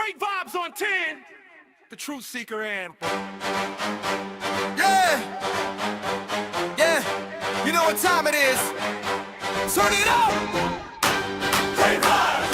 Great vibes on 10. The Truth Seeker anthem. Yeah, yeah, you know what time it is. Turn it up. Great vibes.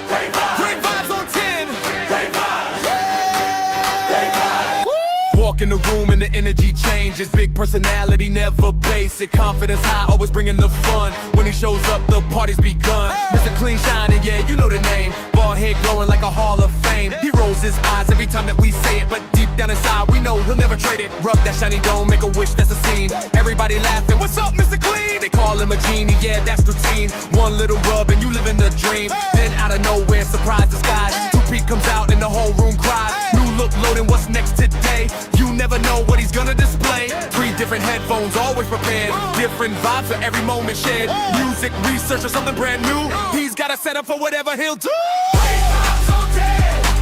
Great vibes. Great vibes on 10. Great vibes. Yeah. Great vibes. Walk in the room and the energy changes. Big personality, never basic. Confidence high, always bringing the fun. When he shows up, the party's begun. Mr. Clean Shining, yeah, you know the name. Bald head glowing like a Hall of Fame. He rolls his eyes every time that we say it, but deep down inside, we know he'll never trade it. Rub that shiny dome, make a wish, that's a scene. Everybody laughing, what's up, Mr. Clean? They call him a genie, yeah, that's routine. One little rub and you live in the dream. Then out of nowhere, surprise disguise. Two-peat comes out and the whole room cries. New look loading, what's next today? You never know what he's gonna display. 3 different headphones, always prepared. Different vibes for every moment shared. Music, research, or something brand new. He's got a setup for whatever he'll do. Great vibes on 10.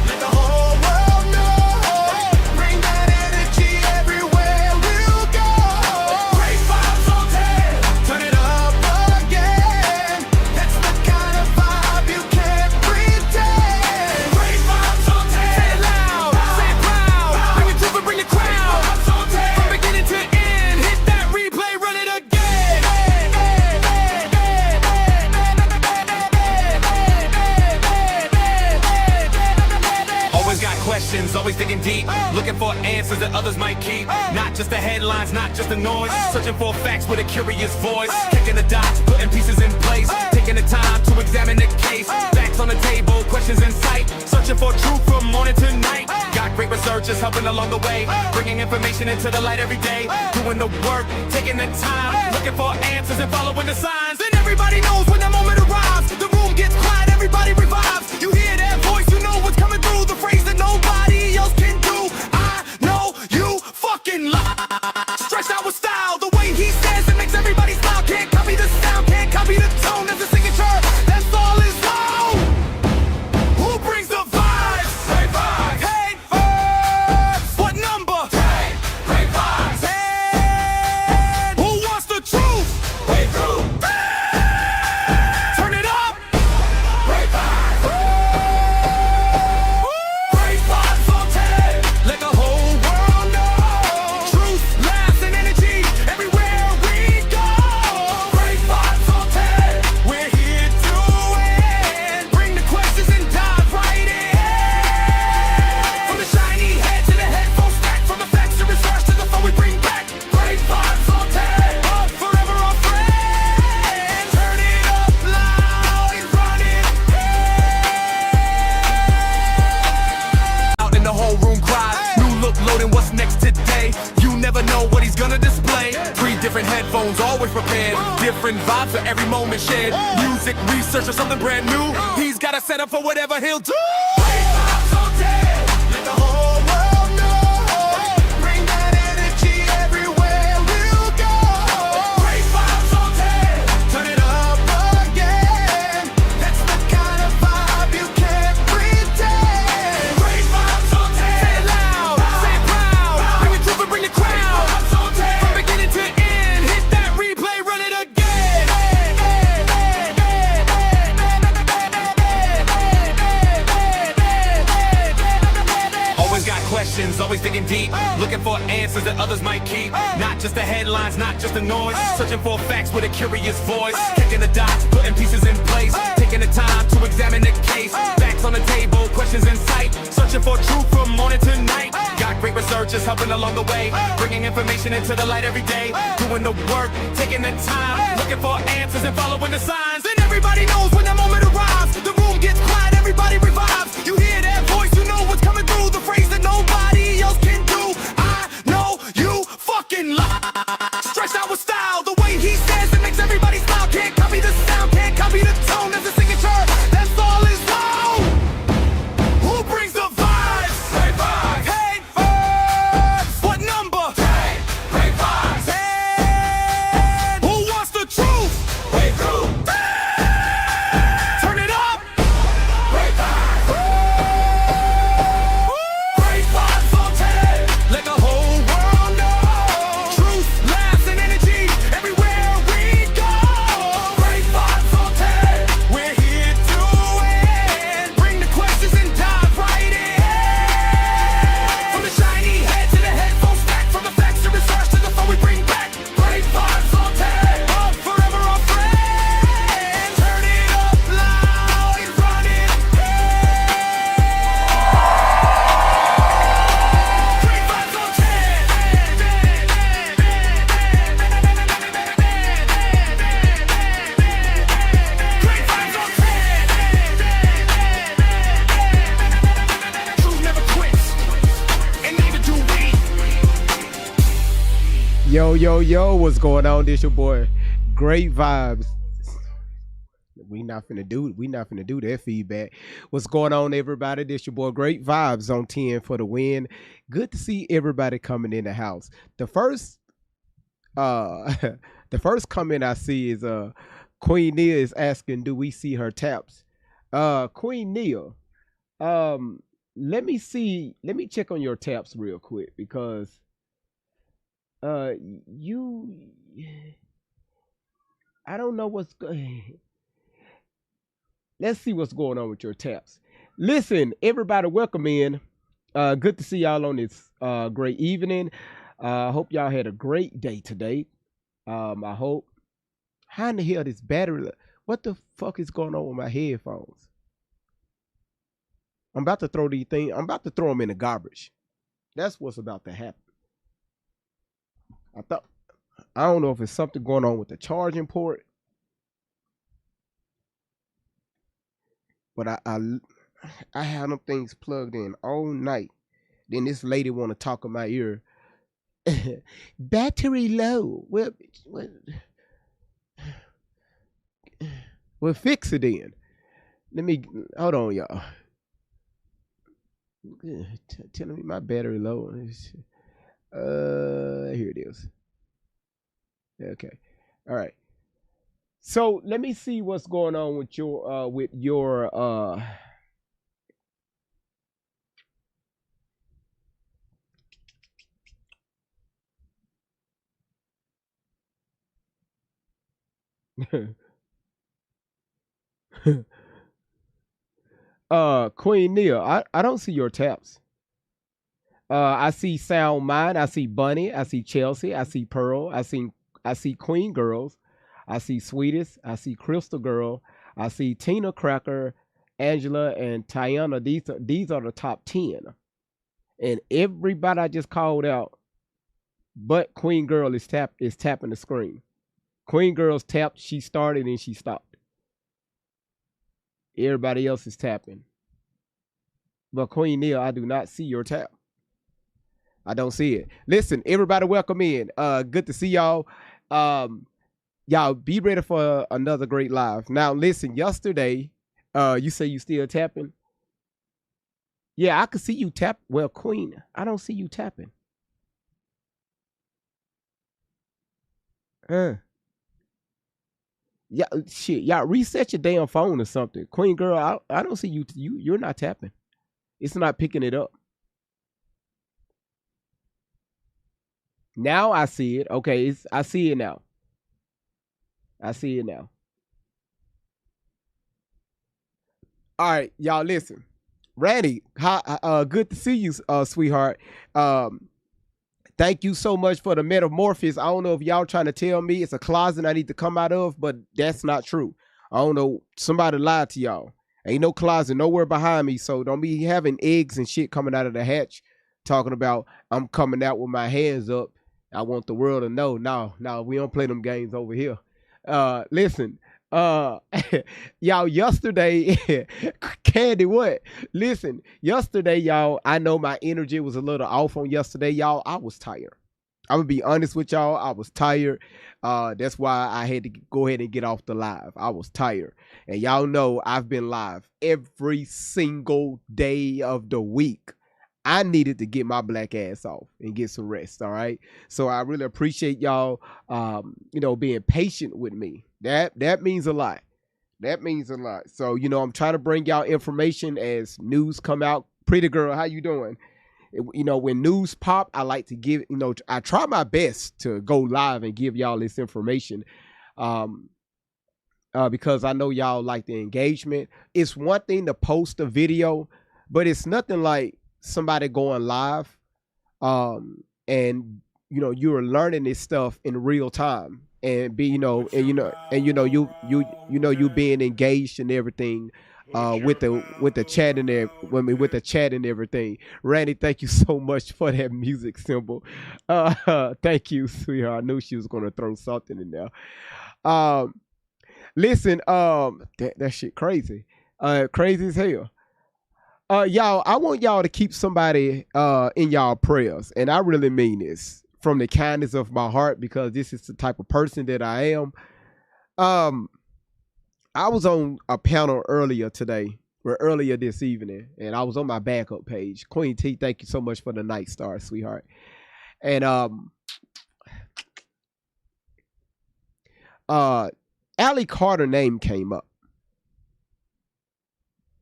Let the whole world know. Bring that energy everywhere we'll go. Great vibes on 10. Turn it up again. That's the kind of vibe you can't pretend. Great vibes on 10. Say it loud, say it proud. Bring it through and bring the crowd. Vibes on 10. From beginning to end, hit that replay, run it again. Always got questions, always digging deep. Looking for answers that others might keep. Not just the headlines, not just the noise. Searching for facts with a curious voice. Connecting the dots, putting pieces in place. Taking the time to examine the case. Facts on the table, questions in sight. Searching for truth from morning to night. Got great researchers helping along the way. Bringing information into the light every day. Doing the work, taking the time. Looking for answers and following the signs. And everybody knows when that moment arrives. The room gets quiet, everybody revives. You hear that voice, you know what's coming through. The phrase that nobody else can do. I know you fucking lie. Stretched out with style, the way he says it makes everybody smile. Can't copy the sound, can't copy the tone. That's the signature, that's all his own. Who brings the vibes? Great vibes. Hey, vibes. What number? Great vibes. And who wants the truth? Way through. Turn it up. Great vibes. Great vibes on 10. Let the whole world know. Truth, laughs, and energy everywhere we go. Great vibes on 10. We're here to win. Bring the questions and dive right in. From the shiny head to the headphone stack. From the facts to research to the fun we bring back. Great vibes on 10. Forever our friends. Turn it up loud and run it. Out and the whole room cries. New look loading, what's next today? You never know what he's gonna display. 3 different headphones, always prepared. Different vibes for every moment shared. Music, research, or something brand new. He's got a setup for whatever he'll do. Great vibes on 10. Let the whole world know. Bring that energy everywhere we'll go. Great vibes on 10. Turn it up again. That's the kind of vibe you can't pretend. Great vibes on 10. Say it loud, say it proud. Bring the truth and bring the crowd. Vibes on 10. From beginning to end, hit that replay, run it again. Always got questions, always digging deep. Looking for answers that others might keep. Not just the headlines, not just the noise. Searching for facts with a curious voice. Connecting the dots, putting pieces in place. Taking the time to examine the case. Facts on the table, questions in sight. Searching for truth from morning to night. Got great researchers helping along the way. Bringing information into the light every day. Doing the work, taking the time. Looking for answers and following the signs. And everybody knows when that moment arrives. The room gets quiet, everybody revives. You hear that voice, you know what's coming through. The phrase that nobody else can do. I know you fucking lie. Stretched out with style, the way he says it makes everybody smile. Can't copy the sound, can't copy the tone. That's the signature, that's all his own. Who brings the vibes? Great vibes. Hey, vibes. What number? Great vibes. And who wants the truth? Way through. Yo, what's going on? This your boy, Great Vibes. We not finna do that feedback. What's going on, everybody? This your boy, Great Vibes on 10 for the win. Good to see everybody coming in the house. The first uh the first comment I see is Queen Nia is asking, do we see her taps? Queen Nia, um, let me check on your taps real quick because uh you I don't know what's let's see what's going on with your taps. Listen, everybody, welcome in. Good to see y'all on this great evening. I hope y'all had a great day today. I hope. How in the hell this battery? What the fuck is going on with my headphones? I'm about to throw these things. I'm about to throw them in the garbage. That's what's about to happen. I thought. I don't know if it's something going on with the charging port, but I had them things plugged in all night. Then this lady want to talk in my ear. Battery low. Well, fix it then. Let me hold on, y'all. Telling me my battery low. Here it is. Okay, all right. So let me see what's going on with your Queen Nia. I don't see your taps. I see Sound Mind. I see Bunny. I see Chelsea. I see Pearl. I see Queen Girls. I see Sweetest. I see Crystal Girl. I see Tina Cracker, Angela, and Tiana. These are the top 10. And everybody I just called out, but Queen Girl is tapping the screen. Queen Girl's tapped. She started and she stopped. Everybody else is tapping. But Queen Nia, I do not see your tap. I don't see it. Listen, everybody, welcome in. Good to see y'all. Y'all be ready for another great live. Now, listen, yesterday, you say you still tapping? Yeah, I could see you tap. Well, Queen, I don't see you tapping. Yeah, shit, y'all reset your damn phone or something. Queen Girl, I don't see you. You're not tapping. It's not picking it up. Now I see it. Okay, I see it now. I see it now. All right, y'all listen. Randy, good to see you, sweetheart. Um, Thank you so much for the metamorphosis. I don't know if y'all trying to tell me it's a closet I need to come out of, but that's not true. I don't know. Somebody lied to y'all. Ain't no closet nowhere behind me, so don't be having eggs and shit coming out of the hatch talking about I'm coming out with my hands up. I want the world to know. No, we don't play them games over here. Listen, uh y'all, yesterday, Candy, what? Listen, yesterday, y'all, I know my energy was a little off on yesterday, y'all. I was tired. I'm gonna be honest with y'all. I was tired. That's why I had to go ahead and get off the live. I was tired. And y'all know I've been live every single day of the week. I needed to get my black ass off and get some rest. All right. So I really appreciate y'all being patient with me. That means a lot. That means a lot. So, I'm trying to bring y'all information as news come out. Pretty girl, how you doing? When news pop, I like to give, I try my best to go live and give y'all this information. Because I know y'all like the engagement. It's one thing to post a video, but it's nothing like somebody going live, and you're learning this stuff in real time, and you being engaged and everything, with the chat and with the chat and everything. Randy, thank you so much for that music symbol. Thank you, sweetheart. I knew she was gonna throw something in there. Listen, that shit crazy, crazy as hell. Y'all, I want y'all to keep somebody in y'all prayers, and I really mean this. from the kindness of my heart, because this is the type of person that I am. I was on a panel earlier this evening, and I was on my backup page. Queen T, thank you so much for the night star, sweetheart. And Allie Carter name came up.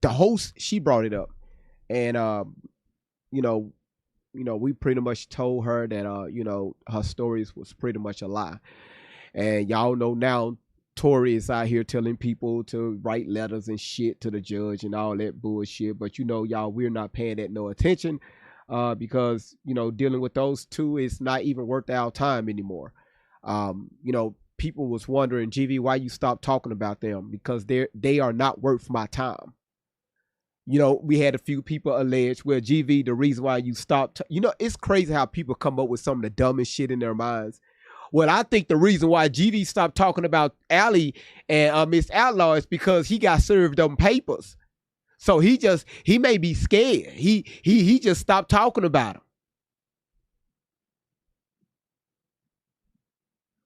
The host, she brought it up, and we pretty much told her that her stories was pretty much a lie. And y'all know now Tory is out here telling people to write letters and shit to the judge and all that bullshit. But y'all, we're not paying that no attention because dealing with those two is not even worth our time anymore. People was wondering, GV, why you stopped talking about them? Because they are not worth my time. We had a few people allege, well, GV, the reason why you stopped, it's crazy how people come up with some of the dumbest shit in their minds. Well, I think the reason why GV stopped talking about Allie and Miss Outlaw is because he got served them papers. So he may be scared. He just stopped talking about them.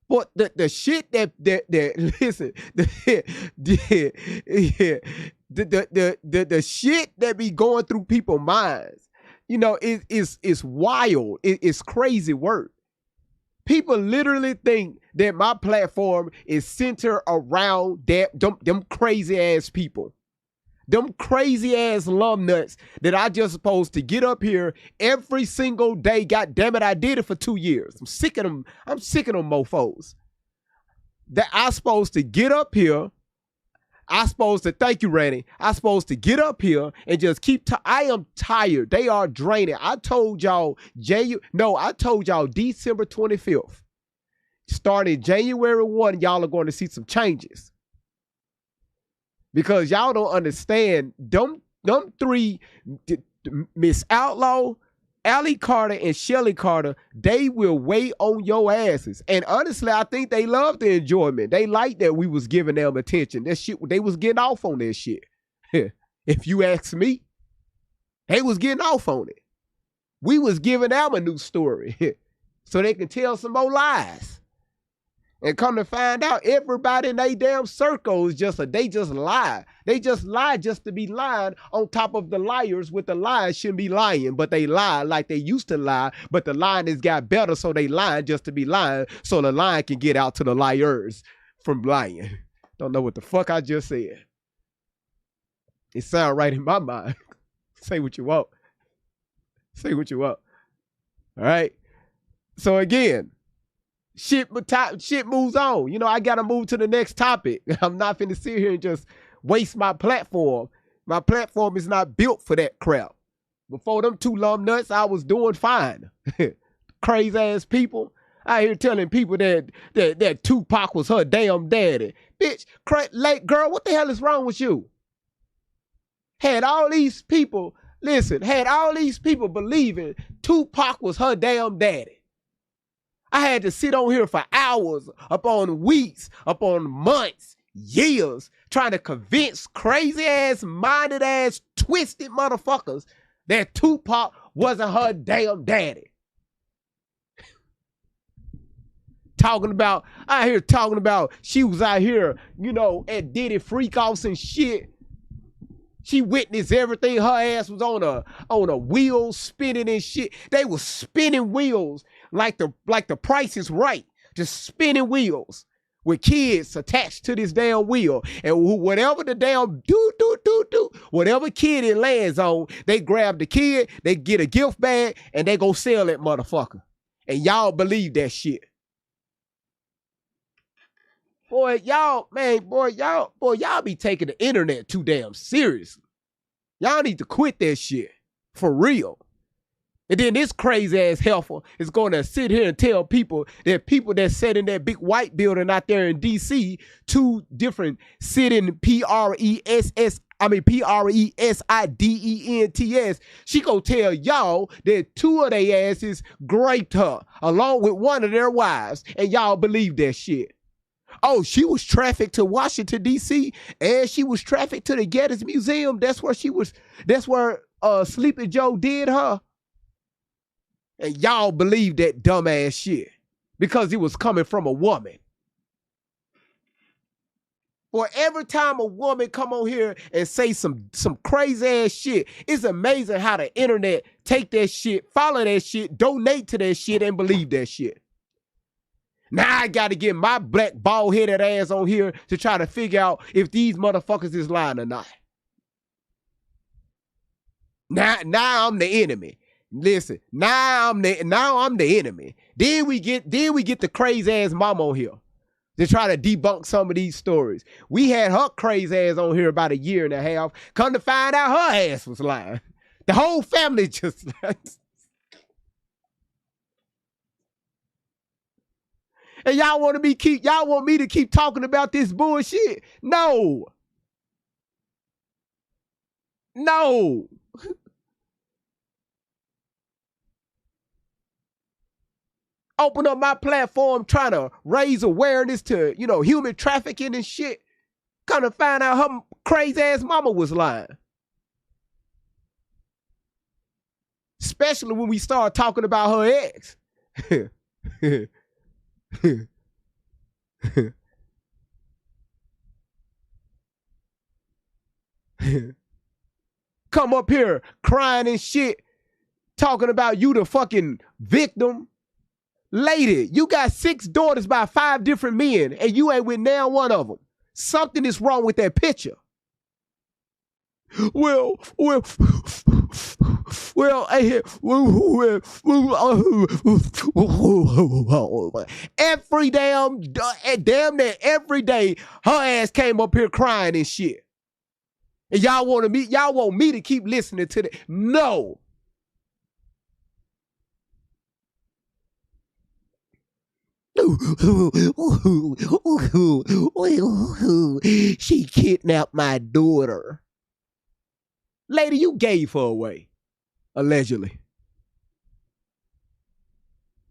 But the shit that listen, the shit that be going through people's minds, it's wild. It's crazy work. People literally think that my platform is centered around them crazy ass people. Them crazy ass lum nuts that I just supposed to get up here every single day. God damn it, I did it for 2 years. I'm sick of them mofos. That I supposed to get up here. I supposed to, thank you, Randy. I supposed to get up here and just keep, I am tired. They are draining. I told y'all December 25th. Starting January 1, y'all are going to see some changes. Because y'all don't understand, them three, Miss Outlaw, Allie Carter, and Shelly Carter, they will wait on your asses. And honestly, I think they love the enjoyment. They like that we was giving them attention. That shit, they was getting off on that shit. If you ask me, they was getting off on it. We was giving them a new story so they can tell some more lies. And come to find out, everybody in they damn circle is they just lie. They just lie just to be lying on top of the liars with the lies shouldn't be lying, but they lie like they used to lie, but the lying has got better, so they lying just to be lying, so the lying can get out to the liars from lying. Don't know what the fuck I just said. It sound right in my mind. Say what you want. Say what you want. All right? So again, shit moves on. I got to move to the next topic. I'm not finna sit here and just waste my platform. My platform is not built for that crap. Before them two lum nuts, I was doing fine. Crazy ass people. I hear telling people that Tupac was her damn daddy. Bitch, late girl, what the hell is wrong with you? Had all these people believing Tupac was her damn daddy. I had to sit on here for hours, upon weeks, upon months, years, trying to convince crazy ass, minded ass, twisted motherfuckers that Tupac wasn't her damn daddy. Talking about she was out here, at Diddy freak-offs and shit. She witnessed everything. Her ass was on a wheel spinning and shit. They was spinning wheels like the Price is Right, just spinning wheels with kids attached to this damn wheel. And whatever the damn whatever kid it lands on, they grab the kid, they get a gift bag, and they go sell that motherfucker. And y'all believe that shit. Y'all be taking the internet too damn seriously. Y'all need to quit that shit. For real. And then this crazy ass heifer is going to sit here and tell people that sat in that big white building out there in DC, two different sitting Presidents, she gonna tell y'all that two of their asses raped her along with one of their wives, and y'all believe that shit. Oh, she was trafficked to Washington, D.C., and she was trafficked to the Gettys Museum. That's where Sleepy Joe did her. And y'all believe that dumbass shit because it was coming from a woman. Or every time a woman come on here and say some crazy ass shit, it's amazing how the internet take that shit, follow that shit, donate to that shit, and believe that shit. Now I got to get my black bald-headed ass on here to try to figure out if these motherfuckers is lying or not. Now I'm the enemy. Listen, now I'm the enemy. Then we get the crazy ass mama on here to try to debunk some of these stories. We had her crazy ass on here about a year and a half. Come to find out her ass was lying. The whole family just and y'all want me to keep talking about this bullshit? No. No. Open up my platform trying to raise awareness to, human trafficking and shit. Kind of find out her crazy ass mama was lying. Especially when we start talking about her ex. Come up here crying and shit, talking about you the fucking victim. Lady, you got 6 daughters by 5 different men, and you ain't with now one of them. Something is wrong with that picture. Well, every damn near every day, her ass came up here crying and shit. And y'all want me to keep listening to that? No. She kidnapped my daughter. Lady, you gave her away, allegedly.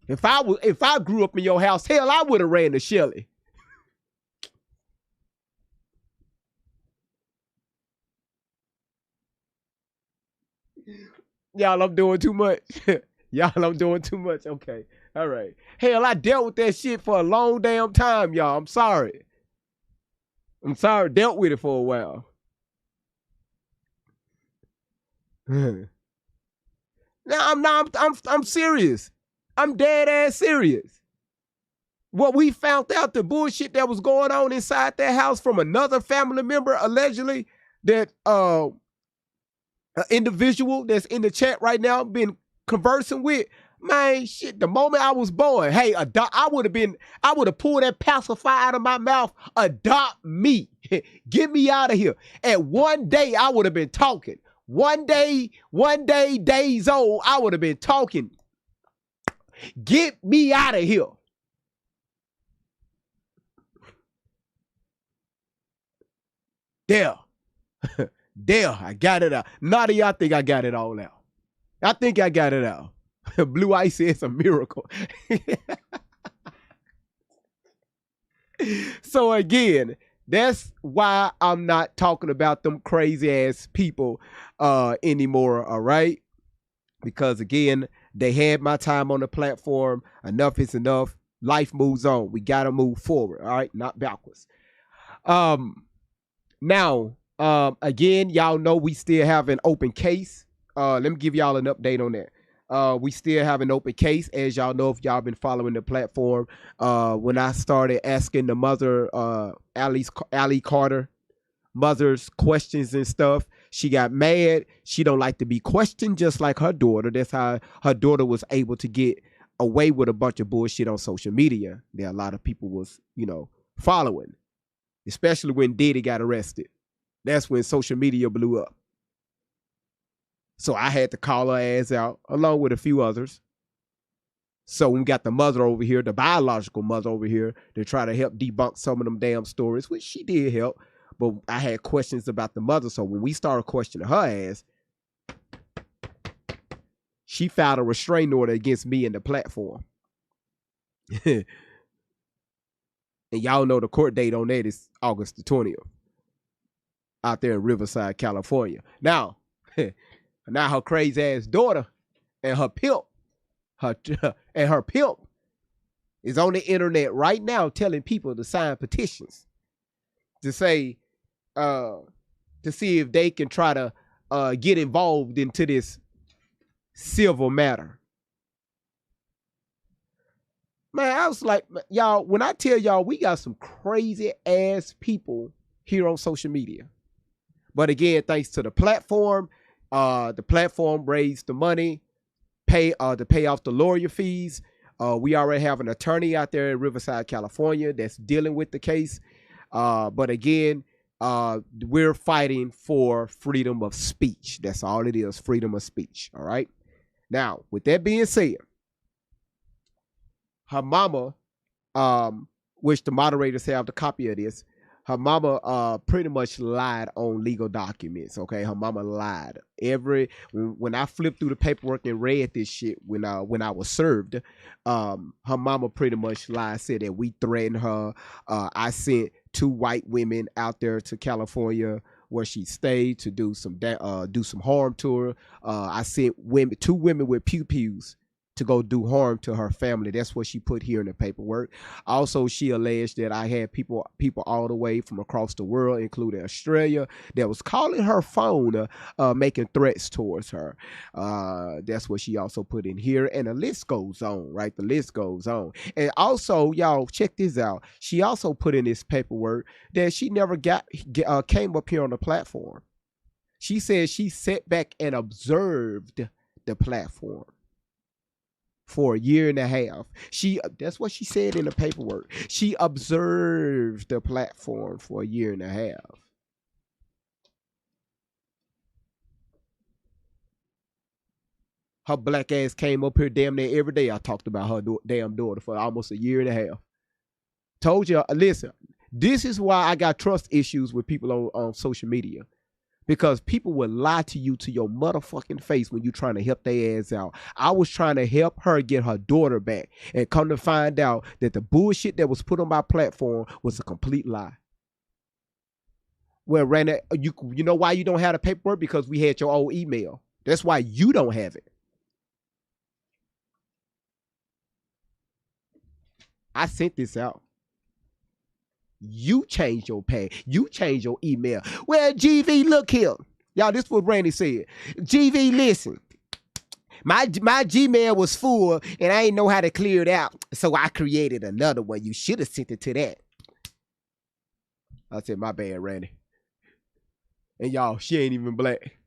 If I grew up in your house, hell, I would have ran to Shelly. Y'all, I'm doing too much. Y'all, I'm doing too much. Okay. All right. Hell, I dealt with that shit for a long damn time, y'all. I'm sorry. Dealt with it for a while. Now I'm serious. I'm dead ass serious. What we found out, the bullshit that was going on inside that house from another family member, allegedly, that an individual that's in the chat right now been conversing with. Man, shit, the moment I was born, hey, I would have pulled that pacifier out of my mouth. Adopt me. Get me out of here. And one day I would have been talking. One day, days old, I would have been talking. Get me out of here. There. There, I got it out. Nadia, I think I got it all out. I think I got it out. Blue Ice is a miracle. So again, that's why I'm not talking about them crazy ass people anymore, all right? Because again, they had my time on the platform. Enough is enough. Life moves on. We got to move forward, all right? Not backwards. Now, again, y'all know we still have an open case. Let me give y'all an update on that. We still have an open case, as y'all know if y'all been following the platform. When I started asking the mother, Allie Carter, mother's questions and stuff, she got mad. She don't like to be questioned, just like her daughter. That's how her daughter was able to get away with a bunch of bullshit on social media that a lot of people was, following, especially when Diddy got arrested. That's when social media blew up. So I had to call her ass out, along with a few others. So we got the mother over here, the biological mother over here, to try to help debunk some of them damn stories, which she did help. But I had questions about the mother. So when we started questioning her ass, she filed a restraining order against me and the platform. And y'all know the court date on that is August the 20th. Out there in Riverside, California. Now her crazy ass daughter and her pimp, her and her pimp is on the internet right now telling people to sign petitions to say, to see if they can try to get involved into this civil matter. Man, I was like, y'all, when I tell y'all, we got some crazy ass people here on social media. But again, thanks to the platform raised the money, to pay off the lawyer fees. We already have an attorney out there in Riverside, California that's dealing with the case. But again, we're fighting for freedom of speech. That's all it is, freedom of speech. All right. Now, with that being said, her mama, which the moderators have the copy of this, her mama pretty much lied on legal documents. Okay, her mama lied. When I flipped through the paperwork and read this shit when I was served, her mama pretty much lied, said that we threatened her. I sent 2 white women out there to California where she stayed to do some harm to her. I sent 2 women with pew-pews to go do harm to her family. That's what she put here in the paperwork. Also, she alleged that I had people all the way from across the world, including Australia, that was calling her phone, making threats towards her. That's what she also put in here. And the list goes on, right? The list goes on. And also, y'all, check this out. She also put in this paperwork that she never came up here on the platform. She said she sat back and observed the platform for a year and a half. That's what she said in the paperwork. She observed the platform for a year and a half. Her black ass came up here damn near every day. I talked about her damn daughter for almost a year and a half. Told you, listen, this is why I got trust issues with people on social media. Because people will lie to you to your motherfucking face when you're trying to help their ass out. I was trying to help her get her daughter back, and come to find out that the bullshit that was put on my platform was a complete lie. Well, Randy, you know why you don't have the paperwork? Because we had your old email. That's why you don't have it. I sent this out. You change your page. You change your email. Well, GV, look here. Y'all, this is what Randy said. GV, listen. My Gmail was full, and I didn't know how to clear it out. So I created another one. You should have sent it to that. I said, my bad, Randy. And y'all, she ain't even black.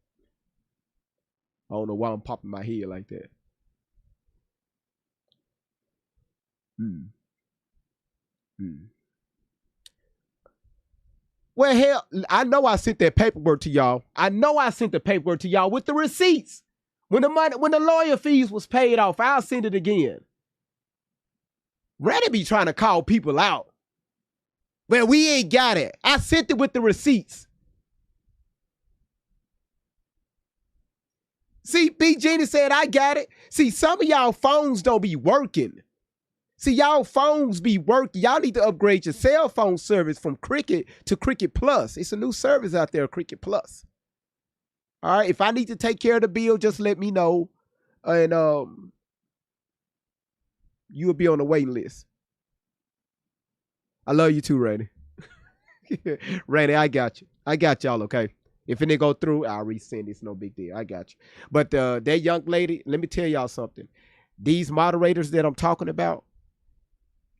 I don't know why I'm popping my head like that. Well, hell, I know I sent that paperwork to y'all. I know I sent the paperwork to y'all with the receipts. When the lawyer fees was paid off, I'll send it again. Randy be trying to call people out. Well, we ain't got it. I sent it with the receipts. See, B. Genie said I got it. See, some of y'all phones don't be working. See, y'all phones be working. Y'all need to upgrade your cell phone service from Cricket to Cricket Plus. It's a new service out there, Cricket Plus. All right, if I need to take care of the bill, just let me know. And you will be on the waiting list. I love you too, Randy. Randy, I got you. I got y'all, okay? If it didn't go through, I'll resend. It's no big deal. I got you. But that young lady, let me tell y'all something. These moderators that I'm talking about,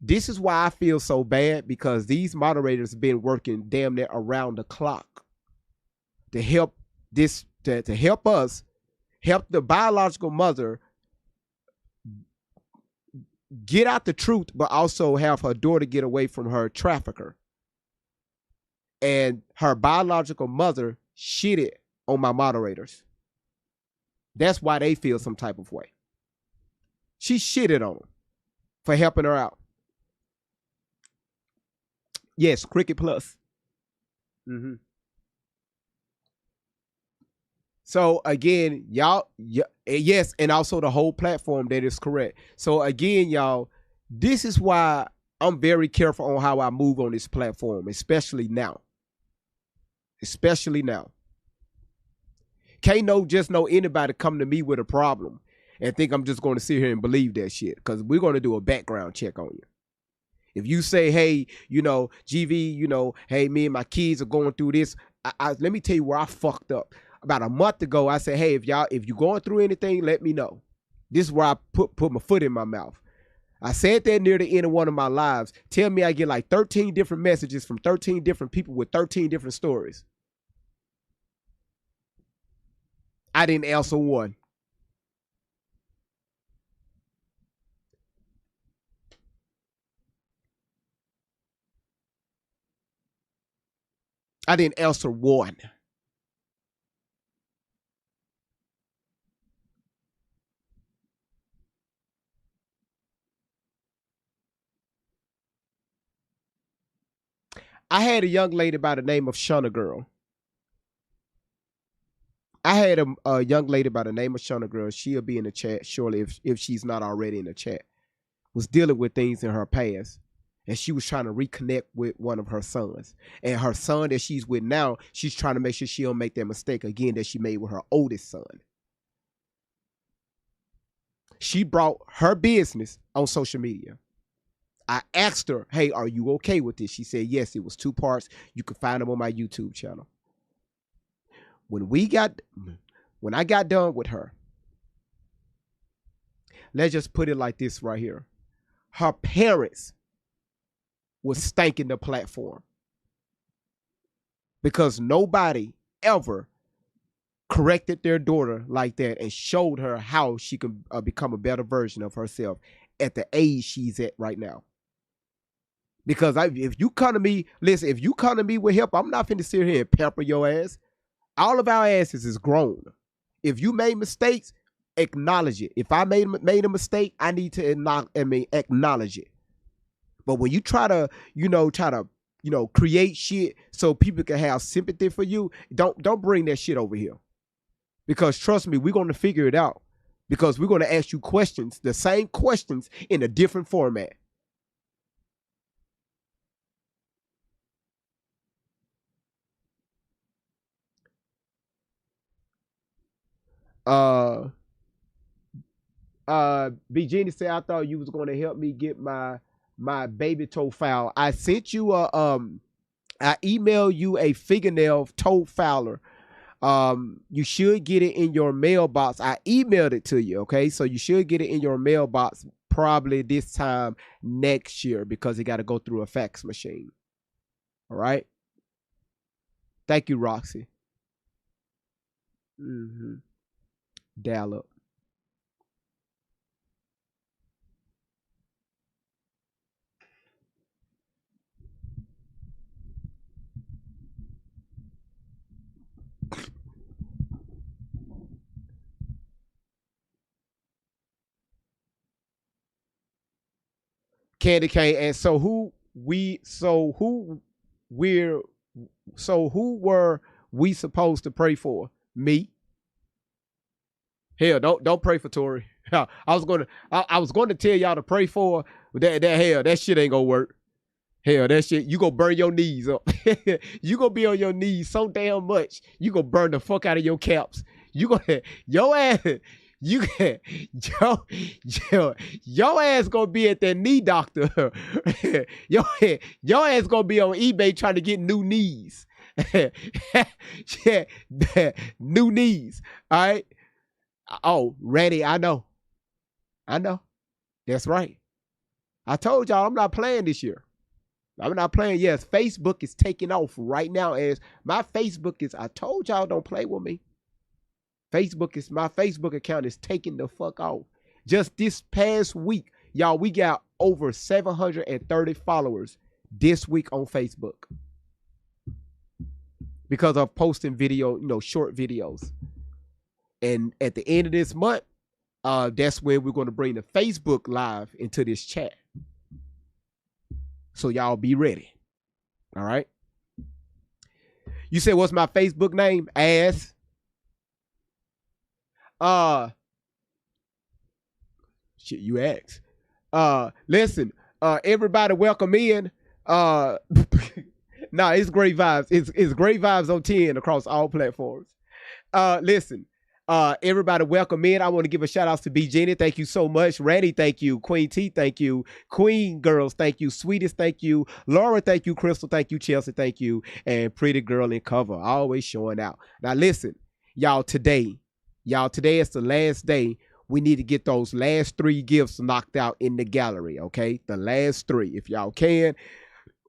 this is why I feel so bad, because these moderators have been working damn near around the clock to help to help us, help the biological mother get out the truth, but also have her daughter get away from her trafficker. And her biological mother shitted on my moderators. That's why they feel some type of way. She shitted on them for helping her out. Yes, Cricket Plus. So again, y'all, yes, and also the whole platform, that is correct. So again, y'all, this is why I'm very careful on how I move on this platform, especially now. Especially now. Can't just know anybody come to me with a problem. and think I'm just going to sit here and believe that shit, because we're going to do a background check on you. If you say, hey, GV, hey, me and my kids are going through this, let me tell you where I fucked up. About a month ago, I said, hey, if you're going through anything, let me know. This is where I put my foot in my mouth. I said that near the end of one of my lives. Tell me I get like 13 different messages from 13 different people with 13 different stories. I didn't answer one. I didn't answer one. I had a young lady by the name of Shana Girl. I had a young lady by the name of Shana Girl. She'll be in the chat surely if she's not already in the chat. Was dealing with things in her past. And she was trying to reconnect with one of her sons. And her son that she's with now, she's trying to make sure she don't make that mistake again that she made with her oldest son. She brought her business on social media. I asked her, hey, are you okay with this? She said, yes, it was 2 parts. You can find them on my YouTube channel. When I got done with her, let's just put it like this right here. Her parents was stanking the platform because nobody ever corrected their daughter like that and showed her how she can become a better version of herself at the age she's at right now. Because if you come to me, listen, if you come to me with help, I'm not finna sit here and pamper your ass. All of our asses is grown. If you made mistakes, acknowledge it. If I made a mistake, I need to acknowledge it. But when you try to create shit so people can have sympathy for you, don't bring that shit over here. Because trust me, we're going to figure it out. Because we're going to ask you questions, the same questions in a different format. B Genie said, I thought you was going to help me get my baby toe file. I sent you I emailed you a fingernail toe filer. You should get it in your mailbox. I emailed it to you, okay? So you should get it in your mailbox probably this time next year because it got to go through a fax machine. All right? Thank you, Roxy. Dial up. Candy cane. And who were we supposed to pray for? Me? Hell, don't pray for Tori. I was going to tell y'all to pray for that shit ain't gonna work. Hell, that shit, you gonna burn your knees up. You gonna be on your knees so damn much, you gonna burn the fuck out of your caps. You gonna, your ass, your ass gonna be at that knee doctor. your ass gonna be on eBay trying to get new knees. Yeah, new knees. All right. Oh, ready? I know. That's right. I told y'all I'm not playing this year. I'm not playing. Yes, Facebook is taking off right now. As my Facebook is, I told y'all don't play with me. My Facebook account is taking the fuck off. Just this past week, y'all, we got over 730 followers this week on Facebook because of posting video, short videos. And at the end of this month, that's when we're going to bring the Facebook Live into this chat. So y'all be ready. All right. You said, what's my Facebook name? Ass. Shit, you asked. Listen, everybody welcome in. Nah, it's great vibes. It's great vibes on 10 across all platforms. Listen, Everybody welcome in. I want to give a shout out to B Jenny. Thank you so much. Randy, thank you. Queen T, thank you. Queen Girls, thank you. Sweetest, thank you. Laura, thank you. Crystal, thank you. Chelsea, thank you. And Pretty Girl in Cover, always showing out. Now listen, today is the last day. We need to get those last 3 gifts knocked out in the gallery, okay? The last 3. If y'all can,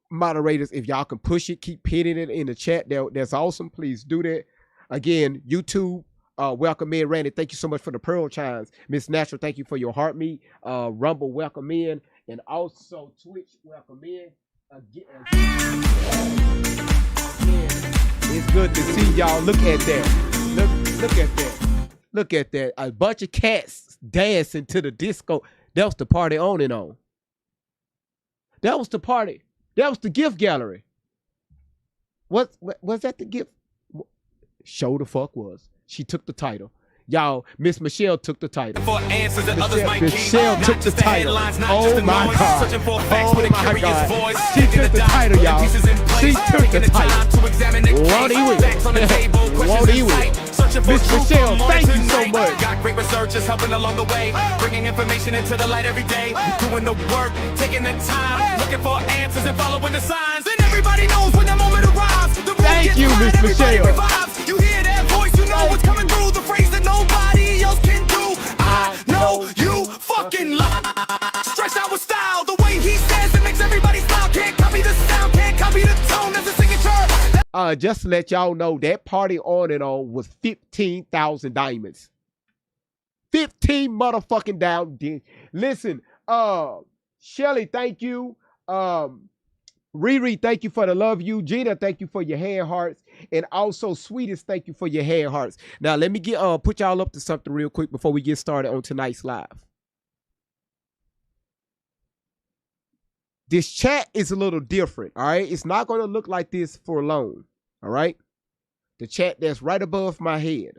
moderators, if y'all can push it, keep hitting it in the chat. That's awesome. Please do that. Again, YouTube, welcome in. Randy, thank you so much for the pearl chimes. Miss Natural, thank you for your heart meat. Rumble, welcome in. And also Twitch, welcome in. Again, it's good to see y'all. Look at that. Look at that. Look at that. A bunch of cats dancing to the disco. That was the party on and on. That was the party. That was the gift gallery. Was that the gift? Show the fuck was. She took the title. Y'all, Miss Michelle took the title. For answers that others might Michelle keep. took the title. Oh my God. Oh my God. She took the title, y'all. She took the title. Won't eat it. Won't eat it. Miss Michelle, thank you so much. Got great researchers helping along the way, bringing information into the light every day, doing the work, taking the time, looking for answers and following the signs. And everybody knows when that moment arrives. Thank you, Miss Michelle. You hear that voice, you know what's coming through. The phrase that nobody else can do. I know you fucking lie. Stretched out with style, the way he says it makes everybody smile. Can't copy the sound, can't copy the tone. There's a signature. Just to let y'all know, that party on and on was 15,000 diamonds. 15 motherfucking down. Listen, Shelly, thank you. Riri, thank you for the love you. Gina, thank you for your hand hearts. And also, Sweetest, thank you for your hand hearts. Now, let me put y'all up to something real quick before we get started on tonight's live. This chat is a little different, all right? It's not going to look like this for long, all right? The chat that's right above my head.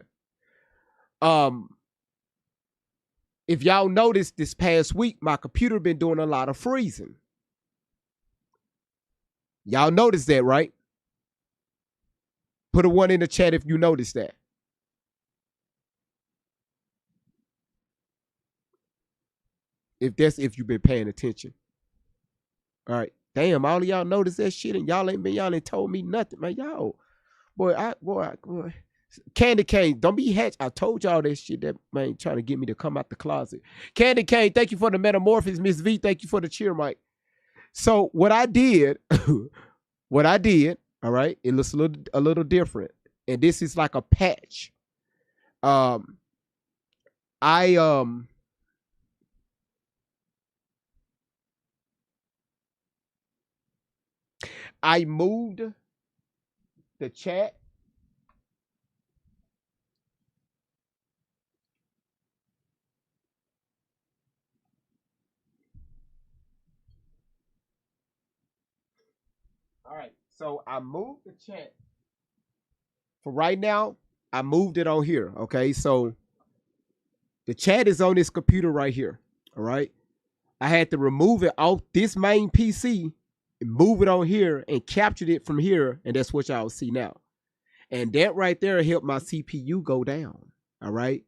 If y'all noticed this past week, my computer been doing a lot of freezing. Y'all noticed that, right? Put a 1 in the chat if you noticed that. If you've been paying attention. All right. Damn, all of y'all noticed that shit and y'all ain't told me nothing, man. Y'all, boy. Candy Cane, don't be hatched. I told y'all that shit, that man trying to get me to come out the closet. Candy Cane, thank you for the metamorphosis. Miss V, thank you for the cheer mic. So what I did, all right, it looks a little different. And this is like a patch. I moved the chat. All right, so I moved the chat. For right now, I moved it on here, okay? So the chat is on this computer right here, all right? I had to remove it off this main PC and move it on here and captured it from here, and that's what y'all see now. And that right there helped my CPU go down, all right?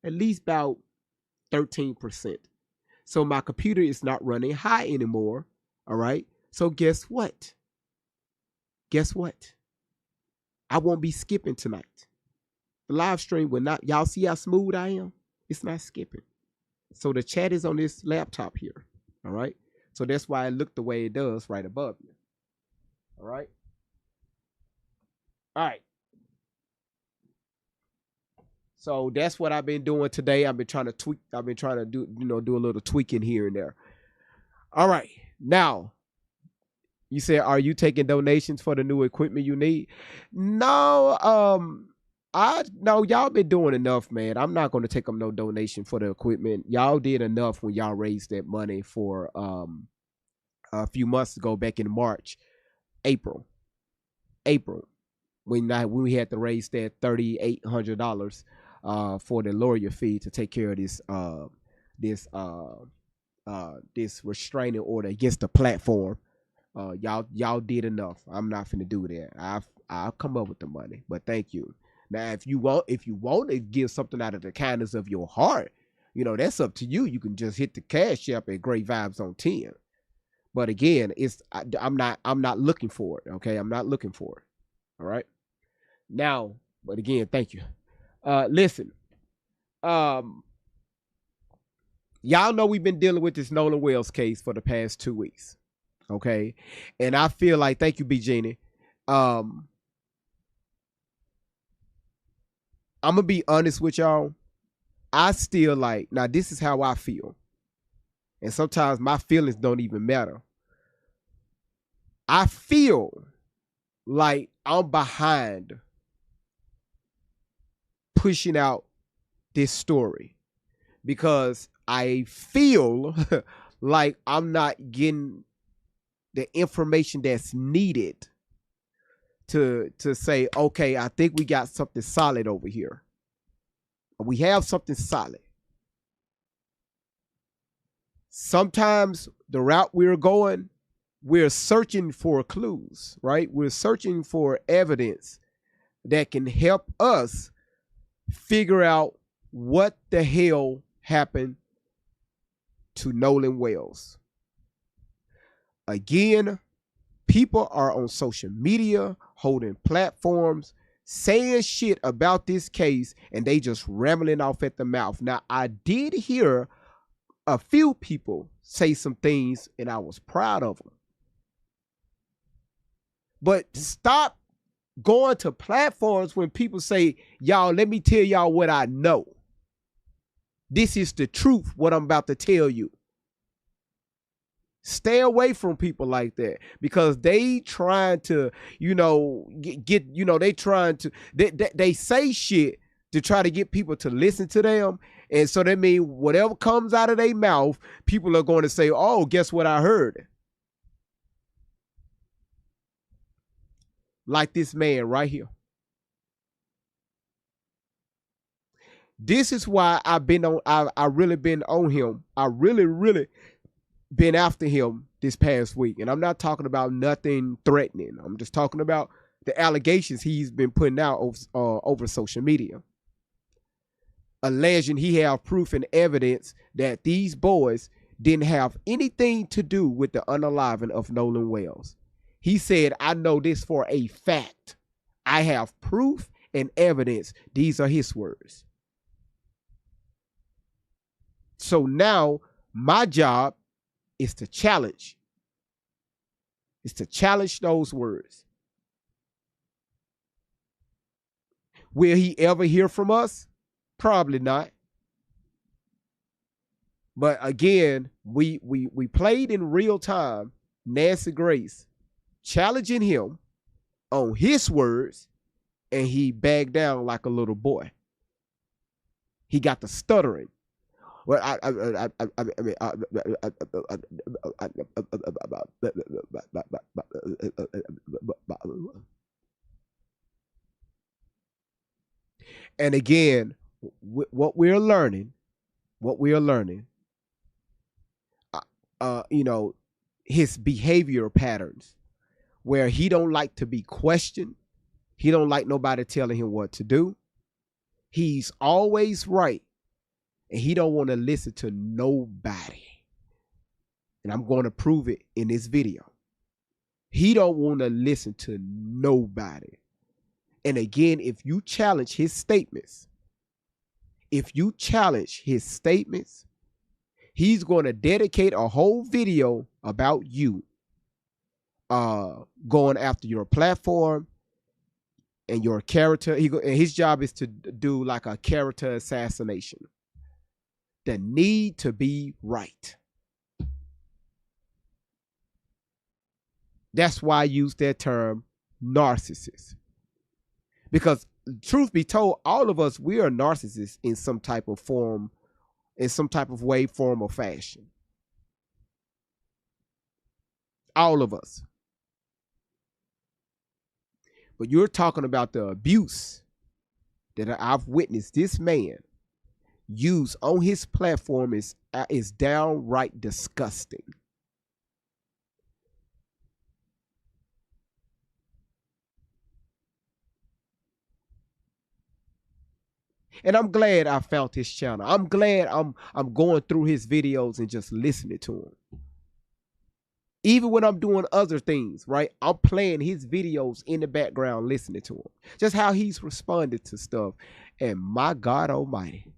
At least about 13%. So my computer is not running high anymore, all right? So guess what? Guess what? I won't be skipping tonight. The live stream will not, y'all see how smooth I am? It's not skipping. So the chat is on this laptop here, all right? So that's why it looked the way it does right above you. All right. All right. So that's what I've been doing today. I've been trying to tweak. I've been trying to do a little tweaking here and there. All right. Now, you said, are you taking donations for the new equipment you need? No, y'all been doing enough, man. I'm not going to take up no donation for the equipment. Y'all did enough when y'all raised that money for a few months ago, back in March, April, when we had to raise that $3,800 for the lawyer fee to take care of this restraining order against the platform. Y'all did enough. I'm not finna do that. I'll come up with the money, but thank you. Now, if you want to give something out of the kindness of your heart, that's up to you. You can just hit the cash app at Great Vibes on 10. But again, I'm not looking for it. Okay, I'm not looking for it. All right. Now, but again, thank you. Listen, y'all know we've been dealing with this Nolan Wells case for the past 2 weeks. Okay, and I feel like, thank you, B Genie. I'm gonna be honest with y'all. I still now this is how I feel. And sometimes my feelings don't even matter. I feel like I'm behind pushing out this story because I feel like I'm not getting the information that's needed to say, okay, I think we got something solid over here. We have something solid. Sometimes the route we're going, we're searching for clues, right? We're searching for evidence that can help us figure out what the hell happened to Nolan Wells. Again, people are on social media holding platforms saying shit about this case, and they just rambling off at the mouth. Now, I did hear a few people say some things, and I was proud of them. But stop going to platforms when people say, y'all, let me tell y'all what I know. This is the truth, what I'm about to tell you. Stay away from people like that, because they trying to, they say shit to try to get people to listen to them. And so that means whatever comes out of their mouth, people are going to say, oh, guess what I heard? Like this man right here. This is why I've been on, I really been on him. I really been after him this past week. And I'm not talking about nothing threatening. I'm just talking about the allegations he's been putting out over social media, alleging he have proof and evidence that these boys didn't have anything to do with the unaliving of Nolan Wells. He said, I know this for a fact. I have proof and evidence. These are his words. So now my job is to challenge. Is to challenge those words. Will he ever hear from us? Probably not. But again, we played in real time Nancy Grace challenging him on his words, and he backed down like a little boy. He got the stuttering. Well, and again, what we're learning, his behavior patterns, where he don't like to be questioned. He don't like nobody telling him what to do. He's always right. And he don't want to listen to nobody. And I'm going to prove it in this video. He don't want to listen to nobody. And again, if you challenge his statements, he's going to dedicate a whole video about you, going after your platform and your character. And his job is to do like a character assassination. The need to be right. That's why I use that term, narcissist. Because truth be told, all of us, we are narcissists in some type of form, in some type of way, form, or fashion. All of us. But you're talking about the abuse that I've witnessed this man use on his platform is downright disgusting. And I'm glad I found his channel. I'm glad I'm going through his videos and just listening to him. Even when I'm doing other things, right? I'm playing his videos in the background, listening to him. Just how he's responded to stuff. And my God Almighty.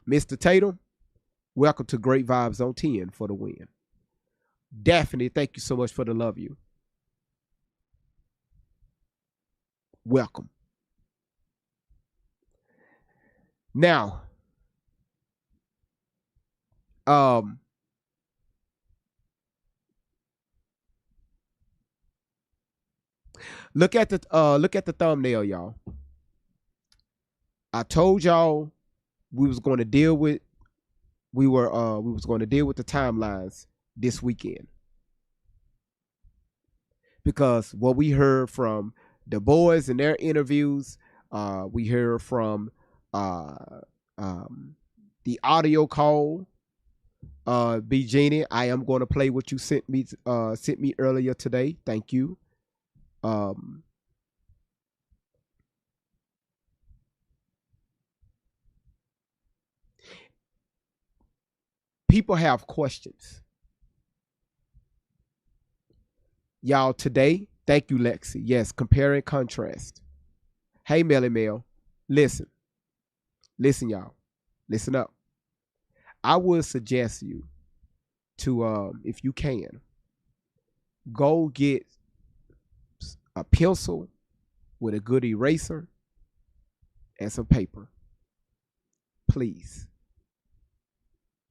Mr. Tatum, welcome to Great Vibes on 10 for the win. Daphne, thank you so much for the love you. Welcome. Now, look at the thumbnail, y'all. I told y'all we was going to deal with we was going to deal with the timelines this weekend. Because what we heard from the boys in their interviews, we heard from the audio call. B Genie, I am going to play what you sent me earlier today. Thank you. People have questions. Y'all, today, thank you, Lexi. Yes, compare and contrast. Hey, Melly Mel, listen, y'all, listen up. I would suggest you to, if you can, go get a pencil with a good eraser and some paper. Please.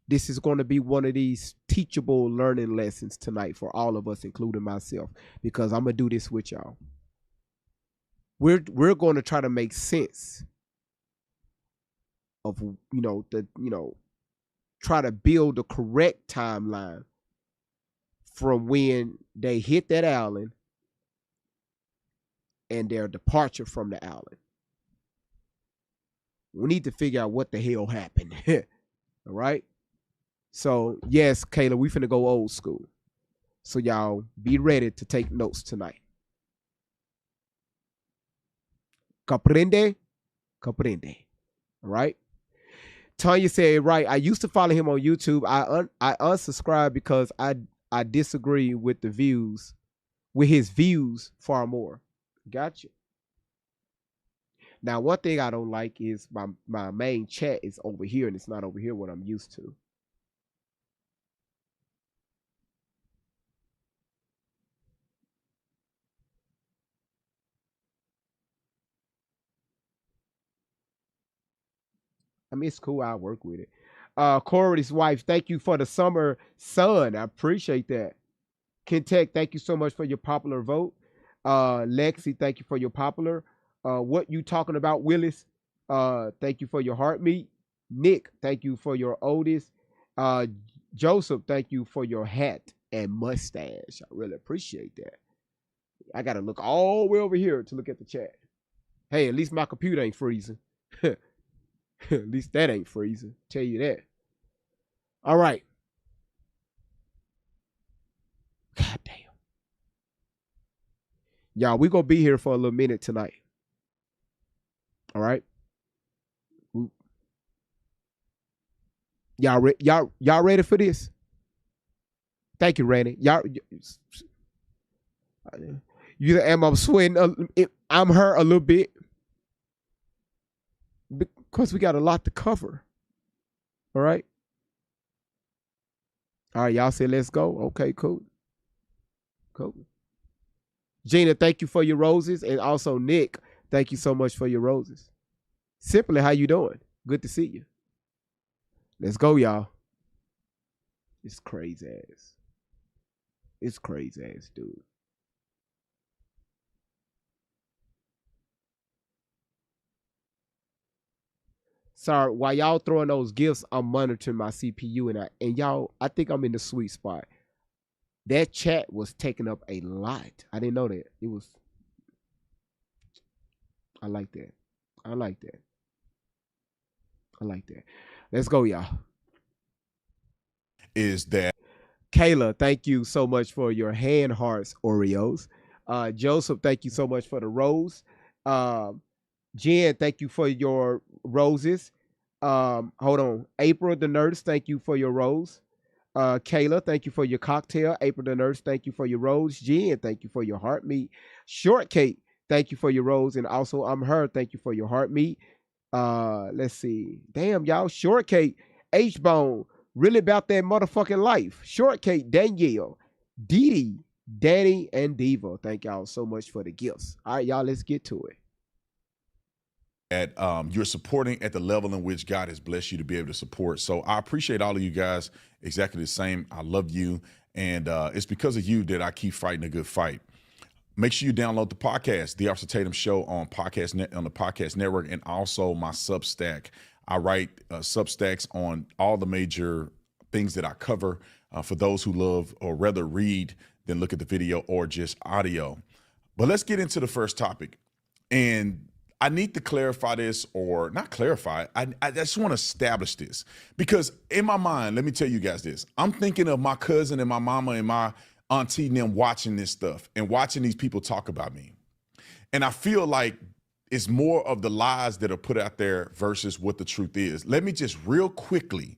This is going to be one of these teachable learning lessons tonight for all of us, including myself, because I'm going to do this with y'all. We're going to try to make sense of, try to build the correct timeline from when they hit that island and their departure from the island. We need to figure out what the hell happened. All right? So, yes, Kayla, we finna go old school. So, y'all be ready to take notes tonight. Comprende? Comprende. All right? Tanya said, right, I used to follow him on YouTube. I unsubscribed because I disagree with his views far more. Gotcha. Now, one thing I don't like is my main chat is over here, and it's not over here what I'm used to. I mean, it's cool. I work with it. Corey's wife, thank you for the summer sun. I appreciate that. Kentech, thank you so much for your popular vote. Lexi, thank you for your popular. What you talking about, Willis? Thank you for your heart meat. Nick, thank you for your oldest. Joseph, thank you for your hat and mustache. I really appreciate that. I gotta look all the way over here to look at the chat. Hey, at least my computer ain't freezing. At least that ain't freezing. Tell you that. All right. God damn. Y'all, we gonna be here for a little minute tonight. All right. Y'all ready for this? Thank you, Randy. Y'all, you am I'm sweating. I'm hurt a little bit because we got a lot to cover. All right. All right, y'all say let's go. Okay, cool. Cool. Gina, thank you for your roses. And also Nick, thank you so much for your roses. Simply, how you doing? Good to see you. Let's go, y'all. It's crazy ass. It's crazy ass, dude. Sorry, while y'all throwing those gifts, I'm monitoring my CPU and y'all, I think I'm in the sweet spot. That chat was taking up a lot. I didn't know that. It was. I like that. I like that. I like that. Let's go, y'all. Is that Kayla, thank you so much for your hand hearts, Oreos. Joseph, thank you so much for the rose. Jen, thank you for your roses. Hold on. April the nurse, thank you for your rose. Kayla, thank you for your cocktail. April the nurse, thank you for your rose. Jen, thank you for your heart meat. Shortcake, thank you for your rose. And also I'm her, thank you for your heart meat. Let's see. Damn, y'all. Shortcake, H-Bone, really about that motherfucking life. Shortcake, Danielle, Dee Dee, Danny, and Diva. Thank y'all so much for the gifts. All right, y'all, let's get to it. At you're supporting at the level in which God has blessed you to be able to support. So I appreciate all of you guys exactly the same. I love you, and it's because of you that I keep fighting a good fight. Make sure you download the podcast, The Officer Tatum Show, on the podcast network, and also my Substack. I write Substacks on all the major things that I cover for those who love or rather read than look at the video or just audio. But let's get into the first topic. And I need to clarify this, or not clarify. I just want to establish this, because in my mind, let me tell you guys this. I'm thinking of my cousin and my mama and my auntie and them watching this stuff and watching these people talk about me. And I feel like it's more of the lies that are put out there versus what the truth is. Let me just real quickly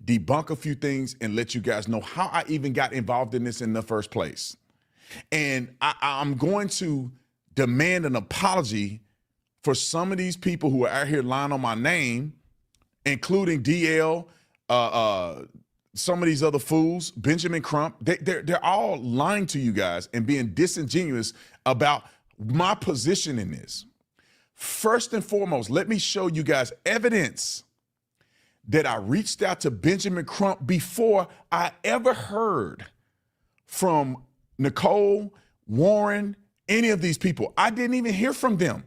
debunk a few things and let you guys know how I even got involved in this in the first place. And I'm going to demand an apology for some of these people who are out here lying on my name, including DL, some of these other fools, Benjamin Crump. They're all lying to you guys and being disingenuous about my position in this. First and foremost, let me show you guys evidence that I reached out to Benjamin Crump before I ever heard from Nicole, Warren, any of these people. I didn't even hear from them.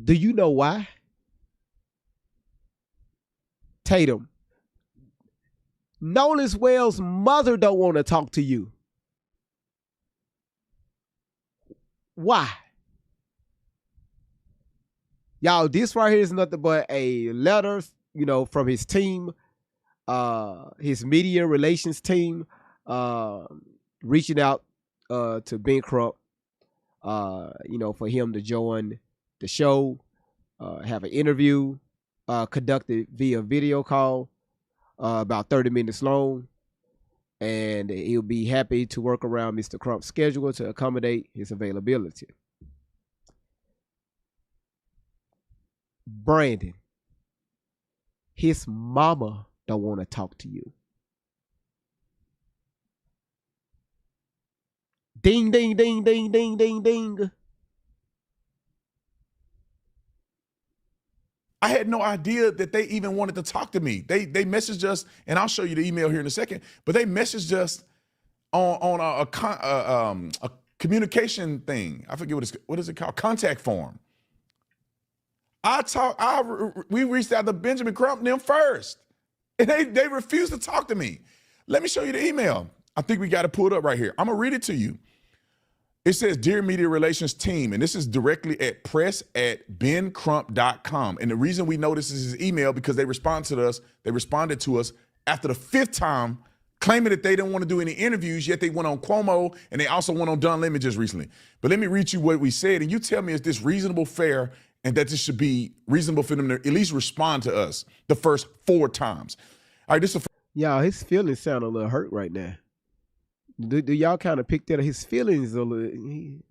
Do you know why? Tatum, Nolan Wells' mother don't want to talk to you. Why? Y'all, this right here is nothing but a letter, from his team, his media relations team, reaching out to Ben Crump, for him to join the show, have an interview, conducted via video call, about 30 minutes long, and he'll be happy to work around Mr. Crump's schedule to accommodate his availability. Brandon, his mama don't want to talk to you. Ding, ding, ding, ding, ding, ding, ding. I had no idea that they even wanted to talk to me. They messaged us, and I'll show you the email here in a second, but they messaged us on a communication thing. I forget what is it called? Contact form. We reached out to Benjamin Crump and them first, and they refused to talk to me. Let me show you the email. I think we got to pull it up right here. I'm gonna read it to you. It says, "Dear Media Relations Team," and this is directly at press@bencrump.com. And the reason we know this is his email, because they responded to us after the 5th time, claiming that they didn't want to do any interviews, yet they went on Cuomo, and they also went on Don Lemon just recently. But let me read you what we said, and you tell me, is this reasonable, fair, and that this should be reasonable for them to at least respond to us the first 4 times. All right, this is Y'all, his feelings sound a little hurt right now. Do y'all kind of pick that up? His feelings a little.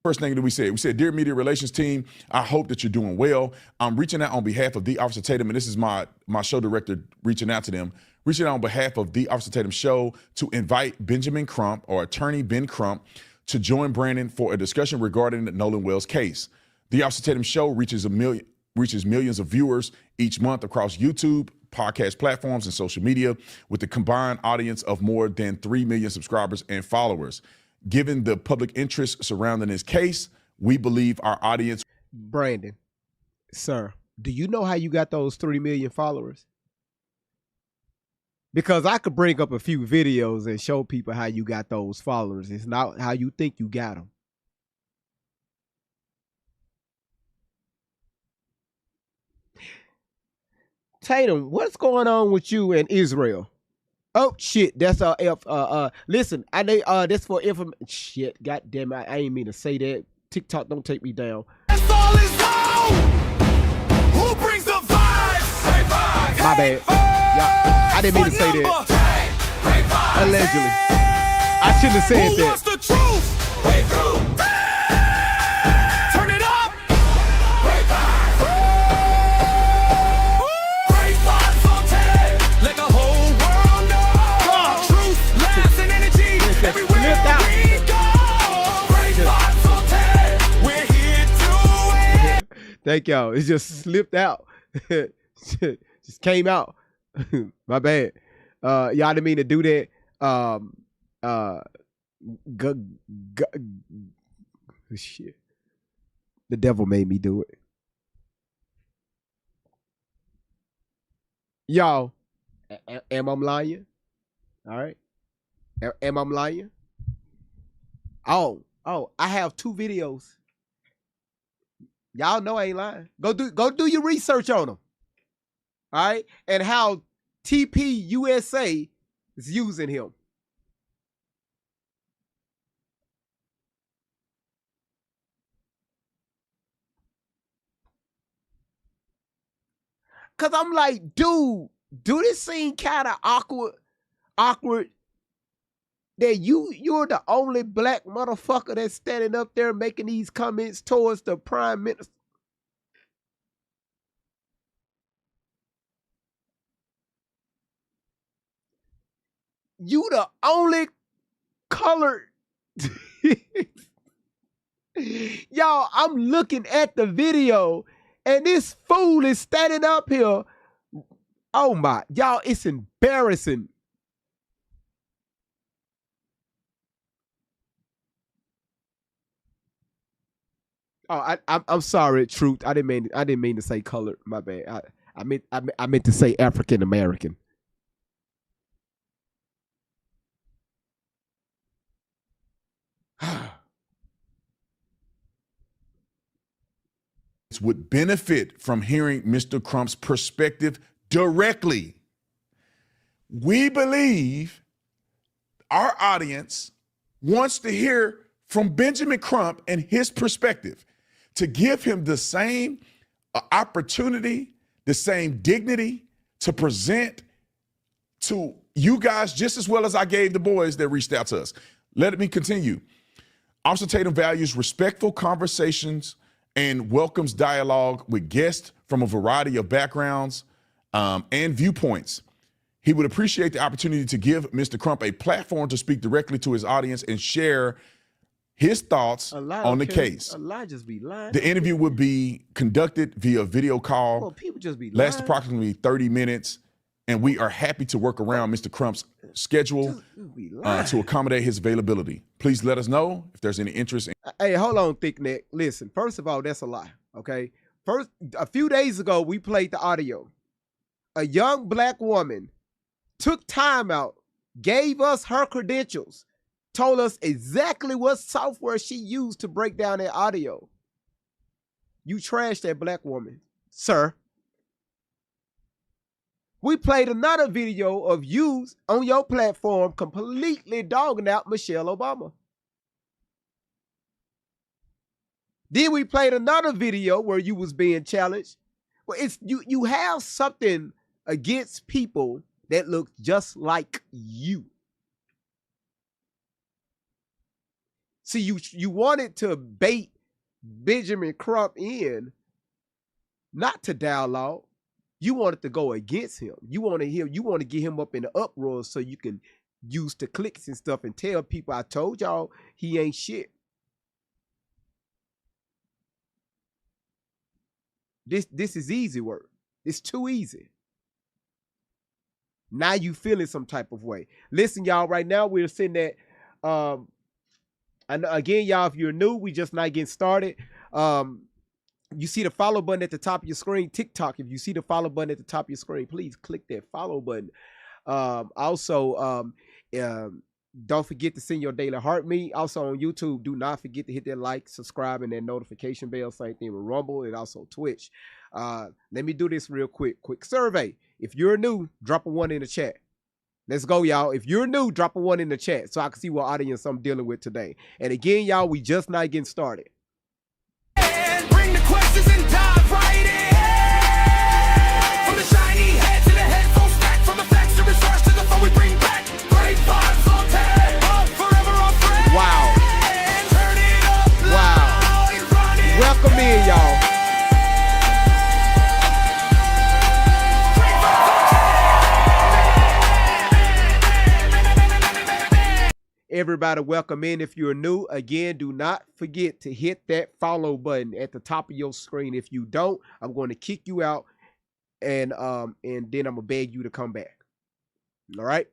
first thing that we said. We said, "Dear Media Relations Team, I hope that you're doing well. I'm reaching out on behalf of the Officer Tatum," and this is my show director reaching out to them, reaching out on behalf of the Officer Tatum Show to invite Benjamin Crump, or attorney Ben Crump, to join Brandon for a discussion regarding the Nolan Wells case. The Officer Tatum Show reaches millions of viewers each month across YouTube, podcast platforms, and social media, with a combined audience of more than 3 million subscribers and followers. Given the public interest surrounding this case, we believe our audience... Brandon, sir, do you know how you got those 3 million followers? Because I could bring up a few videos and show people how you got those followers. It's not how you think you got them. Tatum, what's going on with you and Israel? Oh shit, that's listen, I need this for information. Shit, goddamn, I ain't mean to say that. TikTok don't take me down. That's all is low. Who brings the vibes? Great vibes. My bad. Yeah, I didn't mean to say that. Great vibes. Allegedly, I shouldn't have said Who wants that. the truth? Wait through. Turn it up. Great vibes. Great vibes on 10. Let the whole world know. Truth, laughs, and energy. Everywhere lift out. we go. Great vibes on 10. We're here to win. Thank y'all. It just slipped out. Just came out. My bad. Y'all didn't mean to do that. Shit. The devil made me do it. Y'all, am I lying? All right. Am I lying? Oh, I have 2 videos. Y'all know I ain't lying. Go do your research on them. All right? And how TP USA is using him. Cause I'm like, dude, do this seem kind of awkward that you're the only black motherfucker that's standing up there making these comments towards the prime minister. You the only colored. Y'all, I'm looking at the video and this fool is standing up here. Oh my, y'all, it's embarrassing. Oh, I'm sorry, Truth. I didn't mean to say colored. My bad. I meant to say African American. Would benefit from hearing Mr. Crump's perspective directly. We believe our audience wants to hear from Benjamin Crump and his perspective, to give him the same opportunity, the same dignity to present to you guys just as well as I gave the boys that reached out to us. Let me continue. Officer Tatum values respectful conversations and welcomes dialogue with guests from a variety of backgrounds and viewpoints. He would appreciate the opportunity to give Mr. Crump a platform to speak directly to his audience and share his thoughts on the case. Just be lying. The interview would be conducted via video call. Well, people just be lying. Last approximately 30 minutes, and we are happy to work around Mr. Crump's schedule to accommodate his availability. Please let us know if there's any interest. Hey, hold on, Thick Neck. Listen, first of all, that's a lie, okay? First, a few days ago, we played the audio. A young black woman took time out, gave us her credentials, told us exactly what software she used to break down that audio. You trashed that black woman, sir. We played another video of you on your platform completely dogging out Michelle Obama. Then we played another video where you was being challenged. Well, it's you have something against people that look just like you. See, you wanted to bait Benjamin Crump in, not to dialogue. You wanted to go against him. You want to get him up in the uproar so you can use the clicks and stuff and tell people, I told y'all he ain't shit. This is easy work. It's too easy. Now you feeling some type of way. Listen, y'all, right now we're sitting at, and again, y'all, if you're new, we just not getting started. You see the follow button at the top of your screen. TikTok, if you see the follow button at the top of your screen, please click that follow button. Also, don't forget to send your daily heart me. Also on YouTube, do not forget to hit that like, subscribe, and that notification bell. Same thing with Rumble and also Twitch. Let me do this real quick. Quick survey. If you're new, drop a 1 in the chat. Let's go, y'all. If you're new, drop a 1 in the chat so I can see what audience I'm dealing with today. And again, y'all, we just not getting started. Bring the questions and dive right in. From the shiny head to the headphone stack, from the facts to research to the phone we bring back. Great vibes on 10, forever our friends. Wow. Turn it up loud and run it. Welcome in, y'all. Everybody, welcome in. If you're new, again, do not forget to hit that follow button at the top of your screen. If you don't, I'm going to kick you out, and then I'm gonna beg you to come back. All right.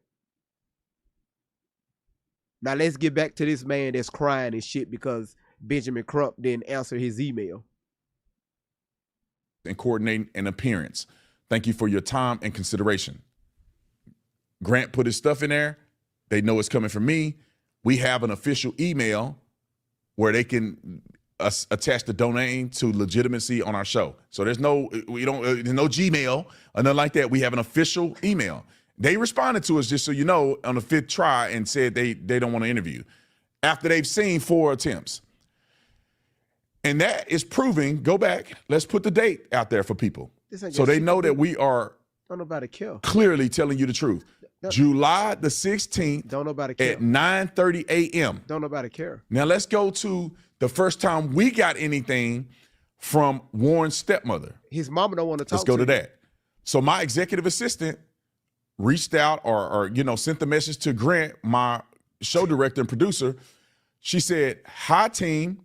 Now let's get back to this man that's crying and shit because Benjamin Crump didn't answer his email. And coordinating an appearance. Thank you for your time and consideration. Grant put his stuff in there. They know it's coming from me. We have an official email where they can attach the domain to legitimacy on our show. So there's no Gmail or nothing like that. We have an official email. They responded to us, just so you know, on the 5th try and said they don't want to interview after they've seen 4 attempts. And that is proving, go back, let's put the date out there for people so they know that we are Don't nobody care. clearly telling you the truth. July the 16th Don't nobody care. at 9:30 a.m. Don't nobody care. Now let's go to the first time we got anything from Warren's stepmother. His mama don't want to talk. Let's go to that. So my executive assistant reached out or sent the message to Grant, my show director and producer. She said, "Hi team,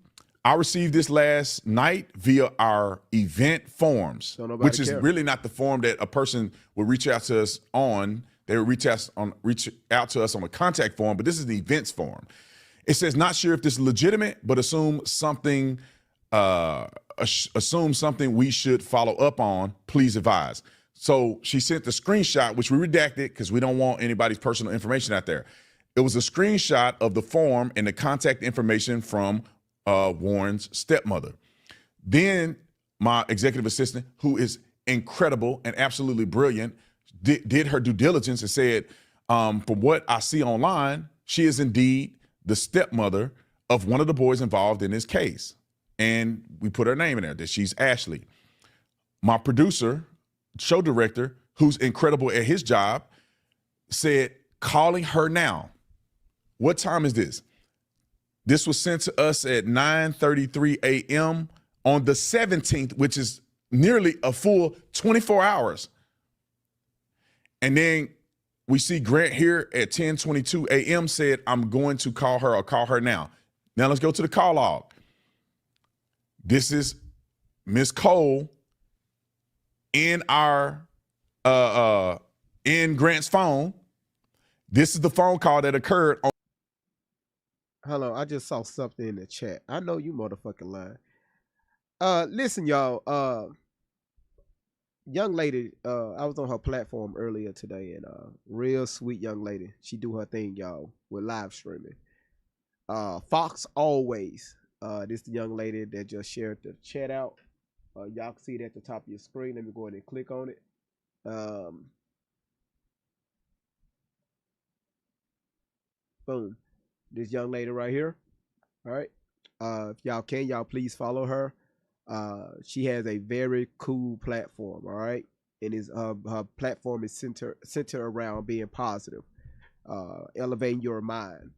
I received this last night via our event forms," which is really not the form that a person would reach out to us on. They would reach out to us on a contact form, but this is the events form. It says, "Not sure if this is legitimate, but assume something we should follow up on. Please advise." So she sent the screenshot, which we redacted because we don't want anybody's personal information out there. It was a screenshot of the form and the contact information from Warren's stepmother. Then my executive assistant, who is incredible and absolutely brilliant, did her due diligence and said, from what I see online, she is indeed the stepmother of one of the boys involved in this case. And we put her name in there, that she's Ashley. My producer, show director, who's incredible at his job, said, calling her now. What time is this? This was sent to us at 9:33 a.m. on the 17th, which is nearly a full 24 hours. And then we see Grant here at 10:22 a.m. said, "I'm going to call her or call her now." Now let's go to the call log. This is Miss Cole in our in Grant's phone. This is the phone call that occurred on. Hello, I just saw something in the chat. I know you motherfucking lying. Listen, y'all. Young lady, I was on her platform earlier today, and real sweet young lady. She do her thing, y'all, with live streaming. Fox Always. This the young lady that just shared the chat out. Y'all can see it at the top of your screen. Let me go ahead and click on it. Boom. This young lady right here. All right. If y'all can, y'all please follow her. She has a very cool platform, all right? And her platform is centered around being positive, elevating your mind,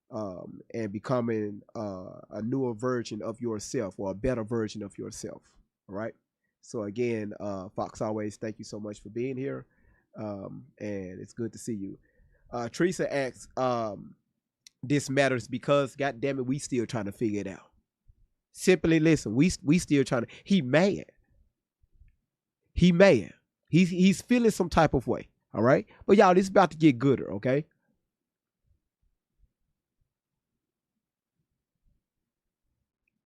and becoming a newer version of yourself or a better version of yourself, all right? So again, Fox Always, thank you so much for being here, and it's good to see you. Teresa asks, this matters because, goddamn it, we still trying to figure it out. Simply listen, we still trying to. He mad. He's feeling some type of way. All right, but y'all, this is about to get gooder. Okay.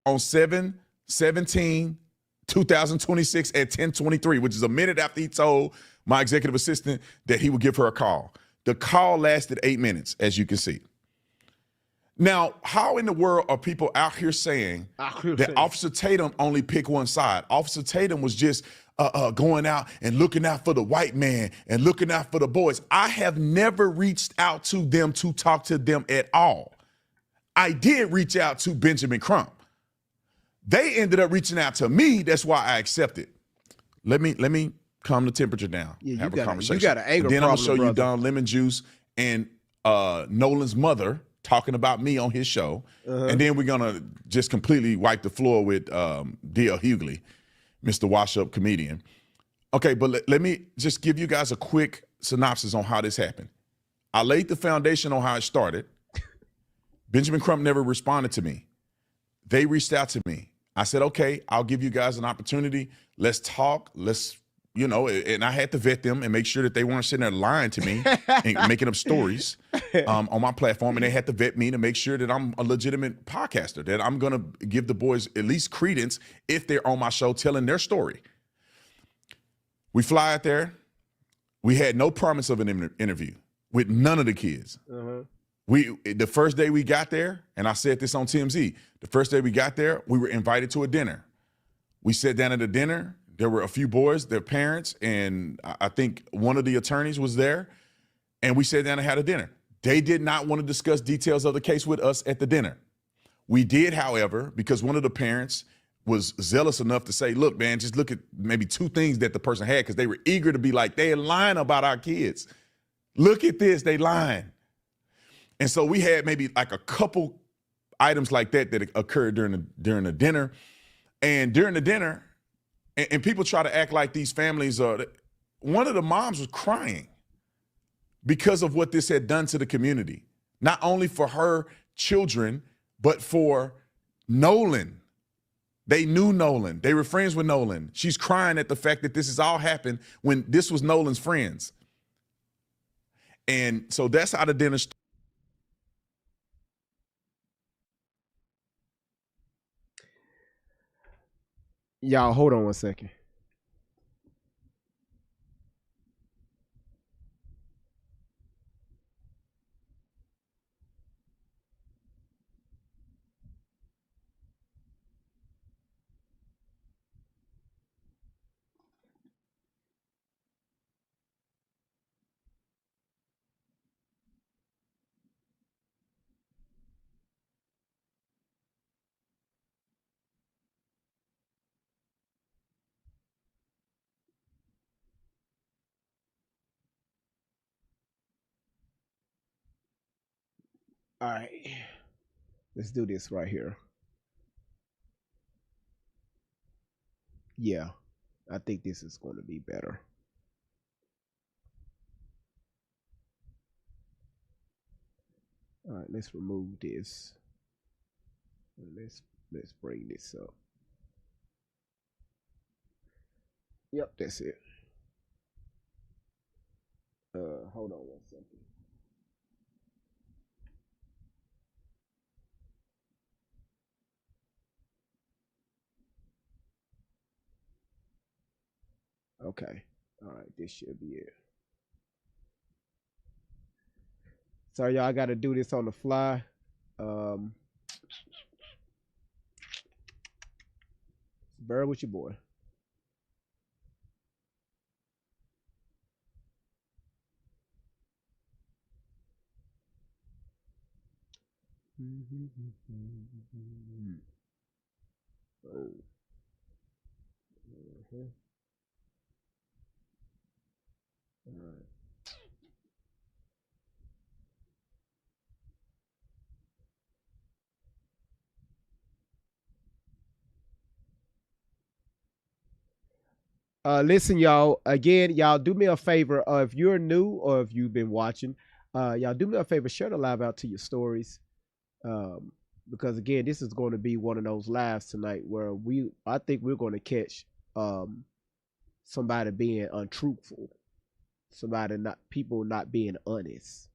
On 7/17/2026 at 10:23, which is a minute after he told my executive assistant that he would give her a call. The call lasted 8 minutes, as you can see. Now, how in the world are people out here saying that Officer Tatum only picked one side? Officer Tatum was just going out and looking out for the white man and looking out for the boys. I have never reached out to them to talk to them at all. I did reach out to Benjamin Crump. They ended up reaching out to me. That's why I accepted. Let me calm the temperature down. Yeah, have you a conversation. You got an anger and then problem, I'm gonna show brother. you Don Lemon Juice and Nolan's mother talking about me on his show. And then we're gonna just completely wipe the floor with D.L. Hughley, Mr. Wash-Up comedian. Okay, but let me just give you guys a quick synopsis on how this happened. I laid the foundation on how it started. Benjamin Crump never responded to me. They reached out to me. I said, okay, I'll give you guys an opportunity. Let's talk. Let's, and I had to vet them and make sure that they weren't sitting there lying to me and making up stories on my platform. And they had to vet me to make sure that I'm a legitimate podcaster, that I'm going to give the boys at least credence if they're on my show telling their story. We fly out there. We had no promise of an interview with none of the kids. The first day we got there, and I said this on TMZ, the first day we got there, we were invited to a dinner. We sat down at a dinner. There were a few boys, their parents, and I think one of the attorneys was there, and we sat down and had a dinner. They did not want to discuss details of the case with us at the dinner. We did, however, because one of the parents was zealous enough to say, look, man, just look at maybe 2 things that the person had, because they were eager to be like, they're lying about our kids. Look at this, they lying. And so we had maybe like a couple items like that occurred during the dinner. And during the dinner, and people try to act like these families are, one of the moms was crying because of what this had done to the community. Not only for her children, but for Nolan. They knew Nolan. They were friends with Nolan. She's crying at the fact that this has all happened when this was Nolan's friends. And so that's how the dinner started. Y'all, hold on one second. All right. Let's do this right here. Yeah, I think this is going to be better. All right, let's remove this. Let's bring this up. Yep, that's it. Hold on one second. Okay. All right, this should be it. Sorry, y'all, I got to do this on the fly. Bear with your boy. Oh. All right. Listen, y'all. Again, y'all do me a favor. If you're new or if you've been watching, y'all do me a favor. Share the live out to your stories, because again, this is going to be one of those lives tonight where I think we're going to catch somebody being untruthful, people not being honest.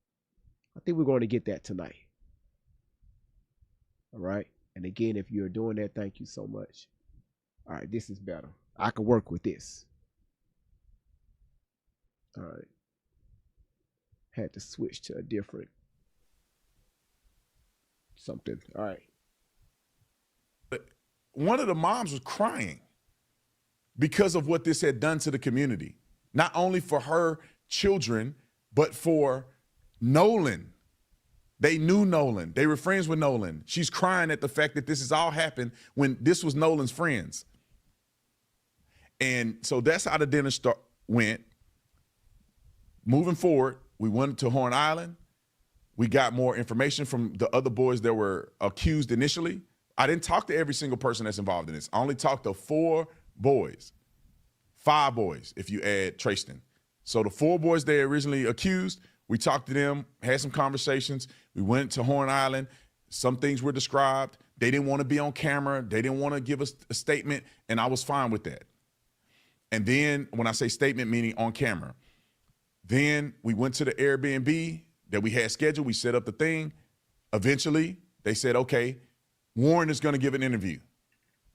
I think we're going to get that tonight. All right. And again, if you're doing that, thank you so much. All right, this is better. I can work with this. All right. Had to switch to a different something. All right. One of the moms was crying because of what this had done to the community, not only for her children, but for Nolan. They knew Nolan. They were friends with Nolan. She's crying at the fact that this has all happened when this was Nolan's friends. And so that's how the dinner went. Moving forward, we went to Horn Island. We got more information from the other boys that were accused initially. I didn't talk to every single person that's involved in this. I only talked to 4 boys, 5 boys if you add Tristan. So the 4 boys they originally accused, we talked to them, had some conversations. We went to Horn Island. Some things were described. They didn't want to be on camera. They didn't want to give us a statement, and I was fine with that. And then when I say statement, meaning on camera, then we went to the Airbnb that we had scheduled. We set up the thing. Eventually, they said, okay, Warren is going to give an interview.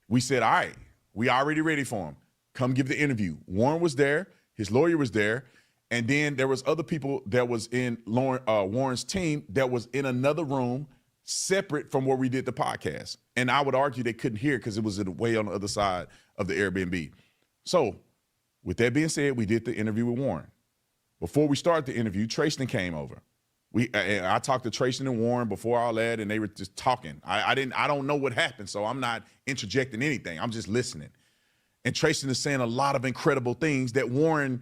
We said, all right, we already ready for him. Come give the interview. Warren was there. His lawyer was there. And then there was other people that was in Warren's team that was in another room separate from where we did the podcast. And I would argue they couldn't hear because it was way on the other side of the Airbnb. So with that being said, we did the interview with Warren. Before we started the interview, Tristan came over. I talked to Tristan and Warren before all that, and they were just talking. I don't know what happened, so I'm not interjecting anything. I'm just listening. And Tristan is saying a lot of incredible things that Warren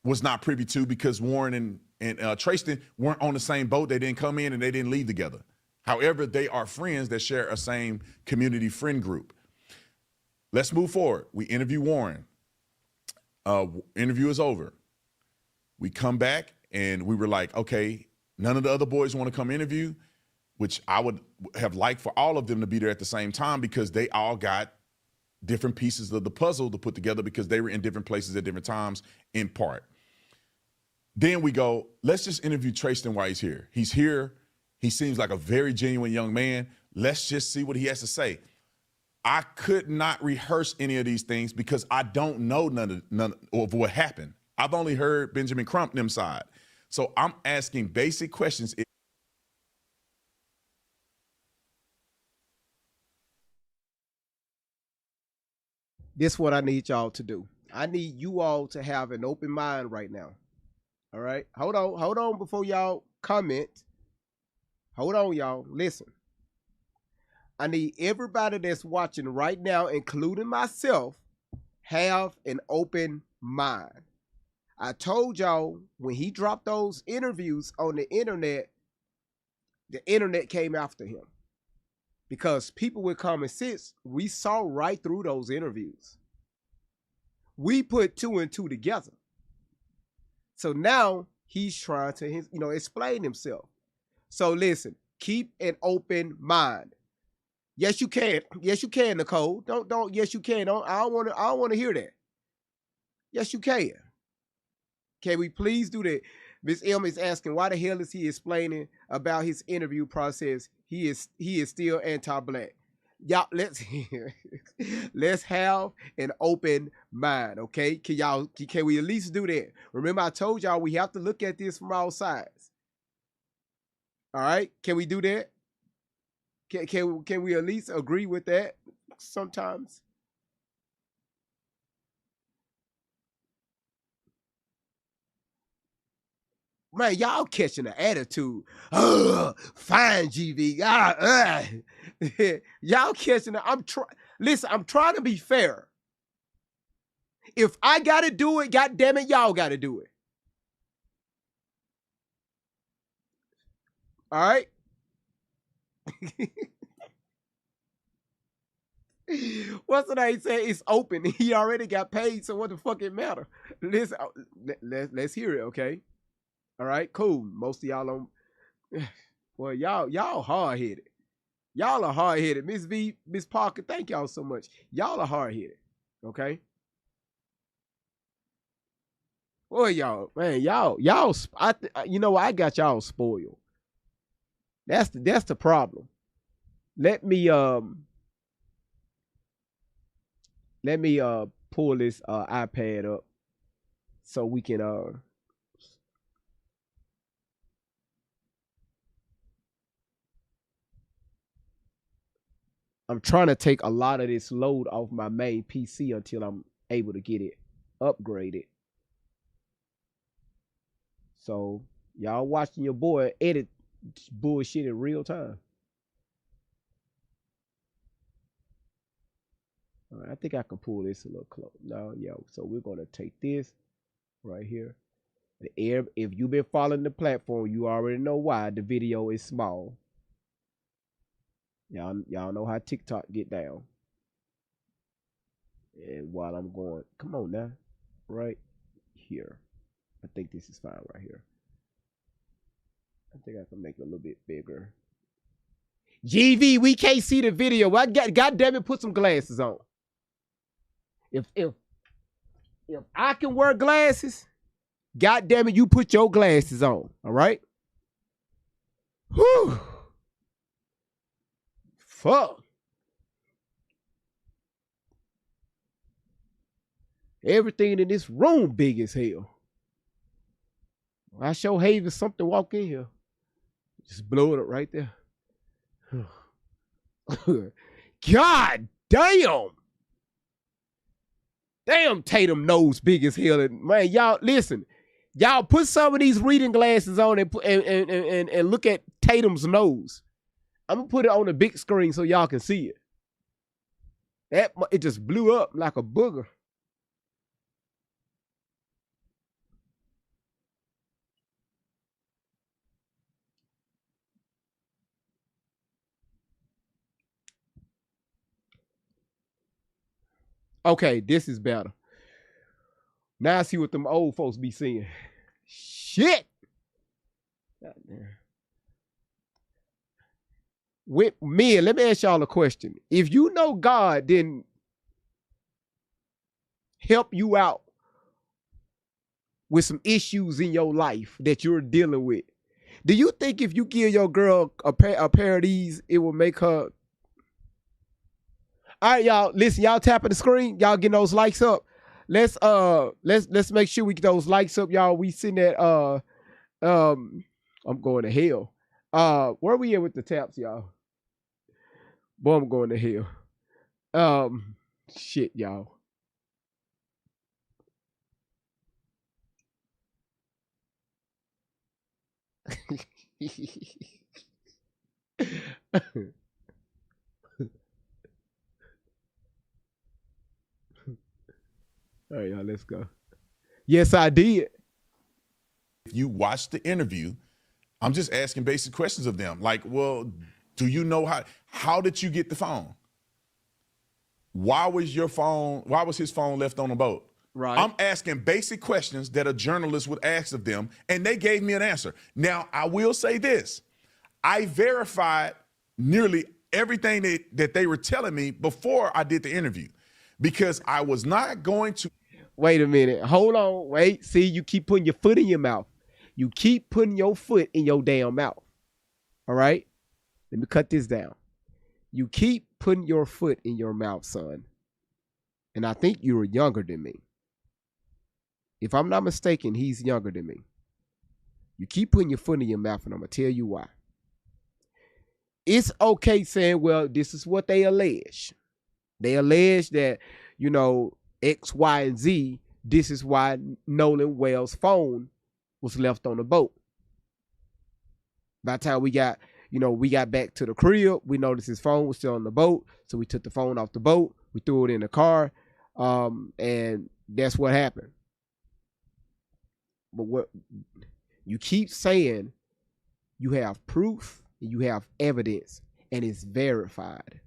was not privy to because Warren and Tristan weren't on the same boat. They didn't come in and they didn't leave together. However, they are friends that share a same community friend group. Let's move forward. We interview Warren. Interview is over. We come back and we were like, okay, none of the other boys want to come interview, which I would have liked for all of them to be there at the same time because they all got different pieces of the puzzle to put together because they were in different places at different times in part. Then we go, let's just interview Tristan while he's here. He's here. He seems like a very genuine young man. Let's just see what he has to say. I could not rehearse any of these things because I don't know none of what happened. I've only heard Benjamin Crump them side. So I'm asking basic questions. This is what I need y'all to do. I need you all to have an open mind right now. All right? Hold on before y'all comment. Hold on, y'all. Listen. I need everybody that's watching right now, including myself, have an open mind. I told y'all when he dropped those interviews on the internet came after him. Because people with common sense, we saw right through those interviews. We put 2 and 2 together. So now he's trying to, explain himself. So listen, keep an open mind. Yes, you can. Yes, you can, Nicole. Don't. Yes, you can. I don't want to hear that. Yes, you can. Can we please do that? Miss M is asking, why the hell is he explaining about his interview process? He is still anti-black. Y'all, let's have an open mind, okay? Can we at least do that? Remember, I told y'all we have to look at this from all sides. All right, can we do that? Can we at least agree with that sometimes? Man, y'all catching the attitude. Fine, GV. Y'all catching the. Listen, I'm trying to be fair. If I gotta do it, God damn it, y'all gotta do it. All right. What's the name say? It's open. He already got paid, so what the fuck it matter? Listen, let's hear it, okay? All right, cool. Most of y'all on. Well, y'all hard headed. Y'all are hard headed. Miss V, Miss Parker, thank y'all so much. Y'all are hard headed, okay? Boy, y'all, man, y'all. I got y'all spoiled. That's the problem. Let me pull this iPad up so we can I'm trying to take a lot of this load off my main PC until I'm able to get it upgraded. So y'all watching your boy edit bullshit in real time. All right, I think I can pull this a little close. No, yeah. So we're gonna take this right here. If you've been following the platform, you already know why the video is small. Y'all know how TikTok get down. And while I'm going, come on now, right here. I think this is fine right here. I think I can make it a little bit bigger. GV, we can't see the video. God damn it, put some glasses on. If I can wear glasses, God damn it, you put your glasses on. All right? Whew. Fuck. Everything in this room big as hell. I show Haven something walk in here. Just blow it up right there. God damn. Damn, Tatum nose big as hell. And man, y'all listen. Y'all put some of these reading glasses on and look at Tatum's nose. I'm gonna put it on the big screen so y'all can see it. It just blew up like a booger. Okay, this is better. Now I see what them old folks be seeing. Shit. With men, let me ask y'all a question. If you know God didn't help you out with some issues in your life that you're dealing with, do you think if you give your girl a pair of these, it will make her? All right, y'all. Listen, y'all tapping the screen. Y'all getting those likes up. Let's make sure we get those likes up, y'all. We sitting at I'm going to hell. Where we at with the taps, y'all? Boy, I'm going to hell. Shit, y'all. All right, y'all, let's go. Yes, I did. If you watch the interview, I'm just asking basic questions of them. Like, well, do you know how did you get the phone? Why was his phone left on the boat? Right. I'm asking basic questions that a journalist would ask of them, and they gave me an answer. Now, I will say this. I verified nearly everything that they were telling me before I did the interview, because I was not going to. Wait a minute. Hold on. Wait. See, you keep putting your foot in your mouth. You keep putting your foot in your damn mouth. All right? Let me cut this down. You keep putting your foot in your mouth, son. And I think you were younger than me. If I'm not mistaken, he's younger than me. You keep putting your foot in your mouth, and I'm going to tell you why. It's okay saying, well, this is what they allege. They allege that, you know, X, Y, and Z, this is why Nolan Wells' phone was left on the boat. By the time we got back to the crib, we noticed his phone was still on the boat. So we took the phone off the boat. We threw it in the car. And that's what happened. But what you keep saying, you have proof, and you have evidence, and it's verified.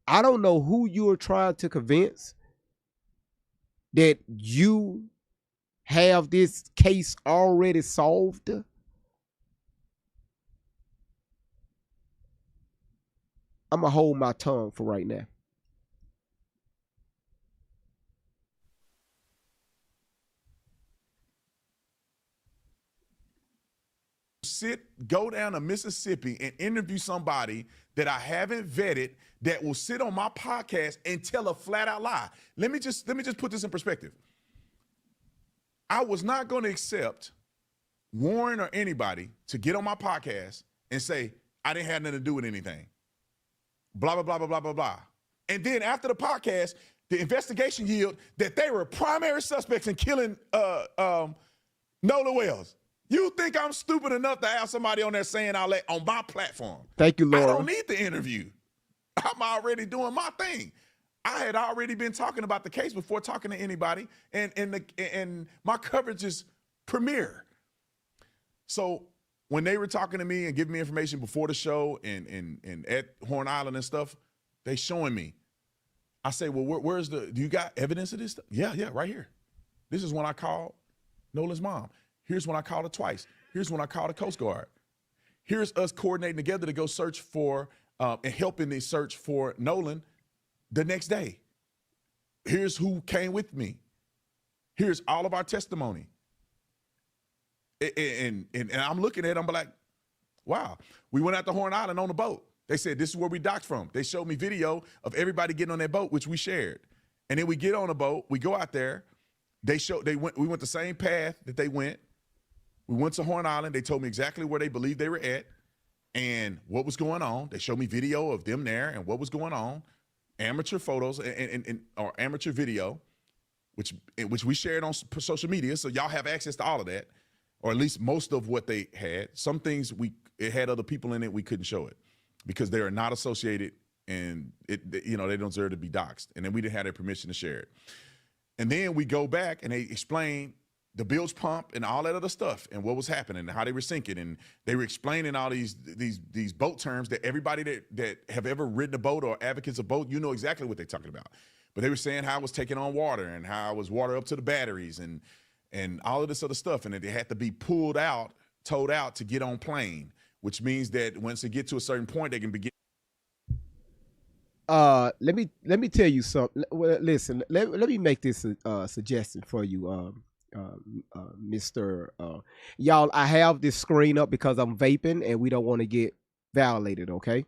I don't know who you're trying to convince that you have this case already solved. I'm going to hold my tongue for right now. Go down to Mississippi and interview somebody that I haven't vetted that will sit on my podcast and tell a flat out lie. Let me just put this in perspective. I was not going to accept Warren or anybody to get on my podcast and say I didn't have nothing to do with anything. Blah, blah, blah, blah, blah, blah, blah. And then after the podcast, the investigation yielded that they were primary suspects in killing Nolan Wells. You think I'm stupid enough to have somebody on there saying all that on my platform? Thank you, Laura. I don't need the interview. I'm already doing my thing. I had already been talking about the case before talking to anybody, and my coverage is premier. So when they were talking to me and giving me information before the show and at Horn Island and stuff, they showing me. I say, well, do you got evidence of this stuff? Yeah, right here. This is when I called Nolan's mom. Here's when I called her twice. Here's when I called the Coast Guard. Here's us coordinating together to go search for and helping me search for Nolan the next day. Here's who came with me. Here's all of our testimony. And I'm looking at it, I'm like, wow. We went out to Horn Island on the boat. They said, this is where we docked from. They showed me video of everybody getting on that boat, which we shared. And then we get on the boat, we go out there. We went the same path that they went. We went to Horn Island. They told me exactly where they believed they were at and what was going on. They showed me video of them there and what was going on, amateur photos or amateur video, which we shared on social media. So y'all have access to all of that, or at least most of what they had. Some things it had other people in it, we couldn't show it because they are not associated and they don't deserve to be doxxed. And then we didn't have their permission to share it. And then we go back and they explain the bilge pump and all that other stuff and what was happening and how they were sinking. And they were explaining all these boat terms that everybody that have ever ridden a boat or advocates of boat, you know exactly what they're talking about. But they were saying how it was taking on water and how it was water up to the batteries and all of this other stuff. And that they had to be towed out to get on plane, which means that once they get to a certain point, they can begin. Let me tell you something. Well, listen, let me make this suggestion for you, Mr. Y'all. I have this screen up because I'm vaping and we don't want to get violated, okay?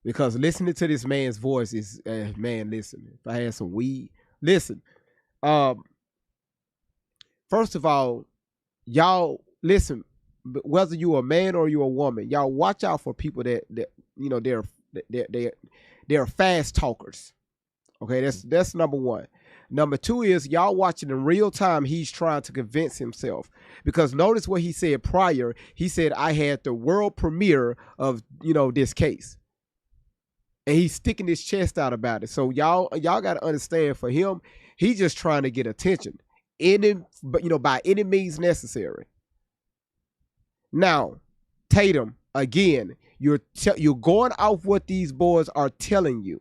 Because listening to this man's voice is, man, listen. If I had some weed, listen. First of all, y'all listen. Whether you're a man or you're a woman, y'all watch out for people that they're fast talkers. Okay, that's number one. Number two is y'all watching in real time. He's trying to convince himself, because notice what he said prior. He said, I had the world premiere of this case, and he's sticking his chest out about it. So y'all got to understand, for him, he's just trying to get attention, by any means necessary. Now, Tatum, again, you're going off what these boys are telling you.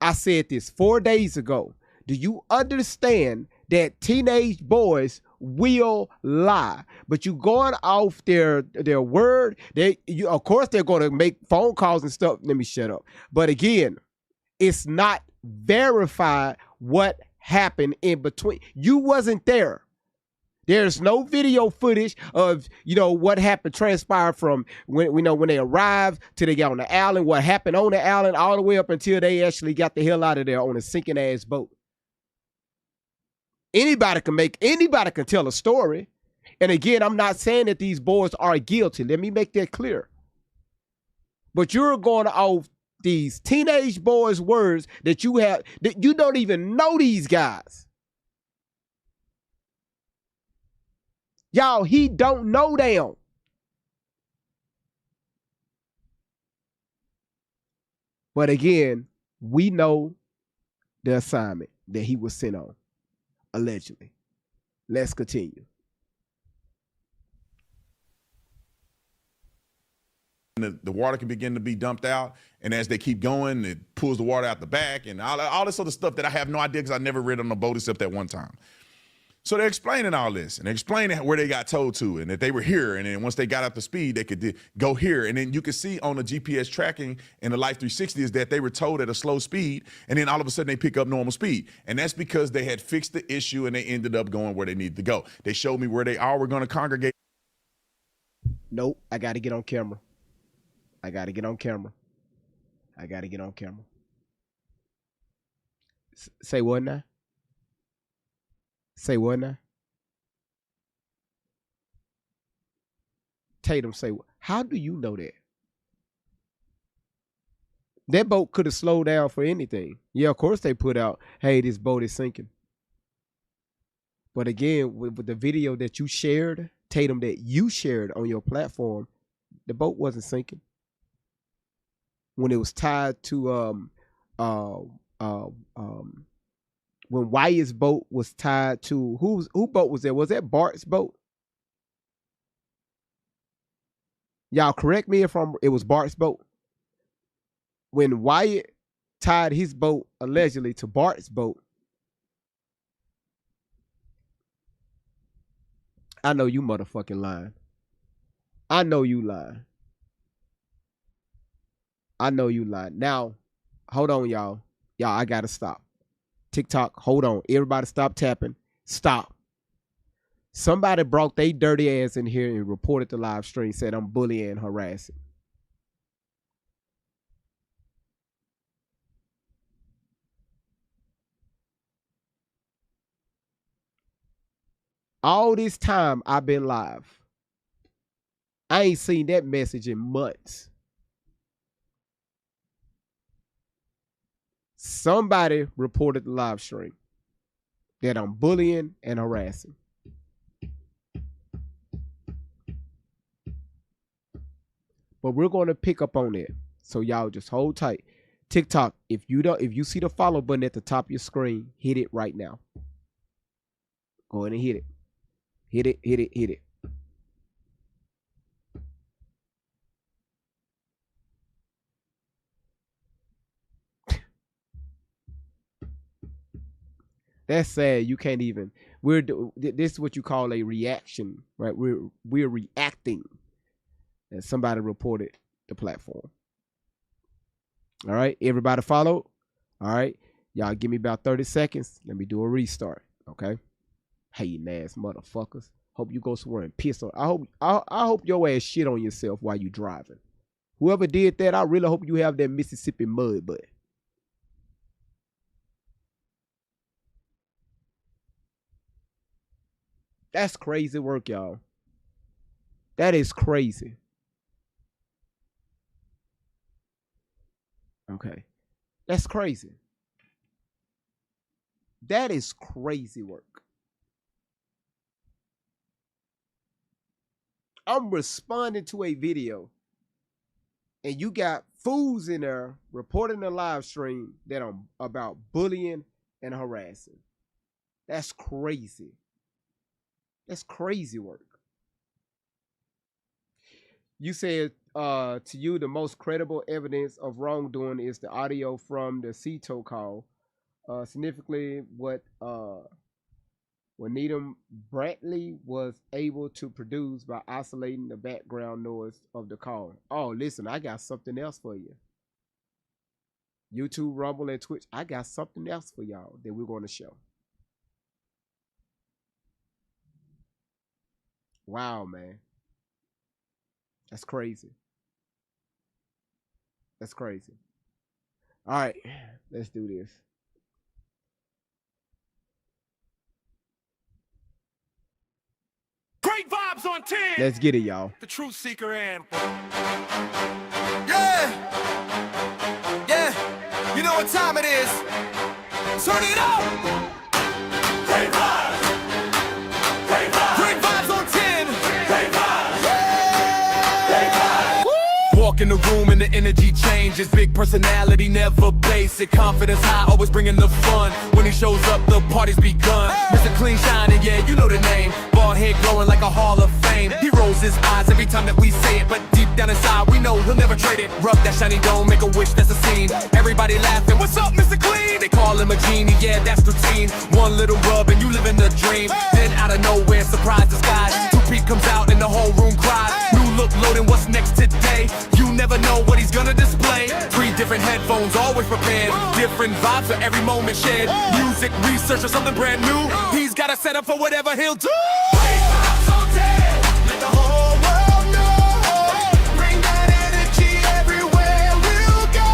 I said this 4 days ago. Do you understand that teenage boys will lie? But you going off their word. Of course they're going to make phone calls and stuff. Let me shut up. But again, it's not verified what happened in between. You wasn't there. There's no video footage of, what happened, transpired from when they arrived till they got on the island, what happened on the island, all the way up until they actually got the hell out of there on a sinking ass boat. Anybody can tell a story. And again, I'm not saying that these boys are guilty. Let me make that clear. But you're going off these teenage boys' words that you don't even know these guys. Y'all, he don't know them. But again, we know the assignment that he was sent on, allegedly. Let's continue. The water can begin to be dumped out, and as they keep going, it pulls the water out the back and all this other stuff that I have no idea because I never read on a boat except that one time. So they're explaining all this, and they're explaining where they got towed to, and that they were here, and then once they got up to speed, they could go here. And then you can see on the GPS tracking in the Life 360 is that they were towed at a slow speed, and then all of a sudden they pick up normal speed. And that's because they had fixed the issue, and they ended up going where they needed to go. They showed me where they all were going to congregate. Nope, I got to get on camera. Say what now? Say what now? Tatum, say what? How do you know that? That boat could have slowed down for anything. Yeah, of course they put out, hey, this boat is sinking. But again, with the video that you shared, Tatum, that you shared on your platform, the boat wasn't sinking. When it was tied to when Wyatt's boat was tied to who boat was that? Was that Bart's boat? Y'all correct me if it was Bart's boat. When Wyatt tied his boat allegedly to Bart's boat, I know you motherfucking lying. I know you lying. I know you lying. Now, hold on, y'all. Y'all, I gotta stop. TikTok, hold on. Everybody stop tapping. Stop. Somebody brought they dirty ass in here and reported the live stream, said I'm bullying and harassing. All this time I've been live, I ain't seen that message in months. Somebody reported the live stream that I'm bullying and harassing. But we're going to pick up on it. So y'all just hold tight. TikTok, if you see the follow button at the top of your screen, hit it right now. Go ahead and hit it. Hit it, hit it, hit it. That's sad. You can't even. This is what you call a reaction, right? We're reacting. And somebody reported the platform. All right, everybody follow. All right, y'all give me about 30 seconds. Let me do a restart. Okay. Hating ass motherfuckers. Hope you go somewhere and piss on. I hope your ass shit on yourself while you driving. Whoever did that, I really hope you have that Mississippi mud butt. That's crazy work, y'all. That is crazy. Okay. That's crazy. That is crazy work. I'm responding to a video and you got fools in there reporting the live stream that I'm about bullying and harassing. That's crazy. That's crazy work. You said to you the most credible evidence of wrongdoing is the audio from the CETO call. Significantly, what Needham Brantley was able to produce by isolating the background noise of the call. Oh, listen, I got something else for you. YouTube, Rumble, and Twitch, I got something else for y'all that we're going to show. Wow, man. That's crazy. That's crazy. All right, let's do this. Great vibes on 10. Let's get it, y'all. The Truth Seeker and Yeah, yeah, you know what time it is. Turn it up. Great vibes. Great vibes. Great vibes on 10. Great vibes. Great vibes. Walk in the room and the energy changes. Big personality, never basic. Confidence high, always bringing the fun. When he shows up, the party's begun. Mr. Clean Shining, yeah, you know the name. Bald head glowing like a Hall of Fame. He rolls his eyes every time that we say it, but deep down inside, we know he'll never trade it. Rub that shiny dome, make a wish, that's a scene. Everybody laughing, what's up, Mr. Clean? They call him a genie, yeah, that's routine. One little rub and you live in the dream. Then out of nowhere, surprise disguise. 2P comes out and the whole room cries. New look loading, what's next today? You never know what he's gonna display. 3 different headphones, always prepared. Different vibes for every moment shared. Music, research, or something brand new. He's got a setup for whatever he'll do. Great vibes on 10. Let the whole world know. Bring that energy everywhere we'll go.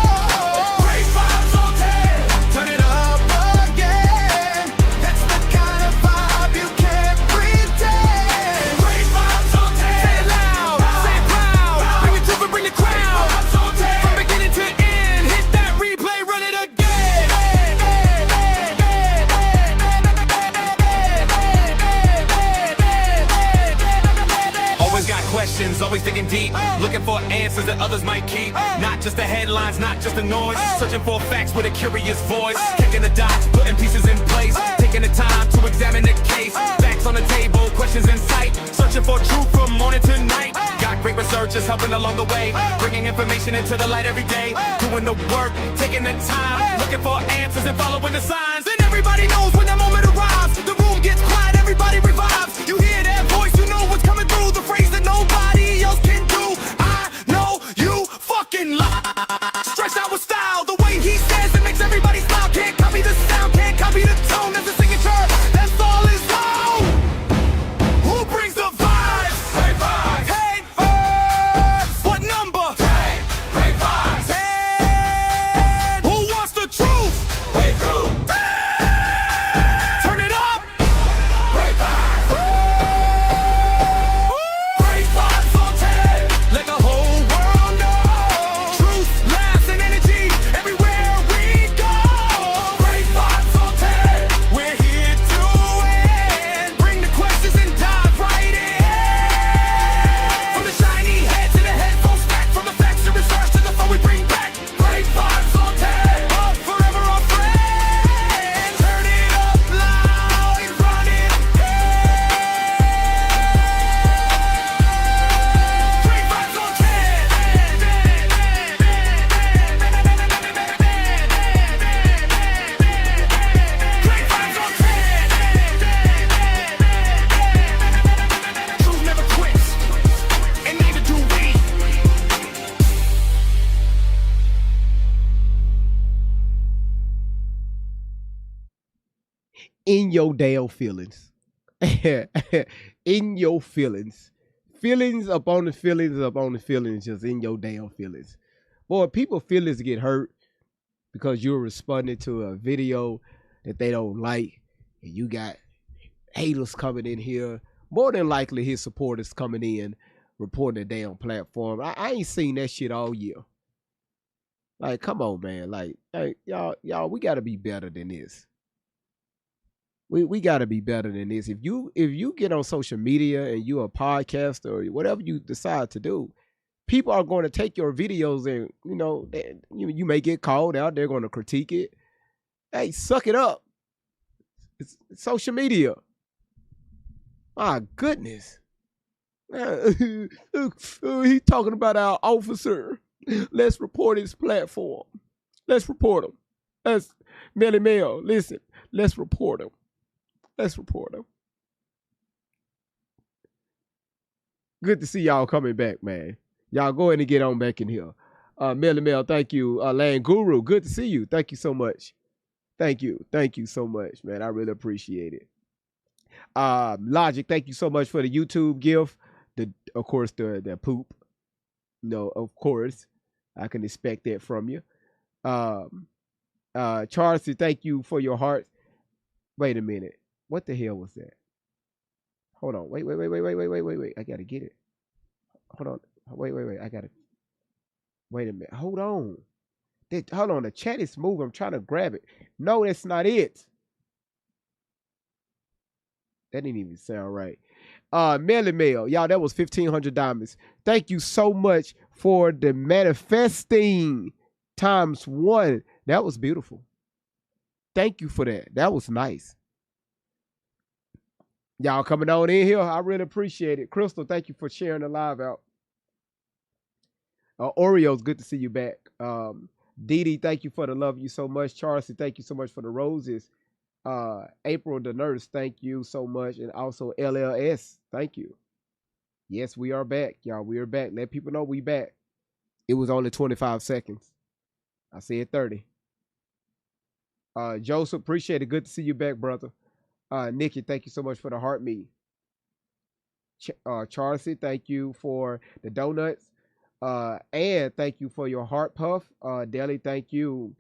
Great vibes on 10. Turn it up again. That's the kind of vibe you can't pretend. Great vibes on 10. Say it loud, say it proud. Bring it to and bring the crowd. Vibes on 10. From beginning to end, hit questions, always digging deep, looking for answers that others might keep. Not just the headlines, not just the noise, searching for facts with a curious voice, connecting the dots, putting pieces in place, taking the time to examine the case. Facts on the table, questions in sight, searching for truth from morning to night. Got great researchers helping along the way, bringing information into the light every day. Doing the work, taking the time, looking for answers and following the signs. And everybody knows when that moment arrives, the room gets quiet, everybody revives. You hear that voice, you know what's coming through, the phrase that nobody else can do. I know you fucking lie. Stretched out with style, the way he says it makes everybody smile. Can't copy the sound, can't copy the tone. That's the signature, that's all his own. Who brings the vibes? Great vibes. Hey, what number? Great vibes. And who wants the truth? Wait, truth. Turn it up. Great vibes. Great vibes on 10. Let the whole world know. Truth, laughs, and energy everywhere we go. Great vibes on 10. We're here to win. Bring the questions and dive right in. From the shiny head to the headphones stack, from the facts to research to the fun we bring back. Great vibes on 10. Up forever our friends. Turn it up loud and run it. Great vibes on 10. Great vibes on 10. Truth never quits, and neither do we. In your damn feelings. In your feelings. Feelings upon the feelings upon the feelings, just in your damn feelings. Boy, people feelings get hurt because you're responding to a video that they don't like, and you got haters coming in here. More than likely, his supporters coming in, reporting the damn platform. I ain't seen that shit all year. Like, come on, man. Like y'all, we gotta be better than this. We gotta be better than this. If you get on social media and you're a podcaster or whatever you decide to do, people are going to take your videos and you may get called out. They're going to critique it. Hey, suck it up. It's social media. My goodness. He's talking about our officer. Let's report his platform. Let's report him. Let's Melly Mel. Listen, let's report him. Let's report him. Good to see y'all coming back, man. Y'all go ahead and get on back in here. Melly Mel, thank you. Land Guru, good to see you. Thank you so much. Thank you. Thank you so much, man. I really appreciate it. Logic, thank you so much for the YouTube gift. Of course, the poop. No, of course. I can expect that from you. Charles, thank you for your heart. Wait a minute. What the hell was that? Hold on. Wait. I gotta get it. Hold on. Wait. I gotta. Wait a minute. Hold on. Hold on. The chat is moving. I'm trying to grab it. No, that's not it. That didn't even sound right. Melly Mel, y'all, that was 1,500 diamonds. Thank you so much for the manifesting ×1. That was beautiful. Thank you for that. That was nice. Y'all coming on in here. I really appreciate it. Crystal, thank you for sharing the live out. Oreos, good to see you back. Dee, thank you for the love you so much. Charles, thank you so much for the roses. April the nurse, thank you so much. And also LLS, thank you. Yes, we are back, y'all. We are back. Let people know we back. It was only 25 seconds. I said 30. Joseph, appreciate it. Good to see you back, brother. Nikki, thank you so much for the heart me. Charles, thank you for the donuts. And thank you for your heart puff. Deli, thank you.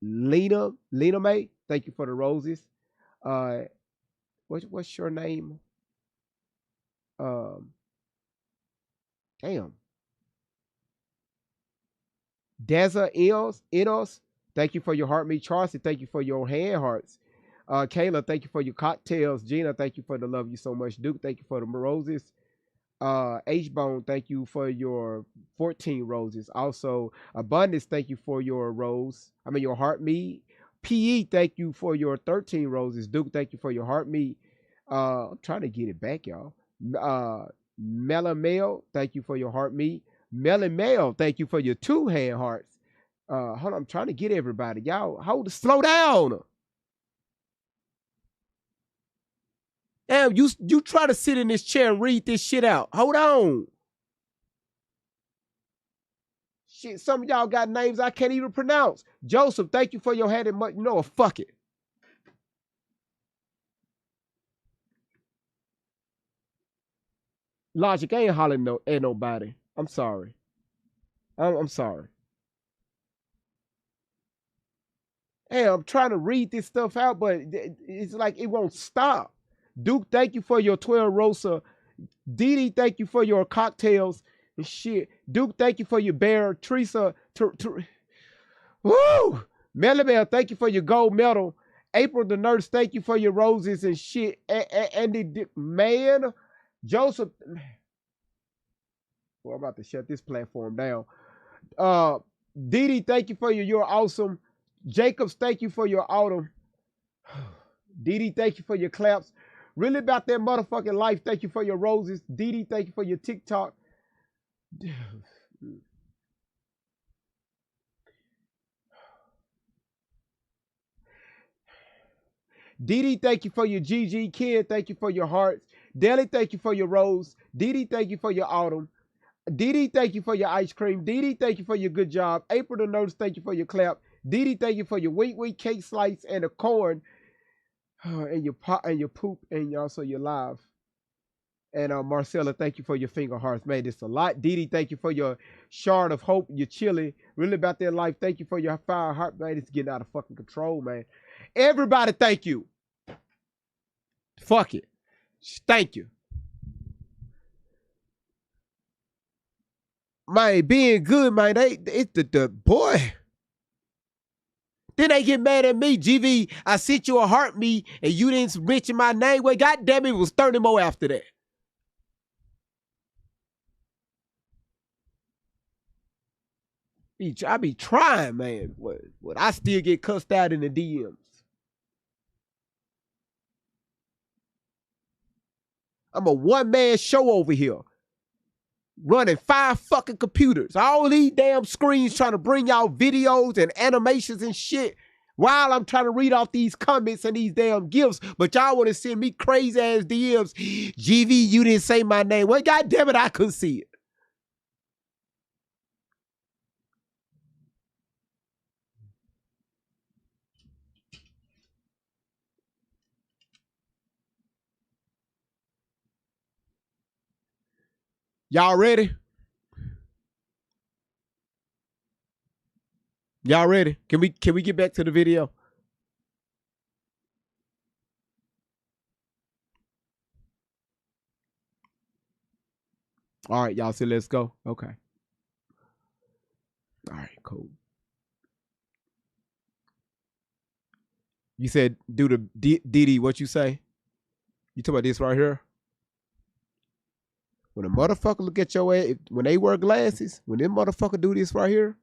Lena May, thank you for the roses. What's your name? Damn. Deza Enos, thank you for your heart meat. Charles, thank you for your hand hearts. Kayla, thank you for your cocktails. Gina, thank you for the love you so much. Duke, thank you for the roses. H-Bone, thank you for your 14 roses. Also, Abundance, thank you for your rose. I mean, your heart meat. PE, thank you for your 13 roses. Duke, thank you for your heart meat. I'm trying to get it back, y'all. Melon Mail, thank you for your heart meat. Melon Mail, thank you for your 2-hand hearts. Hold on, I'm trying to get everybody. Y'all, slow down. Damn, you try to sit in this chair and read this shit out. Hold on. Shit, some of y'all got names I can't even pronounce. Joseph, thank you for your head and much. You know what? Fuck it. Logic, I ain't hollering at nobody. I'm sorry. I'm sorry. Hey, I'm trying to read this stuff out, but it's like it won't stop. Duke, thank you for your 12 Rosa. Dee, thank you for your cocktails and shit. Duke, thank you for your bear. Teresa, woo! Melibel, thank you for your gold medal. April the nurse, thank you for your roses and shit. Andy, man. Joseph, well, I'm about to shut this platform down. Dee, thank you for you're awesome. Jacobs, thank you for your autumn. Dee, thank you for your claps. Really about that motherfucking life. Thank you for your roses. Dee, thank you for your TikTok. Dee, thank you for your GG. Kid, thank you for your hearts. Deli, thank you for your rose. Dee, thank you for your autumn. Dee, thank you for your ice cream. Dee, thank you for your good job. April the nurse, thank you for your clap. Dee, thank you for your wheat cake slice and the corn. And your pot and your poop and also your live. And Marcella, thank you for your finger hearts. Man, it's a lot. Dee, thank you for your shard of hope, your chili. Really about their life. Thank you for your fire heart, man. It's getting out of fucking control, man. Everybody, thank you. Fuck it. Thank you. Man, being good, man. It's the boy. Then they get mad at me. GV, I sent you a heart me and you didn't mention my name. Well, goddamn it, was 30 more after that. I be trying, man. What I still get cussed out in the DMs. I'm a one-man show over here. Running 5 fucking computers. All these damn screens trying to bring out videos and animations and shit while I'm trying to read off these comments and these damn gifts. But y'all want to send me crazy ass DMs. GV, you didn't say my name. Well, goddamn it, I couldn't see it. Y'all ready? Y'all ready? Can we get back to the video? All right, y'all said let's go. Okay. All right, cool. You said do the Didi, what you say? You talking about this right here? When a motherfucker look at your ass, when they wear glasses, when them motherfucker do this right here,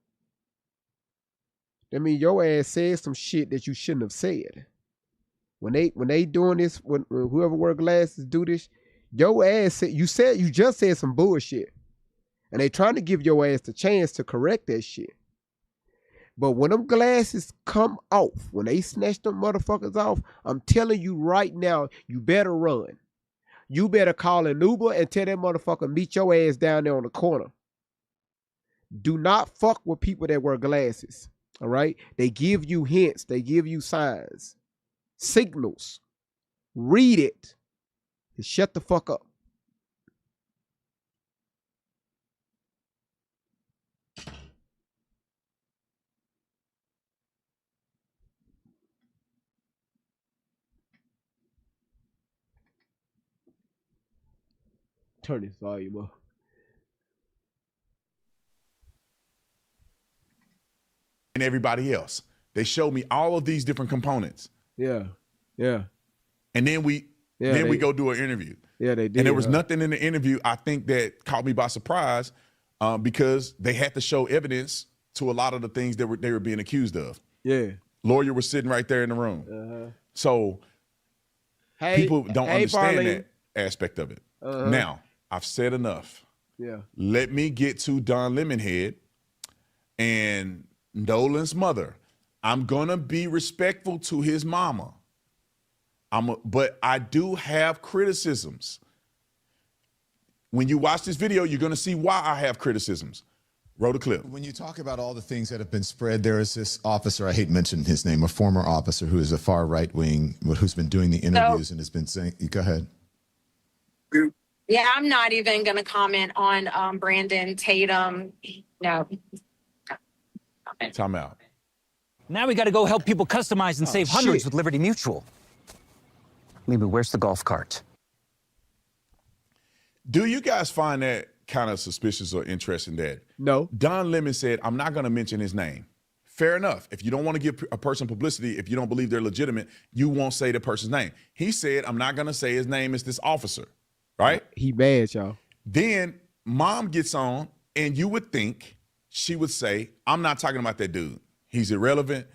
that mean your ass said some shit that you shouldn't have said. When they doing this, when whoever wear glasses do this, your ass said you just said some bullshit. And they trying to give your ass the chance to correct that shit. But when them glasses come off, when they snatch them motherfuckers off, I'm telling you right now, you better run. You better call an Uber and tell that motherfucker meet your ass down there on the corner. Do not fuck with people that wear glasses. All right? They give you hints. They give you signs. Signals. Read it. And shut the fuck up. Turn this volume up. And everybody else. They showed me all of these different components. Yeah. Yeah. And then we go do an interview. Yeah, they did. And there was nothing in the interview, I think, that caught me by surprise, because they had to show evidence to a lot of the things that they were being accused of. Yeah. Lawyer was sitting right there in the room. So people don't understand that aspect of it. Now, I've said enough. Yeah. Let me get to Don Lemonhead and Nolan's mother. I'm gonna be respectful to his mama. But I do have criticisms. When you watch this video, you're gonna see why I have criticisms. Roll the clip. When you talk about all the things that have been spread, there is this officer, I hate mentioning his name, a former officer who is a far right wing, who's been doing the interviews and has been saying, go ahead. Yeah, I'm not even going to comment on Brandon Tatum. No. Time out. Now we got to go help people customize and save hundreds with Liberty Mutual. Maybe where's the golf cart? Do you guys find that kind of suspicious or interesting that No. Don Lemon said, I'm not going to mention his name? Fair enough. If you don't want to give a person publicity, if you don't believe they're legitimate, you won't say the person's name. He said, I'm not going to say his name is this officer, right? He mad, y'all. Then mom gets on, and you would think she would say, I'm not talking about that dude. He's irrelevant.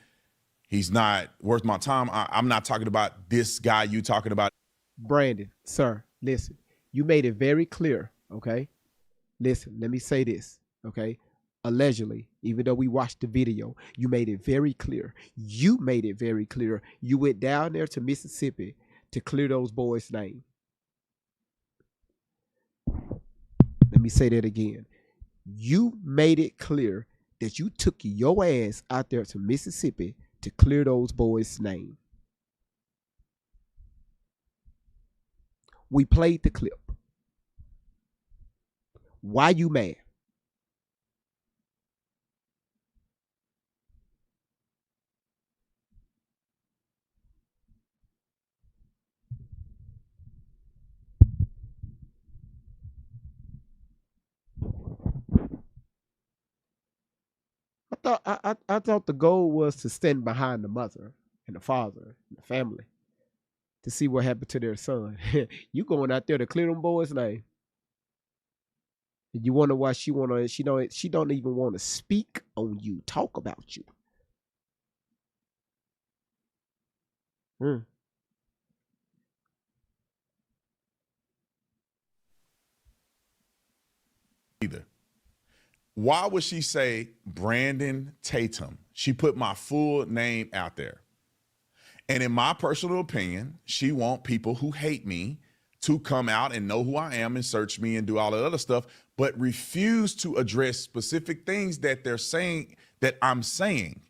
He's not worth my time. I'm not talking about this guy you talking about. Brandon, sir, listen. You made it very clear, okay? Listen, let me say this, okay? Allegedly, even though we watched the video, you made it very clear. You made it very clear. You went down there to Mississippi to clear those boys' name. Let me say that again. You made it clear that you took your ass out there to Mississippi to clear those boys' name. We played the clip. Why you mad? I thought the goal was to stand behind the mother and the father and the family to see what happened to their son. You going out there to clear them boys' name. And you wonder why she don't even want to speak on you, talk about you. Either. Why would she say Brandon Tatum? She put my full name out there. And in my personal opinion, she want people who hate me to come out and know who I am and search me and do all that other stuff, but refuse to address specific things that they're saying, that I'm saying.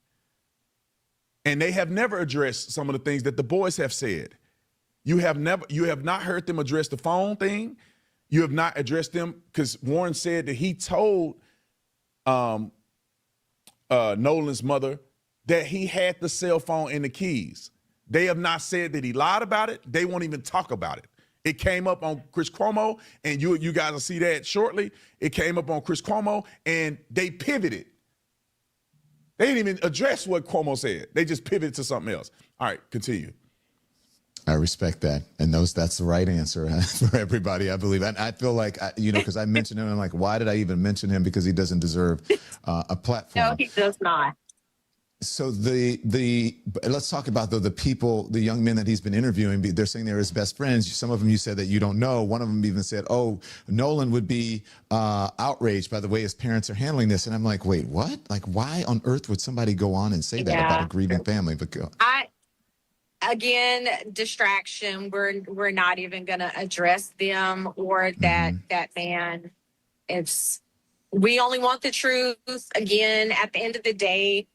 And they have never addressed some of the things that the boys have said. You have not heard them address the phone thing. You have not addressed them, because Warren said that he told Nolan's mother that he had the cell phone and the keys. They have not said that he lied about it. They won't even talk about it. It came up on Chris Cuomo, and you guys will see that shortly. It came up on Chris Cuomo, and they pivoted. They didn't even address what Cuomo said. They just pivoted to something else. All right, continue. I respect that. And that's the right answer for everybody, I believe. And I feel like, because I mentioned him, I'm like, why did I even mention him? Because he doesn't deserve a platform. No, he does not. So let's talk about the people, the young men that he's been interviewing. They're saying they're his best friends. Some of them you said that you don't know. One of them even said, "Oh, Nolan would be outraged by the way his parents are handling this." And I'm like, "Wait, what? Like, why on earth would somebody go on and say that about a grieving family?" But again, distraction. We're not even going to address them or that man. We only want the truth. Again, at the end of the day,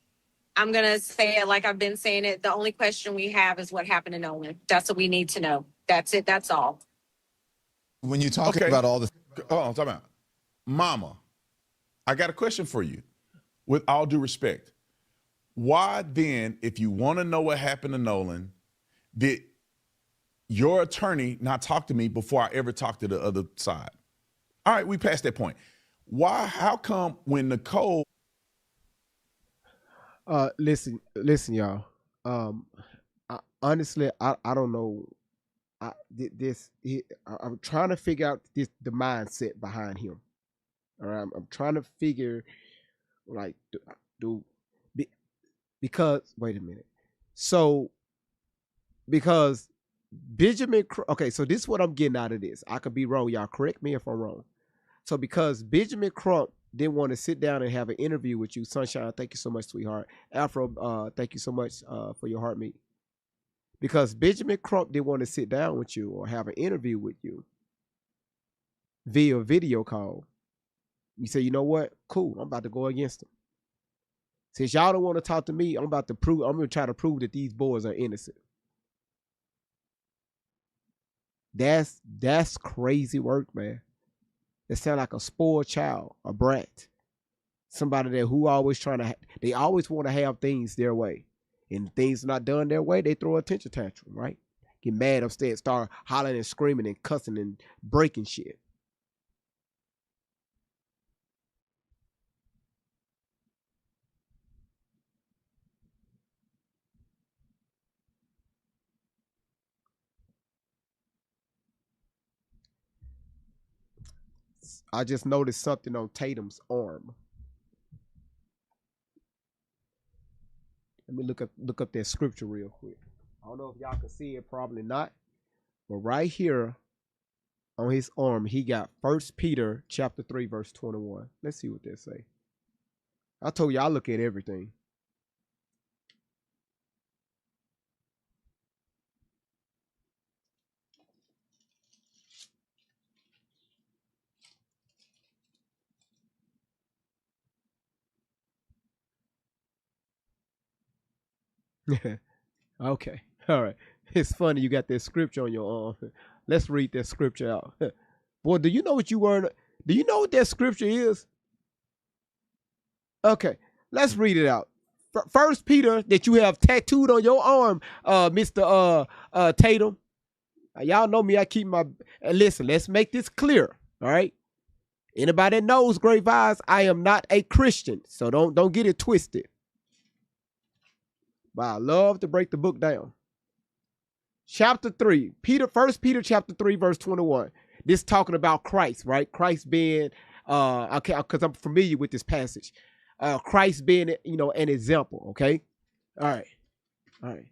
I'm going to say it like I've been saying it. The only question we have is what happened to Nolan. That's what we need to know. That's it. That's all. when you talk about all the... Oh, I'm talking about. Mama, I got a question for you. With all due respect, why then, if you want to know what happened to Nolan, did your attorney not talk to me before I ever talked to the other side? All right, we passed that point. Why? How come when Nicole... Listen, y'all. honestly, I don't know. I'm trying to figure out the mindset behind him. All right, I'm trying to figure like do be, because wait a minute. So because okay, so this is what I'm getting out of this. I could be wrong. Y'all correct me if I'm wrong. So because Benjamin Crump didn't want to sit down and have an interview with you, Sunshine, thank you so much, sweetheart. Afro, thank you so much for your heart meat. Because Benjamin Crump didn't want to sit down with you or have an interview with you via video call. You say, you know what? Cool. I'm about to go against him. Since y'all don't want to talk to me, I'm going to try to prove that these boys are innocent. That's crazy work, man. It sounds like a spoiled child, a brat. Somebody that who always they always want to have things their way. And things not done their way, they throw a attention tantrum, right? Get mad upset, start hollering and screaming and cussing and breaking shit. I just noticed something on Tatum's arm. Let me look up that scripture real quick. I don't know if y'all can see it, probably not. But right here on his arm, he got 1 Peter chapter 3, verse 21. Let's see what that say. I told you I look at everything. Okay. All right. It's funny you got that scripture on your arm. Let's read that scripture out. Boy, do you know what you were? Do you know what that scripture is? Okay. Let's read it out. First Peter that you have tattooed on your arm, Mr. Tatum. Y'all know me. I keep my listen, let's make this clear. All right. Anybody that knows Great Vibes, I am not a Christian. So don't get it twisted. But I love to break the book down. Chapter 3, First Peter chapter 3, verse 21. This talking about Christ, right? Christ being okay, because I'm familiar with this passage. Christ being, an example, okay? All right.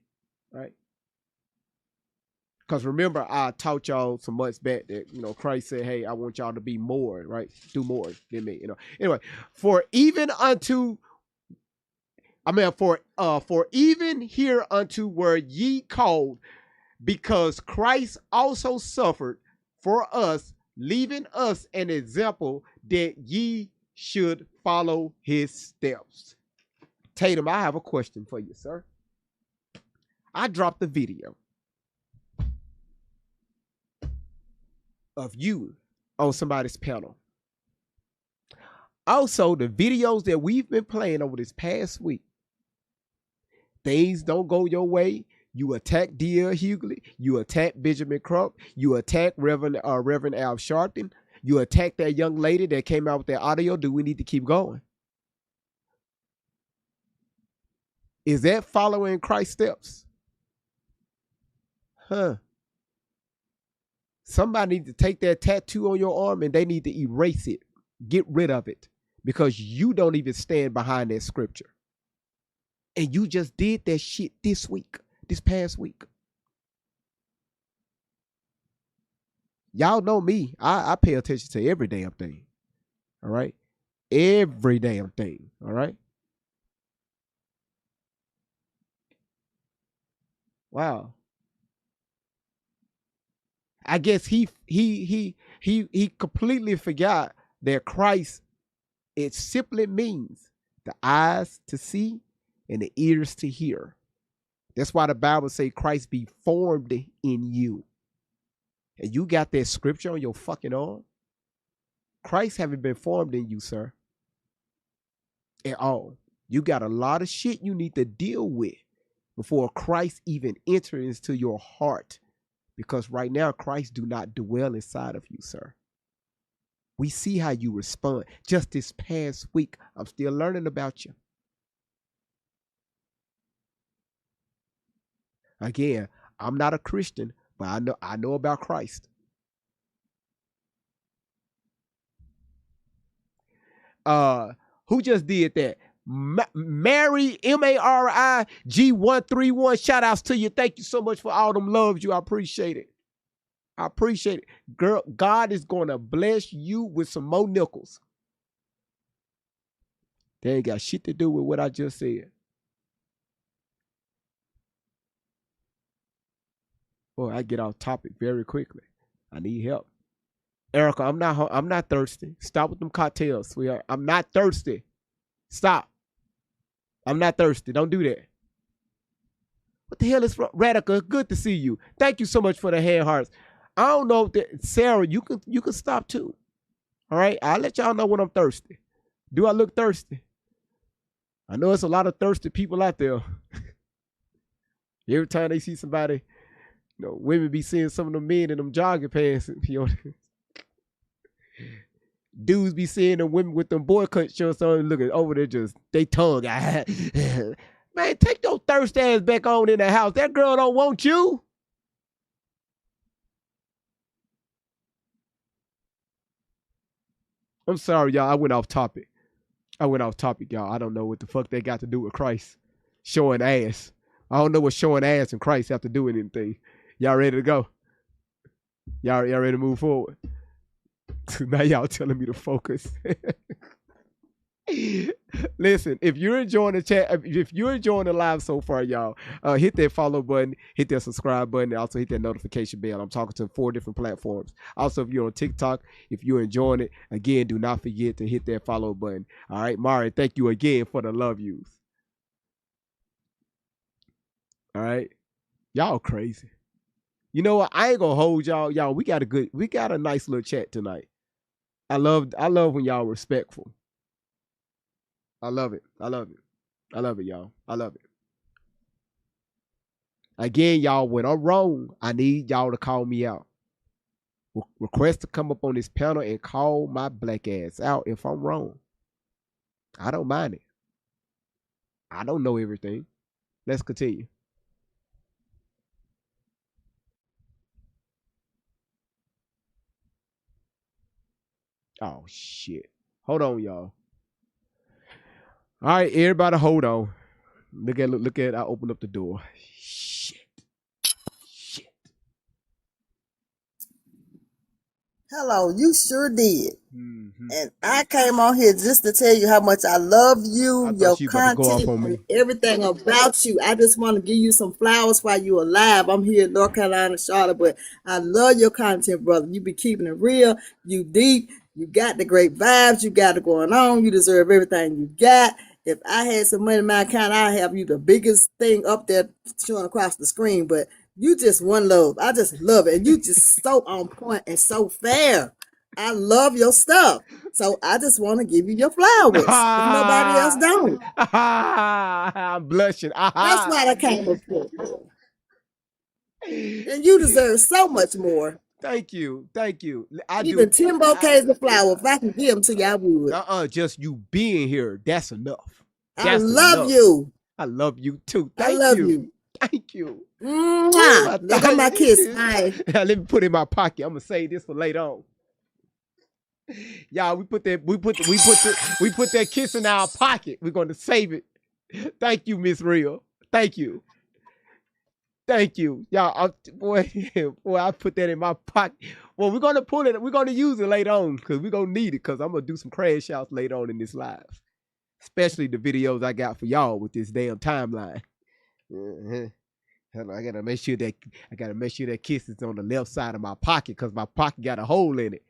Because remember, I taught y'all some months back that, Christ said, hey, I want y'all to be more, right? Do more than me, Anyway, for even here unto were ye called, because Christ also suffered for us, leaving us an example that ye should follow his steps. Tatum, I have a question for you, sir. I dropped a video of you on somebody's panel. Also, the videos that we've been playing over this past week, things don't go your way. You attack D.L. Hughley. You attack Benjamin Crump. You attack Reverend Al Sharpton. You attack that young lady that came out with that audio. Do we need to keep going? Is that following Christ's steps? Somebody needs to take that tattoo on your arm and they need to erase it. Get rid of it. Because you don't even stand behind that scripture. And you just did that shit this past week. Y'all know me. I pay attention to every damn thing. All right? Every damn thing. All right? Wow. I guess he completely forgot that Christ, it simply means the eyes to see and the ears to hear. That's why the Bible say Christ be formed in you. And you got that scripture on your fucking arm. Christ haven't been formed in you, sir. At all. You got a lot of shit you need to deal with before Christ even enters into your heart. Because right now, Christ do not dwell inside of you, sir. We see how you respond. Just this past week, I'm still learning about you. Again, I'm not a Christian, but I know about Christ. Who just did that? Mary, MARIG131. Shout outs to you. Thank you so much for all them loves you. I appreciate it. I appreciate it. Girl, God is gonna bless you with some more nickels. They ain't got shit to do with what I just said. Boy, I get off topic very quickly. I need help. Erica, I'm not thirsty. Stop with them cocktails, sweetheart. I'm not thirsty. Stop. I'm not thirsty. Don't do that. What the hell is Radica? Good to see you. Thank you so much for the hand hearts. I don't know if that, Sarah, you can stop too. All right, I'll let y'all know when I'm thirsty. Do I look thirsty? I know it's a lot of thirsty people out there. Every time they see somebody, women be seeing some of them men in them jogging pants. Dudes be seeing them women with them boycott shorts on, looking over there, just they tongue. Man, take your thirst ass back on in the house. That girl don't want you. I'm sorry, y'all. I went off topic, y'all. I don't know what the fuck they got to do with Christ showing ass. I don't know what showing ass and Christ have to do with anything. Y'all ready to go? Y'all ready to move forward? Now y'all telling me to focus. Listen, if you're enjoying the chat, if you're enjoying the live so far, y'all, hit that follow button, hit that subscribe button, and also hit that notification bell. I'm talking to 4 different platforms. Also, if you're on TikTok, if you're enjoying it, again, do not forget to hit that follow button. All right, Mari, thank you again for the love yous. All right, y'all crazy. You know what? I ain't gonna hold y'all. Y'all, we got a nice little chat tonight. I love when y'all respectful. I love it. I love it. I love it, y'all. I love it. Again, y'all, when I'm wrong, I need y'all to call me out. Request to come up on this panel and call my black ass out if I'm wrong. I don't mind it. I don't know everything. Let's continue. Oh, shit. Hold on, y'all. All right, everybody, hold on. Look at. I opened up the door. Shit. Hello, you sure did. Mm-hmm. And I came on here just to tell you how much I love you, I your thought you about to go off content, on me. and everything about you. I just want to give you some flowers while you're alive. I'm here in North Carolina, Charlotte, but I love your content, brother. You be keeping it real. You deep. You got the great vibes. You got it going on. You deserve everything you got. If I had some money in my account, I'd have you the biggest thing up there showing across the screen. But you just one love. I just love it. And you just so on point and so fair. I love your stuff. So I just want to give you your flowers. If nobody else don't. I'm blushing. That's why I came up here. And you deserve so much more. Thank you. I do. Even 10 bouquets of flowers. If I can give them to you, I would. Just you being here, that's enough. I love you. I love you too. I love you. Thank you. Mwah. Look at my kiss. Bye. Let me put it in my pocket. I'm gonna save this for later on. Y'all, we put that kiss in our pocket. We're gonna save it. Thank you, Miss Real. Thank you. Y'all, boy, I put that in my pocket. Well, we're gonna pull it. We're gonna use it later on because we're gonna need it because I'm gonna do some crash outs later on in this live. Especially the videos I got for y'all with this damn timeline. I gotta make sure that kiss is on the left side of my pocket because my pocket got a hole in it.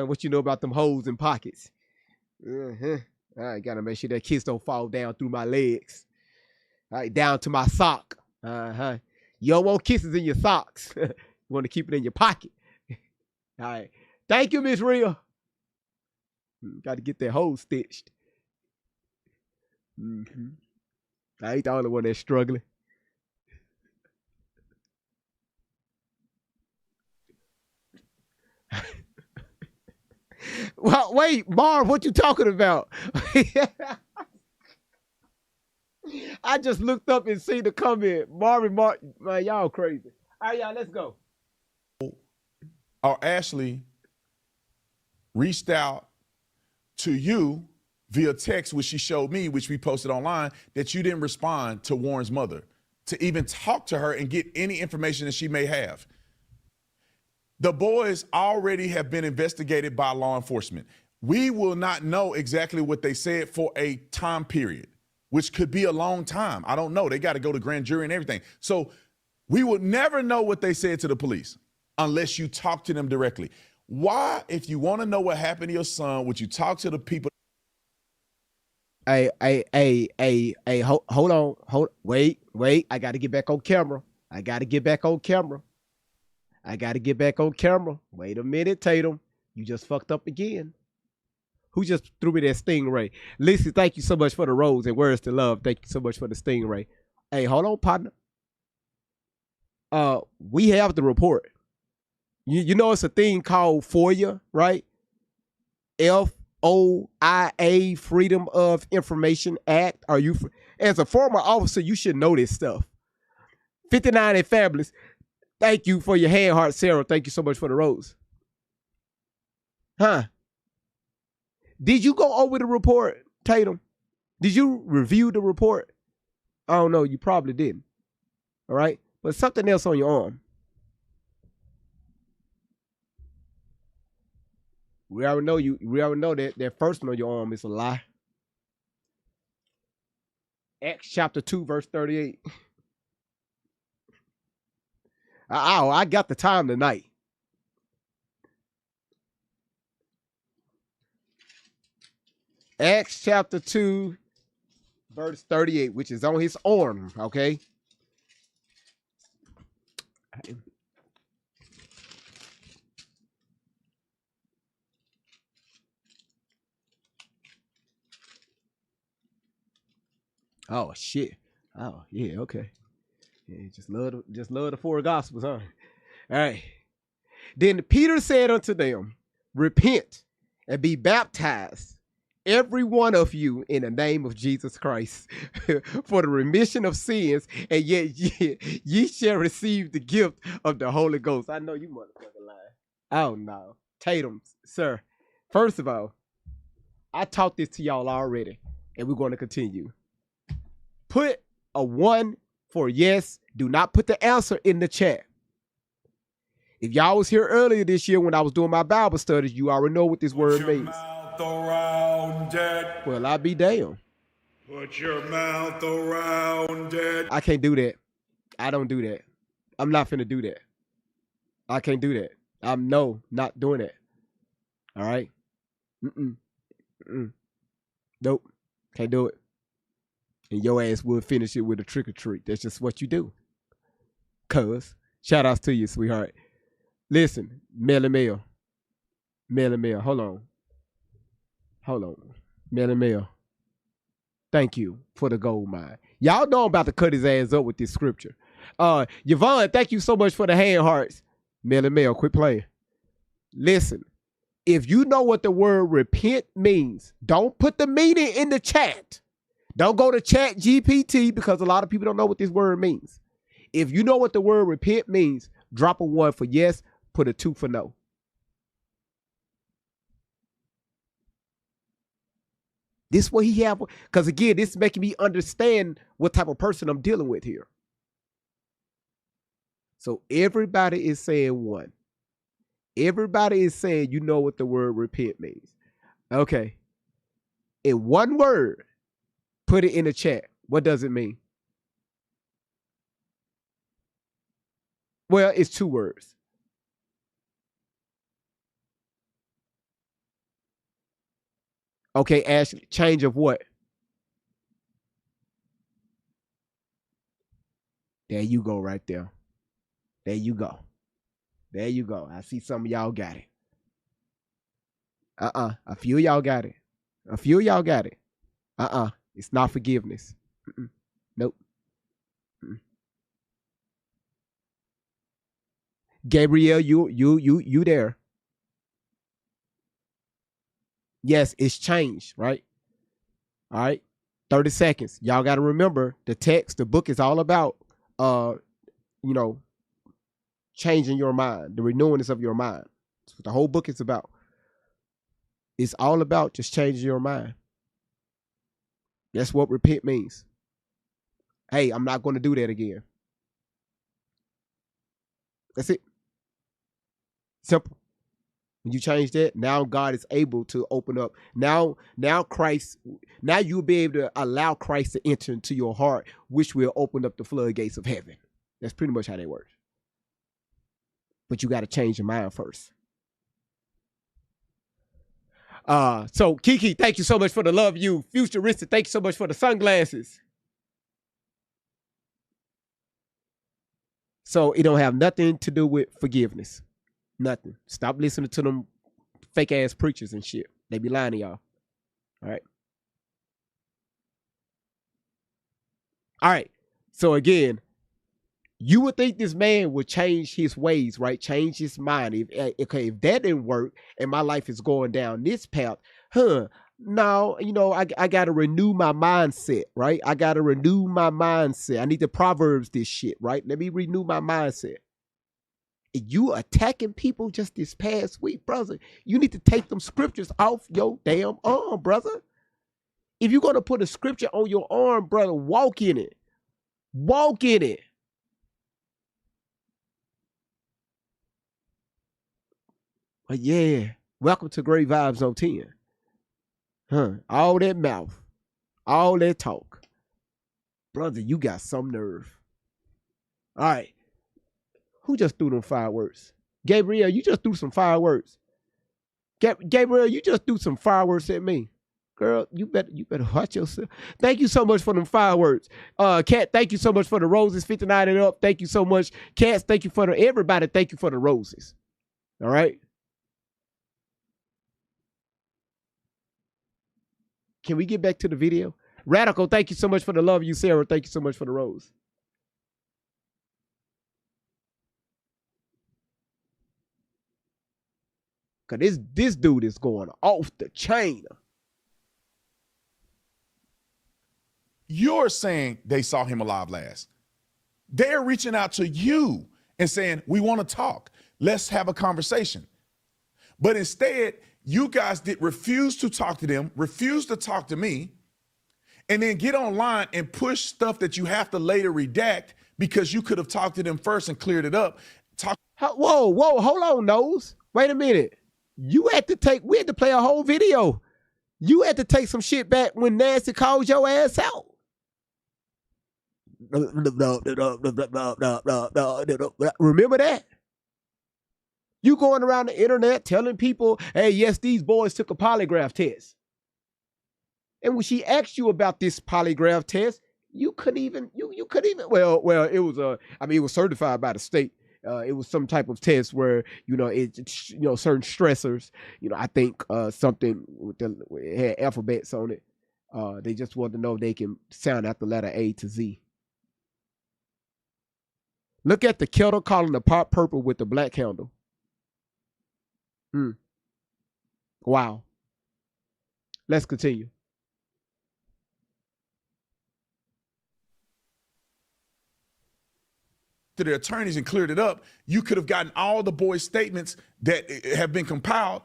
What you know about them holes in pockets? I gotta make sure that kiss don't fall down through my legs. All right, down to my sock. You don't want kisses in your socks. You want to keep it in your pocket. All right. Thank you, Miss Real. Got to get that hole stitched. I ain't the only one that's struggling. Well, wait, Marv, what you talking about? I just looked up and see the comment. Marvin, man, y'all crazy. All right, y'all, let's go. Or Ashley reached out to you via text, which she showed me, which we posted online, that you didn't respond to Warren's mother to even talk to her and get any information that she may have. The boys already have been investigated by law enforcement. We will not know exactly what they said for a time period, which could be a long time. I don't know. They got to go to grand jury and everything. So we will never know what they said to the police unless you talk to them directly. Why, if you want to know what happened to your son, would you talk to the people? Hey, hold on. Wait. I got to get back on camera. Wait a minute, Tatum. You just fucked up again. Who just threw me that stingray? Lisa, thank you so much for the rose and words to love. Thank you so much for the stingray. Hey, hold on, partner. We have the report. You know it's a thing called FOIA, right? FOIA, Freedom of Information Act. As a former officer, you should know this stuff. 59 and Fabulous. Thank you for your hand heart, Sarah. Thank you so much for the rose. Huh? Did you go over the report, Tatum? Did you review the report? I don't know. You probably didn't. All right? But something else on your arm. We already know that first one on your arm is a lie. Acts chapter 2, verse 38. I got the time tonight. Acts chapter 2, verse 38, which is on his arm, okay? Oh shit. Oh, yeah, okay. Yeah, just love the four gospels, huh? All right. Then Peter said unto them, repent and be baptized, every one of you, in the name of Jesus Christ, for the remission of sins, and yet ye shall receive the gift of the Holy Ghost. I know you motherfucking lying. Oh no. Tatum, sir. First of all, I taught this to y'all already, and we're going to continue. Put a 1 for yes. Do not put the answer in the chat. If y'all was here earlier this year when I was doing my Bible studies, you already know what this word means. Mouth around it. Well, I be damned. Put your mouth around it. I can't do that. I don't do that. I'm not finna do that. I can't do that. I'm not doing it. All right? Nope. Can't do it. And your ass will finish it with a trick or treat. That's just what you do. Cuz. Shout outs to you, sweetheart. Listen, Melly Mel. Hold on. Melly Mel. Thank you for the gold mine. Y'all know I'm about to cut his ass up with this scripture. Yvonne, thank you so much for the hand hearts. Melly Mel, quit playing. Listen, if you know what the word repent means, don't put the meaning in the chat. Don't go to Chat GPT because a lot of people don't know what this word means. If you know what the word repent means, drop a 1 for yes, put a 2 for no. This is what he have, because again, this is making me understand what type of person I'm dealing with here. So everybody is saying 1. Everybody is saying you know what the word repent means. Okay. In one word, put it in the chat. What does it mean? Well, it's 2 words. Okay, Ashley, change of what? There you go right there. There you go. I see some of y'all got it. A few of y'all got it. It's not forgiveness. Nope. Gabrielle, you there. Yes, it's changed, right? All right. 30 seconds. Y'all got to remember the text, the book is all about, changing your mind, the renewingness of your mind. That's what the whole book is about. It's all about just changing your mind. That's what repent means. Hey, I'm not going to do that again. That's it. Simple. When you change that, now God is able to open up. Now you'll be able to allow Christ to enter into your heart, which will open up the floodgates of heaven. That's pretty much how that works. But you got to change your mind first. So Kiki, thank you so much for the love you. Futuristic, thank you so much for the sunglasses. So it don't have nothing to do with forgiveness. Nothing. Stop listening to them fake ass preachers and shit. They be lying to y'all. All right. All right. So again, you would think this man would change his ways, right? Change his mind. If that didn't work and my life is going down this path, no, I got to renew my mindset, right? I got to renew my mindset. I need to Proverbs this shit, right? Let me renew my mindset. You attacking people just this past week, brother. You need to take them scriptures off your damn arm, brother. If you're going to put a scripture on your arm, brother, walk in it. Walk in it. But yeah, welcome to Great Vibes on 10. All that mouth, all that talk. Brother, you got some nerve. All right. Who just threw them fireworks? Gabriel, you just threw some fireworks. Gabriel, you just threw some fireworks at me. Girl, you better watch yourself. Thank you so much for them fireworks. Kat, thank you so much for the roses, 59 and up. Thank you so much. Cats, thank you for everybody. Thank you for the roses. All right. Can we get back to the video? Radical, thank you so much for the love you, Sarah. Thank you so much for the rose. Cause this dude is going off the chain. You're saying they saw him alive last. They're reaching out to you and saying, we want to talk. Let's have a conversation. But instead, you guys refuse to talk to them, refuse to talk to me, and then get online and push stuff that you have to later redact because you could have talked to them first and cleared it up. Whoa, hold on, Nose. Wait a minute. We had to play a whole video. You had to take some shit back when Nancy called your ass out. Remember that? You going around the internet telling people, hey, yes, these boys took a polygraph test. And when she asked you about this polygraph test, you couldn't even, well, it was certified by the state. It was some type of test where, certain stressors, I think something it had alphabets on it. They just want to know if they can sound out the letter A to Z. Look at the kettle calling the pot purple with the black candle. Wow. Let's continue. To the attorneys and cleared it up, you could have gotten all the boys' statements that have been compiled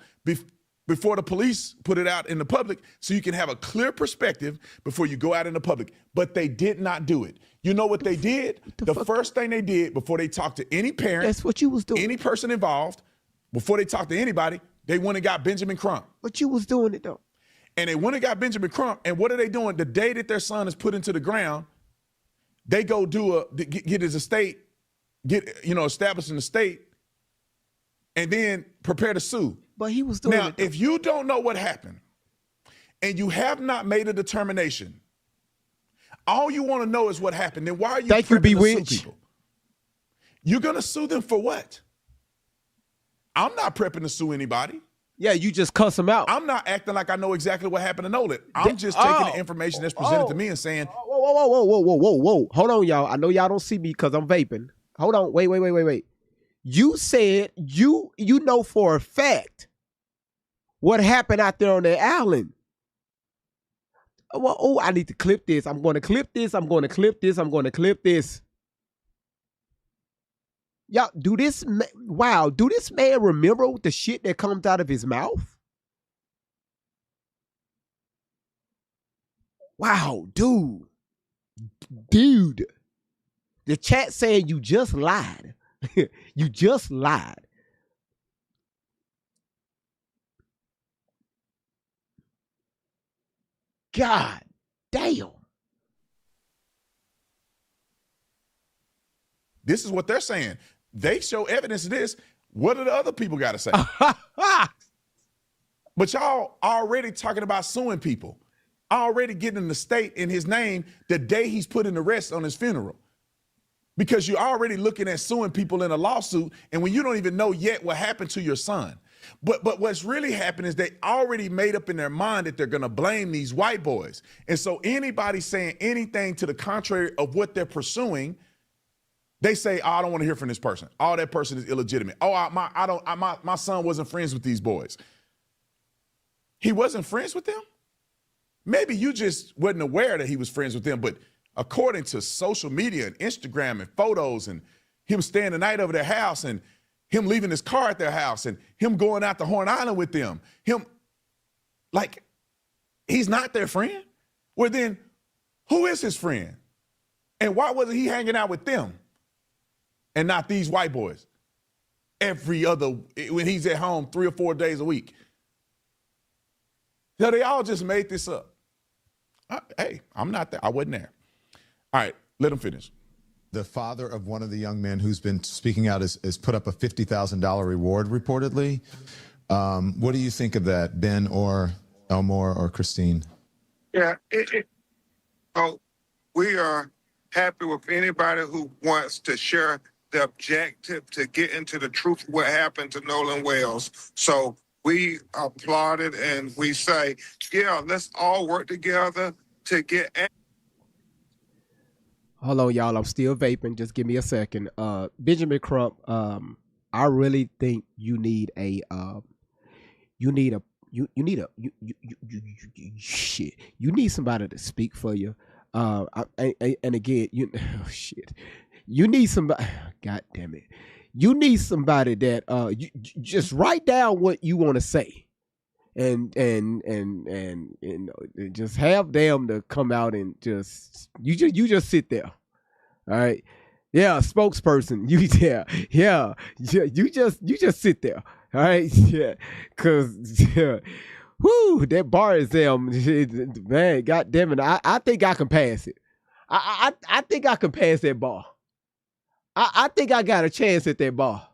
before the police put it out in the public so you can have a clear perspective before you go out in the public. But they did not do it. You know what they did? The first thing they did before they talked to any parent, that's what you was doing. Any person involved, before they talked to anybody, they went and got Benjamin Crump. But you was doing it though. And they went and got Benjamin Crump. And what are they doing? The day that their son is put into the ground, they go get his estate, establish an estate, and then prepare to sue. But he was doing it. Now, if you don't know what happened and you have not made a determination, all you want to know is what happened. Then why are you prepping to sue people? You're going to sue them for what? I'm not prepping to sue anybody. Yeah, you just cuss them out. I'm not acting like I know exactly what happened to Nolan. I'm just taking the information that's presented to me and saying, whoa. Hold on, y'all. I know y'all don't see me because I'm vaping. Hold on. Wait. You said you know for a fact what happened out there on the island. Well, oh, I need to clip this. I'm going to clip this. I'm going to clip this. I'm going to clip this. Y'all, do this man remember the shit that comes out of his mouth? Wow, dude. The chat saying you just lied. You just lied. God damn. This is what they're saying. They show evidence of this. What do the other people got to say? But y'all already talking about suing people, already getting in the state in his name the day he's put in the rest on his funeral. Because you're already looking at suing people in a lawsuit, and when you don't even know yet what happened to your son. But what's really happened is they already made up in their mind that they're going to blame these white boys. And so anybody saying anything to the contrary of what they're pursuing, they say, oh, I don't want to hear from this person. Oh, that person is illegitimate. Oh, my son wasn't friends with these boys. He wasn't friends with them? Maybe you just wasn't aware that he was friends with them, but according to social media and Instagram and photos and him staying the night over their house and him leaving his car at their house and him going out to Horn Island with them, he's not their friend? Well, then who is his friend? And why wasn't he hanging out with them and not these white boys when he's at home 3 or 4 days a week? So they all just made this up. Hey, I'm not there. I wasn't there. All right, let him finish. The father of one of the young men who's been speaking out has put up a $50,000 reward reportedly. What do you think of that, Ben or Elmore or Christine? Yeah, we are happy with anybody who wants to share the objective to get into the truth of what happened to Nolan Wells. So we applaud it and we say, yeah, let's all work together to get. Hold on, y'all. I'm still vaping. Just give me a second. Benjamin Crump, I really think you need somebody to speak for you. And again, you need somebody. God damn it, you need somebody that you just write down what you want to say, and just have them to come out and just you just sit there. All right. Yeah, spokesperson. You just sit there. All right. Yeah. Cause whoo, that bar is man, god damn it. I think I can pass it. I think I can pass that bar. I think I got a chance at that bar.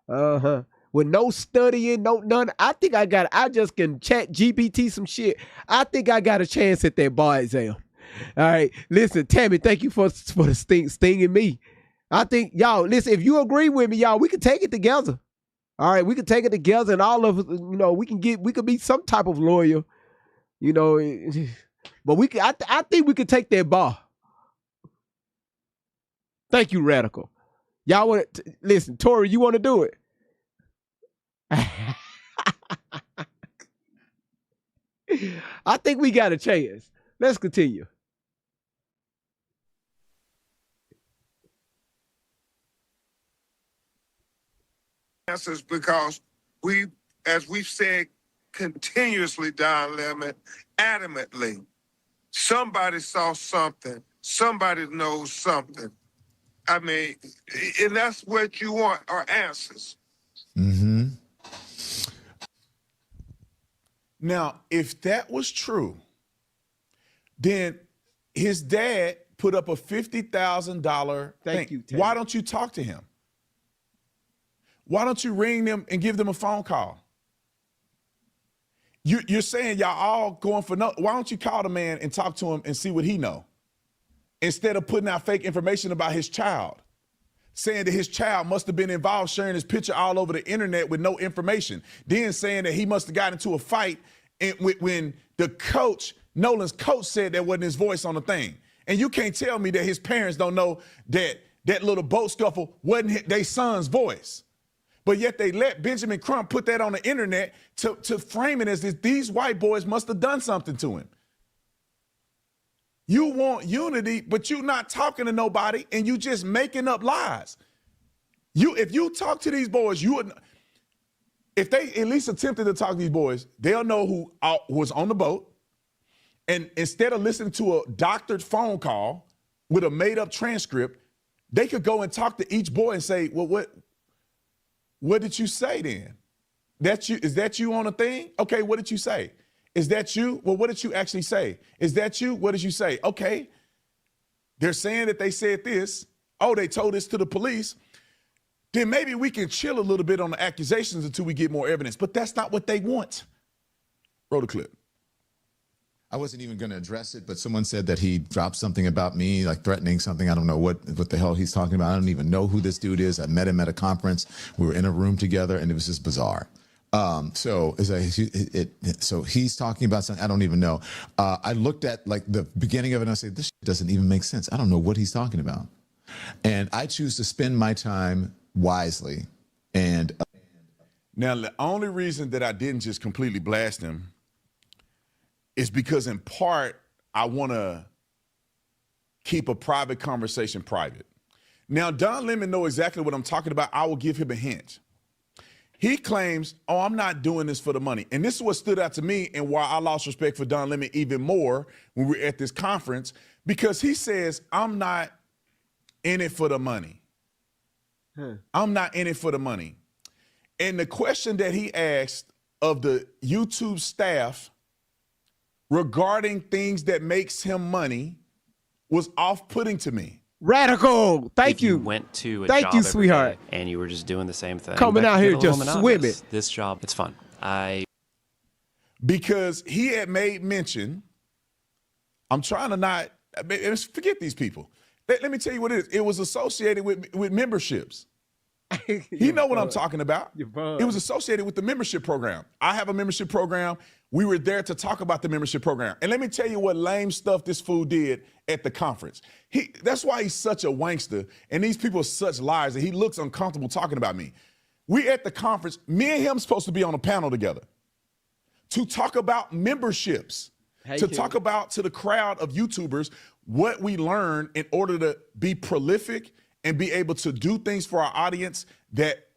Uh-huh. With no studying, none. I think I just can chat GPT some shit. I think I got a chance at that bar exam. All right. Listen, Tammy, thank you for the stinging me. I think, y'all, listen, if you agree with me, y'all, we can take it together. All right. We can take it together and all of us, we could be some type of lawyer, but I think we could take that bar. Thank you, Radical. Y'all want to listen, Tori, you want to do it? I think we got a chance. Let's continue. Answers because we, as we've said continuously, Don Lemon, adamantly, somebody saw something, somebody knows something. I mean, and that's what you want, are answers. Mm-hmm. Now, if that was true, then his dad put up a $50,000 thing. You, Tammy. Why don't you talk to him? Why don't you ring them and give them a phone call? You're saying y'all all going for no. Why don't you call the man and talk to him and see what he know? Instead of putting out fake information about his child, saying that his child must have been involved, sharing his picture all over the internet with no information, then saying that he must have got into a fight when the coach, Nolan's coach, said that wasn't his voice on the thing. And you can't tell me that his parents don't know that that little boat scuffle wasn't their son's voice. But yet they let Benjamin Crump put that on the internet to frame it as if these white boys must have done something to him. You want unity, but you're not talking to nobody and you just making up lies. If you talk to these boys, if they at least attempted to talk to these boys, they'll know who was on the boat. And instead of listening to a doctored phone call with a made-up transcript, they could go and talk to each boy and say, well, what did you say then? Is that you on a thing? Okay, what did you say? Is that you? Well, what did you actually say? Is that you? What did you say? Okay. They're saying that they said this. Oh, they told this to the police. Then maybe we can chill a little bit on the accusations until we get more evidence. But that's not what they want. Roll the clip. I wasn't even going to address it, but someone said that he dropped something about me, like threatening something. I don't know what the hell he's talking about. I don't even know who this dude is. I met him at a conference. We were in a room together, and it was just bizarre. So he's talking about something I don't even know. I looked at like the beginning of it and I said, this shit doesn't even make sense. I don't know what he's talking about. And I choose to spend my time wisely. And now the only reason that I didn't just completely blast him is because in part, I want to keep a private conversation private. Now, Don Lemon knows exactly what I'm talking about. I will give him a hint. He claims, oh, I'm not doing this for the money. And this is what stood out to me and why I lost respect for Don Lemon even more when we were at this conference, because he says, I'm not in it for the money. I'm not in it for the money. And the question that he asked of the YouTube staff regarding things that makes him money was off-putting to me. Radical. Thank if you. Went to a Thank job you, every sweetheart. day and you were just doing the same thing. Coming that out could here get a little just monotonous. swimming. This job, it's fun. Because he had made mention, I'm trying to not, forget these people. Let me tell you what it is. It was associated with memberships. You know what I'm talking about. It was associated with the membership program. I have a membership program. We were there to talk about the membership program. And let me tell you what lame stuff this fool did at the conference. That's why he's such a wankster, and these people are such liars that he looks uncomfortable talking about me. We at the conference, me and him supposed to be on a panel together to talk about memberships, talk about to the crowd of YouTubers what we learned in order to be prolific and be able to do things for our audience that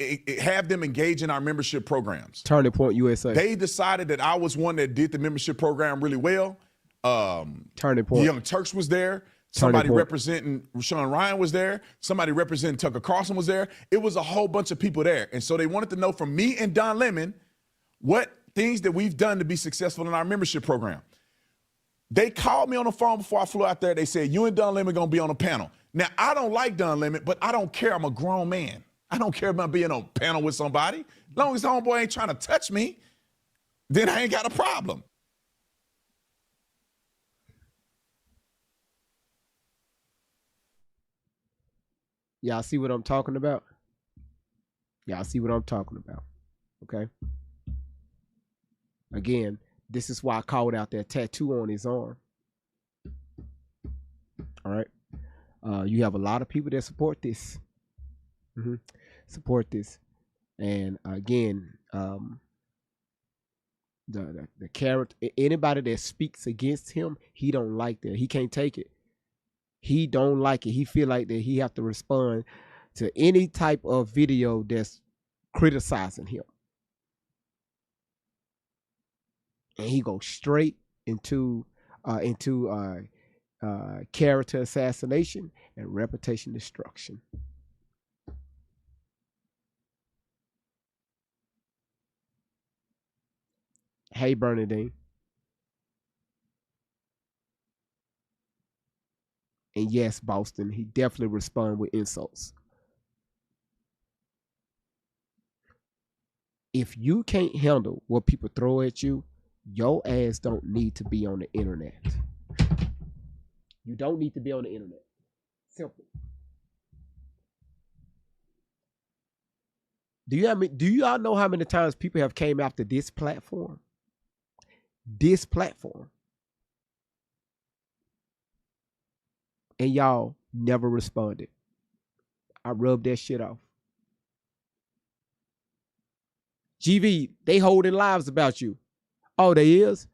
have them engage in our membership programs. Turning Point USA. They decided that I was one that did the membership program really well. Turning Point. Young Turks was there. Somebody representing Rashawn Ryan was there. Somebody representing Tucker Carlson was there. It was a whole bunch of people there. And so they wanted to know from me and Don Lemon what things that we've done to be successful in our membership program. They called me on the phone before I flew out there. They said, you and Don Lemon going to be on a panel. Now, I don't like Don Lemon, but I don't care. I'm a grown man. I don't care about being on a panel with somebody. As long as the homeboy ain't trying to touch me, then I ain't got a problem. Y'all see what I'm talking about? Y'all see what I'm talking about? Okay. Again, this is why I called out that tattoo on his arm. All right. You have a lot of people that support this. Support this. And again, the character, anybody that speaks against him, he don't like that. He can't take it. He don't like it. He feel like that he have to respond to any type of video that's criticizing him. And he goes straight into character assassination and reputation destruction. Hey, Bernadine. And yes, Boston, he definitely responded with insults. If you can't handle what people throw at you, your ass don't need to be on the internet. You don't need to be on the internet. Simple. Do y'all know how many times people have came after this platform? This platform. And y'all never responded. I rubbed that shit off. GV, they holding lives about you. Oh, they is?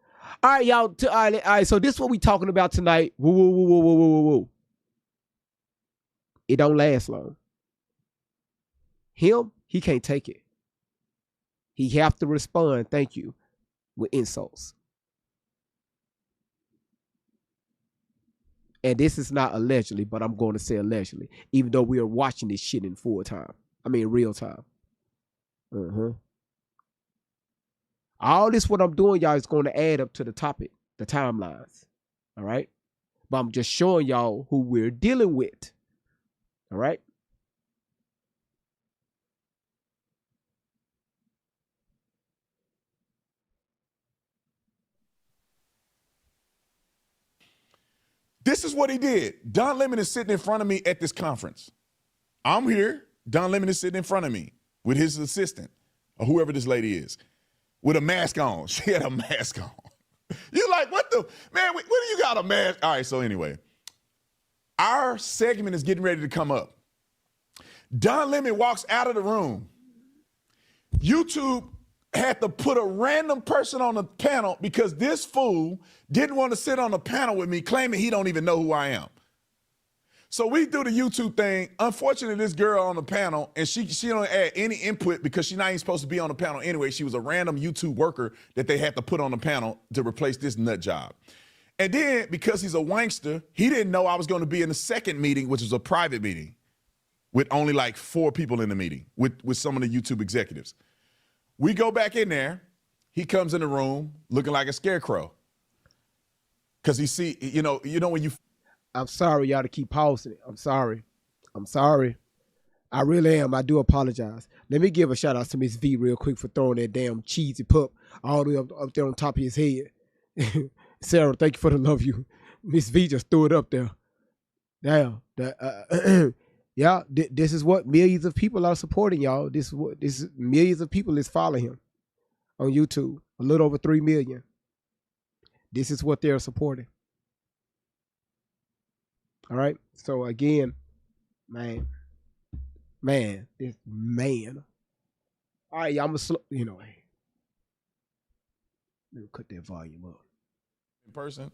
All right, y'all. All right. So this is what we talking about tonight. Woo, woo, woo, woo, woo, woo, woo, woo. It don't last long. Him, he can't take it. He have to respond, thank you, with insults. And this is not allegedly, but I'm going to say allegedly, even though we are watching this shit in real time. All this, what I'm doing, y'all, is going to add up to the topic, the timelines. All right? But I'm just showing y'all who we're dealing with. All right? This is what he did. Don Lemon is sitting in front of me at this conference. I'm here. Don Lemon is sitting in front of me with his assistant or whoever this lady is with a mask on. She had a mask on. You're like, what the, man, what do you got a mask? All right, so anyway, our segment is getting ready to come up. Don Lemon walks out of the room. YouTube had to put a random person on the panel because this fool didn't want to sit on the panel with me, claiming he don't even know who I am. So we do the YouTube thing. Unfortunately, this girl on the panel, and she don't add any input because she's not even supposed to be on the panel anyway. She was a random YouTube worker that they had to put on the panel to replace this nut job. And then, because he's a wankster, he didn't know I was going to be in the second meeting, which was a private meeting with only like 4 people in the meeting with some of the YouTube executives. We go back in there. He comes in the room looking like a scarecrow. Because he see, you know when you... I'm sorry, y'all, to keep pausing it. I'm sorry. I really am. I do apologize. Let me give a shout out to Miss V real quick for throwing that damn cheesy pup all the way up there on top of his head. Sarah, thank you for the love you. Miss V just threw it up there. Damn. Yeah, this is what millions of people are supporting, y'all. This is millions of people is following him on YouTube. A little over 3 million. This is what they're supporting. All right. So again, man. All right, y'all. I'm gonna let me cut that volume up. In person.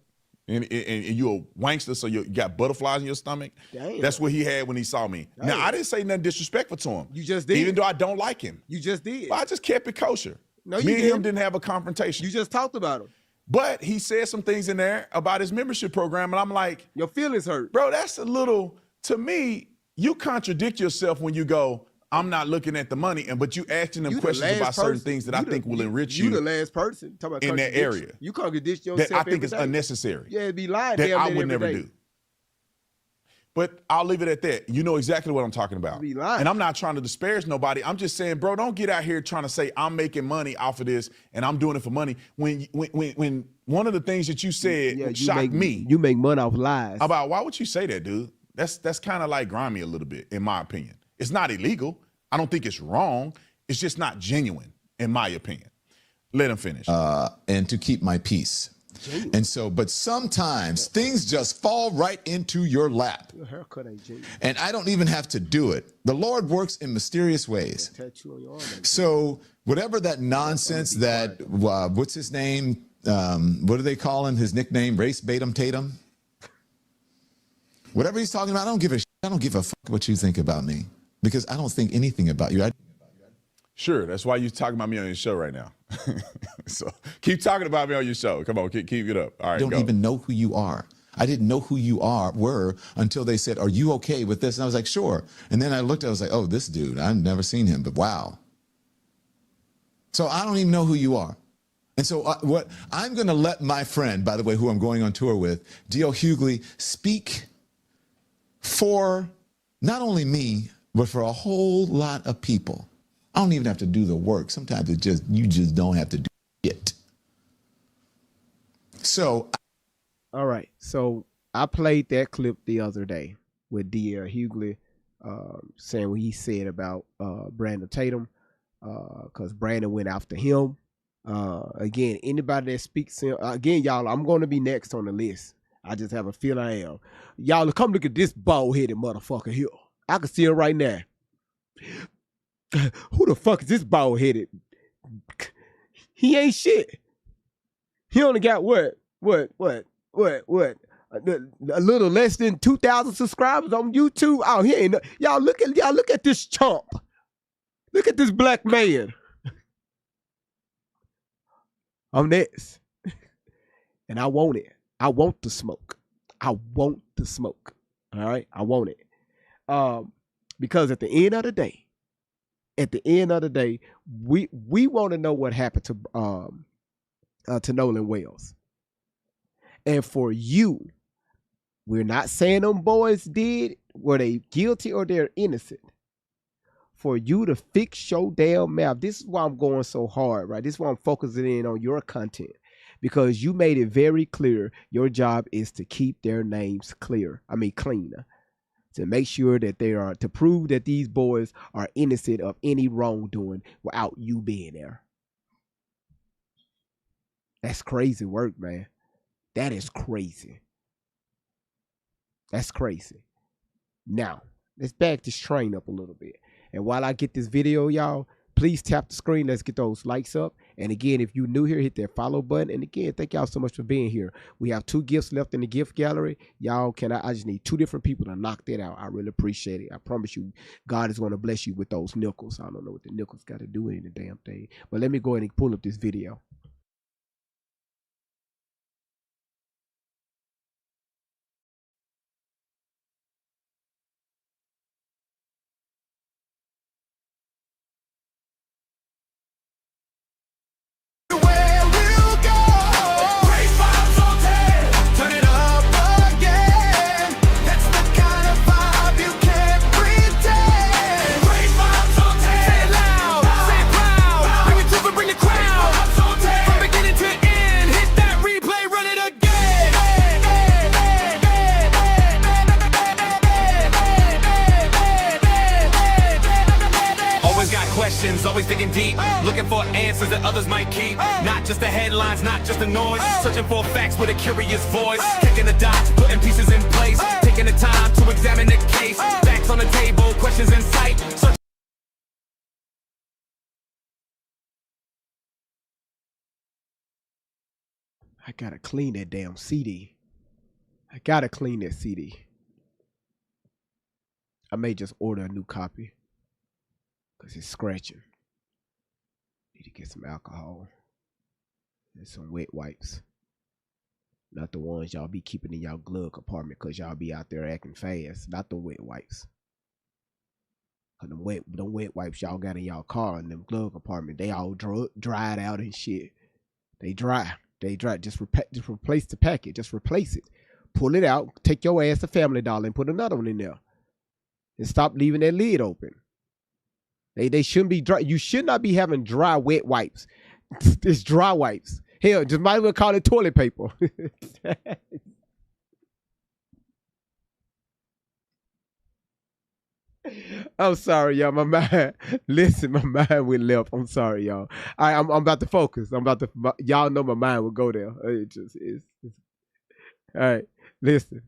And you're a wankster, so you got butterflies in your stomach. Damn. That's what he had when he saw me. Damn. Now, I didn't say nothing disrespectful to him. You just did. Even though I don't like him. You just did. But I just kept it kosher. No, Me you and didn't. him didn't have a confrontation. You just talked about him. But he said some things in there about his membership program, and I'm like, your feelings hurt. Bro, that's a little, to me, you contradict yourself when you go, I'm not looking at the money, but you asking them questions about certain things that I think will enrich you. You the last person talking about in that area. You contradict yourself. That I think is every day. unnecessary. Yeah, it'd be lying. That damn I near would every never day. do. But I'll leave it at that. You know exactly what I'm talking about. Be lying. And I'm not trying to disparage nobody. I'm just saying, bro, don't get out here trying to say I'm making money off of this and I'm doing it for money. When one of the things that you said shocked me. You make money off lies. About why would you say that, dude? That's kind of like grimy a little bit, in my opinion. It's not illegal. I don't think it's wrong. It's just not genuine, in my opinion. Let him finish. And to keep my peace. And so, but sometimes things just fall right into your lap. Your haircut ain't genuine. And I don't even have to do it. The Lord works in mysterious ways. Tattoo on your arm. So whatever that nonsense that, what's his name? What do they call him? His nickname, Race Batum Tatum? Whatever he's talking about, I don't give a shit. I don't give a fuck what you think about me. Because I don't think anything about you. Sure, that's why you're talking about me on your show right now. So keep talking about me on your show. Come on, keep it up. All right, I don't even know who you are. I didn't know who you were until they said, are you okay with this? And I was like, sure. And then I looked, I was like, oh, this dude, I've never seen him, but wow. So I don't even know who you are. And so what I'm going to let my friend, by the way, who I'm going on tour with, D.L. Hughley, speak for not only me, but for a whole lot of people. I don't even have to do the work. Sometimes you just don't have to do it. So. All right. So I played that clip the other day with D.L. Hughley saying what he said about Brandon Tatum because Brandon went after him. Again, anybody that speaks, again, y'all, I'm going to be next on the list. I just have a feeling I am. Y'all, come look at this bald-headed motherfucker here. I can see him right now. Who the fuck is this bald-headed? He ain't shit. He only got what? A little less than 2,000 subscribers on YouTube. Oh, he ain't. Y'all look at this chump. Look at this black man. I'm next. And I want it. I want the smoke. I want the smoke. All right. I want it. Because at the end of the day, we want to know what happened to Nolan Wells. And for you, we're not saying them boys did, were they guilty or they're innocent. For you to fix your damn mouth. This is why I'm going so hard, right? This is why I'm focusing in on your content. Because you made it very clear your job is to keep their names clean. To make sure that they are, to prove that these boys are innocent of any wrongdoing without you being there. That's crazy work, man. That is crazy. That's crazy. Now, let's back this train up a little bit. And while I get this video, y'all, please tap the screen. Let's get those likes up. And again, if you're new here, hit that follow button. And again, thank y'all so much for being here. We have 2 gifts left in the gift gallery. Y'all, I just need 2 different people to knock that out. I really appreciate it. I promise you, God is going to bless you with those nickels. I don't know what the nickels got to do with the damn thing. But let me go ahead and pull up this video. Where we'll go. Great vibes on 10. Turn it up again. That's the kind of vibe you can't pretend. Great vibes on 10. Say it loud, say it proud. Bring it to bring the crowd. Vibes on 10. From beginning to end, hit that replay, run it again. Always got questions, always digging deep, looking for answers that others might keep. Not just the headlines, not just the noise, searching for facts with a curious voice, connecting the dots, putting pieces in place, taking the time to examine the case. Facts on the table, questions in sight. I gotta clean that damn CD. I gotta clean that CD. I may just order a new copy because it's scratching. Need to get some alcohol and some wet wipes. Not the ones y'all be keeping in y'all glove compartment because y'all be out there acting fast. Not the wet wipes. Cause them wet wipes y'all got in y'all car in them glove compartment, they all dried out and shit. They dry. Just replace the packet. Just replace it. Pull it out. Take your ass to Family Dollar and put another one in there. And stop leaving that lid open. They shouldn't be dry. You should not be having dry wet wipes. It's dry wipes. Hell, just might as well call it toilet paper. I'm sorry, y'all. My mind, listen, my mind went left. I'm sorry, y'all. I'm about to focus. Y'all know my mind will go there. All right. Listen,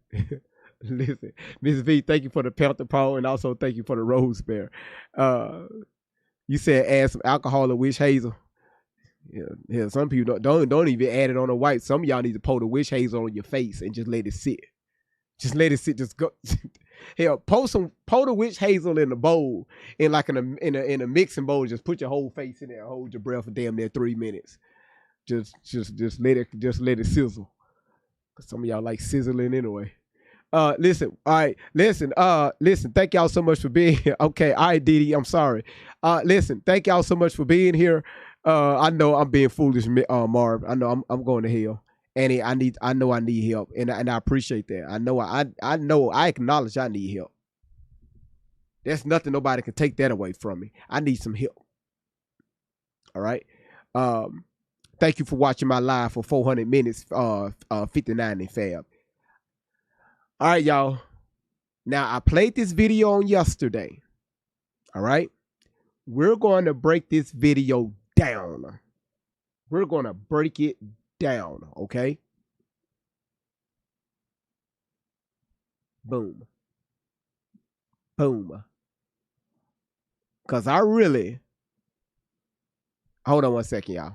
listen, Miss V. Thank you for the Panther Paw, and also thank you for the Rose Bear. You said add some alcohol or witch hazel. Yeah. Some people don't even add it on a wipe. Some of y'all need to pour the witch hazel on your face and just let it sit. Just let it sit. Just go. Hell, pour the witch hazel in a bowl, in a mixing bowl. Just put your whole face in there. Hold your breath for damn near 3 minutes. Just let it sizzle. Cause some of y'all like sizzling anyway. Listen. All right. Listen. Thank y'all so much for being here. Okay. All right, Didi. I'm sorry. Listen. Thank y'all so much for being here. I know I'm being foolish, Marv. I know I'm going to hell. And I know I need help, and I appreciate that. I know I acknowledge I need help. There's nothing nobody can take that away from me. I need some help. All right. Thank you for watching my live for 400 minutes, 59 in Fab. All right, y'all. Now I played this video on yesterday. All right. We're going to break this video down. We're going to break it down, okay? Boom. Boom. Because I really... Hold on one second, y'all.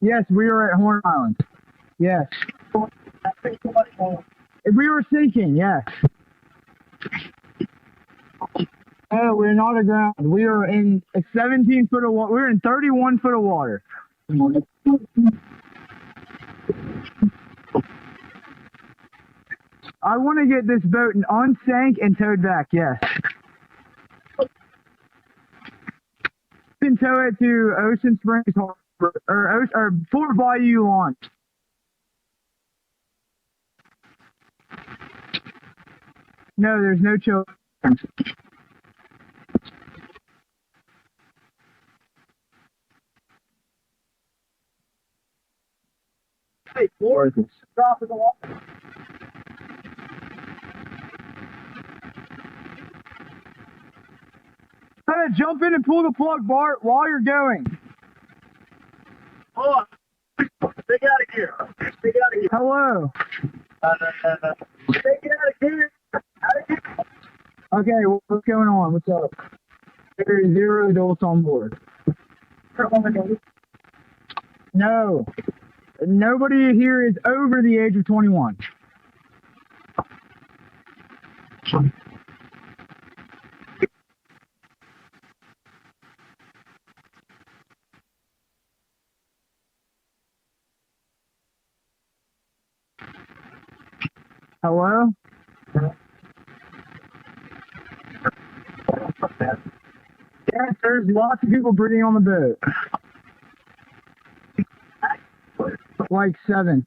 Yes, we were at Horn Island. Yes. We were sinking, yes. Oh, we're not aground. We are in a 17 foot of water. We're in 31 foot of water. I want to get this boat unsank and towed back, yes. You can tow it to Ocean Springs Harbor, or Fort Bayou launch. No, there's no children. Hey, Florida. Drop in the water. Hey, jump in and pull the plug, Bart, while you're going. Hold on. Stay out of here. Stay out of here. Hello. Stay out of here. Okay, what's going on? What's up? There is 0 adults on board. No. Nobody here is over the age of 21. Hello? Yes, there's lots of people breathing on the boat. Like 7.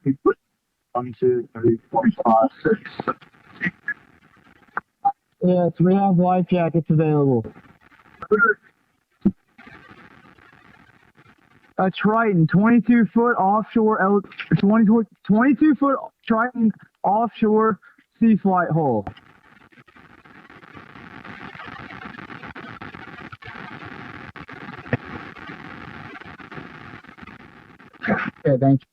1, 2, 3, 4, 5, 6. Yes, we have life jackets available. A Triton, 22 foot offshore, 22 foot Triton offshore sea flight hull. Okay, thank you.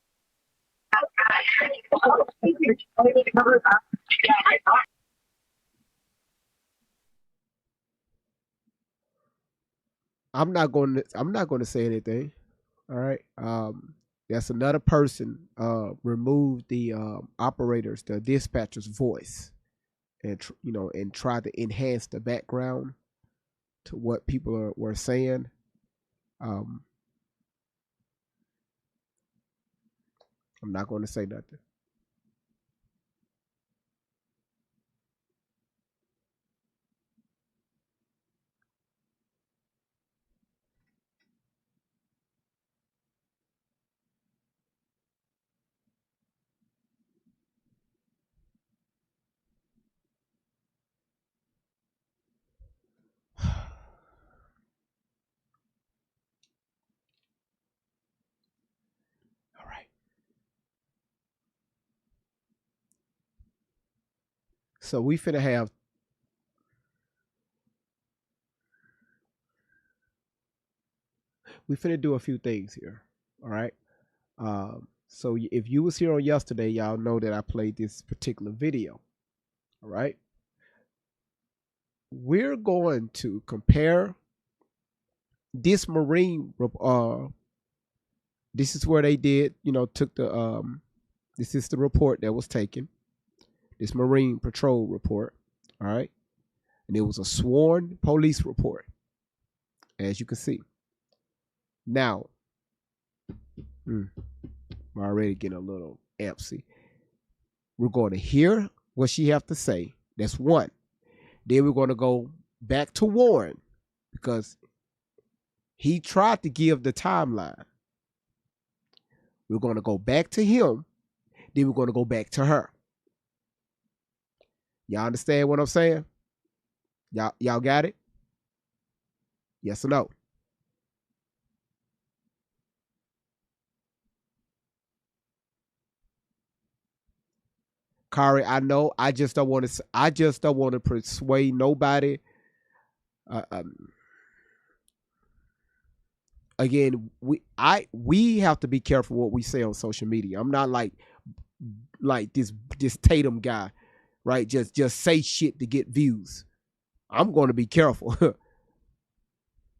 I'm not going to say anything. All right. That's another person removed the operators, the dispatcher's voice, and and try to enhance the background to what people were saying. I'm not going to say nothing. All right. So we finna do a few things here. All right. So if you was here on yesterday, y'all know that I played this particular video. All right. We're going to compare this Marine. This is where they did, took the. This is the report that was taken. This Marine Patrol report. All right. And it was a sworn police report, as you can see. Now, I'm already getting a little antsy. We're going to hear what she have to say. That's one. Then we're going to go back to Warren because he tried to give the timeline. We're going to go back to him. Then we're going to go back to her. Y'all understand what I'm saying? Y'all got it? Yes or no? Kari, I know. I just don't want to persuade nobody. Again, we have to be careful what we say on social media. I'm not like this Tatum guy, right? Just say shit to get views. I'm going to be careful.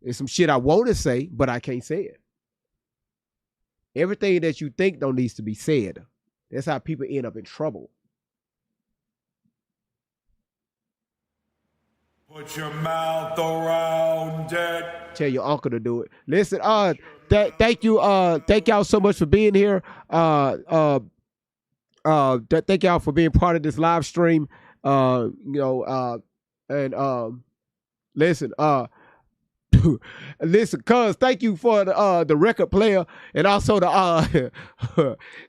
There's some shit I want to say, but I can't say it. Everything that you think don't needs to be said. That's how people end up in trouble. Put your mouth around it. Tell your uncle to do it. Listen, thank y'all so much for being here. Thank y'all for being part of this live stream. Listen, listen, cuz thank you for the record player and also the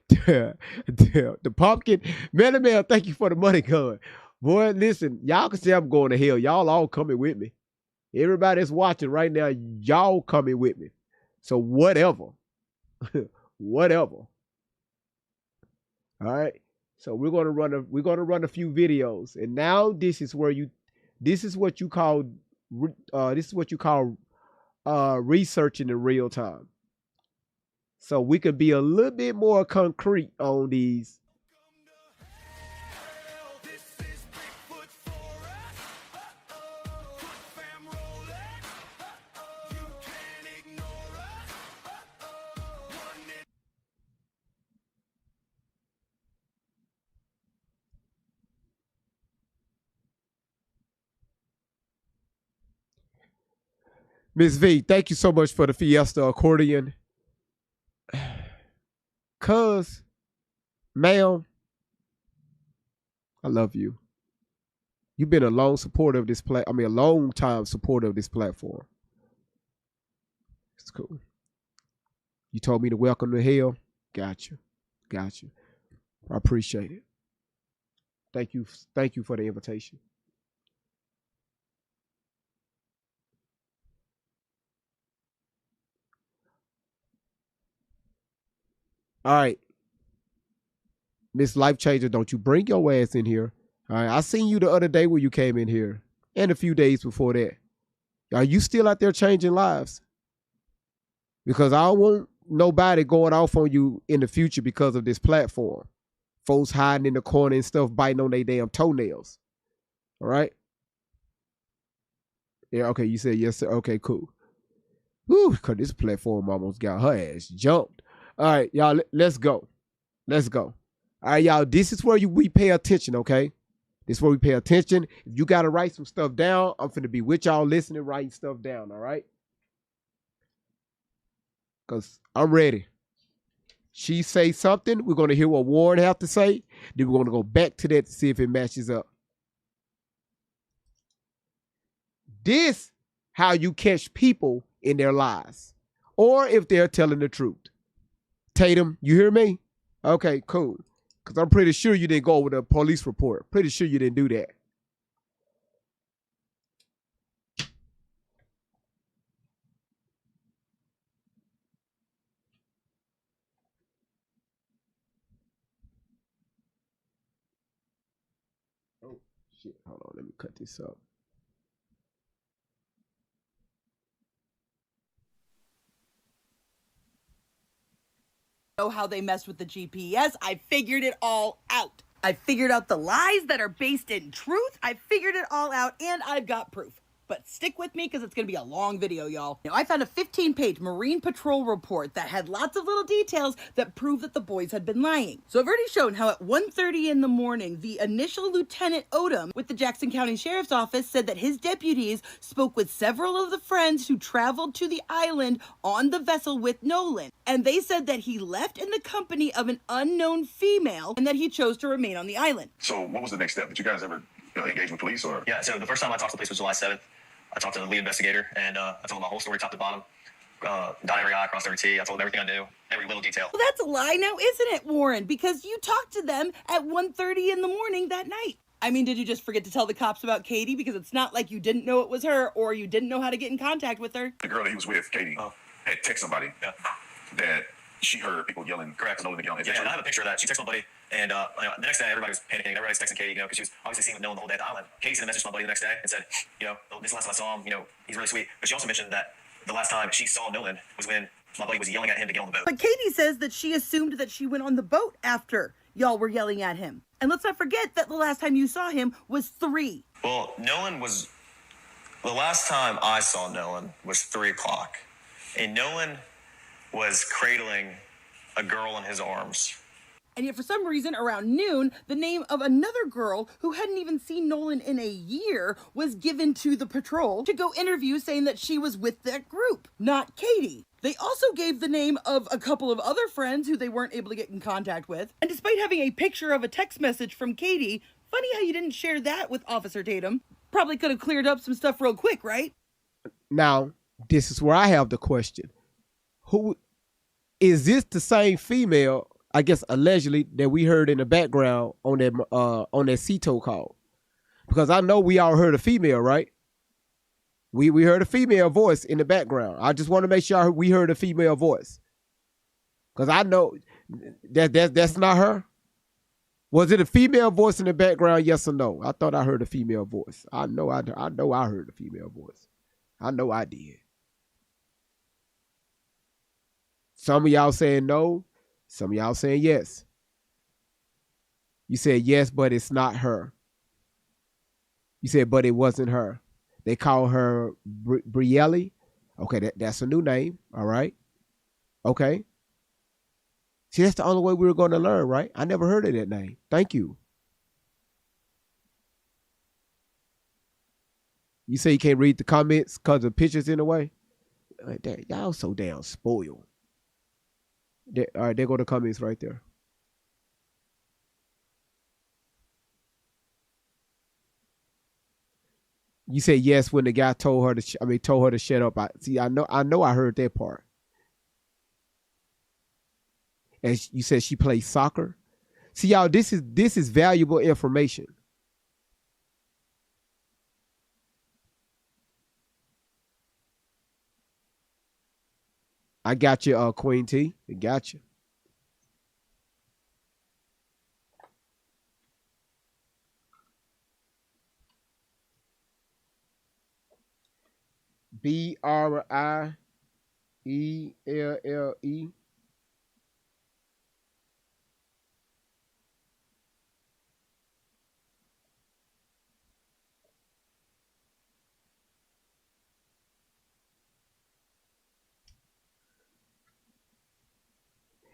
the pumpkin. Man, thank you for the money gun. Boy, listen, y'all can see I'm going to hell. Y'all all coming with me. Everybody that's watching right now, y'all coming with me. So whatever. Whatever. All right. So we're gonna run a few videos. And now this is what you call researching in real time. So we could be a little bit more concrete on these. Miss V, thank you so much for the Fiesta accordion. Cuz, ma'am, I love you. You've been a long supporter of this a long time supporter of this platform. It's cool. You told me to welcome to hell. Got you. I appreciate it. Thank you for the invitation. All right. Miss Life Changer, don't you bring your ass in here. All right. I seen you the other day when you came in here and a few days before that. Are you still out there changing lives? Because I don't want nobody going off on you in the future because of this platform. Folks hiding in the corner and stuff, biting on their damn toenails. All right? Yeah, okay. You said yes, sir. Okay, cool. Whew, because this platform almost got her ass jumped. All right, y'all, let's go. Let's go. All right, y'all, this is where we pay attention, okay? This is where we pay attention. If you got to write some stuff down, I'm finna be with y'all listening, writing stuff down, all right? Because I'm ready. She say something, we're going to hear what Warren have to say. Then we're going to go back to that to see if it matches up. This how you catch people in their lies or if they're telling the truth. Tatum, you hear me? Okay, cool. Because I'm pretty sure you didn't go over the police report. Pretty sure you didn't do that. Oh, shit. Hold on. Let me cut this up. Know how they messed with the GPS. I figured it all out. I figured out the lies that are based in truth. I figured it all out, and I've got proof. But stick with me because it's going to be a long video, y'all. Now, I found a 15-page Marine Patrol report that had lots of little details that prove that the boys had been lying. So I've already shown how at 1:30 in the morning, the initial Lieutenant Odom with the Jackson County Sheriff's Office said that his deputies spoke with several of the friends who traveled to the island on the vessel with Nolan. And they said that he left in the company of an unknown female and that he chose to remain on the island. So what was the next step? Did you guys ever engage with police? Or Yeah, so the first time I talked to the police was July 7th. I talked to the lead investigator, and I told him my whole story top to bottom. Dot every I, crossed every T. I told him everything I knew, every little detail. Well, that's a lie now, isn't it, Warren? Because you talked to them at 1:30 in the morning that night. I mean, did you just forget to tell the cops about Katie? Because it's not like you didn't know it was her or you didn't know how to get in contact with her. the girl that he was with, Katie, had texted somebody that she heard people yelling. Correct. Nolan yelling. Yeah, and I have a picture of that. She texted my buddy, and the next day everybody was panicking. Everybody's texting Katie, because she was obviously seeing Nolan the whole day at the island. Katie sent a message to my buddy the next day and said, this is the last time I saw him, he's really sweet. But she also mentioned that the last time she saw Nolan was when my buddy was yelling at him to get on the boat. But Katie says that she assumed that she went on the boat after y'all were yelling at him. And let's not forget that the last time you saw him was 3. Well, the last time I saw Nolan was 3 o'clock. And Nolan was cradling a girl in his arms. And yet, for some reason, around noon, the name of another girl who hadn't even seen Nolan in a year was given to the patrol to go interview, saying that she was with that group, not Katie. They also gave the name of a couple of other friends who they weren't able to get in contact with. And despite having a picture of a text message from Katie, funny how you didn't share that with Officer Tatum. Probably could have cleared up some stuff real quick, right? Now, this is where I have the question. Who is this the same female, I guess allegedly, that we heard in the background on that CETO call? Because I know we all heard a female, right? We heard a female voice in the background. I just want to make sure we heard a female voice. Because I know that's not her. Was it a female voice in the background? Yes or no? I thought I heard a female voice. I know I heard a female voice. I know I did. Some of y'all saying no. Some of y'all saying yes. You said yes, but it's not her. You said, but it wasn't her. They call her Brielle. Okay, that's a new name. All right. Okay. See, that's the only way we were going to learn, right? I never heard of that name. Thank you. You say you can't read the comments because the picture's in the way? Y'all so damn spoiled. All right, there go the comments right there. You said yes when the guy told her to shut up. I know I heard that part. And you said she plays soccer. See, y'all, this is valuable information. I got you, Queen T. I got you. Brielle.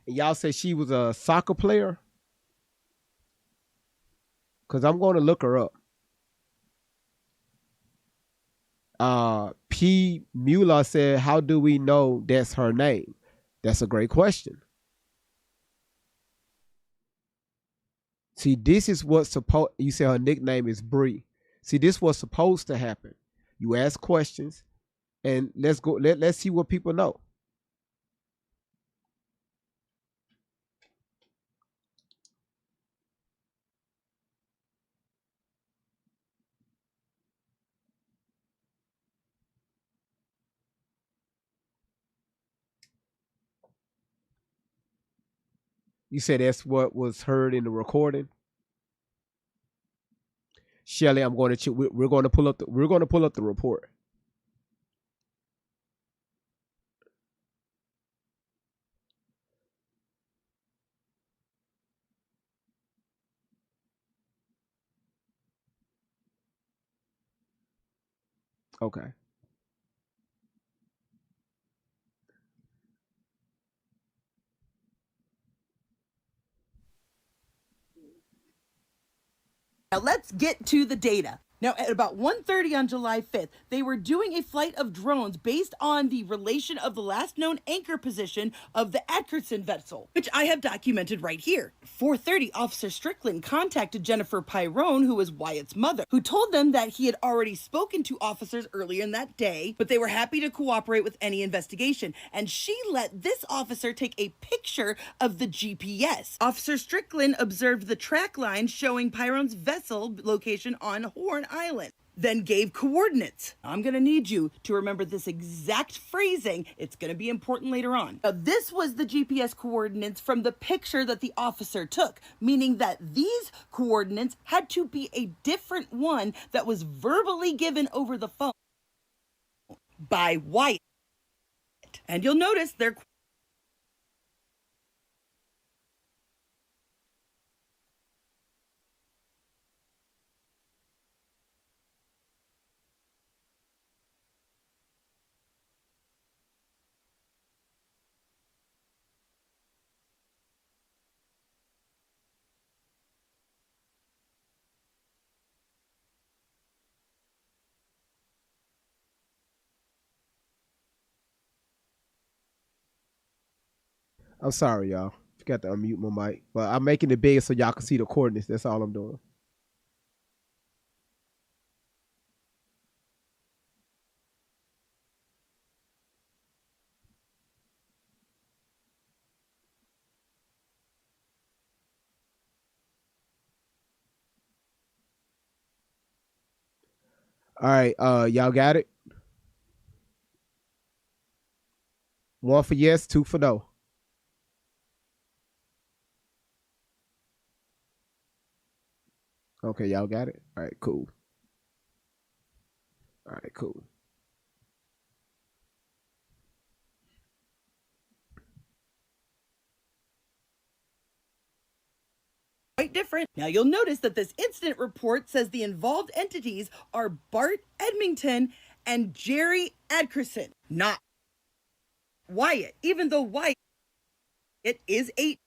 And y'all say she was a soccer player? Because I'm going to look her up. P. Mueller said, how do we know that's her name? That's a great question. See, this is what's you say her nickname is Bree. See, this was supposed to happen. You ask questions and let's go. Let's see what people know. You said that's what was heard in the recording. Shelly, I'm going to we're going to pull up the report. Okay. Now let's get to the data. Now, at about 1:30 on July 5th, they were doing a flight of drones based on the relation of the last known anchor position of the Atkinson vessel, which I have documented right here. 4:30, Officer Strickland contacted Jennifer Pyrone, who was Wyatt's mother, who told them that he had already spoken to officers earlier in that day, but they were happy to cooperate with any investigation. And she let this officer take a picture of the GPS. Officer Strickland observed the track line showing Pyrone's vessel location on Horn Island, then gave coordinates. I'm going to need you to remember this exact phrasing. It's going to be important later on. Now, this was the GPS coordinates from the picture that the officer took, meaning that these coordinates had to be a different one that was verbally given over the phone by Wyatt. And you'll notice they're I'm sorry, y'all. Forgot to unmute my mic. But I'm making it big so y'all can see the coordinates. That's all I'm doing. All right, y'all got it? 1 for yes, 2 for no. Okay, y'all got it? All right, cool. All right, cool. Quite different. Now you'll notice that this incident report says the involved entities are Bart Edmington and Jerry Adkerson, not Wyatt, even though Wyatt is 8.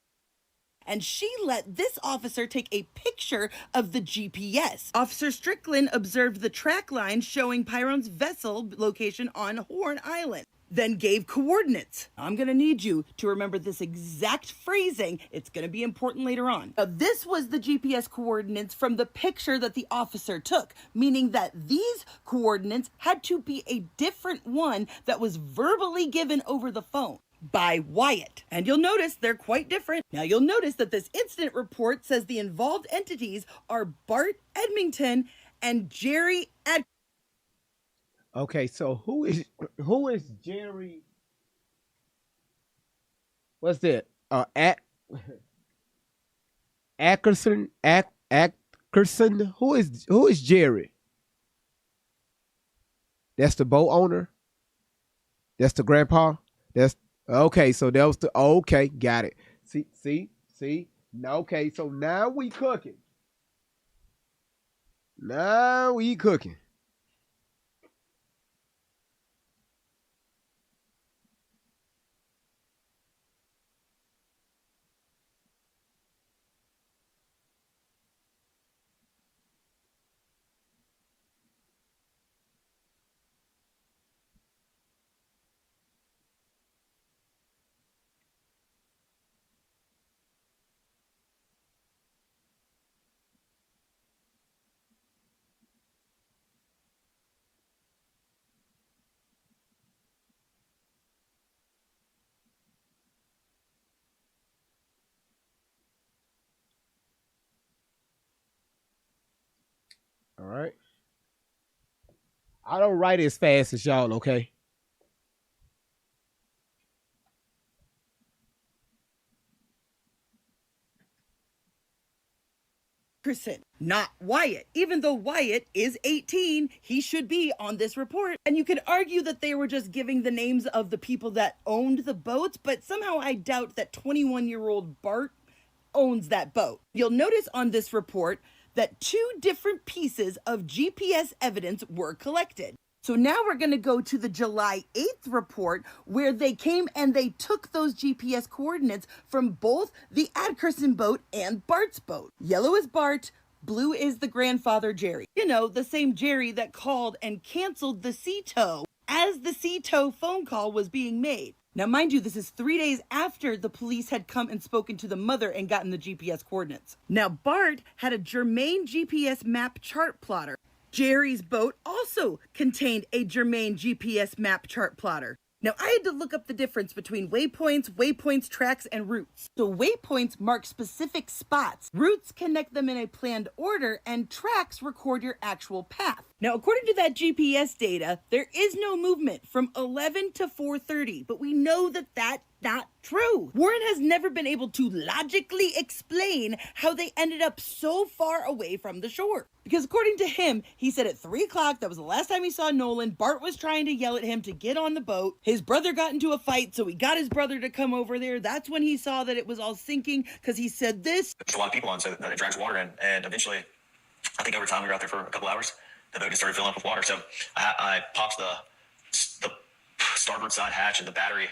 And she let this officer take a picture of the GPS. Officer Strickland observed the track line showing Pyron's vessel location on Horn Island, then gave coordinates. I'm gonna need you to remember this exact phrasing. It's gonna be important later on. Now, this was the GPS coordinates from the picture that the officer took, meaning that these coordinates had to be a different one that was verbally given over the phone by Wyatt. And you'll notice they're quite different. Now you'll notice that this incident report says the involved entities are Bart Edmington and Jerry Okay, so who is Jerry? What's that? Ackerson? Ackerson? Who is Jerry? That's the boat owner? That's the grandpa? That's okay, so that was the okay, got it. See? Okay, so now we cooking. Now we cooking. All right. I don't write as fast as y'all, okay? not Wyatt. Even though Wyatt is 18, he should be on this report. And you could argue that they were just giving the names of the people that owned the boats, but somehow I doubt that 21-year-old Bart owns that boat. You'll notice on this report that 2 different pieces of GPS evidence were collected. So now we're going to go to the July 8th report where they came and they took those GPS coordinates from both the Adkerson boat and Bart's boat. Yellow is Bart, blue is the grandfather Jerry. You know, the same Jerry that called and canceled the sea tow as the sea tow phone call was being made. Now, mind you, this is 3 days after the police had come and spoken to the mother and gotten the GPS coordinates. Now, Bart had a germane GPS map chart plotter. Jerry's boat also contained a germane GPS map chart plotter. Now, I had to look up the difference between waypoints, tracks, and routes. So waypoints mark specific spots. Routes connect them in a planned order, and tracks record your actual path. Now, according to that GPS data, there is no movement from 11 to 4:30, but we know that that's not true. Warren has never been able to logically explain how they ended up so far away from the shore. Because according to him, he said at 3 o'clock, that was the last time he saw Nolan, Bart was trying to yell at him to get on the boat. His brother got into a fight, so he got his brother to come over there. That's when he saw that it was all sinking, because he said this. There's a lot of people on, so it drags water in, and eventually, I think over time we were out there for a couple hours, the boat just started filling up with water. So I popped the starboard side hatch, and the battery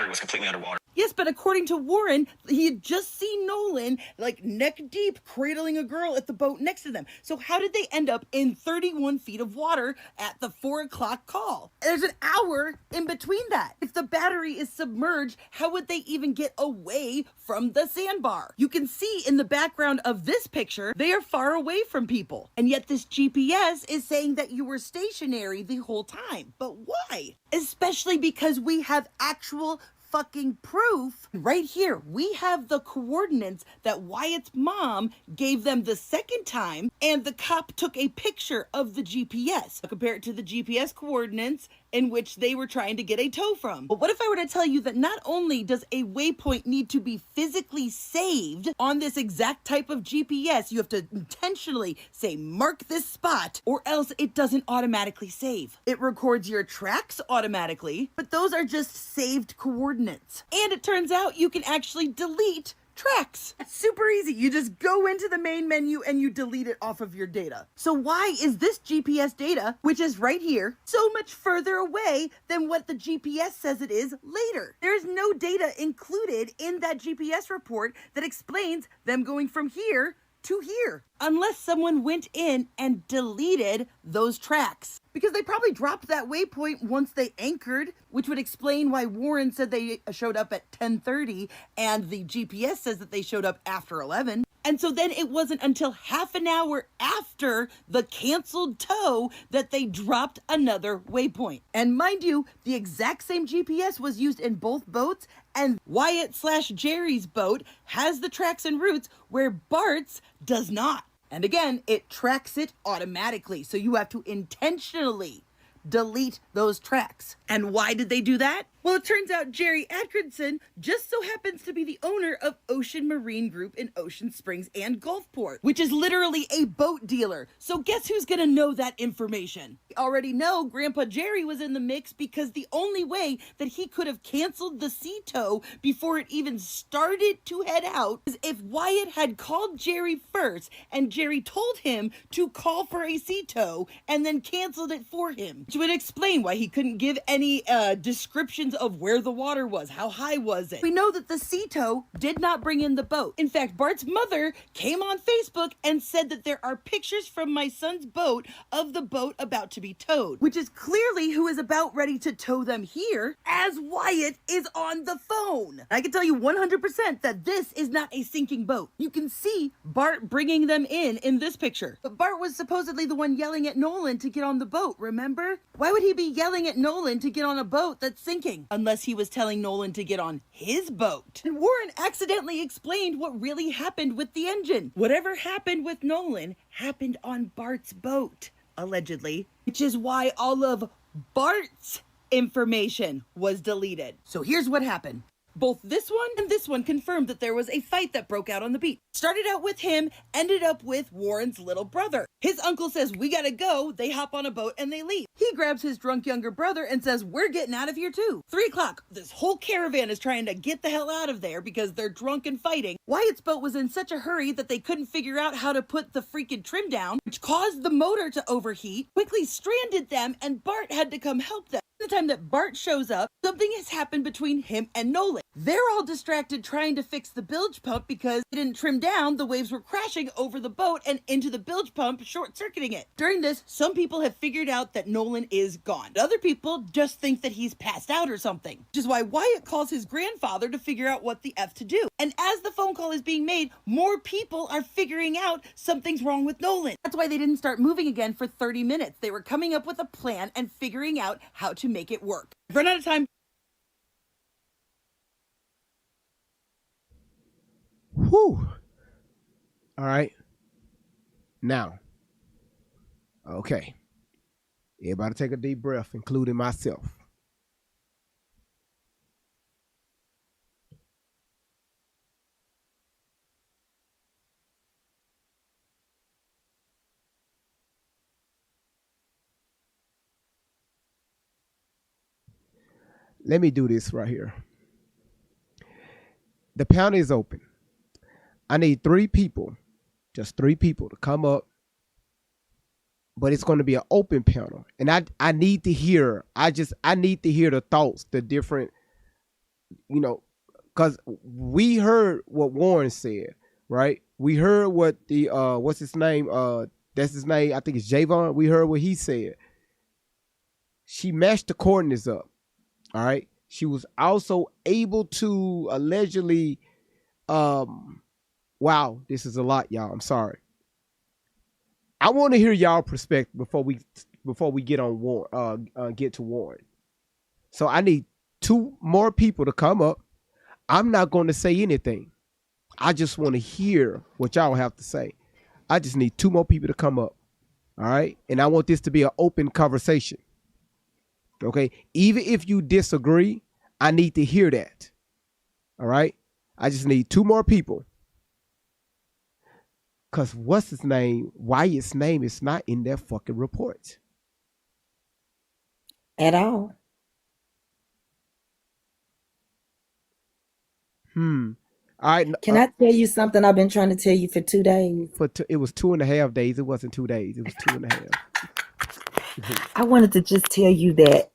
was completely underwater. Yes, but according to Warren, he had just seen Nolan like neck deep cradling a girl at the boat next to them. So how did they end up in 31 feet of water at the 4 o'clock call? There's an hour in between that. If the battery is submerged, how would they even get away from the sandbar? You can see in the background of this picture, they are far away from people. And yet this GPS is saying that you were stationary the whole time. But why? Especially because we have actual fucking proof right here. We have the coordinates that Wyatt's mom gave them the second time, and the cop took a picture of the GPS. Compare it to the GPS coordinates in which they were trying to get a tow from. But what if I were to tell you that not only does a waypoint need to be physically saved on this exact type of GPS, you have to intentionally say, mark this spot, or else it doesn't automatically save. It records your tracks automatically, but those are just saved coordinates. And it turns out you can actually delete tracks. It's super easy. You just go into the main menu and you delete it off of your data. So why is this GPS data, which is right here, so much further away than what the GPS says it is later? There's no data included in that GPS report that explains them going from here to here, unless someone went in and deleted those tracks. Because they probably dropped that waypoint once they anchored, which would explain why Warren said they showed up at 10:30 and the GPS says that they showed up after 11. And so then it wasn't until half an hour after the canceled tow that they dropped another waypoint. And mind you, the exact same GPS was used in both boats, and Wyatt/Jerry's boat has the tracks and routes where Bart's does not. And again, it tracks it automatically. So you have to intentionally delete those tracks. And why did they do that? Well, it turns out Jerry Atkinson just so happens to be the owner of Ocean Marine Group in Ocean Springs and Gulfport, which is literally a boat dealer. So guess who's gonna know that information? We already know Grandpa Jerry was in the mix, because the only way that he could have canceled the sea tow before it even started to head out is if Wyatt had called Jerry first and Jerry told him to call for a sea tow and then canceled it for him, which would explain why he couldn't give any descriptions of where the water was, how high was it. We know that the sea tow did not bring in the boat. In fact, Bart's mother came on Facebook and said that there are pictures from my son's boat of the boat about to be towed, which is clearly who is about ready to tow them here, as Wyatt is on the phone. I can tell you 100% that this is not a sinking boat. You can see Bart bringing them in this picture. But Bart was supposedly the one yelling at Nolan to get on the boat, remember? Why would he be yelling at Nolan to get on a boat that's sinking? Unless he was telling Nolan to get on his boat. And Warren accidentally explained what really happened with the engine. Whatever happened with Nolan happened on Bart's boat, allegedly, which is why all of Bart's information was deleted. So here's what happened. Both this one and this one confirmed that there was a fight that broke out on the beach. Started out with him, ended up with Warren's little brother. His uncle says, we gotta go. They hop on a boat and they leave. He grabs his drunk younger brother and says, we're getting out of here too. 3 o'clock, this whole caravan is trying to get the hell out of there because they're drunk and fighting. Wyatt's boat was in such a hurry that they couldn't figure out how to put the freaking trim down, which caused the motor to overheat, quickly stranded them, and Bart had to come help them. The time that Bart shows up, something has happened between him and Nolan. They're all distracted trying to fix the bilge pump because they didn't trim down. The waves were crashing over the boat and into the bilge pump, short-circuiting it. During this, some people have figured out that Nolan is gone. Other people just think that he's passed out or something, which is why Wyatt calls his grandfather to figure out what the F to do. And as the phone call is being made, more people are figuring out something's wrong with Nolan. That's why they didn't start moving again for 30 minutes. They were coming up with a plan and figuring out how to make it work. I've run out of time. Whew. All right. Now. Okay. Everybody take a deep breath, including myself. Let me do this right here. The panel is open. I need 3 people, just 3 people to come up, but it's going to be an open panel. And I need to hear, I need to hear the thoughts, the different, because we heard what Warren said, right? We heard what the what's his name? That's his name. I think it's Javon. We heard what he said. She matched the coordinates up. All right. She was also able to allegedly, wow, this is a lot, y'all. I'm sorry. I want to hear y'all perspective before we get on Warren, get to Warren. So I need 2 more people to come up. I'm not going to say anything. I just want to hear what y'all have to say. I just need 2 more people to come up. All right. And I want this to be an open conversation. Okay. Even if you disagree, I need to hear that. All right. I just need 2 more people. Because what's his name? Wyatt's name is not in that fucking report. At all. All right. Can I tell you something I've been trying to tell you for 2 days? It was 2.5 days. It wasn't 2 days. It was 2.5. I wanted to just tell you that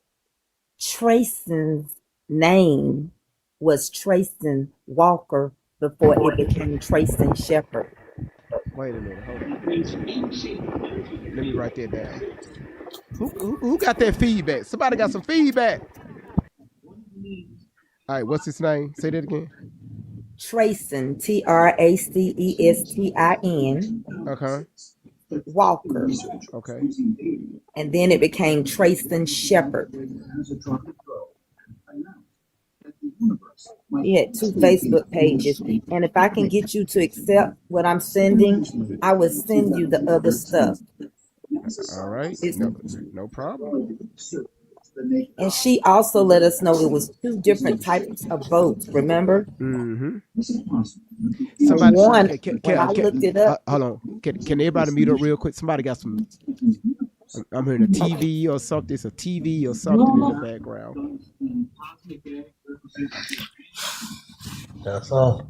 Trayson's name was Trayson Walker before it became Trayson Shepherd. Wait a minute. Hold on. Let me write that down. Who got that feedback? Somebody got some feedback. All right. What's his name? Say that again. Trayson, Tracestin. Okay. Walker. Okay. And then it became Trayson Shepherd. He had 2 Facebook pages. And if I can get you to accept what I'm sending, I will send you the other stuff. All right. No problem. And she also let us know it was 2 different types of votes, remember? Mm-hmm. Somebody, one, when I looked it up. Hold on. Can everybody mute up real quick? Somebody got some. I'm hearing a TV or something. It's a TV or something in the background. That's all.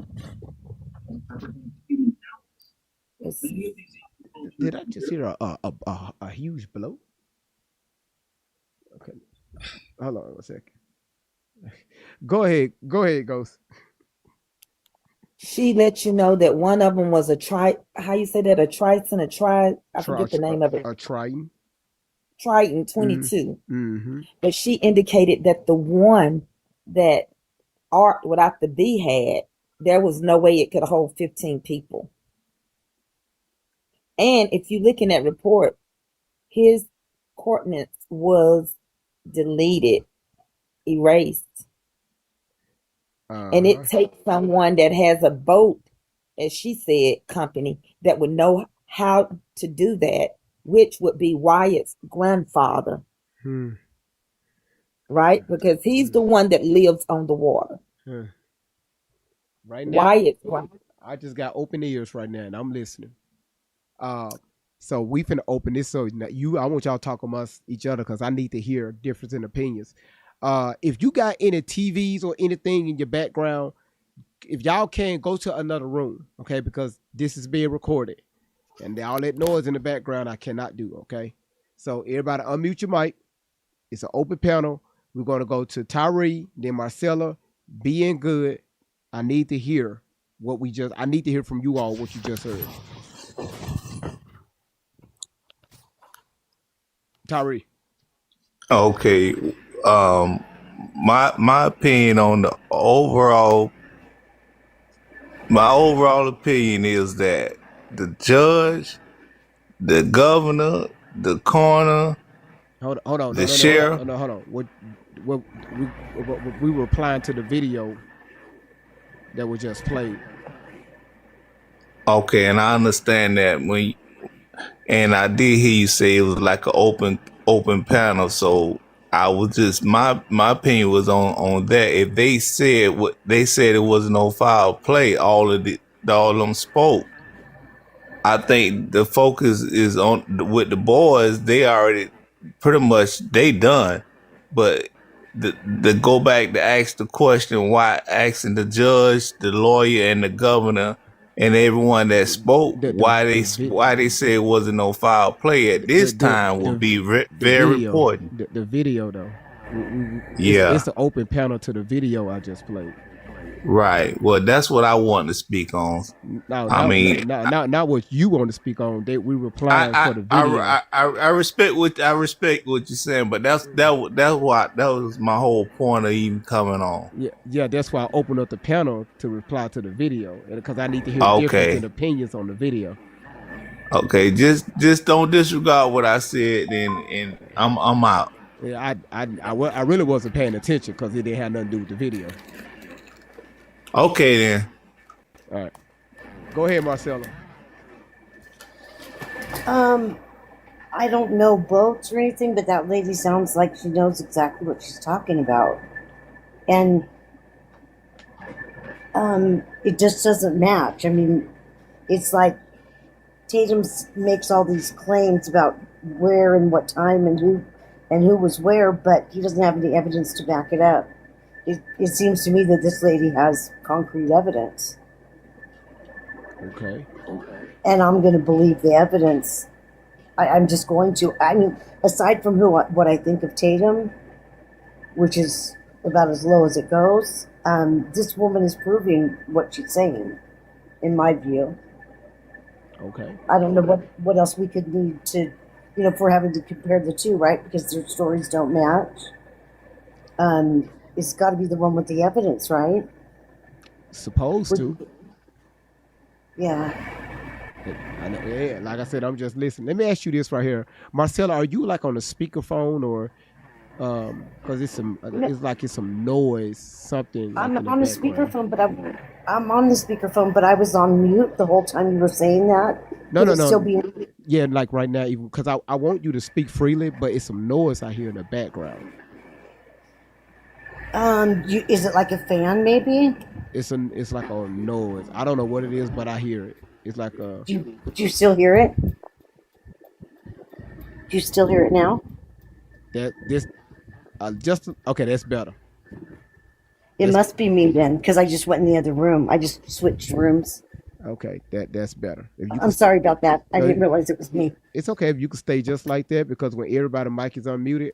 Did I just hear a huge blow? Okay. Hold on a second. Go ahead, Ghost. She let you know that one of them was a how you say that? A Triton, I forget the name of it. A Triton. Triton 22. Mm-hmm. But she indicated that the one that Art without the B had, there was no way it could hold 15 people. And if you look in that report, his coordinates was deleted, erased. And it takes someone that has a boat, as she said, company that would know how to do that, which would be Wyatt's grandfather. Right? Because he's the one that lives on the water. Right now, Wyatt. I just got open ears right now and I'm listening. So we finna open this so I want y'all to talk amongst each other because I need to hear difference in opinions. If you got any TVs or anything in your background, if y'all can go to another room, okay, because this is being recorded and all that noise in the background I cannot do, okay? So everybody unmute your mic. It's an open panel. We're going to go to Tyree, then Marcella, being good. I need to hear I need to hear from you all what you just heard. Tyree. Okay. My opinion on the overall opinion is that the judge, the governor, the coroner, hold on, the sheriff. Hold on. What we were replying to the video that was just played. Okay, and I understand that and I did hear you say it was like an open panel. So I was just my opinion was on that. If they said what they said, it was no foul play. All of them spoke. I think the focus is on with the boys. They already pretty much they done, but the go back to ask the question, why asking the judge, the lawyer, and the governor and everyone that spoke why they say it wasn't no foul play at this time will be very important. The video though, Yeah, it's an open panel to the video I just played. Right. Well, that's what I want to speak on. No, I mean, not what you want to speak on. That we replying for the video. I respect what you're saying, but that was my whole point of even coming on. Yeah, that's why I opened up the panel to reply to the video, because I need to hear difference in Okay. opinions on the video. Okay. Just don't disregard what I said, and I'm out. Yeah, I really wasn't paying attention because it didn't have nothing to do with the video. Okay then. All right, go ahead, Marcella. I don't know boats or anything, but that lady sounds like she knows exactly what she's talking about. And it just doesn't match. I mean, it's like Tatum makes all these claims about where and what time and who was where, but he doesn't have any evidence to back it up. It seems to me that this lady has concrete evidence. Okay. And I'm going to believe the evidence. I'm just going to. I mean, aside from what I think of Tatum, which is about as low as it goes, this woman is proving what she's saying, in my view. Okay. I don't know what else we could need to, if we're having to compare the two, right? Because their stories don't match. It's got to be the one with the evidence, right? Supposed to. Yeah. Yeah, like I said, I'm just listening. Let me ask you this right here, Marcella. Are you like on a speakerphone or, because it's like it's some noise, something. Like I'm on the speakerphone, but I'm on the speakerphone, but I was on mute the whole time you were saying that. No. Still Yeah, like right now, even because I want you to speak freely, but it's some noise I hear in the background. Is it like a fan, maybe? It's like a noise. I don't know what it is, but I hear it. It's like a. Do you still hear it? Do you still hear it now? Just okay. That's better. It must be me then, because I just went in the other room. I just switched rooms. Okay, that's better. I'm sorry about that. I didn't realize it was me. It's okay if you can stay just like that, because when everybody's mic is unmuted,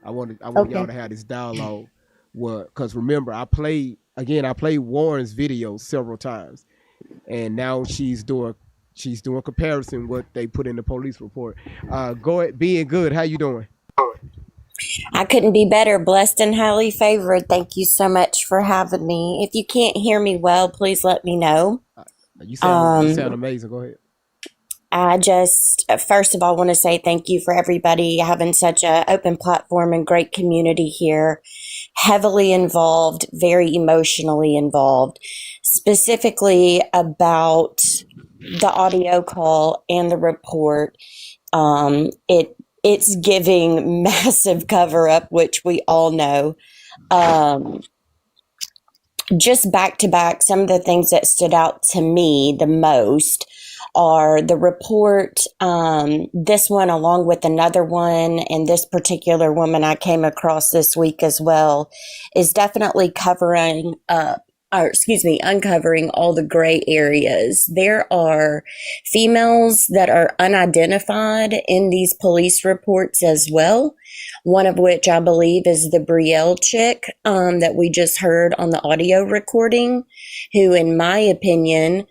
I want y'all to have this dialogue. Because remember, I played Warren's video several times, and now she's doing comparison what they put in the police report. Go ahead, being good. How you doing? I couldn't be better. Blessed and highly favored. Thank you so much for having me. If you can't hear me well, please let me know. You sound amazing. Go ahead. I just, first of all, want to say thank you for everybody having such an open platform and great community here. Heavily involved, very emotionally involved, specifically about the audio call and the report. It's giving massive cover up, which we all know. Just back to back, some of the things that stood out to me the most are the report, this one along with another one, and this particular woman I came across this week as well, is definitely uncovering all the gray areas. There are females that are unidentified in these police reports as well. One of which I believe is the Brielle chick that we just heard on the audio recording, who, in my opinion,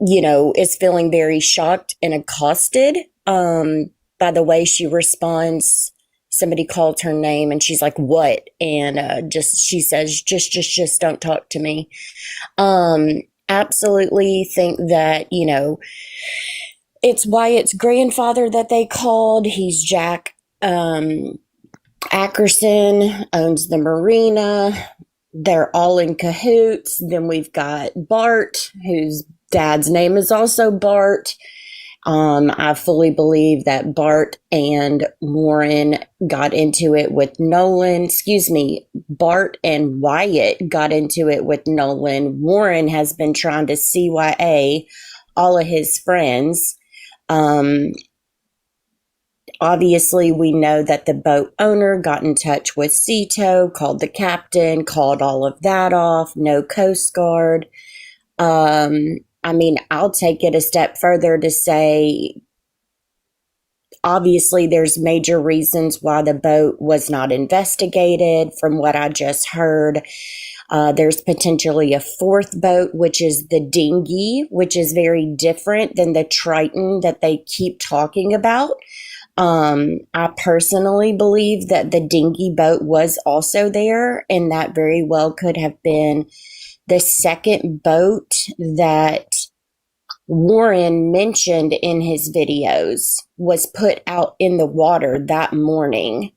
is feeling very shocked and accosted by the way she responds. Somebody called her name and she's like, what? And she says, just don't talk to me. Absolutely think that, it's Wyatt's grandfather that they called. He's Jack Ackerson, owns the marina. They're all in cahoots. Then we've got Bart, whose dad's name is also Bart. I fully believe that Bart and Warren got into it with Nolan. Bart and Wyatt got into it with Nolan. Warren has been trying to CYA all of his friends. Obviously, we know that the boat owner got in touch with Cito, called the captain, called all of that off. No Coast Guard. I'll take it a step further to say, Obviously, there's major reasons why the boat was not investigated. From what I just heard, there's potentially a fourth boat, which is the dinghy, which is very different than the Triton that they keep talking about. I personally believe that the dinghy boat was also there, and that very well could have been the second boat that Warren mentioned in his videos was put out in the water that morning,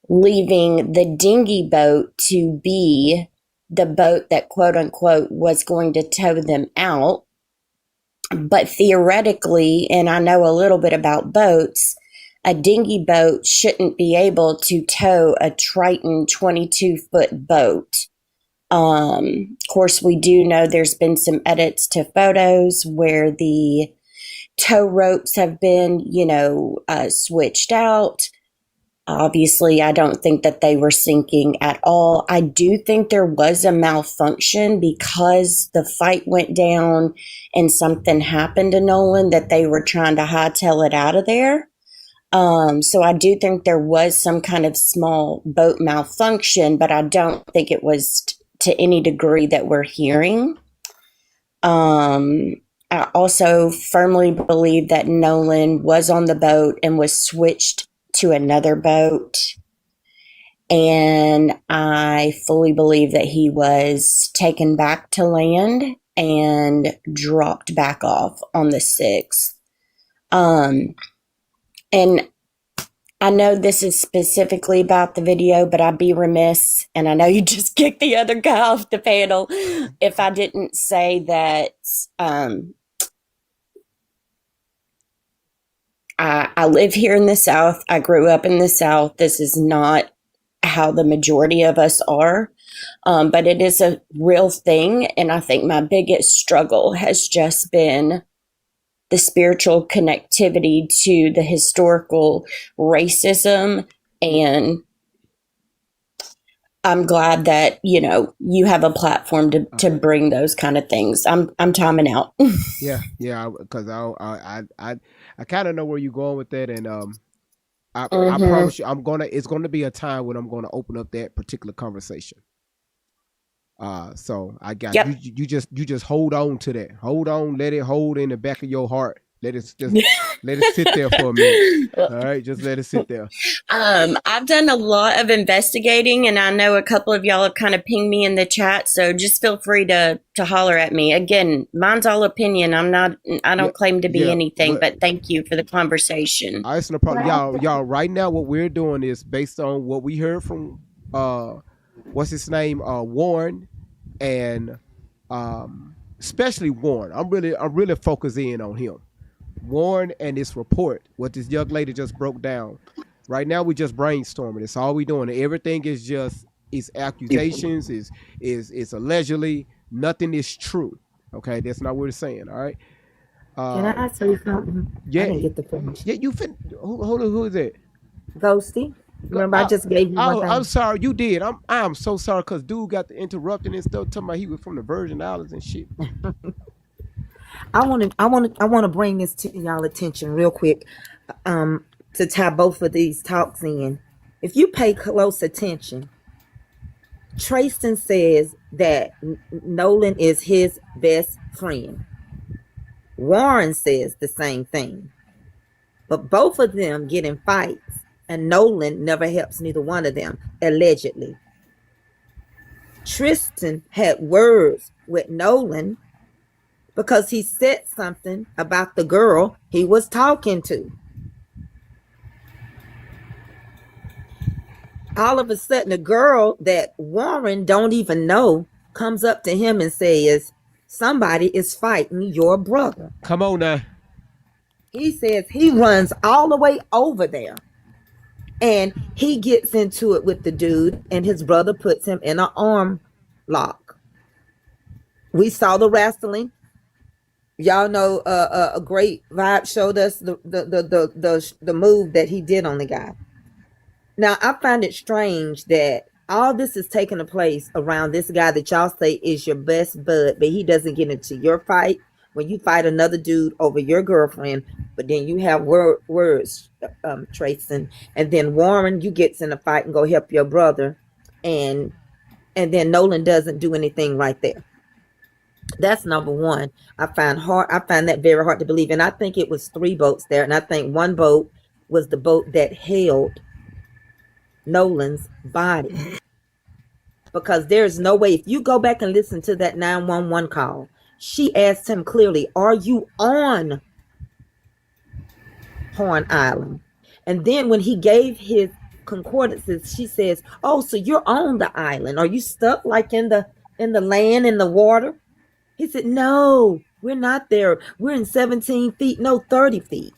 leaving the dinghy boat to be the boat that quote unquote was going to tow them out. But theoretically, and I know a little bit about boats, a dinghy boat shouldn't be able to tow a Triton 22-foot boat. Of course, we do know there's been some edits to photos where the tow ropes have been, switched out. Obviously, I don't think that they were sinking at all. I do think there was a malfunction because the fight went down and something happened to Nolan that they were trying to hightail it out of there. So I do think there was some kind of small boat malfunction, but I don't think it was to any degree that we're hearing. I also firmly believe that Nolan was on the boat and was switched to another boat. And I fully believe that he was taken back to land and dropped back off on the 6th. And I know this is specifically about the video, but I'd be remiss, and I know you just kicked the other guy off the panel, if I didn't say that I live here in the South. I grew up in the South. This is not how the majority of us are, but it is a real thing. And I think my biggest struggle has just been the spiritual connectivity to the historical racism. And I'm glad that, you have a platform to bring those kind of things. I'm timing out. Yeah, because I kind of know where you're going with that, and I promise you, it's gonna be a time when I'm gonna open up that particular conversation. So I got you just hold on to that. Hold on, let it hold in the back of your heart. Let it just let it sit there for a minute. All right, just let it sit there. I've done a lot of investigating, and I know a couple of y'all have kind of pinged me in the chat. So just feel free to holler at me. Again, mine's all opinion. I don't claim to be anything, but thank you for the conversation. All right, it's no problem. Y'all. Right now, what we're doing is based on what we heard from what's his name, Warren, and especially Warren. I'm really focusing in on him. Warren and this report, what this young lady just broke down. Right now, we just brainstorming. That's all we doing. Everything is just accusations, is allegedly. Nothing is true. Okay, that's not what it's saying. All right. Can I say something? Yeah. I didn't get the finish. Yeah, you fin. Who is it? Ghosty. Remember, I just gave you one thing. I'm sorry, you did. I'm so sorry because dude got the interrupting and stuff. Talking about he was from the Virgin Islands and shit. I want to bring this to y'all attention real quick, to tie both of these talks in. If you pay close attention, Trayston says that Nolan is his best friend. Warren says the same thing, but both of them get in fights, and Nolan never helps neither one of them, allegedly. Tristan had words with Nolan because he said something about the girl he was talking to. All of a sudden, a girl that Warren don't even know comes up to him and says, somebody is fighting your brother. Come on now. He says he runs all the way over there, and he gets into it with the dude, and his brother puts him in an arm lock. We saw the wrestling. Y'all know a great vibe showed us the move that he did on the guy. Now, I find it strange that all this is taking place around this guy that y'all say is your best bud, but he doesn't get into your fight when you fight another dude over your girlfriend, but then you have words, Tracy, and then Warren, you gets in a fight and go help your brother, and then Nolan doesn't do anything right there. That's number one. I find that very hard to believe. And I think it was 3 boats there. And I think one boat was the boat that held Nolan's body. Because there's no way, if you go back and listen to that 911 call, she asked him clearly, are you on Horn Island? And then when he gave his concordances, she says, oh, so you're on the island. Are you stuck like in the land, in the water? He said, no, we're not there. We're in 17 feet, no, 30 feet.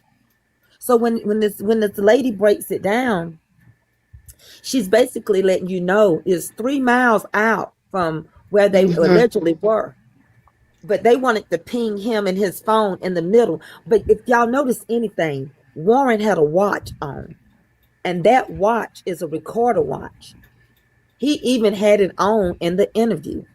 So when this lady breaks it down, she's basically letting you know it's 3 miles out from where they allegedly were. But they wanted to ping him and his phone in the middle. But if y'all notice anything, Warren had a watch on. And that watch is a recorder watch. He even had it on in the interview.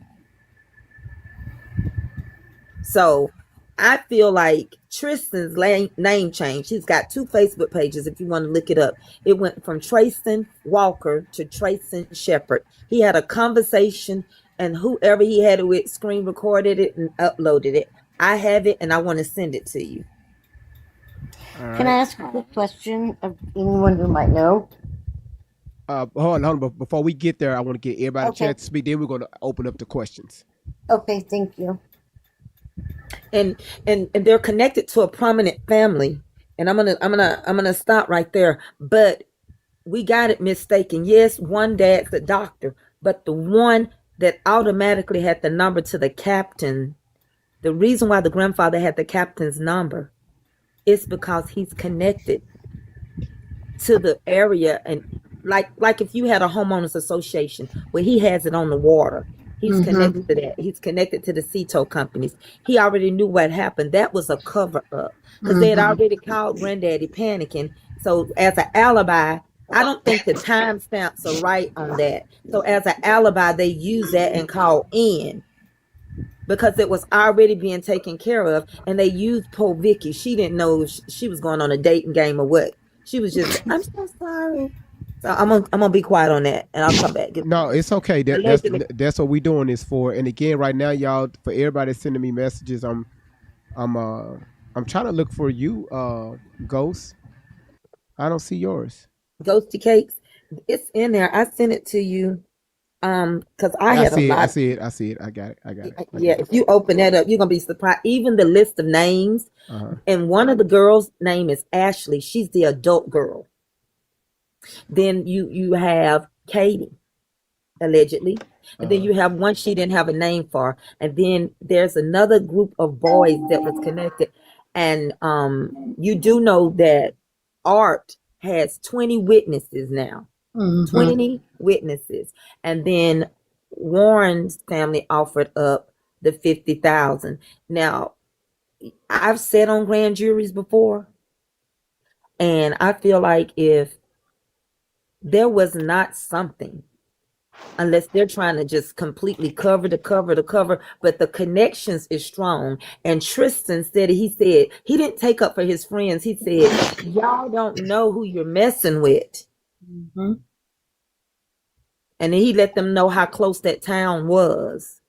So I feel like Tristan's name change. He's got 2 Facebook pages if you want to look it up. It went from Trayson Walker to Trayson Shepherd. He had a conversation, and whoever he had it with screen recorded it and uploaded it. I have it, and I want to send it to you. Can I ask a quick question of anyone who might know? Hold on. But before we get there, I want to get everybody a Okay. chance to speak. Then we're going to open up the questions. Okay, thank you. And they're connected to a prominent family. And I'm gonna stop right there. But we got it mistaken. Yes, one dad's the doctor, but the one that automatically had the number to the captain, the reason why the grandfather had the captain's number is because he's connected to the area. And like if you had a homeowners association where he has it on the water, he's connected to that. He's connected to the CETO companies. He already knew what happened. That was a cover up because they had already called Granddaddy panicking. So as an alibi, I don't think the timestamps are right on that. So as an alibi, they use that and call in because it was already being taken care of. And they used poor Vicky. She didn't know if she was going on a dating game or what. She was just, I'm so sorry. So I'm gonna be quiet on that, and I'll come back. No, it's okay. That's what we're doing this for. And again, right now, y'all, for everybody sending me messages, I'm trying to look for you, Ghost. I don't see yours. Ghosty Cakes, it's in there. I sent it to you, because I had a lot. I see it. I got it. Yeah, if you open that up, you're gonna be surprised. Even the list of names, and one of the girls' name is Ashley. She's the adult girl. Then you have Katie, allegedly. And then you have one she didn't have a name for. And then there's another group of boys that was connected. And you do know that Art has 20 witnesses now. 20 witnesses. And then Warren's family offered up the 50,000. Now, I've sat on grand juries before, and I feel like if there was not something, unless they're trying to just completely cover, but the connections is strong. And Tristan said, he didn't take up for his friends. He said, y'all don't know who you're messing with. And then he let them know how close that town was.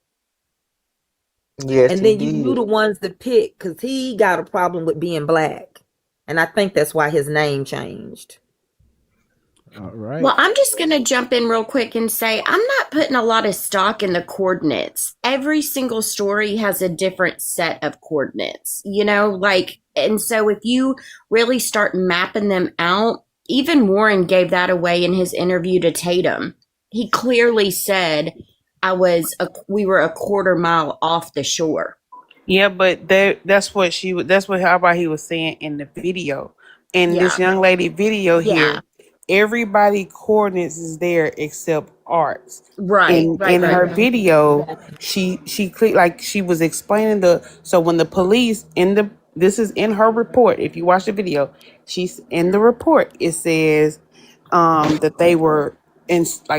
Yes, And then you the ones to pick, because he got a problem with being black. And I think that's why his name changed. All right. Well, I'm just going to jump in real quick and say I'm not putting a lot of stock in the coordinates. Every single story has a different set of coordinates, and so if you really start mapping them out, even Warren gave that away in his interview to Tatum. He clearly said we were a quarter mile off the shore. Yeah, but that's what how he was saying in the video. In this young lady video here, everybody coordinates is there except Art's. In her video, she clicked, like she was explaining so when the police this is in her report. If you watch the video, she's in the report. It says that they were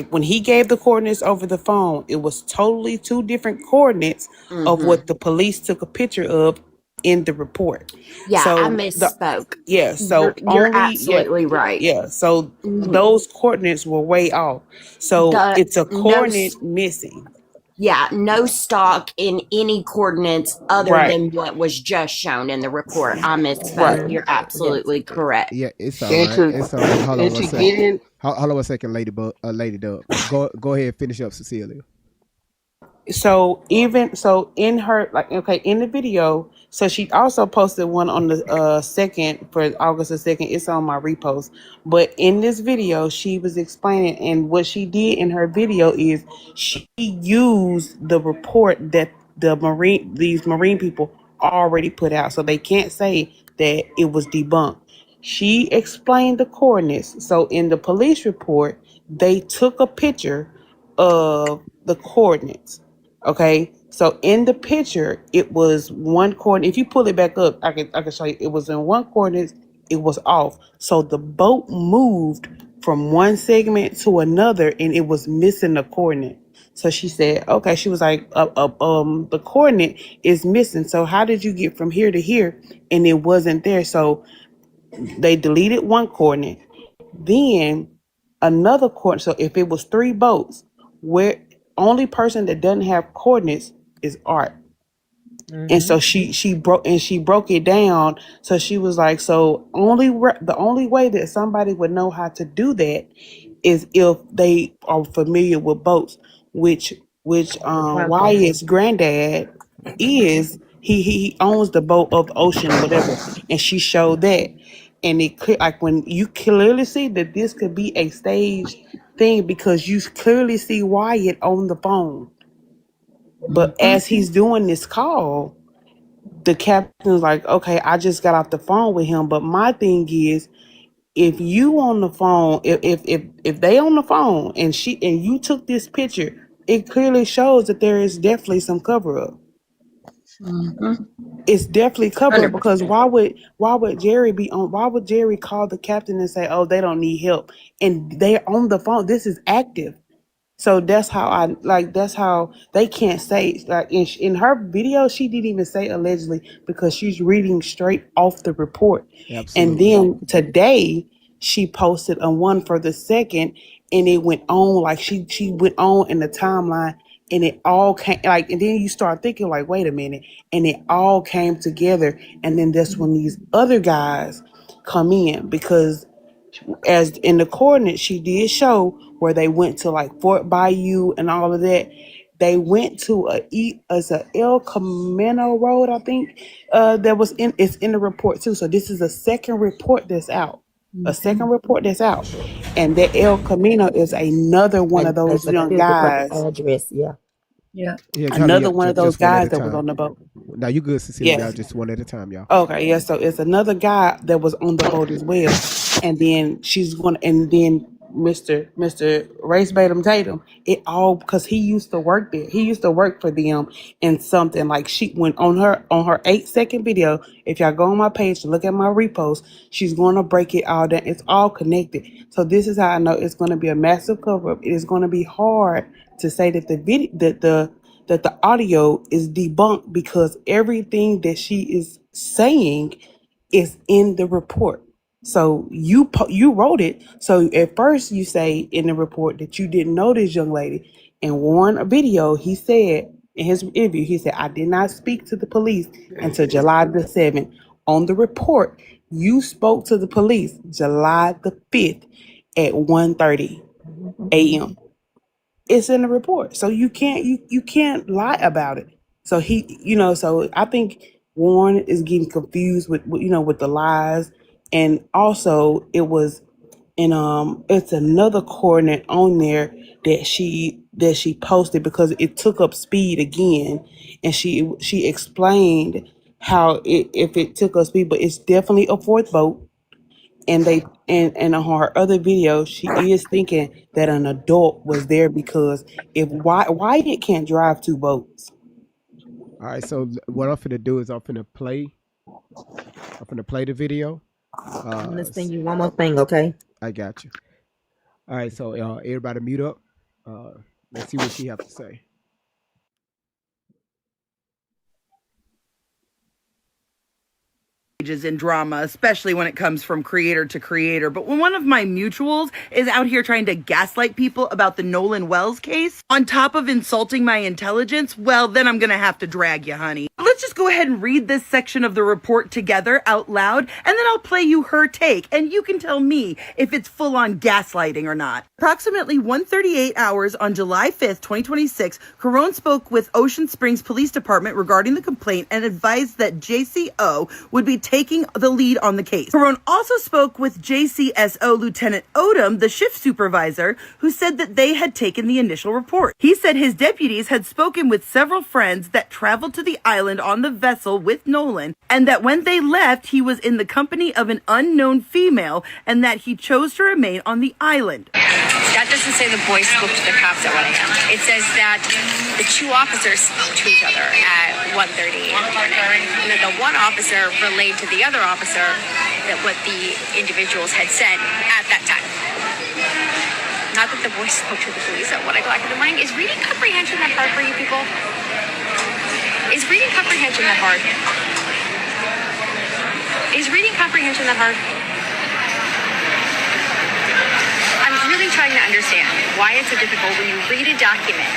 when he gave the coordinates over the phone, it was totally 2 different coordinates of what the police took a picture of in the report. Yeah, I So misspoke. so You're only absolutely right. so those coordinates were way off. So The it's a no coordinate missing. Yeah, no stock in any coordinates other Right. than what was just shown in the report. I misspoke. Right. You're absolutely correct. Yeah, it's all And right. to It's all right. Hold on and one to second. get in Hold on one second, Lady Dub. Go ahead, finish up, Cecilia. So even so in her in the video, so she also posted one on the second for August the 2nd. It's on my repost. But in this video she was explaining, and what she did in her video is she used the report that these marine people already put out, so they can't say that it was debunked. She explained the coordinates. So in the police report they took a picture of the coordinates. Okay, so in the picture, it was one coordinate. If you pull it back up, I can show you. It was in one coordinate. It was off. So the boat moved from one segment to another, and it was missing the coordinate. So she said, "Okay." She was like, the coordinate is missing. So how did you get from here to here, and it wasn't there?" So they deleted one coordinate, then another coordinate. So if it was three boats, where only person that doesn't have coordinates is Art. And so she broke it down. So she was like, so the only way that somebody would know how to do that is if they are familiar with boats, which Wyatt's granddad is. He owns the boat of the ocean, whatever. And she showed that, and like when you clearly see that this could be a staged thing, because you clearly see Wyatt on the phone. But as he's doing this call, the captain's like, okay, I just got off the phone with him. But my thing is, if you on the phone, if they on the phone and you took this picture, it clearly shows that there is definitely some cover up. It's definitely cover up, because why would Jerry be on? Why would Jerry call the captain and say, oh, they don't need help, and they're on the phone? This is active. So that's how that's how they can't say, like in her video, she didn't even say allegedly, because she's reading straight off the report. And Absolutely. then today she posted a one for the second, and it went on, like she went on in the timeline, and it all came like, and then you start thinking like, wait a minute, and it all came together. And then that's when these other guys come in, because as in the coordinates she did show where they went to like Fort Bayou and all of that. They went to as a El Camino Road, I think. That was it's in the report too. So this is a second report that's out. A second report that's out. And that El Camino is another one of And those there's a young physical guys. address. Yeah. Yeah. Yeah, kind of. Another Yeah, one of those just one at guys a that was time. on the boat. Now you good, Cecilia. Y'all Yes. just one at a time, y'all. Okay, yeah. So it's another guy that was on the boat as well, and then and then Mr. Race Batum Tatum. It all because he used to work there. He used to work for them in something like she went on her 8-second video. If y'all go on my page to look at my repost, she's going to break it all down. It's all connected. So this is how I know it's going to be a massive cover up. It is going to be hard to say that the video that the audio is debunked, because everything that she is saying is in the report. So you wrote it. So at first you say in the report that you didn't know this young lady. In one video, he said in his interview, he said, I did not speak to the police until July the 7th. On the report, you spoke to the police July the 5th at 1:30 a.m. It's in the report. So you can't lie about it. So so I think Warren is getting confused with the lies. And also it was it's another coordinate on there that she posted, because it took up speed again, and she explained how if it took up speed, but it's definitely a fourth boat. And they and on her other video, she is thinking that an adult was there, because if why it can't drive two boats. All right. So what I'm finna do is I'm finna play the video. I'm gonna send you one more thing, okay? I got you. All right. So everybody mute up. Uh, let's see what she have to say. in drama, especially when it comes from creator to creator. But when one of my mutuals is out here trying to gaslight people about the Nolan Wells case, on top of insulting my intelligence, well, then I'm gonna have to drag you, honey. Let's just go ahead and read this section of the report together out loud, and then I'll play you her take, and you can tell me if it's full on gaslighting or not. Approximately 1:38 hours on July 5th, 2026, Carone spoke with Ocean Springs Police Department regarding the complaint and advised that JCO would be taking the lead on the case. Carone also spoke with JCSO Lieutenant Odom, the shift supervisor, who said that they had taken the initial report. He said his deputies had spoken with several friends that traveled to the island on the vessel with Nolan, and that when they left, he was in the company of an unknown female, and that he chose to remain on the island. That doesn't say the boys spoke to the cops at 1 a.m. It says that the two officers spoke to each other at 1:30, and that the one officer relayed to the other officer that what the individuals had said at that time. Not that the boys spoke to the police at 1 o'clock in the morning. Is reading comprehension that hard for you people? Is reading comprehension that hard? Is reading comprehension that hard? I'm really trying to understand why it's so difficult when you read a document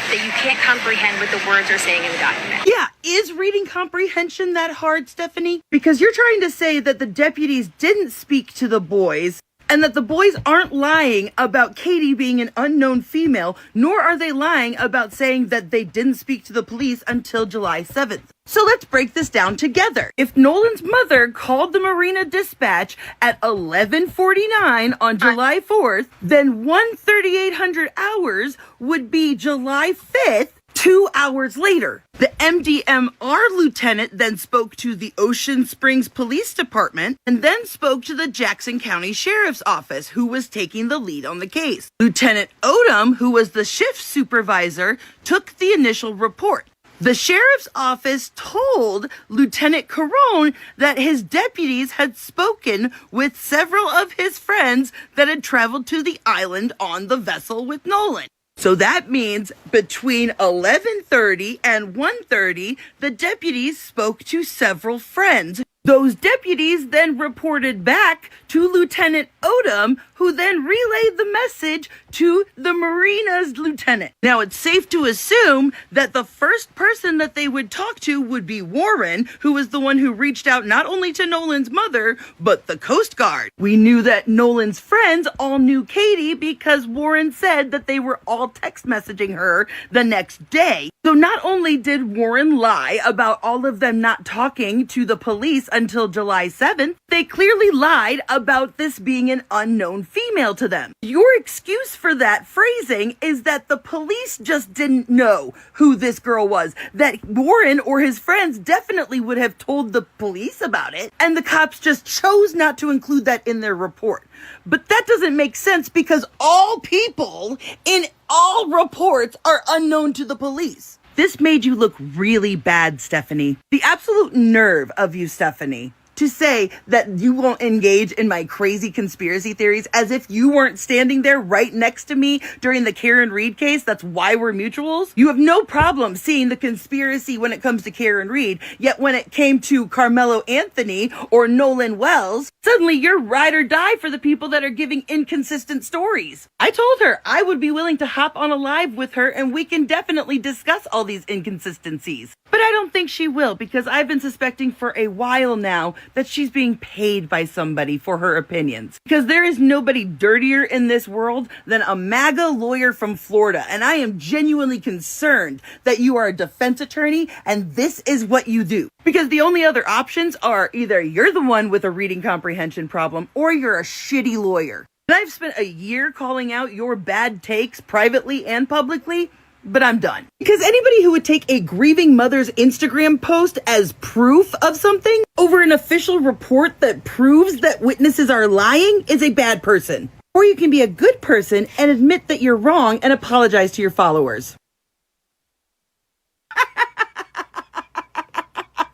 that you can't comprehend what the words are saying in the document. Yeah, is reading comprehension that hard, Stephanie? Because you're trying to say that the deputies didn't speak to the boys, and that the boys aren't lying about Katie being an unknown female, nor are they lying about saying that they didn't speak to the police until July 7th. So let's break this down together. If Nolan's mother called the Marina Dispatch at 11:49 on July 4th, then 1:3800 hours would be July 5th, 2 hours later. The MDMR lieutenant then spoke to the Ocean Springs Police Department and then spoke to the Jackson County Sheriff's Office, who was taking the lead on the case. Lieutenant Odom, who was the shift supervisor, took the initial report. The sheriff's office told Lieutenant Carone that his deputies had spoken with several of his friends that had traveled to the island on the vessel with Nolan. So that means between 11:30 and 1:30, the deputies spoke to several friends. Those deputies then reported back to Lieutenant Odom, who then relayed the message to the Marina's lieutenant. Now, it's safe to assume that the first person that they would talk to would be Warren, who was the one who reached out not only to Nolan's mother, but the Coast Guard. We knew that Nolan's friends all knew Katie because Warren said that they were all text messaging her the next day. So not only did Warren lie about all of them not talking to the police until July 7th, they clearly lied about this being an unknown female to them. Your excuse for that phrasing is that the police just didn't know who this girl was, that Warren or his friends definitely would have told the police about it, and the cops just chose not to include that in their report. But that doesn't make sense because all people in all reports are unknown to the police. This made you look really bad, Stephanie. The absolute nerve of you, Stephanie, to say that you won't engage in my crazy conspiracy theories as if you weren't standing there right next to me during the Karen Reed case. That's why we're mutuals. You have no problem seeing the conspiracy when it comes to Karen Reed, yet when it came to Carmelo Anthony or Nolan Wells, suddenly you're ride or die for the people that are giving inconsistent stories. I told her I would be willing to hop on a live with her and we can definitely discuss all these inconsistencies. But I don't think she will because I've been suspecting for a while now that she's being paid by somebody for her opinions. Because there is nobody dirtier in this world than a MAGA lawyer from Florida. And I am genuinely concerned that you are a defense attorney and this is what you do. Because the only other options are either you're the one with a reading comprehension problem or you're a shitty lawyer. And I've spent a year calling out your bad takes privately and publicly, but I'm done. Because anybody who would take a grieving mother's Instagram post as proof of something over an official report that proves that witnesses are lying is a bad person. Or you can be a good person and admit that you're wrong and apologize to your followers.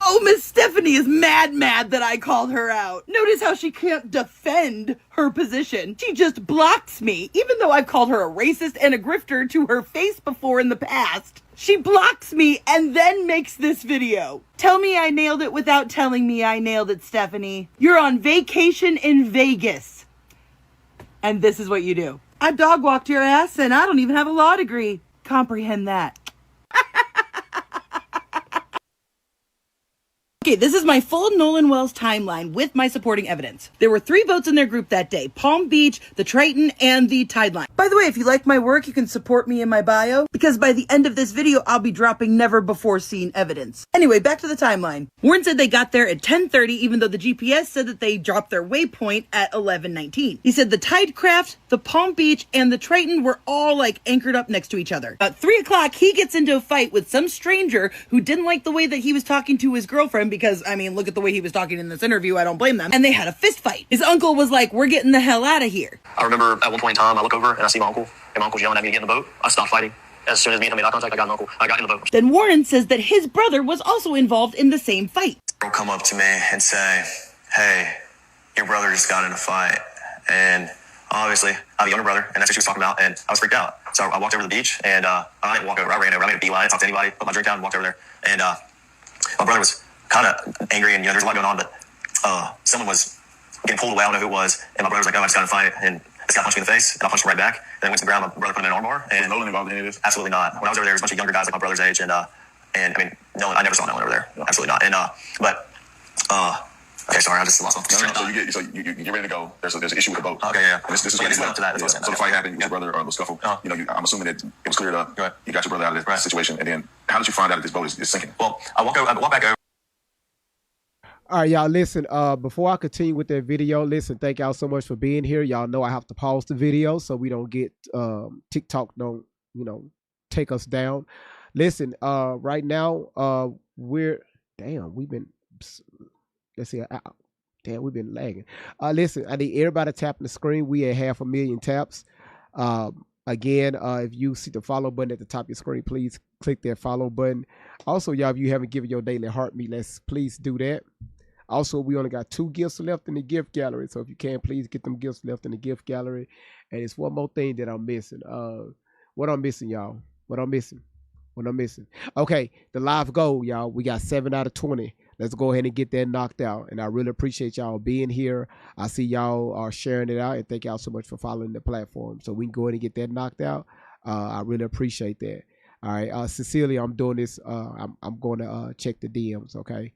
Oh, Miss Stephanie is mad that I called her out. Notice how she can't defend her position. She just blocks me, even though I've called her a racist and a grifter to her face before in the past. She blocks me and then makes this video. Tell me I nailed it without telling me I nailed it, Stephanie. You're on vacation in Vegas. And this is what you do. I dog walked your ass and I don't even have a law degree. Comprehend that. Okay, this is my full Nolan Wells timeline with my supporting evidence. There were 3 votes in their group that day: Palm Beach, the Triton, and the Tideline. By the way, if you like my work, you can support me in my bio, because by the end of this video, I'll be dropping never before seen evidence. Anyway, back to the timeline. Warren said they got there at 10:30, even though the GPS said that they dropped their waypoint at 11:19. He said the Tidecraft, the Palm Beach, and the Triton were all like anchored up next to each other. At 3 o'clock, he gets into a fight with some stranger who didn't like the way that he was talking to his girlfriend, because, I mean, look at the way he was talking in this interview. I don't blame them. And they had a fist fight. His uncle was like, "We're getting the hell out of here." I remember at one point in time, I look over and I see my uncle, and my uncle's yelling at me to get in the boat. I stopped fighting. As soon as me and him made eye contact, I got an uncle. I got in the boat. Then Warren says that his brother was also involved in the same fight. He'll come up to me and say, "Hey, your brother just got in a fight." And obviously, I have a younger brother, and that's what she was talking about, and I was freaked out. So I walked over to the beach, and I didn't walk over. I ran over. I made a beeline. I didn't talk to anybody. Put my drink down and walked over there. And my brother was kind of angry, and there's a lot going on, but someone was getting pulled away. I don't know who it was. And my brother was like, "Oh, I just got in a fight," and this guy punched me in the face, and I punched him right back. Then I went to the ground. My brother put him in an armbar. And was Nolan involved in any of this? Absolutely not. When I was over there was a bunch of younger guys like my brother's age, and I mean, Nolan, I never saw Nolan over there. No. Absolutely not. And okay, sorry, I just lost my train of thought. So you get ready to go. There's an issue with the boat. Okay, yeah. And this is what up to that. Yeah. So the fight happened. Your brother the scuffle. I'm assuming that it was cleared up. Right. You got your brother out of this situation, and then how did you find out that this boat is sinking? Well, I walk back over. All right, y'all, listen, before I continue with that video, listen, thank y'all so much for being here. Y'all know I have to pause the video so we don't get, TikTok don't, take us down. Listen, right now, we've been lagging. Listen, I need everybody tapping the screen. We at 500,000 taps. Again, if you see the follow button at the top of your screen, please click that follow button. Also, y'all, if you haven't given your daily heartbeat, please do that. Also, we only got 2 gifts left in the gift gallery. So if you can, please get them gifts left in the gift gallery. And it's one more thing that I'm missing. What I'm missing, y'all? What I'm missing? Okay, the live goal, y'all. We got 7 out of 20. Let's go ahead and get that knocked out. And I really appreciate y'all being here. I see y'all are sharing it out. And thank y'all so much for following the platform. So we can go ahead and get that knocked out. I really appreciate that. All right, Cecilia, I'm doing this. I'm going to check the DMs, okay?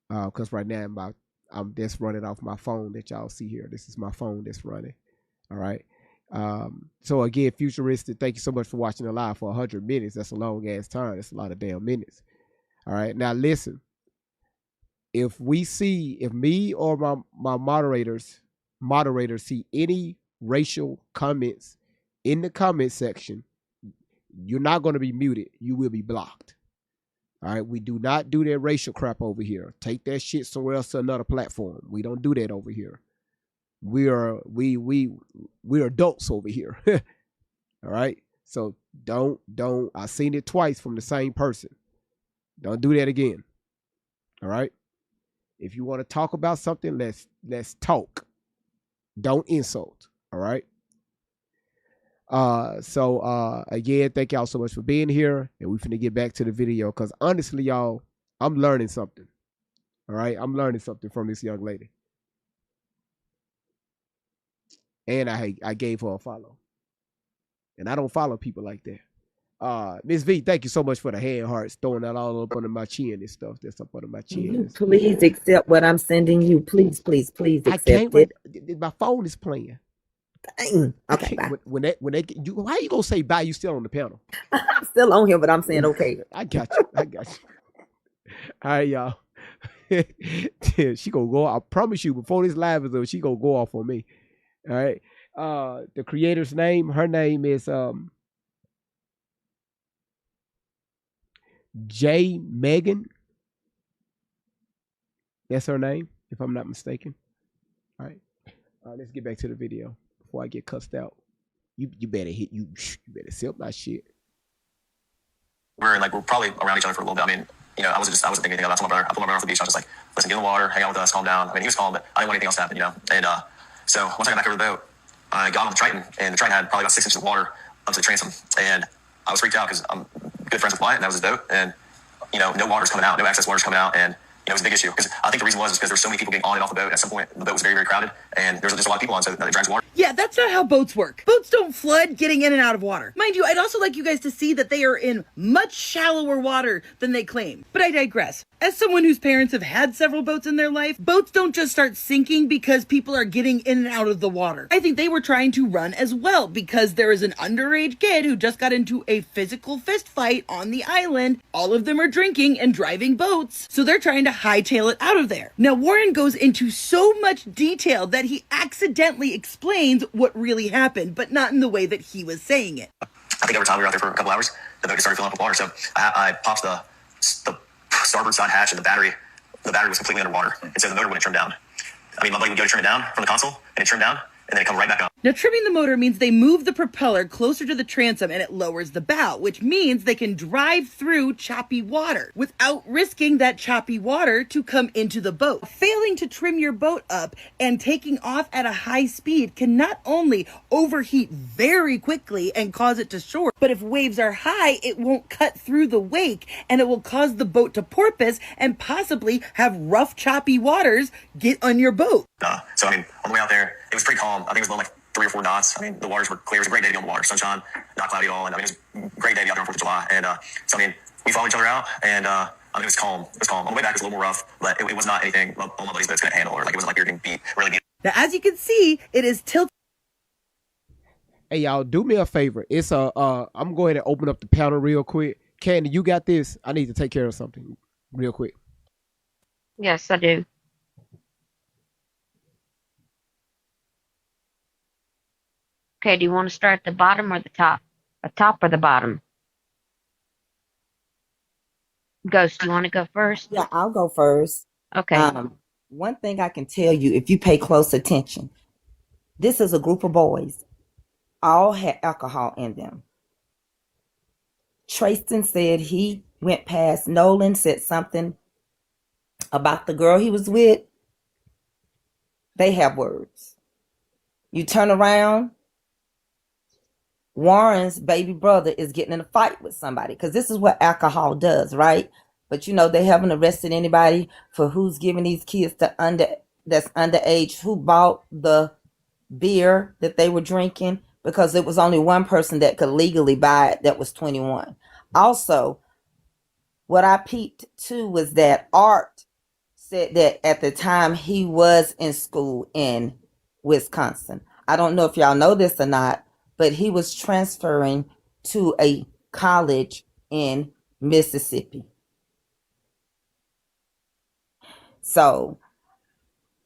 Because right now I'm just running off my phone that y'all see here. This is my phone that's running. All right. So again, Futuristic, thank you so much for watching the live for 100 minutes. That's a long ass time. That's a lot of damn minutes. All right. Now listen, if me or my moderators see any racial comments in the comment section, you're not going to be muted. You will be blocked. All right, we do not do that racial crap over here. Take that shit somewhere else to another platform. We don't do that over here. We're adults over here. All right, so don't. I seen it twice from the same person. Don't do that again. All right. If you want to talk about something, let's talk. Don't insult. All right. So again, thank y'all so much for being here, and we finna get back to the video because honestly, y'all, I'm learning something. All right, I'm learning something from this young lady, and I gave her a follow, and I don't follow people like that. Miss V, thank you so much for the hand hearts, throwing that all up under my chin and stuff. That's up under my chin. Please accept what I'm sending you. Please accept it. My phone is playing. Dang. Okay, bye. When they how you gonna say bye? You still on the panel? I'm still on here, but I'm saying okay. I got you. All right, y'all. She gonna go. I promise you, before this live is over, she gonna go off on me. All right. The creator's name. Her name is J Megan. That's her name, if I'm not mistaken. All right. Let's get back to the video before I get cussed out. You better you better sell my shit. We're probably around each other for a little bit. I mean, I wasn't thinking anything of that. I told my brother, I pulled my brother off the beach. I was just like, listen, get in the water, hang out with us, calm down. I mean, he was calm, but I didn't want anything else to happen, And so once I got back over the boat, I got on the Triton, and the Triton had probably about 6 inches of water up to the transom, and I was freaked out because I'm good friends with Wyatt, and that was his boat, and no water's coming out, no access water's coming out, and it was a big issue because I think the reason was because there's so many people getting on and off the boat. At some point, the boat was very, very crowded, and there's just a lot of people on, so it drags water. Yeah, that's not how boats work. Boats don't flood getting in and out of water. Mind you, I'd also like you guys to see that they are in much shallower water than they claim. But I digress. As someone whose parents have had several boats in their life, boats don't just start sinking because people are getting in and out of the water. I think they were trying to run as well because there is an underage kid who just got into a physical fist fight on the island. All of them are drinking and driving boats, so they're trying to hightail it out of there. Now, Warren goes into so much detail that he accidentally explains what really happened, but not in the way that he was saying it. I think over time we were out there for a couple hours. The boat just started filling up with water, so I popped the starboard side hatch, and the battery was completely underwater, and so the motor wouldn't turn down. I mean, my buddy would go to turn it down from the console, and it turned down, and then it come right back up. Now, trimming the motor means they move the propeller closer to the transom and it lowers the bow, which means they can drive through choppy water without risking that choppy water to come into the boat. Failing to trim your boat up and taking off at a high speed can not only overheat very quickly and cause it to shore, but if waves are high, it won't cut through the wake and it will cause the boat to porpoise and possibly have rough, choppy waters get on your boat. So, I mean, on the way out there, it was pretty calm. I think it was blowing like 3 or 4 knots. I mean, the waters were clear. It was a great day to be on the water. Sunshine, not cloudy at all. And I mean, it was a great day to be out there on 4th of July. And so, I mean, we followed each other out, and I mean, it was calm. It was calm. On the way back, it was a little more rough, but it was not anything all my buddies' boats couldn't handle, or like it wasn't like we were getting really beat. Now, as you can see, it is tilted. Hey, y'all, do me a favor. It's I'm going to open up the panel real quick. Candy, you got this? I need to take care of something real quick. Yes, I do. Okay, do you want to start at the bottom or the top? The top or the bottom? Ghost, do you want to go first? Yeah, I'll go first. Okay. One thing I can tell you, if you pay close attention, this is a group of boys. All had alcohol in them. Trayston said he went past Nolan, said something about the girl he was with. They have words. You turn around, Warren's baby brother is getting in a fight with somebody because this is what alcohol does, right? But they haven't arrested anybody for who's giving these kids that's underage, who bought the beer that they were drinking, because it was only one person that could legally buy it that was 21. Also, what I peeped too was that Art said that at the time he was in school in Wisconsin. I don't know if y'all know this or not, but he was transferring to a college in Mississippi. So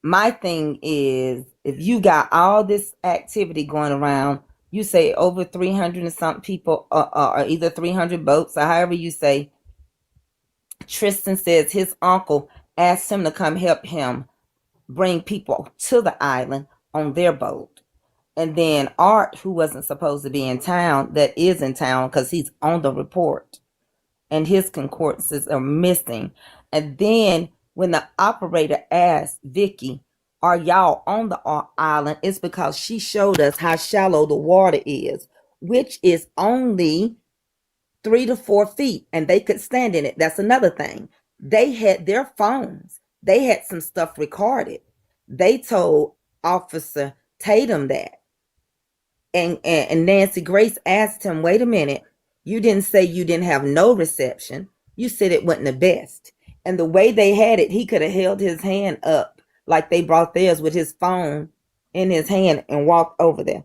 my thing is, if you got all this activity going around, you say over 300 and something people, or either 300 boats, or however you say. Tristan says his uncle asked him to come help him bring people to the island on their boat. And then Art, who wasn't supposed to be in town, that is in town because he's on the report, and his concordances are missing. And then when the operator asked Vicky, are y'all on the island? It's because she showed us how shallow the water is, which is only 3 to 4 feet, and they could stand in it. That's another thing. They had their phones. They had some stuff recorded. They told Officer Tatum that. And Nancy Grace asked him, wait a minute, you didn't say you didn't have no reception. You said it wasn't the best. And the way they had it, he could have held his hand up like they brought theirs with his phone in his hand and walked over there.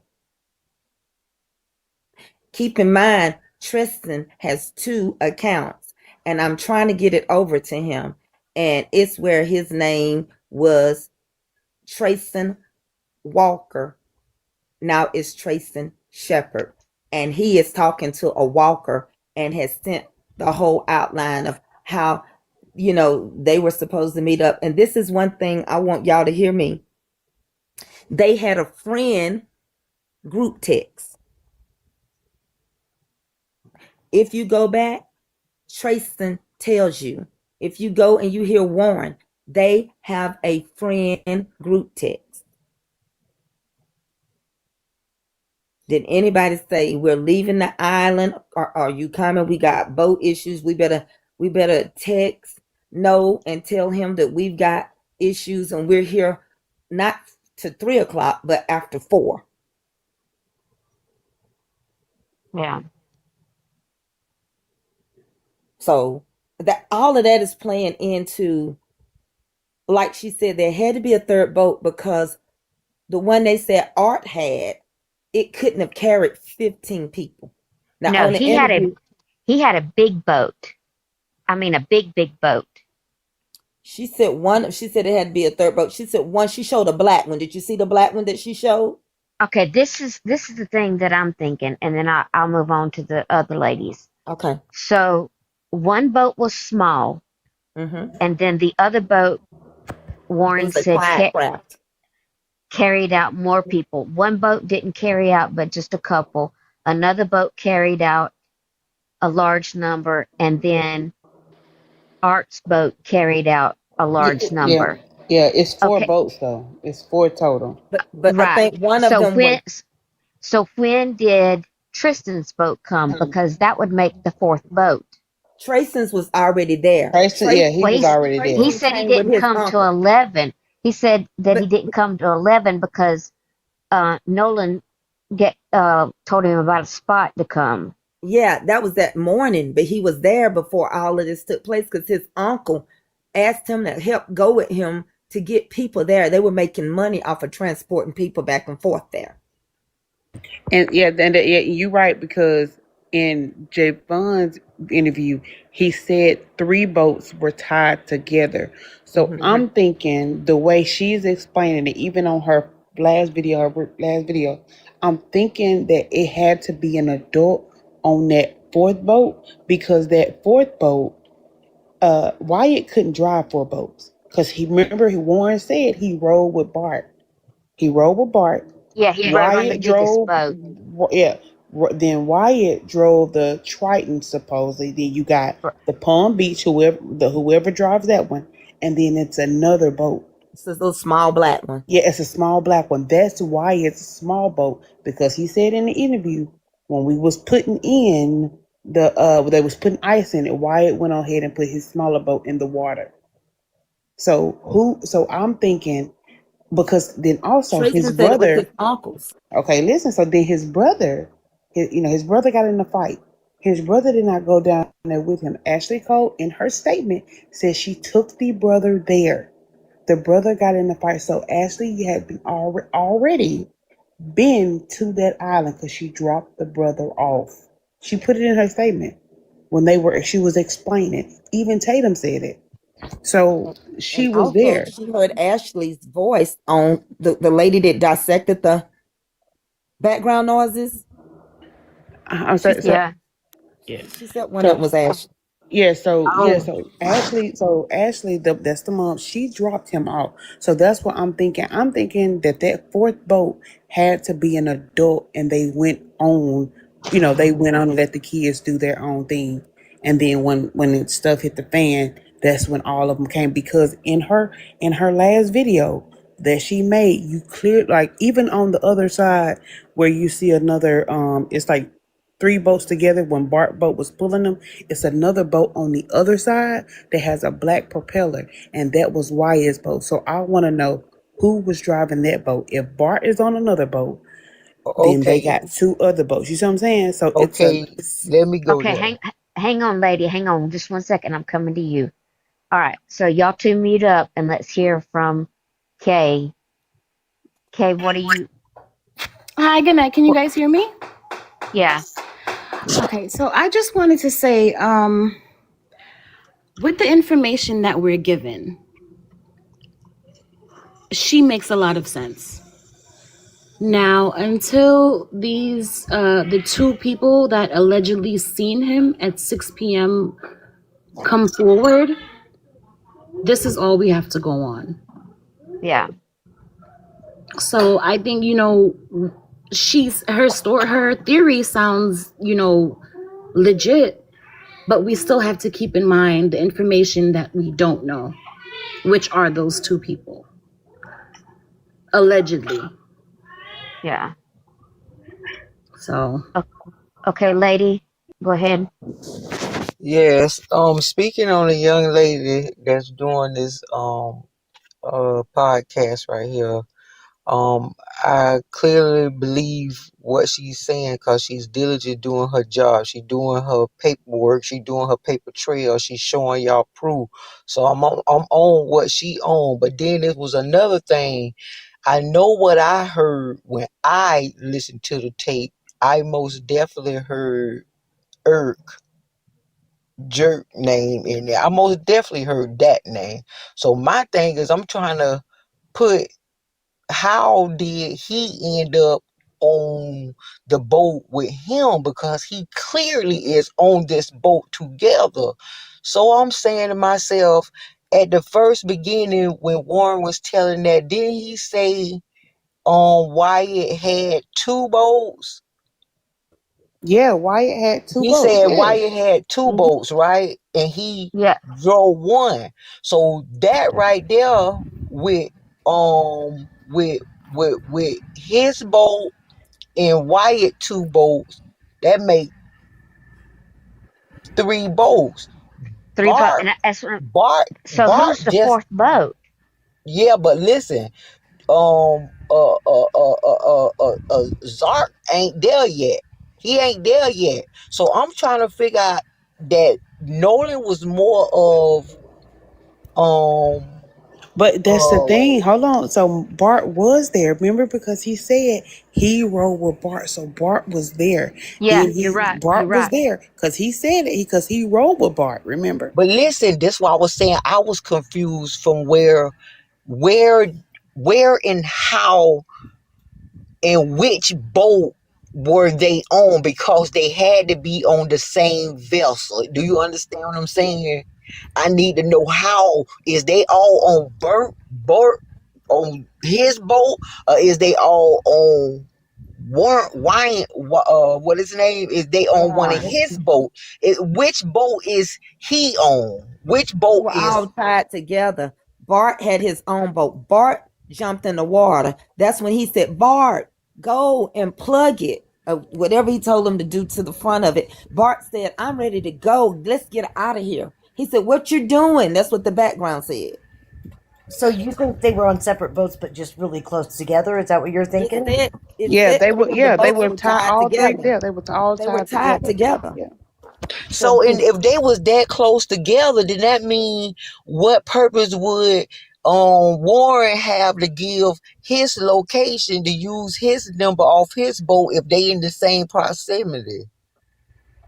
Keep in mind, Tristan has 2 accounts, and I'm trying to get it over to him. And it's where his name was Trayson Walker. Now it's Trayson Shepherd. And he is talking to a Walker and has sent the whole outline of how, they were supposed to meet up. And this is one thing I want y'all to hear me. They had a friend group text. If you go back, Trayson tells you If you go and you hear Warren, they have a friend group text. Did anybody say we're leaving the island? Or are you coming? We got boat issues. We better text no and tell him that we've got issues and we're here not to 3 o'clock, but after 4. Yeah. So that all of that is playing into, like she said, there had to be a third boat because the one they said Art had, it couldn't have carried 15 people. Now No, on the interview, he had a big boat. I mean, a big boat. she said it had to be a third boat. She said one, she showed a black one. Did you see the black one that she showed? Okay, this is the thing that I'm thinking, and then I'll move on to the other ladies. Okay. So one boat was small, and then the other boat, Warren said, craft. carried out more people. One boat didn't carry out, but just a couple. Another boat carried out a large number, and then Art's boat carried out a large number. Yeah, it's 4 Okay, boats though. It's 4 total. But I right. think one of them was So when did Tristan's boat come? Because that would make the 4th boat. Trayson's was already there. He was already there. He said he didn't come to 11. He said that he didn't come to 11 because Nolan told him about a spot to come. Yeah, that was that morning, but he was there before all of this took place because his uncle asked him to help go with him to get people there. They were making money off of transporting people back and forth there. And you're right, because in Javon's interview, he said 3 boats were tied together. So I'm thinking the way she's explaining it, even on her last video, I'm thinking that it had to be an adult on that 4th boat, because that 4th boat, Wyatt couldn't drive 4 boats because Warren said he rode with Bart. Yeah, he rode on the biggest boat. Then Wyatt drove the Triton, supposedly. Then you got the Palm Beach, whoever drives that one, and then it's another boat. It's this little small black one. Yeah, it's a small black one. That's why it's a small boat, because he said in the interview when we was putting in they was putting ice in it, Wyatt went ahead and put his smaller boat in the water. So I'm thinking, because then also Trayson his said it was brother. his uncles. Okay, listen. So then his brother, his brother got in a fight. His brother did not go down there with him. Ashley Cole, in her statement, says she took the brother there. The brother got in the fight. So Ashley had been already been to that island because she dropped the brother off. She put it in her statement when she was explaining. Even Tatum said it. So she And was also, there. she heard Ashley's voice on the lady that dissected the background noises. I'm sorry. She said one of them was Ashley. So Ashley, that's the mom. She dropped him off. So that's what I'm thinking. I'm thinking that 4th boat had to be an adult, and they went on. They went on and let the kids do their own thing. And then when the stuff hit the fan, that's when all of them came. Because in her last video that she made, you clear, like, even on the other side where you see another, it's like 3 boats together when Bart boat was pulling them. It's another boat on the other side that has a black propeller, and that was Wyatt's boat. So I want to know who was driving that boat. If Bart is on another boat, then they got 2 other boats. You see what I'm saying? So let me go Okay, there. hang on, lady. Hang on just 1 second. I'm coming to you. All right, so y'all 2 mute up and let's hear from Kay. Kay, what are you? Hi, good night. Can you guys hear me? Yeah. Okay, so I just wanted to say, with the information that we're given, she makes a lot of sense. Now, until the 2 people that allegedly seen him at 6 p.m. come forward, this is all we have to go on. Yeah. So I think, her theory sounds, legit. But we still have to keep in mind the information that we don't know, which are those two people, allegedly. Yeah. So, Okay, lady, go ahead. Yes. Speaking on a young lady that's doing this podcast right here. I clearly believe what she's saying because she's diligent doing her job. She's doing her paperwork. She's doing her paper trail. She's showing y'all proof. So I'm on what she on. But then there was another thing. I know what I heard when I listened to the tape. I most definitely heard Irk Jerk name in there. I most definitely heard that name. So my thing is I'm trying to put how did he end up on the boat with him, because he clearly is on this boat together. So I'm saying to myself, at the first beginning when Warren was telling that, didn't he say Wyatt had two boats? Yeah, Wyatt had two He boats. said Yes. Wyatt had two Mhm. boats, right? And he Yeah. drove one. So that right there with with his boat and Wyatt two boats, that make three boats. Three boat, Bart and that's so. Bart Who's the just, fourth boat? yeah, but listen, Zark ain't there yet. He ain't there yet. So I'm trying to figure out that Nolan was more of um But that's the uh thing. Hold on. So Bart was there. Remember, because he said he rode with Bart, so Bart was there. Yeah, Then you're right. You're Bart was right. there because he said it because he rode with Bart. Remember? but listen, this why I was saying I was confused from where where and how and which boat were they on, because they had to be on the same vessel. Do you understand what I'm saying? I need to know, how is they all on Bert on his boat, or is they all on Warren Wine what his name is, they on one of Warren. his boat? Which boat is he on? Which They boat were is all tied together. Bart had his own boat. Bart jumped in the water. That's when he said, Bart, go and plug it. Whatever he told him to do to the front of it. Bart said, I'm ready to go. Let's get out of here. He said, what you doing? That's what the background said. So you think they were on separate boats, but just really close together? Is that what you're thinking? It Yeah, said they were. three of the Yeah, they boats were were tied. tied All three. together. Yeah, they were all They were tied tied together. together. Yeah. so? And if they was that close together, then that mean, what purpose would Warren have to give his location to use his number off his boat if they in the same proximity?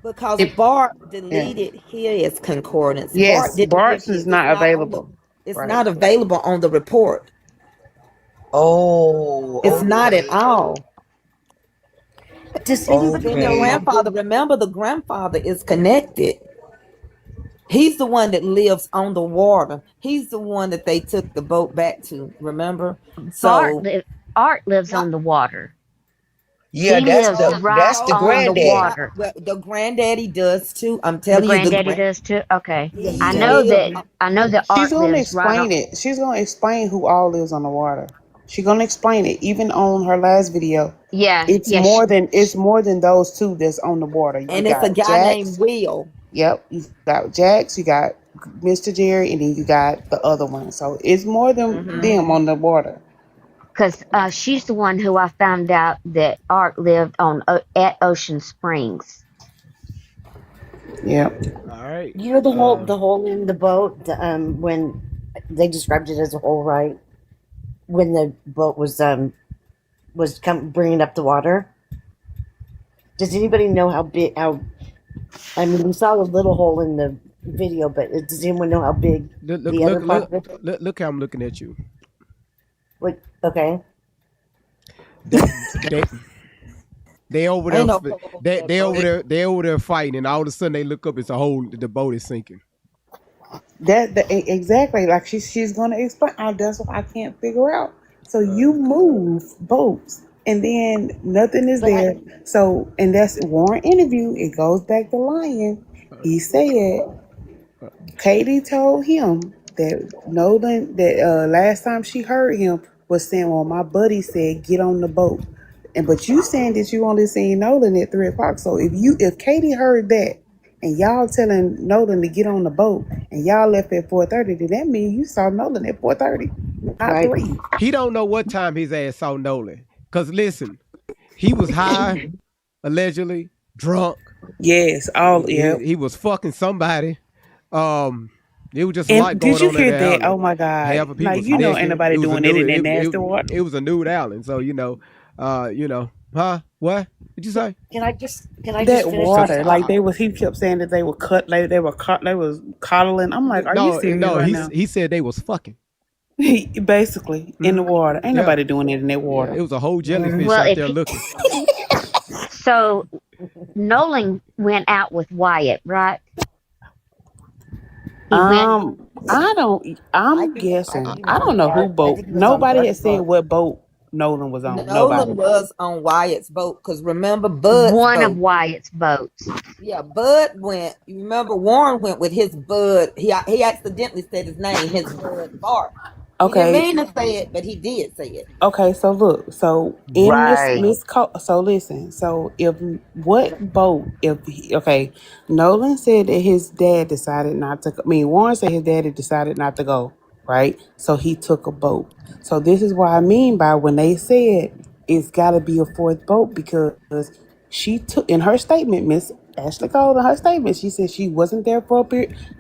Because If Bart yeah. deleted his concordance. Bart Yes, didn't give Bart's is his. It's not not on the. available. It's Right. not available on the report. It's Oh, not at okay. all. Does And anybody then the know how Okay. grandfather. big? Remember, the grandfather is connected. He's the one that lives on the water. He's the one that they took the boat back to. Remember, Bart so live. Art lives on the water. Yeah, He that's lives the no, right that's the no, on the granddaddy. water. well, the granddaddy does too. I'm The telling you, granddaddy does too. Okay, Yeah, he I he know does. lives. that. I know that She's Art gonna lives right on. explain it. She's gonna explain who all lives on the water. She's gonna explain it. Even on her last video, Yeah, it's yeah. more than those two that's on the water. You And it's a got guy named Jax. Will. Yep, you got Jax. You got Mr. Jerry, and then you got the other one. So it's more than them on the water. Because she's the one who I found out that Art lived on at Ocean Springs. Yep. All right. You know the hole in the boat. When they described it as a hole, right? When the boat was bringing up the water. Does anybody know how big? How I mean, we saw a little hole in the video, but does anyone know how big Look, look, the other look, part look, of it? look how I'm looking at you. What? Okay. They, they, they over there. Ain't no hole in that They over boat. there. They over there fighting, and all of a sudden they look up. It's a hole. The boat is sinking. Exactly, like she's gonna explain. That's what I can't figure out. So you move boats, and then nothing is But there. So, and that's Warren interview. It goes back to Lion. He said Katie told him that Nolan, that last time she heard him was saying, well, my buddy said, get on the boat. But you saying that you only seen Nolan at 3:00. So if Katie heard that and y'all telling Nolan to get on the boat and y'all left at 4:30, then that means you saw Nolan at 4:30, not 3. He don't know what time his ass saw Nolan. Cause listen, he was high, allegedly, drunk. Yes, He was fucking somebody. It was just a lot And going did you on at hear the that? island. Oh my God. Half of Like, people's you know, ain't naked. nobody It was a doing that nude. in that nasty water. It was a nude island. So huh? What did you say? Can I just That finish this? water, like he kept saying that they were cut, like they was coddling. I'm like, are you serious right now? He said they was fucking. Basically in the water. Ain't nobody doing it in that water. It was a whole jellyfish Well, out if there he, looking. so Nolan went out with Wyatt, right? He went. I'm guessing. I don't know who boat. Nobody has said what boat Nolan was on. Nobody. Nolan was on Wyatt's boat because remember Bud's One of boat. Wyatt's boats. Yeah, Bud went. You remember Warren went with his Bud. He accidentally said his name, his Bud Bart. He didn't Okay. mean to say it, but he did say it. Okay, so look, so in Miss so listen, so if what boat okay, Nolan said that his dad decided not to. Warren said his daddy decided not to go, right? So he took a boat. So this is what I mean by when they said it's got to be a fourth boat because she took in her statement, Miss Ashley Cole, in her statement, she said she wasn't there for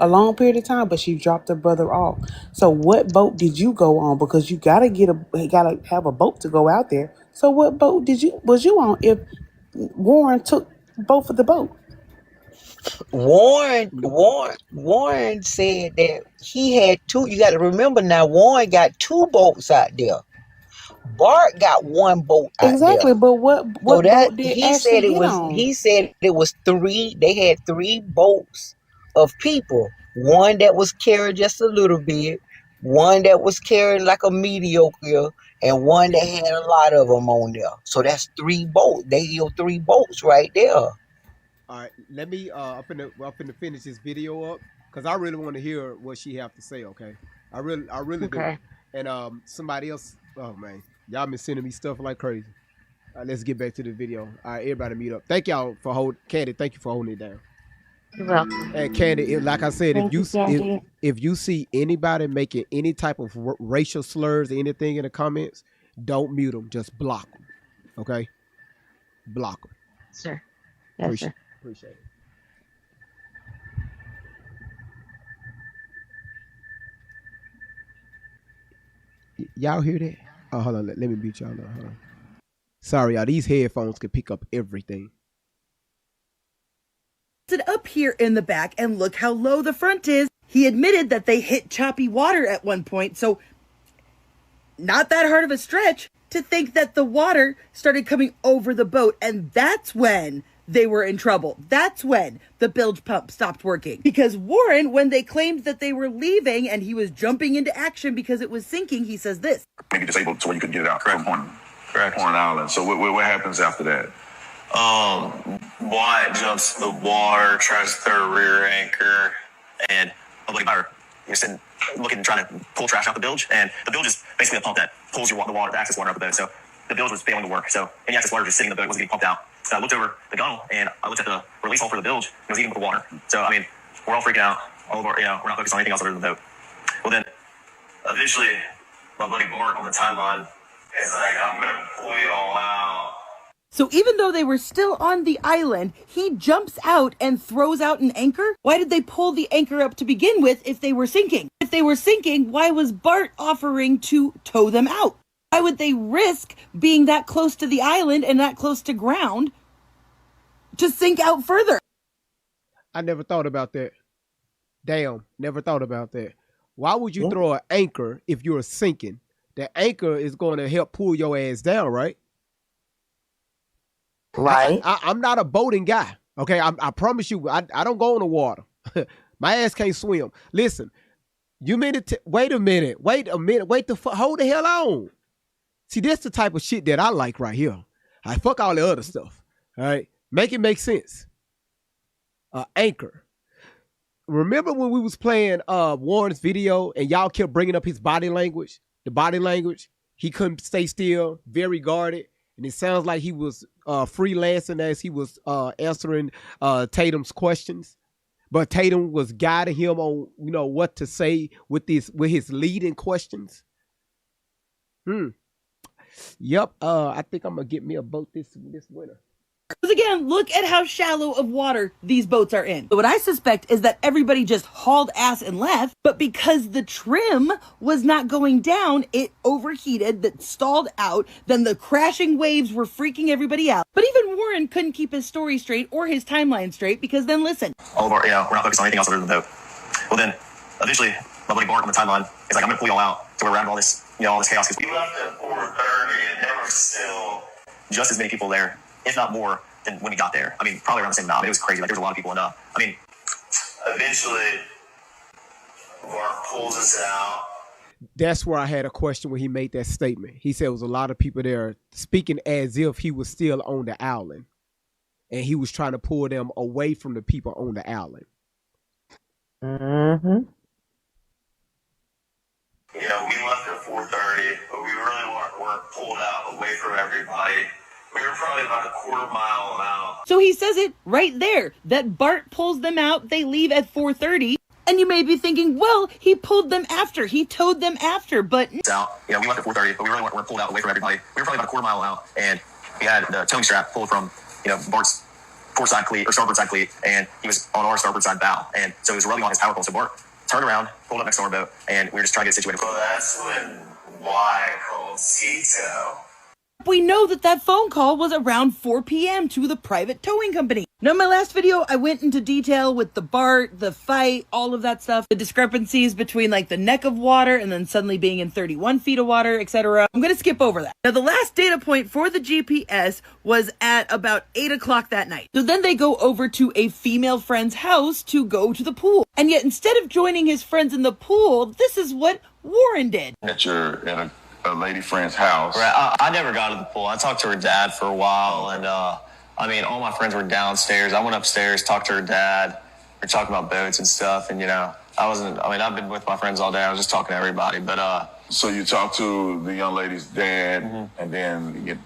a long period of time, but she dropped her brother off. So what boat did you go on? Because you gotta have a boat to go out there. So what boat was you on if Warren took both of the boat? Warren said that he had two. You got to remember now, Warren got two boats out there. Bart got one boat out there. Exactly, but what So that boat did he Ashley said it get was. on? He said it was three. They had three boats of people. One that was carrying just a little bit. One that was carrying like a mediocre, and one that had a lot of them on there. So that's three boats. They yield three boats right there. All right, let me. I'm finna finish this video up because I really want to hear what she have to say. Okay, I really Okay. do. And somebody else. Oh man, y'all been sending me stuff like crazy. Let's get back to the video. All right, everybody meet up. Thank y'all for Candy. Thank you for holding it down. You're welcome. And Candy, like I said, Thank you, Candy. if you see anybody making any type of racial slurs or anything in the comments, don't mute them. Just block them. Okay, block them. Sir. Yes, sir. Appreciate it. Y'all hear that? Oh, hold on. Let me beat y'all up. Hold on. Sorry, y'all. These headphones can pick up everything. Sit up here in the back and look how low the front is. He admitted that they hit choppy water at one point, so not that hard of a stretch to think that the water started coming over the boat, and that's when they were in trouble. That's when the bilge pump stopped working. Because Warren, when they claimed that they were leaving and he was jumping into action because it was sinking, he says this. Maybe disabled to where you couldn't get it out. Correct. Correct. Horn Island. So what happens after that? Wyatt jumps the water, tries to throw a rear anchor, and a buddy fire. You're sitting, looking, trying to pull trash out the bilge, and the bilge is basically a pump that pulls the water, the access water out the boat. So the bilge was failing to work. So any access water just sitting in the boat wasn't getting pumped out. So I looked over the gunnel and I looked at the release hole for the bilge. It was eating with the water. So I mean, we're all freaking out. All of our, we're not focused on anything else other than the boat. Well then, eventually, my buddy Bart on the timeline is like, I'm gonna pull you all out. So even though they were still on the island, he jumps out and throws out an anchor? Why did they pull the anchor up to begin with if they were sinking? If they were sinking, why was Bart offering to tow them out? Why would they risk being that close to the island and that close to ground to sink out further? I never thought about that. Damn, never thought about that. Why would you throw an anchor if you're sinking? The anchor is going to help pull your ass down, right? Right. I'm not a boating guy. Okay, I promise you, I don't go in the water. My ass can't swim. Listen, you mean it? Wait a minute. Wait hold the hell on. See, that's the type of shit that I like right here. I fuck all the other stuff. All right, make it make sense. Anchor. remember when we was playing Warren's video and y'all kept bringing up his body language? The body language. He couldn't stay still, very guarded. And it sounds like he was freelancing as he was answering Tatum's questions. But Tatum was guiding him on, what to say with his leading questions. Yep. I think I'm gonna get me a boat this winter. Because again, look at how shallow of water these boats are in. But what I suspect is that everybody just hauled ass and left, but because the trim was not going down, it overheated, that stalled out, then the crashing waves were freaking everybody out. But even Warren couldn't keep his story straight or his timeline straight because then listen. All of our, we're not focused on anything else other than the boat. Well then, eventually, my buddy Bart on the timeline is like, I'm gonna pull y'all out to where we're out of all this, all this chaos. Because we left at 4:30 and there were still just as many people there, if not more, than when we got there. I mean, probably around the same amount. I mean, it was crazy. Like, there was a lot of people. And, eventually, Bart pulls us out. That's where I had a question when he made that statement. He said it was a lot of people there speaking as if he was still on the island. And he was trying to pull them away from the people on the island. Mm-hmm. We left at 4:30, but we really weren't pulled out away from everybody. We were probably about a quarter mile out. So he says it right there, that Bart pulls them out, they leave at 4:30. And you may be thinking, well, he pulled them after, he towed them after, but... We left at 4:30, but we really weren't pulled out away from everybody. We were probably about a quarter mile out, and we had the towing strap pulled from, Bart's port side cleat, or starboard side cleat, and he was on our starboard side bow. And so he was rubbing on his power pole. So Bart turned around, pulled up next to our boat, and we were just trying to get situated. So that's when Y called Tito. We know that phone call was around 4 p.m. to the private towing company. Now, in my last video, I went into detail with the Bart, the fight, all of that stuff, the discrepancies between like the neck of water and then suddenly being in 31 feet of water, etc. I'm going to skip over that. Now, the last data point for the GPS was at about 8 o'clock that night. So then they go over to a female friend's house to go to the pool. And yet, instead of joining his friends in the pool, this is what Warren did. At a lady friend's house. Right. I never got to the pool. I talked to her dad for a while, and all my friends were downstairs. I went upstairs, talked to her dad. We were talking about boats and stuff, and I've been with my friends all day. I was just talking to everybody, but So you talked to the young lady's dad, and then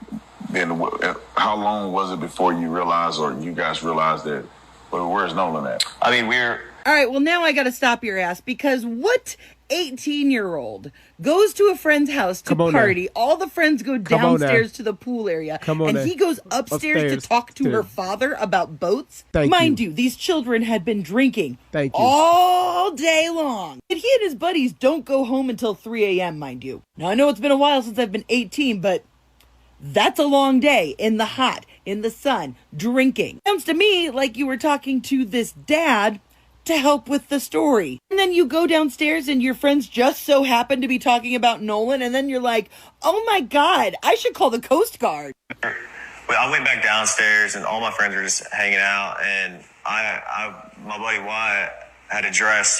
how long was it before you realized, or you guys realized that? Well, where's Nolan at? All right, well, now I got to stop your ass, because what 18-year-old goes to a friend's house to party? All the friends go downstairs to the pool area, and he goes upstairs to talk to her father about boats? Mind you, these children had been drinking all day long. And he and his buddies don't go home until 3 a.m., mind you. Now, I know it's been a while since I've been 18, but that's a long day in the hot, in the sun, drinking. Sounds to me like you were talking to this dad to help with the story. And then you go downstairs and your friends just so happen to be talking about Nolan, and then you're like, oh my God, I should call the Coast Guard. Well, I went back downstairs and all my friends were just hanging out, and my buddy Wyatt had addressed,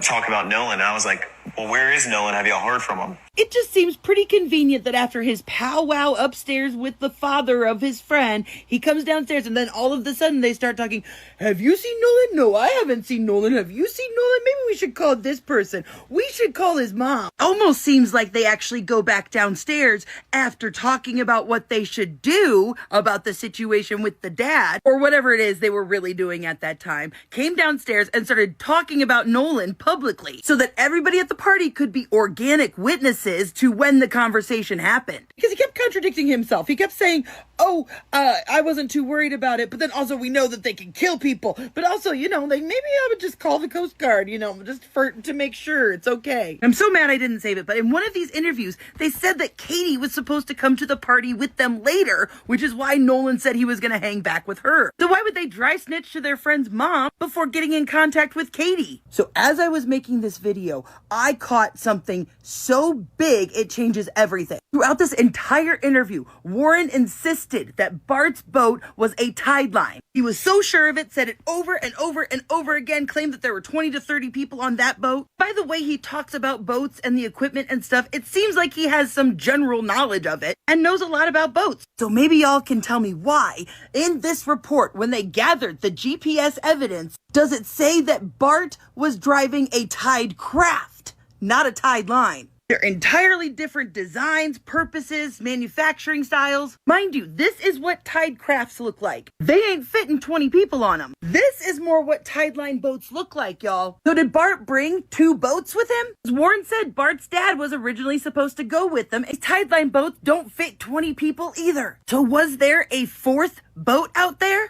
talking about Nolan. And I was like, well, where is Nolan? Have y'all heard from him? It just seems pretty convenient that after his powwow upstairs with the father of his friend, he comes downstairs and then all of a sudden they start talking, have you seen Nolan? No, I haven't seen Nolan. Have you seen Nolan? Maybe we should call this person. We should call his mom. Almost seems like they actually go back downstairs after talking about what they should do about the situation with the dad, or whatever it is they were really doing at that time, came downstairs and started talking about Nolan publicly so that everybody at the party could be organic witnesses to when the conversation happened. Because he kept contradicting himself. He kept saying, I wasn't too worried about it, but then also we know that they can kill people. But also, maybe I would just call the Coast Guard, just to make sure it's okay. I'm so mad I didn't save it, but in one of these interviews, they said that Katie was supposed to come to the party with them later, which is why Nolan said he was going to hang back with her. So why would they dry snitch to their friend's mom before getting in contact with Katie? So as I was making this video, I caught something so big big, it changes everything. Throughout this entire interview, Warren insisted that Bart's boat was a tide line. He was so sure of it, said it over and over and over again, claimed that there were 20 to 30 people on that boat. By the way he talks about boats and the equipment and stuff, it seems like he has some general knowledge of it and knows a lot about boats. So maybe y'all can tell me why, in this report, when they gathered the GPS evidence, does it say that Bart was driving a tide craft, not a tide line? They're entirely different designs, purposes, manufacturing styles. Mind you, this is what tide crafts look like. They ain't fitting 20 people on them. This is more what tide line boats look like, y'all. So did Bart bring 2 boats with him? Warren said Bart's dad was originally supposed to go with them. Tide line boats don't fit 20 people either. So was there a 4th boat out there?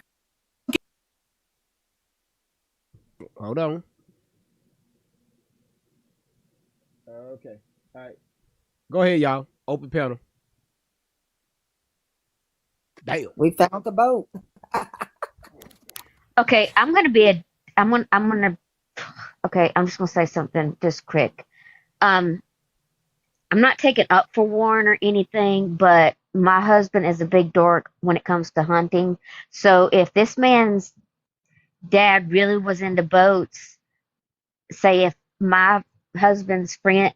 Hold on. Okay. All right. Go ahead, y'all. Open panel. Damn. We found the boat. Okay, I'm gonna okay, I'm just gonna say something just quick. I'm not taking up for Warren or anything, but my husband is a big dork when it comes to hunting. So if this man's dad really was into boats, say if my husband's friend,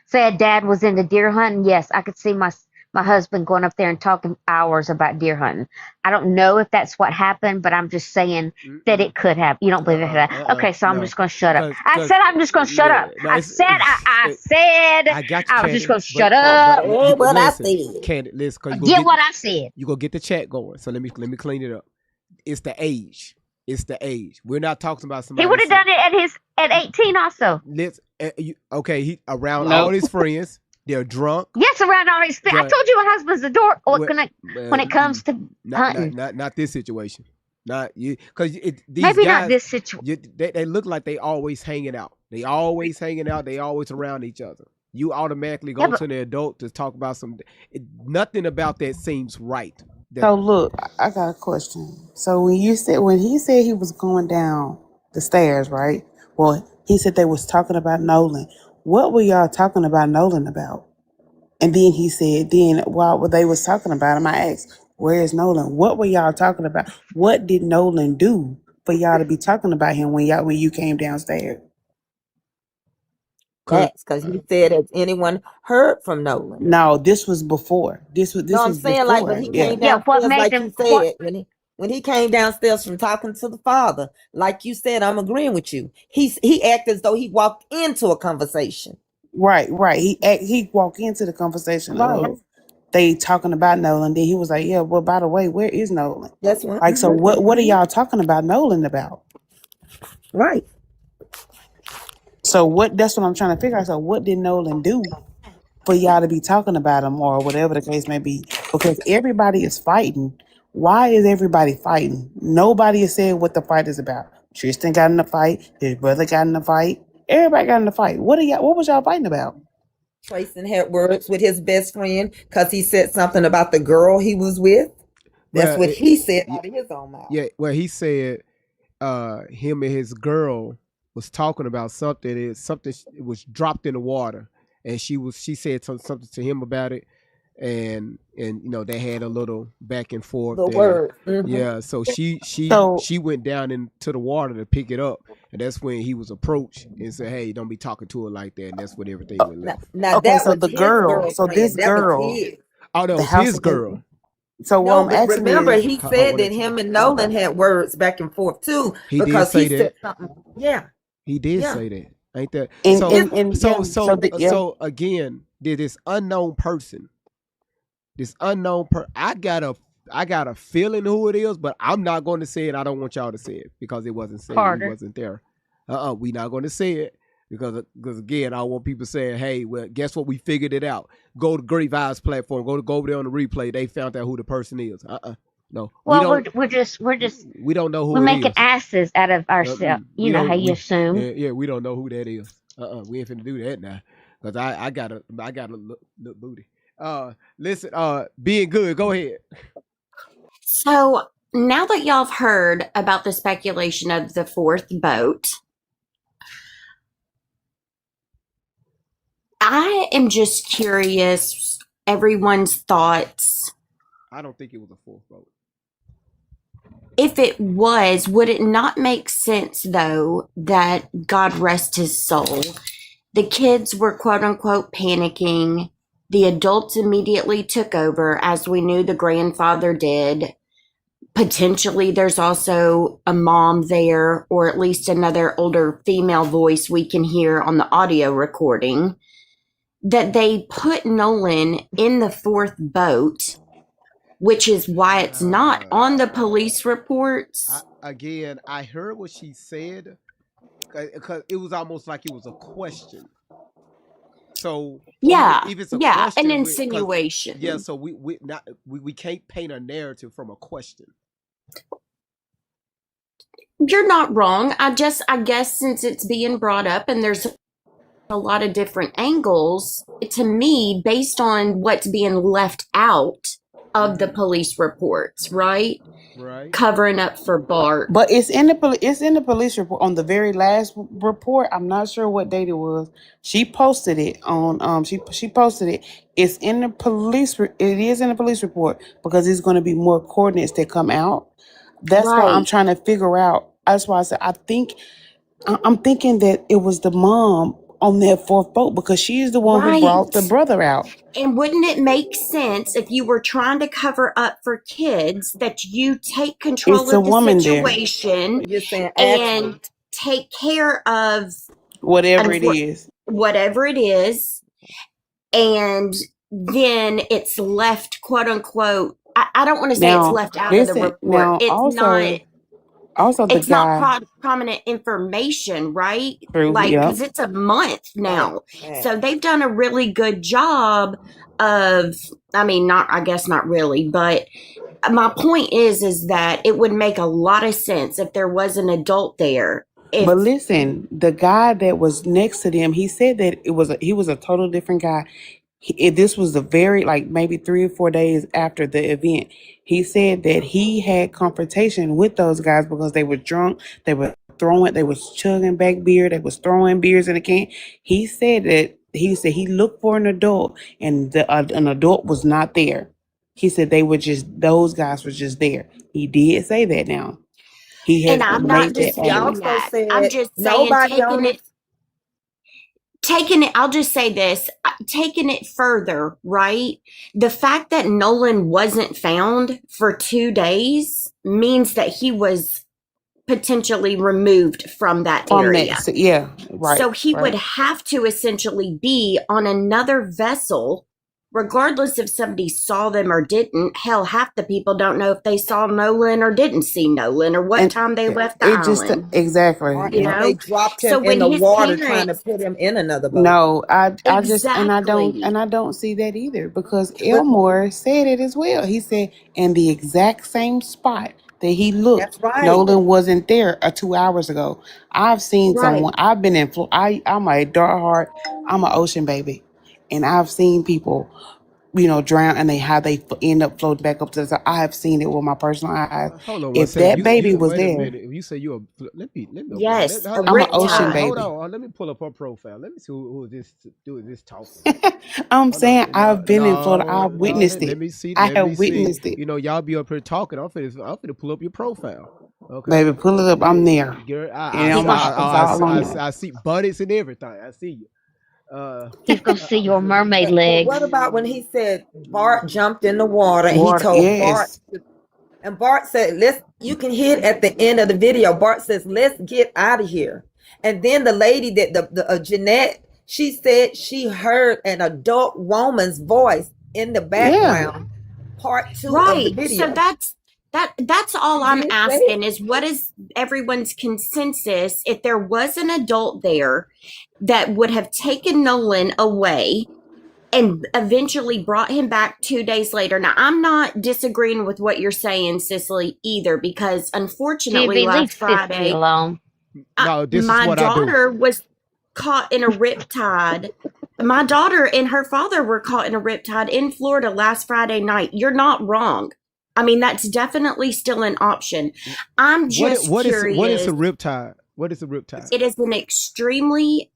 say a dad was into deer hunting, yes, I could see my husband going up there and talking hours about deer hunting. I don't know if that's what happened, but I'm just saying that it could have. You don't believe it? Okay, so I'm just going to shut up. I said I'm just going to shut up. I said I got you, I was just going to shut up. What I said. Candy, listen, Get what I said. You go get the chat going. So let me clean it up. It's the age. It's the age. We're not talking about somebody. He would have done it at 18 also. Okay, he around all his friends. They're drunk. Yes, around all his friends. I told you my husband's a dork when it comes to hunting. Not this situation. Not you, because these maybe guys, not this situation. They look like they always hanging out. They always hanging out. They always around each other. You automatically go to the adult to talk about nothing about that seems right. So look, I got a question. So when he said he was going down the stairs, right? Well, he said they was talking about Nolan. What were y'all talking about Nolan about? And then he said, while they was talking about him, I asked, where is Nolan? What were y'all talking about? What did Nolan do for y'all to be talking about him when you came downstairs? That's because he said, has anyone heard from Nolan? No, this was before. This was I'm saying, before. like, when he came downstairs, like you said, when he came downstairs from talking to the father, like you said, I'm agreeing with you. He acted as though he walked into a conversation. Right. He walked into the conversation. Right. They talking about Nolan. Then he was like, "Yeah, well, by the way, where is Nolan?" That's what. Like, so what are y'all talking about Nolan about? Right. So that's what I'm trying to figure out. So what did Nolan do for y'all to be talking about him, or whatever the case may be? Because everybody is fighting. Why is everybody fighting? Nobody has said what the fight is about. Tristan got in a fight. His brother got in a fight. Everybody got in a fight. What was y'all fighting about? Tristan had words with his best friend because he said something about the girl he was with. That's what he said out of his own mouth. Yeah, well, he said him and his girl was talking about something. It was dropped in the water, and she said something to him about it, and they had a little back and forth. The word. Mm-hmm. Yeah, so she went down into the water to pick it up, and that's when he was approached and said, "Hey, don't be talking to her like that." And that's when everything went left. Now okay, that so was the girl, so this girl, oh, that was his girl. So no, but remember, he said that him and Nolan had words back and forth too. He because did say he said something. Yeah, he did say that. Ain't that? So again, did this unknown person? I got a feeling who it is, but I'm not going to say it. I don't want y'all to say it because it wasn't said. He wasn't there. We not going to say it because again, I want people saying, "Hey, well, guess what? We figured it out. Go to Great Vibes platform. Go over there on the replay. They found out who the person is." No. Well, we're just we don't know who we're it making is. asses out of ourselves. You know how you assume. Yeah, we don't know who that is. We ain't finna do that now because I gotta look booty. Listen, being good. Go ahead. So now that y'all have heard about the speculation of the 4th boat, I am just curious, everyone's thoughts. I don't think it was a fourth vote. If it was, would it not make sense, though, that God rest his soul? The kids were quote unquote panicking. The adults immediately took over, as we knew the grandfather did. Potentially, there's also a mom there, or at least another older female voice we can hear on the audio recording. That they put Nolan in the fourth boat, which is why it's not on the police reports. I heard what she said because it was almost like it was a question. So Yeah, if it's a yeah, an question, insinuation. yeah, so we can't paint a narrative from a question. You're not wrong. I guess since it's being brought up and there's a lot of different angles, to me, based on what's being left out of the police reports, right? Right. Covering up for Bart. But it's in the police report on the very last report. I'm not sure what date it was. She posted it on she posted it. It's in the police. It is in the police report because there's going to be more coordinates that come out. That's why I'm Right. trying to figure out. That's why I said I'm thinking that it was the mom on that fourth boat because she is the one who brought the Right. brother out. And wouldn't it make sense if you were trying to cover up for kids that you take control It's a of the woman there. situation You're saying actually. and take care of Whatever it is. whatever it is, and then it's left, quote unquote. I don't want to say it's Now, left out of the listen. report. Now, It's not. also the It's not guy. prominent information, right? True. Like, Yep. because it's a month now, Right. so they've done a really good job of. I mean, not. I guess not really, but my point is that it would make a lot of sense if there was an adult there. But listen, the guy that was next to them, he said that he was a total different guy. This was the very maybe 3 or 4 days after the event. He said that he had confrontation with those guys because they were drunk. They was chugging back beer. They was throwing beers in a can. He said he looked for an adult and an adult was not there. He said those guys were just there. He did say that now. He has And I'm not made that He disputing adamant. also that. I'm said just saying nobody on it. taking it, I'll just say this, taking it further, right? The fact that Nolan wasn't found for 2 days means that he was potentially removed from that area. Yeah, right. So he right. would have to essentially be on another vessel, regardless if somebody saw them or didn't. Hell, half the people don't know if they saw Nolan or didn't see Nolan or what time they left the island. Exactly. Or You if know? they dropped him So in when the his water trying to parents, put him in another boat. No, I just and I exactly. don't see that either because Elmore said it as well. He said in the exact same spot that he looked, That's right. Nolan wasn't there 2 hours ago. I've seen Right. someone. I've been in. I'm a diehard. I'm an ocean baby, and I've seen people, drown and how they end up floating back up to the top. I have seen it with my personal eyes. Hold on one If second. that baby was wait a there, minute. If you say you're let me Yes, a I'm an ocean riptide. baby. hold on. Let me pull up her profile. Let me see who is this talking. I'm Hold saying on. I've been in Florida. I've No, witnessed let it. me see. I Let me have see. witnessed it. Y'all be up here talking. I'm finna pull up your profile. Okay. Baby, pull it up. I'm there. Girl, And it's all on there. I see buttons and everything. I see you. He's gonna see your mermaid But what legs. about when he said Bart jumped in the water and he Water, told Bart, yes. and Bart said, you can hear it at the end of the video. Bart says, let's get out of here. And then the lady that the Jeanette, she said she heard an adult woman's voice in the background. Part 2 of the Right. video. So that's all She I'm did say asking is what is everyone's consensus if there was an adult there that would have taken Nolan away and eventually brought him back 2 days later. Now, I'm not disagreeing with what you're saying, Cicely, either, because unfortunately Stevie, leave last Cicely Friday, alone. No, this is my what I do. daughter was caught in a riptide. My daughter and her father were caught in a riptide in Florida last Friday night. You're not wrong. I mean, that's definitely still an option. I'm just What is curious. what is a riptide? What is a riptide? It is an extremely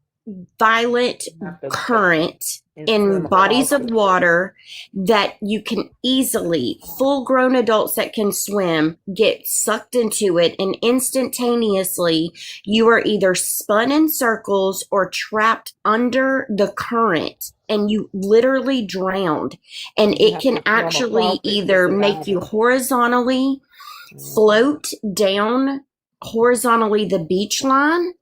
violent current in bodies of water that you can easily, full grown adults that can swim, get sucked into it, and instantaneously you are either spun in circles or trapped under the current and you literally drowned. And it can actually either make you horizontally float down horizontally the beach line,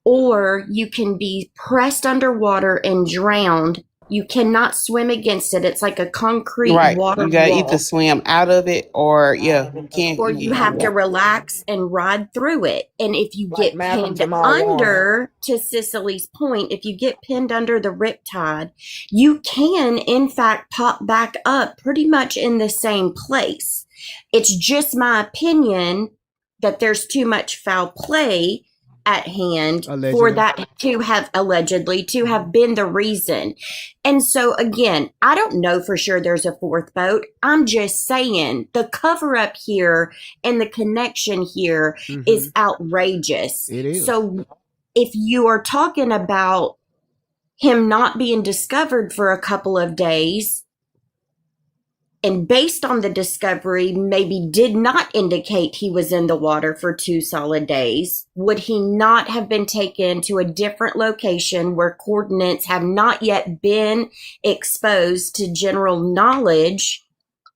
or you can be pressed underwater and drowned. You cannot swim against it. It's like a concrete water You gotta wall. either swim out of it or you can't. Or you have to relax and ride through it. And if you get pinned under, to Cicely's point, if you get pinned under the riptide, you can in fact pop back up pretty much in the same place. It's just my opinion that there's too much foul play at hand for that to have allegedly to have been the reason. And so again, I don't know for sure there's a fourth boat. I'm just saying the cover up here and the connection here is outrageous. It is. So if you are talking about him not being discovered for a couple of days, and based on the discovery, maybe did not indicate he was in the water for 2 solid days, would he not have been taken to a different location where coordinates have not yet been exposed to general knowledge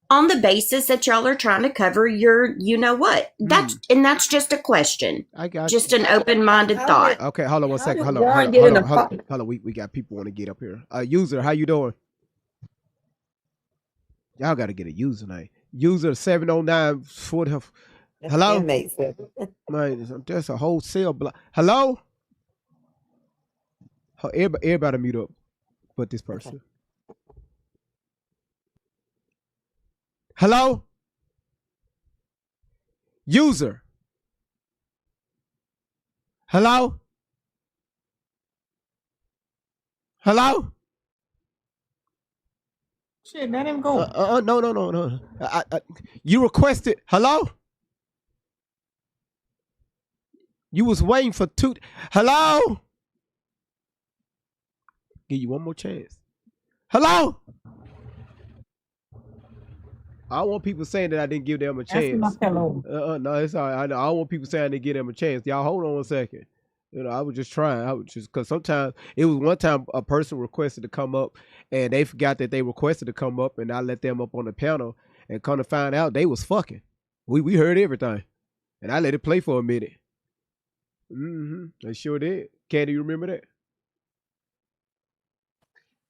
on the basis that y'all are trying to cover your, you know what? That's just a question. I got just an open-minded thought. Okay, hold on one second. Hold on. We got people want to get up here. User, how you doing? Y'all got to get a username. User 709 40. Hello? Man, that's a whole cell block. Hello? Everybody mute up but this person. Hello? User. Hello? Hello? Shit, let him go. No. You requested. Hello? You was waiting for 2. Hello? Give you one more chance. Hello? I don't want people saying that I didn't give them a chance. No, it's all right. I don't want people saying I didn't give them a chance. Y'all hold on a second. You know, I was just trying. I was just, because sometimes it was one time a person requested to come up and they forgot that they requested to come up, and I let them up on the panel and come to find out they was fucking. We heard everything, and I let it play for a minute. I sure did. Candy, you remember that?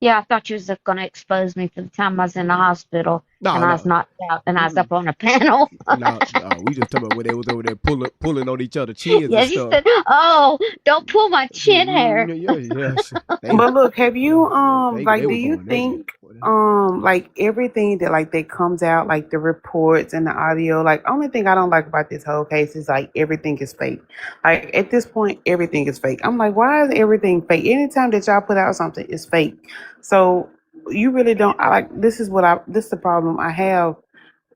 Yeah, I thought you was going to expose me for the time I was in the hospital I was knocked out and I was up on a panel. No, we just talking about when they was over there pulling on each other's chins Yeah, and you stuff. said, "Oh, don't pull my chin hair." Yeah. But look, have you they do were you going think like everything that like that comes out, like the reports and the audio, like only thing I don't like about this whole case is like everything is fake. Like at this point, everything is fake. I'm like, why is everything fake? Anytime that y'all put out something, it's fake. So you really don't. This is the problem I have.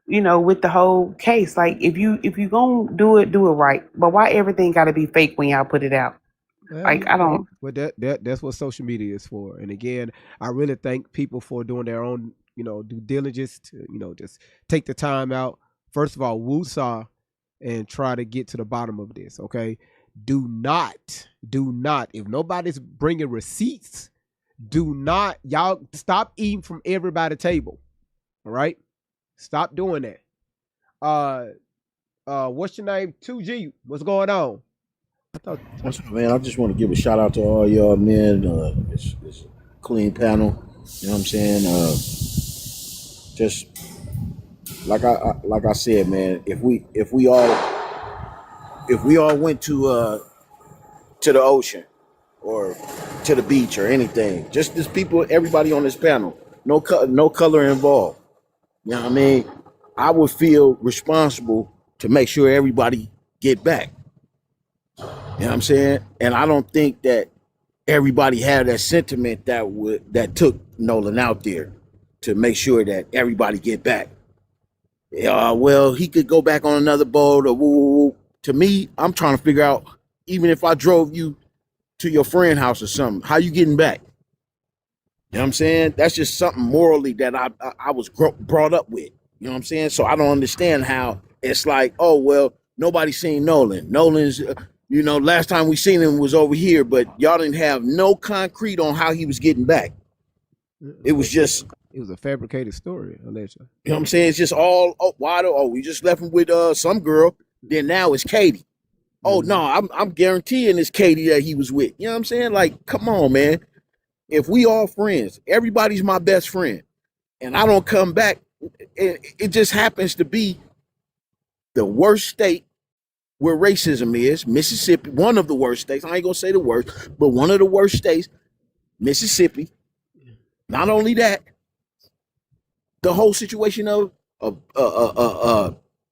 You know, with the whole case, like if you gonna do it right. But why everything got to be fake when y'all put it out? Like I don't. But that's what social media is for. And again, I really thank people for doing their own, due diligence to, just take the time out. First of all, woosah and try to get to the bottom of this. Okay, do not. If nobody's bringing receipts, do not. Y'all stop eating from everybody's table. All right, stop doing that. What's your name? 2G. What's going on? What's up, man? I just want to give a shout out to all y'all men. It's a clean panel. You know what I'm saying? Just like I said, man. If we all went to the ocean or to the beach or anything, just this people, everybody on this panel, no color involved. You know what I mean? I would feel responsible to make sure everybody get back. You know what I'm saying? And I don't think that everybody had that sentiment that took Nolan out there to make sure that everybody get back. Well, he could go back on another boat or woo. To me, I'm trying to figure out, even if I drove you to your friend house or something, how you getting back? You know what I'm saying? That's just something morally that I was brought up with. You know what I'm saying? So I don't understand how it's like, oh, well, nobody's seen Nolan. Nolan's, last time we seen him was over here, but y'all didn't have no concrete on how he was getting back. It was just, It was a fabricated story, allegedly. you know what I'm saying? It's just all, we just left him with some girl. Then now it's Katie. Oh, no, I'm guaranteeing it's Katie that he was with. You know what I'm saying? Like, come on, man. If we all friends, everybody's my best friend, and I don't come back, it just happens to be the worst state where racism is, Mississippi, one of the worst states. I ain't gonna say the worst, but one of the worst states, Mississippi. Not only that, the whole situation of a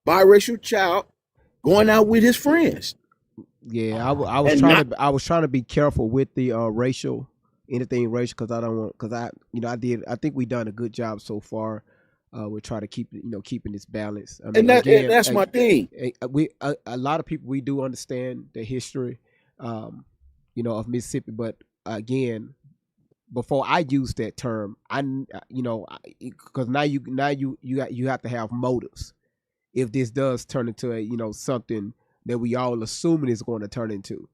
biracial child going out with his friends. Yeah, I was trying to be careful with the racial. Anything racial, because I don't want, because I think we done a good job so far. We try to keep keeping this balance. I mean, and that's my thing. A lot of people, we do understand the history, of Mississippi, but again, before I use that term, because now you have to have motives. If this does turn into a something that we all assuming it's going to turn into.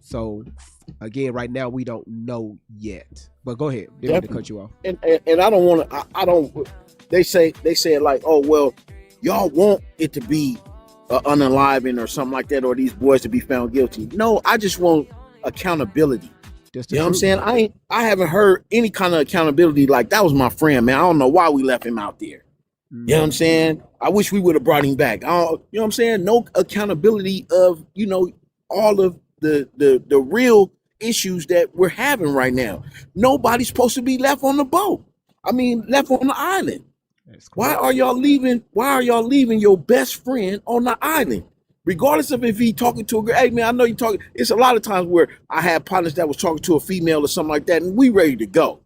So again, right now we don't know yet. But go ahead. Didn't mean to cut you off. And I don't want to. I don't. They say it like, oh well, y'all want it to be unaliving or something like that, or these boys to be found guilty. No, I just want accountability. You know what I'm saying? I haven't heard any kind of accountability. Like, that was my friend, man. I don't know why we left him out there. You know what I'm saying? I wish we would have brought him back. You know what I'm saying? No accountability of all of the real issues that we're having right now. Nobody's supposed to be left on the boat. I mean, left on the island. Why are y'all leaving your best friend on the island? Regardless of if he talking to a girl. Hey man, I know you talking. It's a lot of times where I had partners that was talking to a female or something like that, and we ready to go.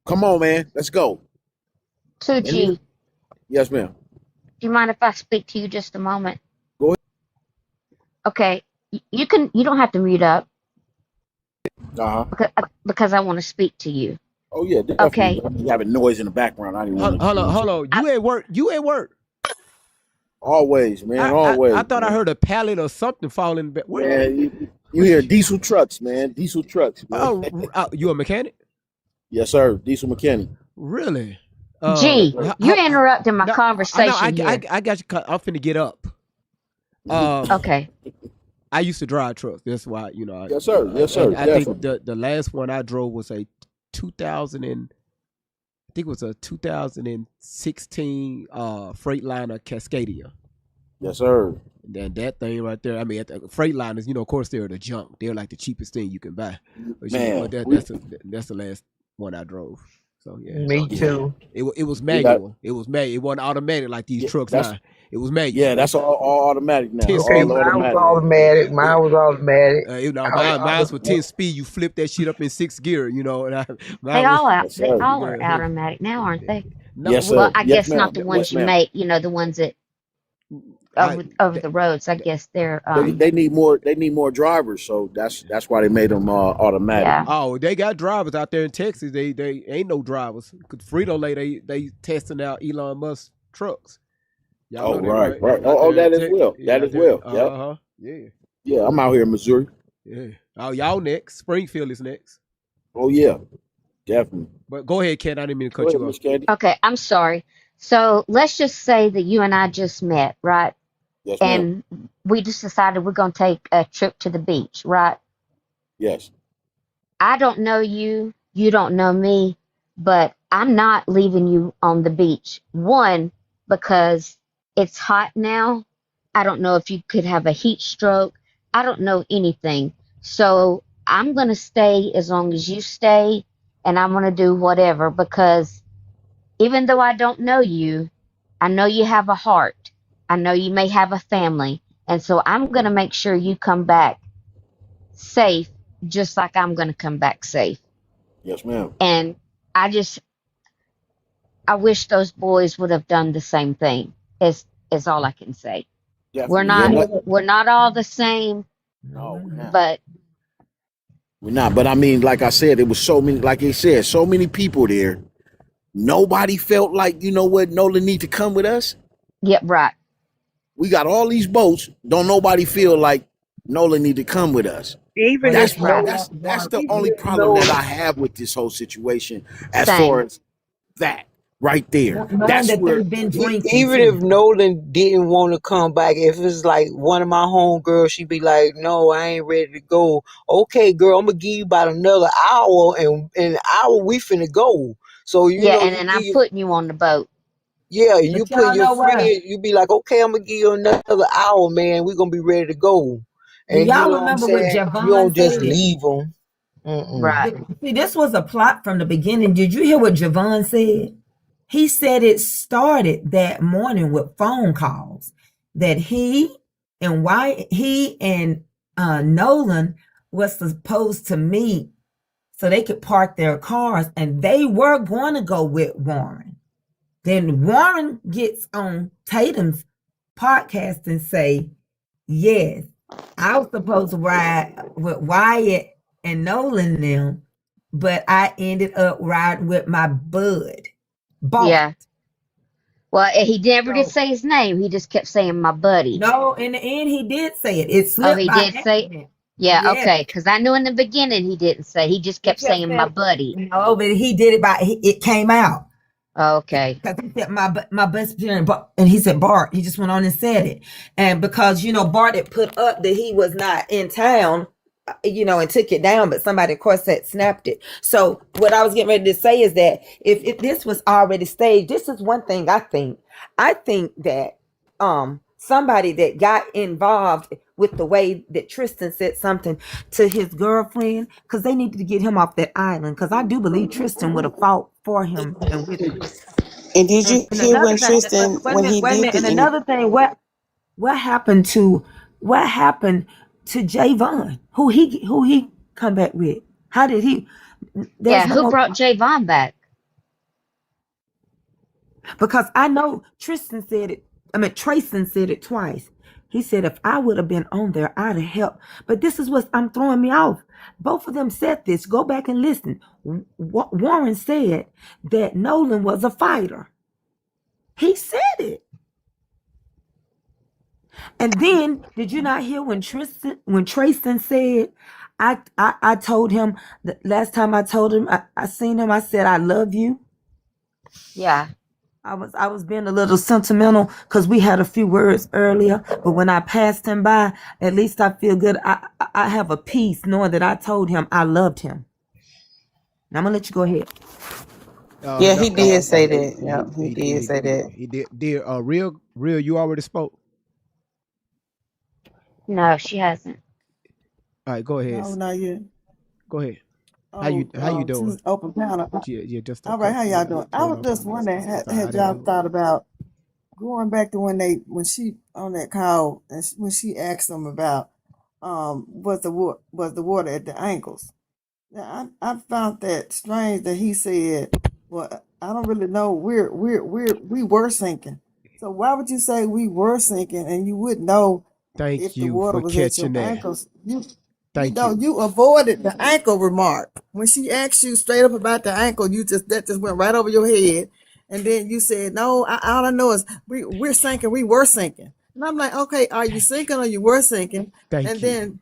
Come on, man, let's go. 2G. Yes, ma'am. Do you mind if I speak to you just a moment? Go ahead. Okay, you don't have to mute up. Uh-huh. Because I want to speak to you. Oh yeah, definitely. Okay. You having noise in the background. I didn't want to. Hold on. You at work? Always, man. Always. I thought I heard a pallet or something falling back. Man, you hear diesel trucks, man. Diesel trucks. Man. You a mechanic? Yes, sir. Diesel mechanic. Really? Gee, you're interrupting my conversation. I got you. I'm finna get up. Okay. I used to drive trucks. That's why, Yes, sir. Yes, sir. I think the last one I drove was a 2016 Freightliner Cascadia. Yes, sir. And then that thing right there. I mean, Freightliners, of course, they're the junk. They're like the cheapest thing you can buy. But that's the last one I drove. So yeah. Me too. It was manual. It wasn't automatic like these trucks now. It was manual. Yeah, that's all automatic now. 10 speed. Mine was automatic. Mine was with 10 speed. You flip that shit up in 6th gear. They all are automatic now, aren't they? No, yes, sir. Well, I yes, guess not the ones you make. The ones that over the roads. I guess they're. They need more. They need more drivers, so that's why they made them automatic. Yeah. Oh, they got drivers out there in Texas. They ain't no drivers. Cause Frito-Lay they testing out Elon Musk trucks. Y'all right. Oh, that as well. That as well. Uh-huh. Yeah. Yeah, I'm out here in Missouri. Yeah. Oh, y'all next. Springfield is next. Oh yeah, definitely. But go ahead, Ken. I didn't mean to cut you off. Okay, I'm sorry. So let's just say that you and I just met, right? Yes, and we just decided we're going to take a trip to the beach, right? Yes. I don't know you. You don't know me. But I'm not leaving you on the beach. One, because it's hot now. I don't know if you could have a heat stroke. I don't know anything. So I'm going to stay as long as you stay, and I'm going to do whatever, because even though I don't know you, I know you have a heart. I know you may have a family. And so I'm going to make sure you come back safe, just like I'm going to come back safe. Yes, ma'am. And I wish those boys would have done the same thing. Is all I can say. Definitely. We're not all the same, No, we're not. But We're not. But I mean, like I said, it was so many. Like they said, so many people there. Nobody felt like, you know what, Nolan need to come with us. yeah, right. We got all these boats. Don't nobody feel like Nolan need to come with us. Even Well, if That's if no, Nolan, that's the even only if problem that Nolan, I have with this whole situation. As far Same. as that right there, knowing that's that where they've been drinking Even if too. Nolan didn't want to come back, if it's like one of my homegirls, she'd be like, "No, I ain't ready to go." Okay, girl, I'm gonna give you about another hour, and in an hour we finna go. So you Yeah, know, and you then give I'm your putting you on the boat. yeah, you But put y'all your know friend, what? you be like, "Okay, I'm gonna give you another hour, man. We're gonna be ready to go." Do And you y'all know what I'm remember what saying? You Javon don't just said? leave them. Mm-mm. Right. See, this was a plot from the beginning. Did you hear what Javon said? He said it started that morning with phone calls that he and Nolan was supposed to meet so they could park their cars, and they were going to go with Warren. Then Warren gets on Tatum's podcast and say, "Yes, I was supposed to ride with Wyatt and Nolan and them, but I ended up riding with my bud, Bart." Yeah. Well, he never did So say his name. He just kept saying my buddy. no, in the end he did say it. It Oh, slipped he by did say. accident. Yeah. Yes. Okay. Because I knew in the beginning he didn't say. He just He kept kept saying my saying buddy. no, but he did it it came out. Okay. Because he said my best friend, and he said Bart. He just went on and said it, and because Bart had put up that he was not in town, and took it down, but somebody, of course, had snapped it. So what I was getting ready to say is that if this was already staged, this is one thing I think. I think that somebody that got involved with the way that Tristan said something to his girlfriend, because they needed to get him off that island. Because I do believe Tristan would have fought for him and with him. and did you And hear another when thing, Tristan wait a when minute, he wait a did minute. And the interview? another thing, what happened to what happened to Javon? Who he come back with? How did he? There's Yeah. no Who more brought Javon back? because I know Tristan said it. I mean, Trayson said it twice. He said if I would have been on there, I'd have helped. But this is what I'm throwing me off. Both of them said this. Go back and listen. Warren said that Nolan was a fighter. He said it. And then, did you not hear when Trayson said, I told him the last time I told him I seen him, I said, I love you. Yeah. I was being a little sentimental because we had a few words earlier, but when I passed him by, at least I feel good. I have a peace knowing that I told him I loved him. Now I'm gonna let you go ahead. Yeah, No, he did say that. Yeah, he did say that. he did. Real. You already spoke. No, she hasn't. All right, go ahead. No, not yet. Go ahead. Oh, How you since doing? open panel. Yeah, just a All right, how couple. y'all doing? I Hold was on, just just wondering, I had didn't y'all know. thought about going back to when she on that call and when she asked them about was the water at the ankles? Now, I found that strange that he said, "Well, I don't really know. We were sinking. So why would you say we were sinking and you would know Thank if the you water for was at your catching that. ankles? You Thank know you. you avoided the ankle remark when she asked you straight up about the ankle. That just went right over your head, and then you said, "No, all I know is we're sinking. We were sinking." And I'm like, "Okay, are you Thank sinking you. or you were sinking?" And Thank you. then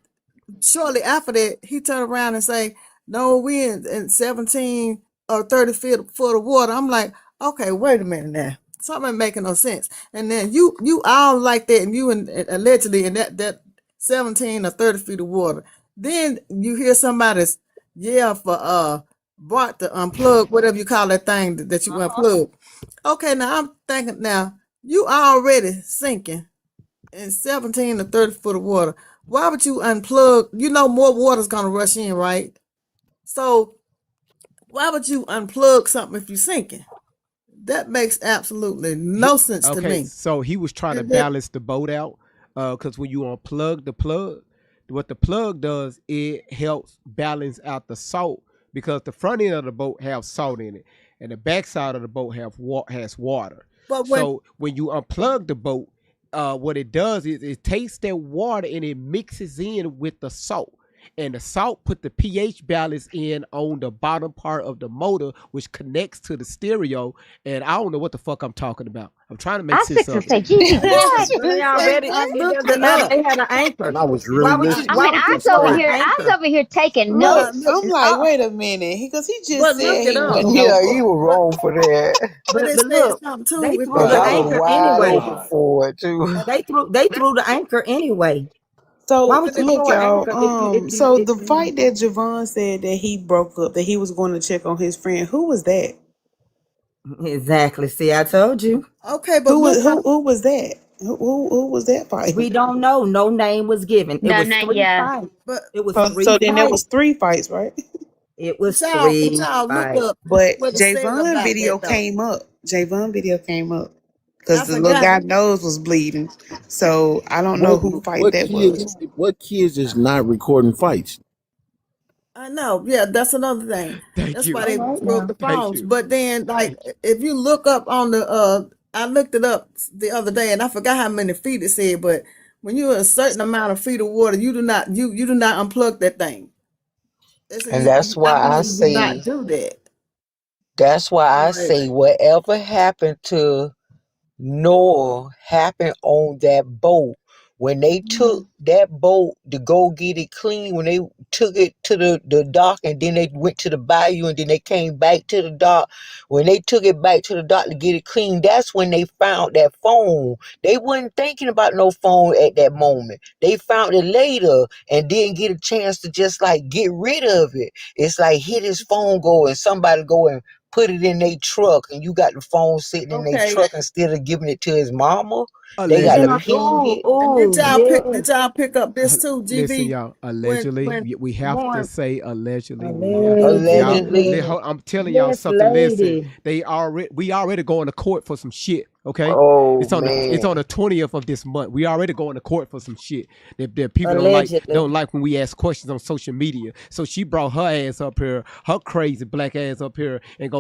shortly after that, he turned around and say, "No, we in 17 or 30 feet of water." I'm like, "Okay, wait a minute now. Something ain't making no sense." And then you all like that, and you and allegedly in that 17 or 30 feet of water. Then you hear somebody's yeah for brought to unplug whatever you call that thing that you unplug. Okay, now I'm thinking now you already sinking in 17 to 30 foot of water. Why would you unplug? You know more water's gonna rush in, right? So why would you unplug something if you're sinking? That makes absolutely no sense to Okay, me. so he was trying to And then, balance the boat out. Because when you unplug the plug, what the plug does, it helps balance out the salt because the front end of the boat have salt in it, and the back side of the boat has water. but when So when you unplug the boat, what it does is it takes that water and it mixes in with the salt. And the salt put the pH balance in on the bottom part of the motor, which connects to the stereo. And I don't know what the fuck I'm talking about. I'm trying to make I sense fix and of say, it. Gigi, what? They already, I it looked doesn't it matter. up, They had an anchor. and I was Why really would you? listening. I Why mean, would you I's throw over an here. I's anchor? over here taking No, I notes. looked I'm it like, up. wait a minute, because he just But look said it he up. wasn't no Yeah, boat. you were wrong for that. But it But said look, something they too. If you threw Cause the I look was up, anchor wide anyway. open for it too. They threw the anchor anyway. Why So would but you it, look, throw an y'all. anchor if So if the fight that Javon said that he broke up, that he was going to check on his friend. Who was that? exactly? See, I told you. okay, but look how Who was that? Who was that We fight? don't know. No name was given. It No, was not three yeah. fights. but It was So three then there was fights. 3 fights, right? It was what three y'all look fights. up But what it said Javon about video that though. came up. Javon video came up I because the little forgot guy nose was bleeding. So I don't know who fight What that was. kids is not recording fights? I know. Yeah, that's another thing. Thank That's why you. they All right broke now. the Thank phones. you. But then, like, Thank you. if you look up on the, I looked it up the other day, and I forgot how many feet it said. But when you're a certain amount of feet of water, you do not unplug that thing. It's a, And that's I why I believe you do not say do that. Right. whatever happened to Noah happened on that boat. When they took that boat to go get it clean, when they took it to the dock and then they went to the bayou and then they came back to the dock. When they took it back to the dock to get it clean, that's when they found that phone. They wasn't thinking about no phone at that moment. They found it later and didn't get a chance to just like get rid of it. It's like hit his phone go and somebody go and put it in their truck and you got the phone sitting in their Okay. truck instead of giving it to his mama. They got to Yeah. Allegedly. ping it. And Ooh, did yes. y'all pick up this too, Listen, GB? y'all. When Allegedly, we have to More say allegedly. We have to. Y'all, Allegedly. allegedly. I'm telling y'all Yes, something. Listen, lady. we already going to court for some shit. Okay, Oh it's on man. the 20th of this month. We already going to court for some shit that people Allegedly. don't like when we ask questions on social media. So she brought her ass up here, her crazy black ass up here, and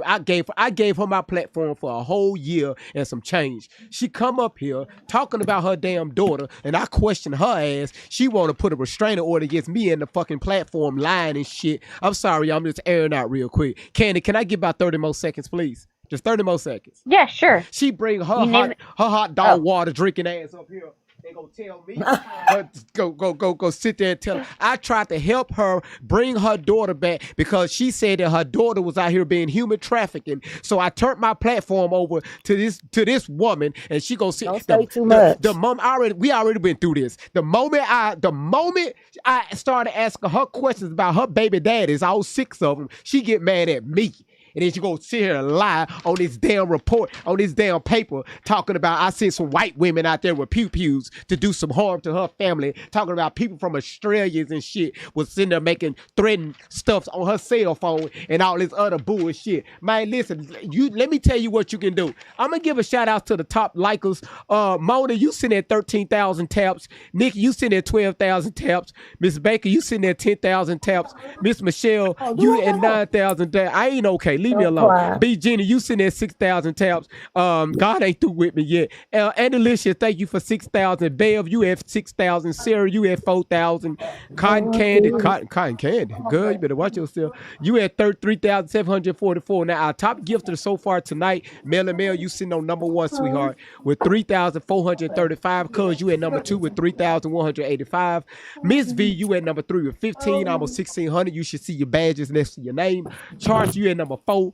I gave her my platform for a whole year and some change. She come up here talking about her damn daughter, and I question her ass. She want to put a restraining order against me in the fucking platform, lying and shit. I'm sorry, I'm just airing out real quick. Candy, can I get about 30 more seconds, please? Just 30 more seconds. Yeah, sure. She bring You name it. her hot dog Oh, water drinking ass up here. They gonna tell me go sit there and tell her. I tried to help her bring her daughter back because she said that her daughter was out here being human trafficking. So I turned my platform over to this woman, and she gonna see Don't say too much. the moment we already been through this. The moment I started asking her questions about her baby daddies, all 6 of them, she get mad at me. And then she go sit here and lie on this damn report, on this damn paper, talking about I sent some white women out there with pew-pews to do some harm to her family, talking about people from Australia and shit was sitting there making threatening stuff on her cell phone and all this other bullshit. Man, listen, let me tell you what you can do. I'm gonna give a shout out to the top likers. Mona, you sitting at 13,000 taps. Nikki, you sitting at 12,000 taps. Miss Baker, you sitting at 10,000 taps. Miss Michelle, you at 9,000 taps. I ain't okay. Leave me Don't alone. cry. B Jenny, you sitting at 6,000 taps. God ain't through with me yet. And Alicia, thank you for 6,000. Bev, you at 6,000. Sarah, you at 4,000. Cotton Candy. Girl, you better watch yourself. You at 3,744. Now, our top gifter so far tonight, Mel and Mel, you sitting on number 1, sweetheart, with 3,435. Cuz, you at number 2 with 3,185. Miss V, you at number 3 with 15, almost 1,600. You should see your badges next to your name. Charles, you at number 4.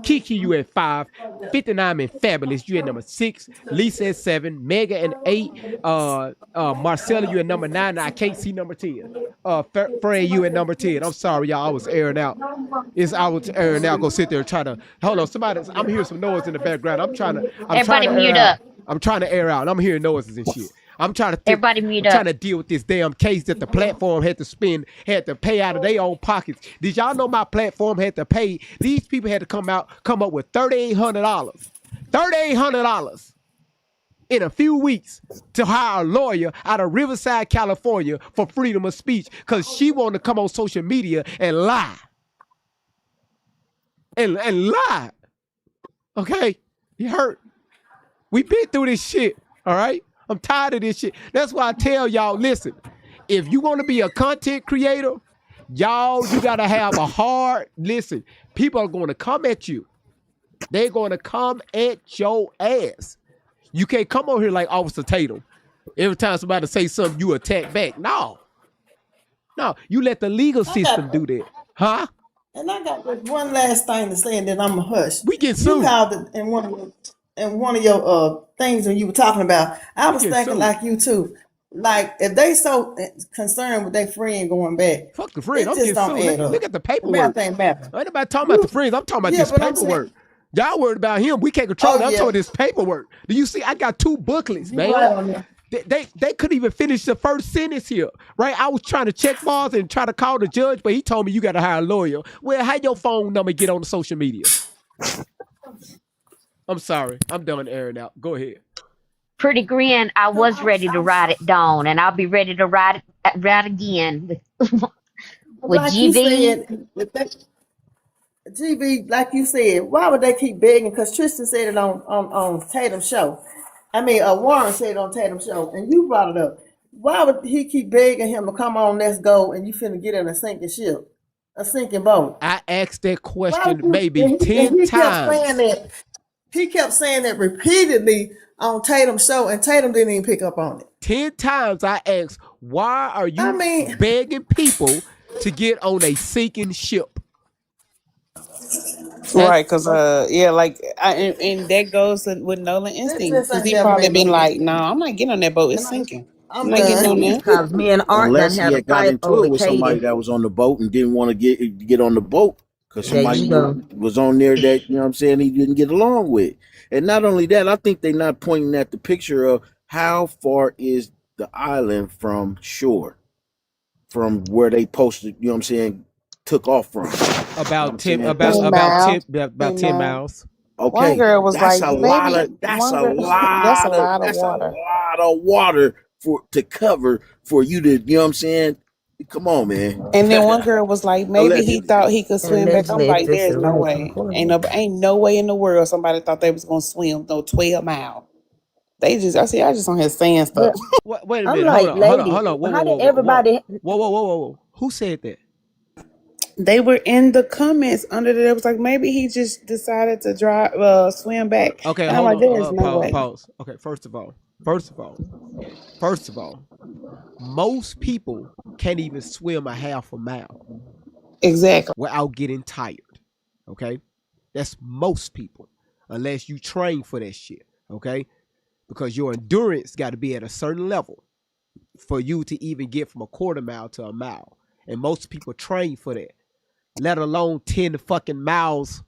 Kiki, you at 5. 59 and Fabulous, you at number 6. Lisa at 7. Mega at 8. Marcella, you at number 9. Now, I can't see number 10. Fred, you at number 10. I'm sorry, y'all. I was airing out. I was airing out. Go sit there and try to hold on. Somebody, I'm hearing some noise in the background. I'm trying everybody to air mute out. up. I'm trying to air out. And I'm hearing noises and shit. I'm trying Everybody mute to up. deal with this damn case that the platform had to pay out of their own pockets. Did y'all know my platform had to pay? These people had to come up with $3,800. $3,800 in a few weeks to hire a lawyer out of Riverside, California for freedom of speech because she wanted to come on social media and lie. And lie. Okay? You heard? We been through this shit. All right. I'm tired of this shit. That's why I tell y'all, listen, if you want to be a content creator, y'all, you gotta have a hard listen. People are going to come at you. They're going to come at your ass. You can't come over here like Officer Tatum. Every time somebody say something, you attack back. No. No, you let the legal system do that. Huh? And I got this one last thing to say, and then I'm a hush. We get You sued. called it in one of your things when you were talking about. I We was get thinking sued. like you too. Like if they so concerned with their friend going back, Fuck the friend. it I'm just getting don't sued. add Look up. at the The math paperwork. ain't mapping. I ain't nobody talking about the You, friends. I'm talking about yeah, this but I'm paperwork. saying, Y'all worried about him. We can't control oh it. I'm talking yeah, about this paperwork. Do you see? I got 2 booklets, you man. right on that. They couldn't even finish the first sentence here, right? I was trying to check bars and try to call the judge, but he told me you got to hire a lawyer. Well, how your phone number get on the social media? I'm sorry. I'm done airing out. Go ahead. Pretty Grin, I No, was ready to ride it Dawn, and I'll be ready to ride again with like you GV. said, if they, GB, like you said, why would they keep begging? Because Tristan said it on Tatum's show. I mean, Warren said it on Tatum's show, and you brought it up. Why would he keep begging him to come on, let's go, and you finna get in a sinking ship, a sinking boat? I asked that Why would question you? maybe 10 And he kept saying times. that. He kept saying that repeatedly on Tatum's show, and Tatum didn't even pick up on it. 10 times I asked, why are I you mean, begging people to get on a sinking ship? Right, That's because yeah, like and that goes with Nolan this instinct just because ain't he never probably made no been sense like, to "No, me. I'm not getting on that boat. It's And sinking. I'm I'm not getting on done. there." Because me and Art done Unless he had a had got fight into over it with somebody Katie. that was on the boat and didn't want to get on the boat because There somebody you go. was on there that, you know what I'm saying, he didn't get along with. And not only that, I think they're not pointing at the picture of how far is the island from shore, from where they posted, you know what I'm saying, took off from. You know what about I'm 10 saying? about That's 10 about miles, 10 about 10 10 miles. miles. One okay. girl was That's like, a lot "Baby, of that's one a girl, that's a lot of lot of that's a water." lot of water for to cover for you to, you know what I'm saying? Come on, man. And then one girl was like, maybe he Allegedly. thought he could And swim back. I'm allegedly, like, it's just there's a no right from way. Florida. Ain't no way in the world somebody thought they was gonna swim no 12 mile. They just, I just on here saying stuff. But Wait a I'm minute. Hold like, on. Hold on. lady, Hold on. Whoa, whoa, how whoa, did whoa, whoa. everybody? Whoa, whoa, whoa, whoa, whoa. Who said that? They were in the comments under there. It was like maybe he just decided to drive, swim back. Okay, And I'm hold like, on. there's no Pause. way. Pause. Okay, first of all, most people can't even swim a half a mile Exactly. without getting tired. Okay? That's most people. Unless you train for that shit. Okay? Because your endurance got to be at a certain level for you to even get from a quarter mile to a mile. And most people train for that. Let alone 10 fucking miles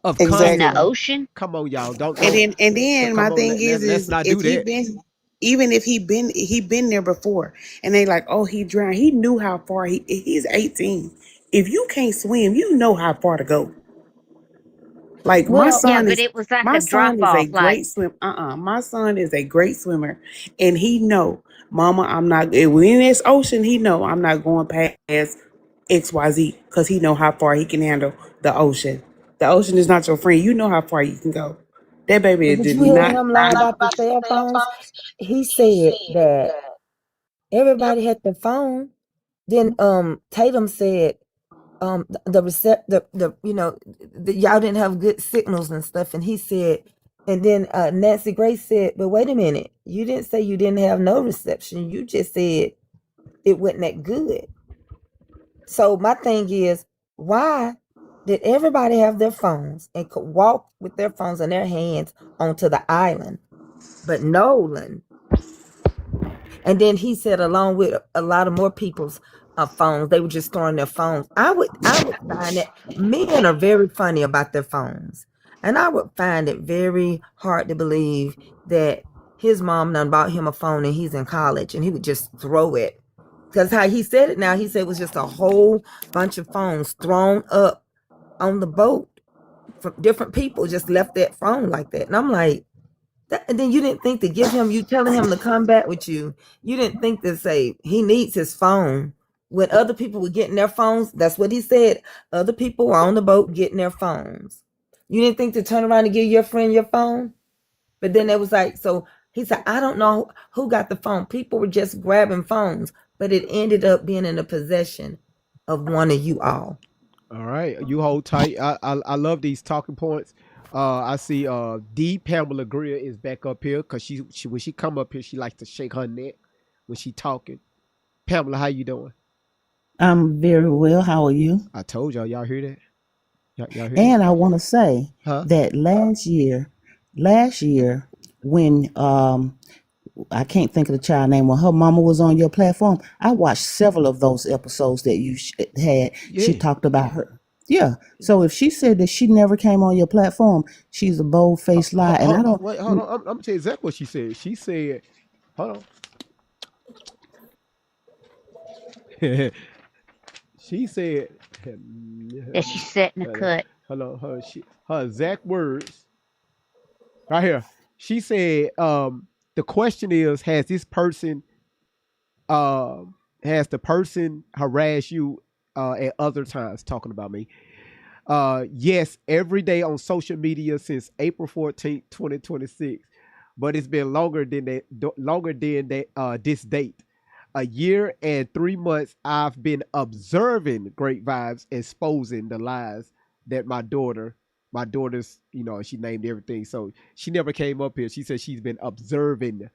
of In Exactly. the constant. ocean. Come on, y'all. And Don't then my come on. thing Let's is not if do he that. been even if he been there before and they like, oh, he drowned. He knew how far he's 18. If you can't swim, you know how far to go. Like Well, Yeah, but it was like my a drop son is a off. Like, great swim. My son is a great swimmer, and he know, Mama, I'm not. If we in this ocean, he know I'm not going past XYZ because he know how far he can handle the ocean. The ocean is not your friend. You know how far you can go. That baby did did you hear not. him lie about the cell phones? He said that everybody had the phone. Then Tatum said the y'all didn't have good signals and stuff, and he said, and then Nancy Grace said, but wait a minute, you didn't say you didn't have no reception, you just said it wasn't that good. So my thing is, why did everybody have their phones and could walk with their phones in their hands onto the island, but Nolan? And then he said, along with a lot of more people's phones, they were just throwing their phones. I would find that men are very funny about their phones, and I would find it very hard to believe that his mom done bought him a phone and he's in college and he would just throw it. Because how he said it now, he said it was just a whole bunch of phones thrown up on the boat from different people, just left that phone like that. And I'm like, and then you didn't think to give him, you telling him to come back with you. You didn't think to say he needs his phone when other people were getting their phones. That's what he said. Other people were on the boat getting their phones. You didn't think to turn around and give your friend your phone? But then it was like, so he said, I don't know who got the phone. People were just grabbing phones, but it ended up being in the possession of one of you all. All right, you hold tight. I love these talking points. I see D Pamela Greer is back up here because she when she come up here she likes to shake her neck when she talking. Pamela, how you doing? I'm very well. How are you? I told y'all hear that? Y'all hear that? And I want to say Huh? that last year, when I can't think of the child name, when her mama was on your platform, I watched several of those episodes that you had. She Yeah. talked about her. Yeah. So if she said that she never came on your platform, she's a bold faced lie. And I don't. Wait, hold on. I'm gonna tell you exactly what she said. She said, hold on. She said, That she's setting a cut. hold on, her exact words right here. She said, the question is, has the person harassed you at other times talking about me? Yes, every day on social media since April 14th, 2026. But it's been longer than that this date. A year and 3 months I've been observing Great Vibes exposing the lies that my daughter's, she named everything. So she never came up here. She said she's been observing.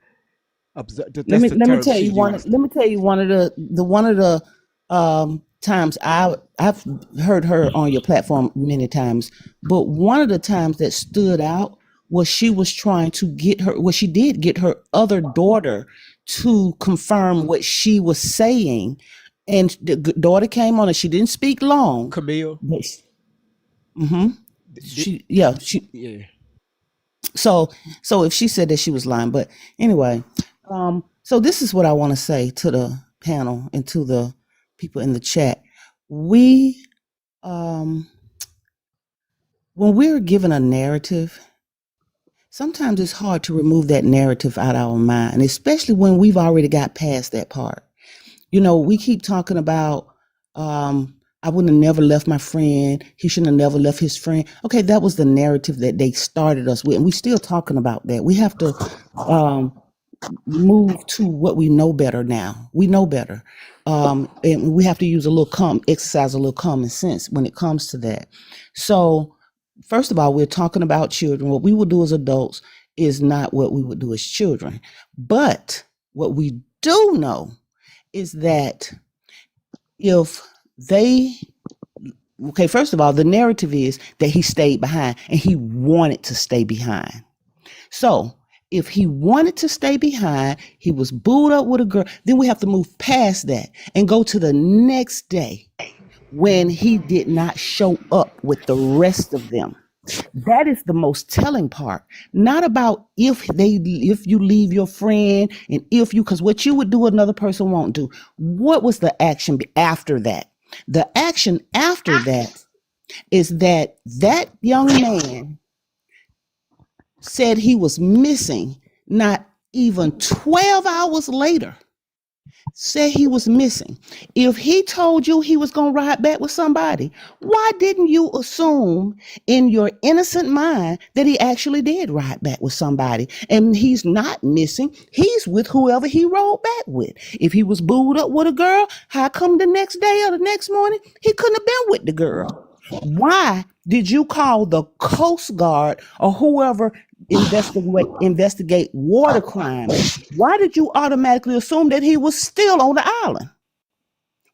Let That's me the let me term tell she you one. used. Let me tell you one of the times I've heard her on your platform many times, but one of the times that stood out was she was trying to get her. Well, she did get her other daughter to confirm what she was saying, and the daughter came on and she didn't speak long. Camille. But mm-hmm. She Yeah. so if she said that she was lying, but anyway, so this is what I want to say to the panel and to the people in the chat. We um when we're given a narrative, sometimes it's hard to remove that narrative out of our mind, especially when we've already got past that part. We keep talking about I wouldn't have never left my friend. He shouldn't have never left his friend. Okay, that was the narrative that they started us with, and we're still talking about that. We have to um, move to what we know better now. We know better, and we have to use exercise a little common sense when it comes to that. So, first of all, we're talking about children. What we would do as adults is not what we would do as children, but what we do know is that if they okay, first of all, the narrative is that he stayed behind and he wanted to stay behind. So if he wanted to stay behind, he was booed up with a girl, then we have to move past that and go to the next day when he did not show up with the rest of them. That is the most telling part. Not about if you leave your friend and if you because what you would do another person won't do. What was the action after that? The action after that is that that young man said he was missing not even 12 hours later. Said he was missing. If he told you he was going to ride back with somebody, why didn't you assume in your innocent mind that he actually did ride back with somebody and he's not missing? He's with whoever he rode back with. If he was booed up with a girl, how come the next day or the next morning he couldn't have been with the girl? Why did you call the Coast Guard or whoever investigate water crimes? Why did you automatically assume that he was still on the island?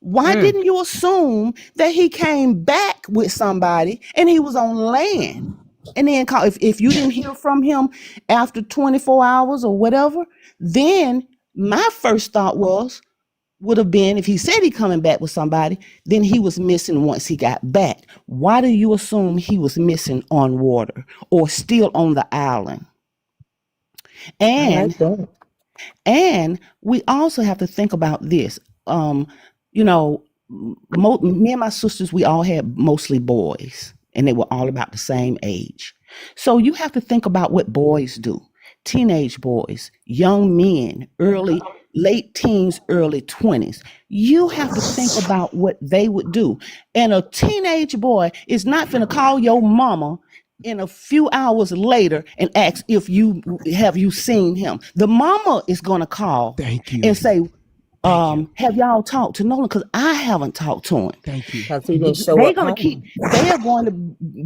Why didn't you assume that he came back with somebody and he was on land? And then call if you didn't hear from him after 24 hours or whatever, then my first thought would have been if he said he coming back with somebody, then he was missing once he got back. Why do you assume he was missing on water or still on the island? I And like that. and we also have to think about this. You know, me and my sisters, we all had mostly boys, and they were all about the same age. So you have to think about what boys do. Teenage boys, young men, late teens, early 20s. You have to think about what they would do. And a teenage boy is not finna call your mama in a few hours later and ask if you seen him. The mama is gonna call Thank you. and say, Thank you. have y'all talked to Nolan? Because I haven't talked to him. Thank you. Because he didn't show up home. They are going to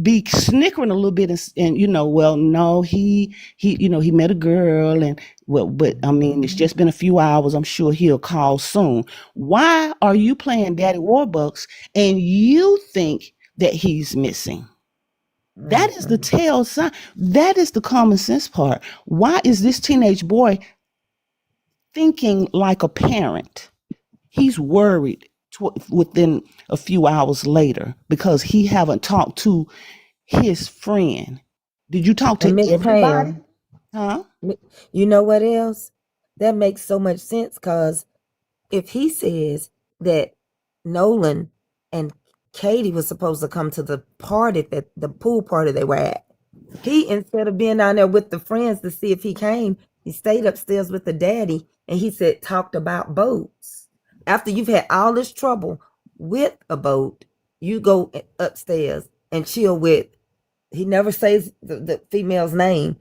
be snickering a little bit and well, no, he met a girl and well, but I mean, it's just been a few hours. I'm sure he'll call soon. Why are you playing Daddy Warbucks and you think that he's missing? That is the tell sign. That is the common sense part. Why is this teenage boy thinking like a parent? He's worried within a few hours later because he haven't talked to his friend. Did you talk And to Miss everybody? Pam, Huh? you know what else? That makes so much sense because if he says that Nolan and Katie was supposed to come to the party, that the pool party they were at, he, instead of being down there with the friends to see if he came, he stayed upstairs with the daddy and he said talked about boats. After you've had all this trouble with a boat, you go upstairs and chill with, he never says the female's name,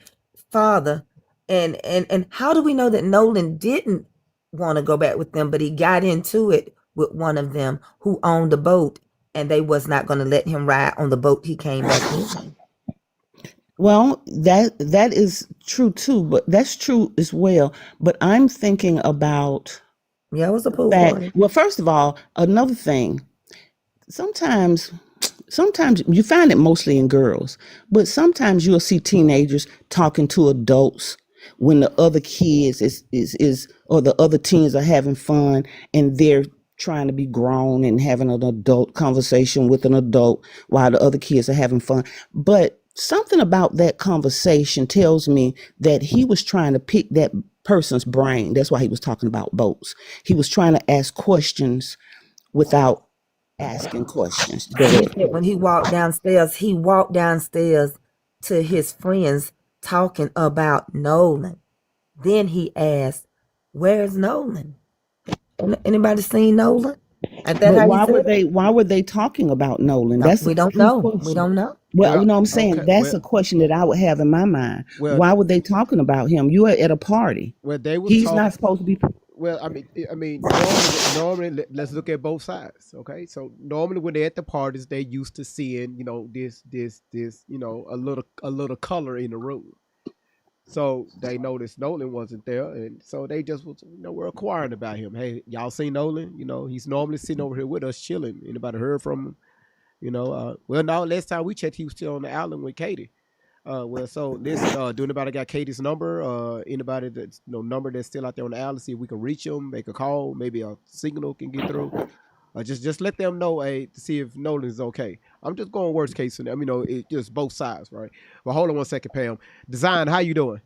father. And how do we know that Nolan didn't want to go back with them, but he got into it with one of them who owned the boat and they was not going to let him ride on the boat he came back in? Well, that is true too, but that's true as well. But I'm thinking about Yeah, it was a the pool fact. party. Well, first of all, another thing. Sometimes you find it mostly in girls, but sometimes you'll see teenagers talking to adults when the other kids is or the other teens are having fun and they're trying to be grown and having an adult conversation with an adult while the other kids are having fun. But something about that conversation tells me that he was trying to pick that person's brain. That's why he was talking about boats. He was trying to ask questions without asking questions. Go He ahead. said when he walked downstairs to his friends talking about Nolan. Then he asked, "Where's Nolan? Anybody seen Nolan?" Is that But how he said it? why were they talking about Nolan? No, That's a we don't true know. We question. don't know. Well, Well, I'm saying okay. that's a question that I would have in my mind. Well, Why were they talking about him? You are at a party. they was He's not talking. supposed to be. Well, normally, let's look at both sides. Okay, so normally when they're at the parties, they used to seeing, this, a little color in the room. So they noticed Nolan wasn't there, and so they just was, were inquiring about him. Hey, y'all seen Nolan? He's normally sitting over here with us, chilling. Anybody heard from him? Well, no, last time we checked, he was still on the island with Katie. Well, so listen, do anybody got Katie's number? Anybody that's number that's still out there on the island? See if we can reach them, make a call, maybe a signal can get through. Just let them know, to see if Nolan is okay. I'm just going worst case scenario. It just both sides, right? Well, hold on one second, Pam. Design, how you doing?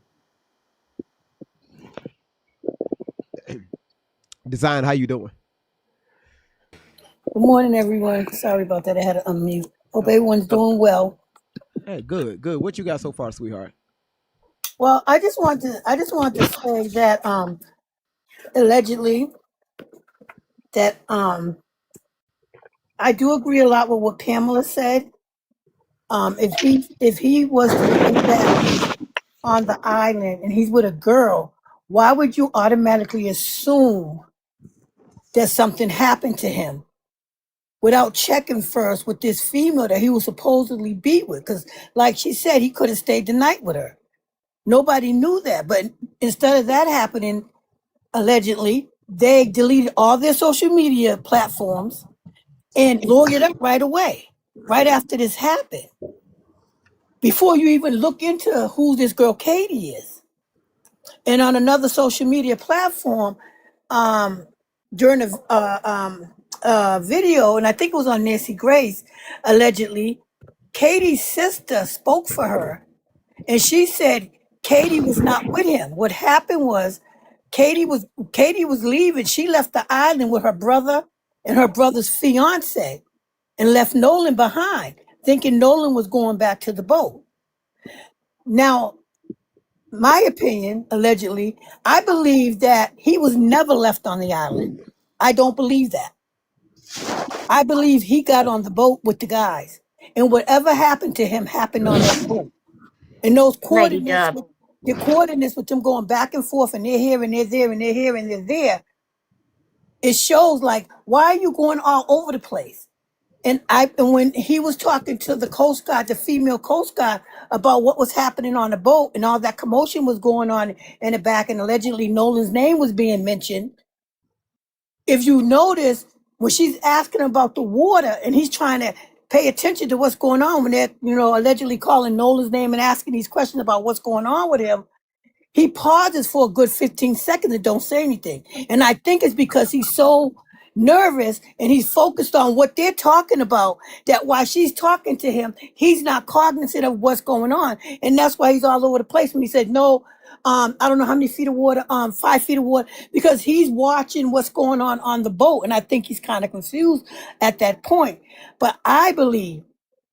Design, how you doing? Good morning, everyone. Sorry about that. I had to unmute. Hope everyone's doing well. Hey, good, good. What you got so far, sweetheart? Well, I just want to say that allegedly that I do agree a lot with what Pamela said. If he was to come back on the island and he's with a girl, why would you automatically assume that something happened to him without checking first with this female that he was supposedly be with? Because, like she said, he could have stayed the night with her. Nobody knew that. But instead of that happening, allegedly, they deleted all their social media platforms and lawyered up right away, right after this happened, before you even look into who this girl Katie is. And on another social media platform, during a video, and I think it was on Nancy Grace, allegedly, Katie's sister spoke for her, and she said Katie was not with him. What happened was Katie was leaving. She left the island with her brother and her brother's fiance, and left Nolan behind, thinking Nolan was going back to the boat. Now, my opinion, allegedly, I believe that he was never left on the island. I don't believe that. I believe he got on the boat with the guys. And whatever happened to him happened on that boat. And those Lady coordinates, Dub. the coordinates with them going back and forth, and they're here and they're there and they're here and they're there. It shows like, why are you going all over the place? And when he was talking to the Coast Guard, the female Coast Guard, about what was happening on the boat and all that commotion was going on in the back, and allegedly Nolan's name was being mentioned. If you notice, when she's asking about the water and he's trying to pay attention to what's going on, when they're, allegedly calling Nolan's name and asking these questions about what's going on with him, he pauses for a good 15 seconds and don't say anything. And I think it's because he's so nervous and he's focused on what they're talking about, that while she's talking to him, he's not cognizant of what's going on. And that's why he's all over the place when he said, no, I don't know how many feet of water, 5 feet of water, because he's watching what's going on the boat. And I think he's kind of confused at that point. But I believe,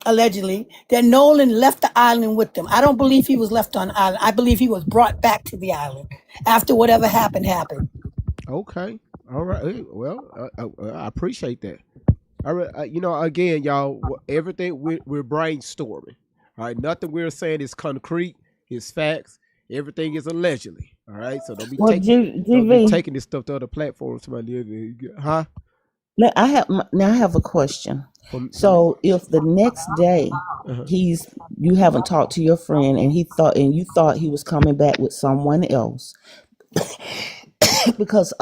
allegedly, that Nolan left the island with them. I don't believe he was left on the island. I believe he was brought back to the island after whatever happened. Okay. All right. Well, I appreciate that. All right. Again, y'all, everything we're brainstorming. All right. Nothing we're saying is concrete. It's facts. Everything is allegedly. All right. So don't be Well, GV, taking this stuff to other platforms. Huh? now I have a question. From So if the next day you haven't talked to your friend and you thought he was coming back with someone else, because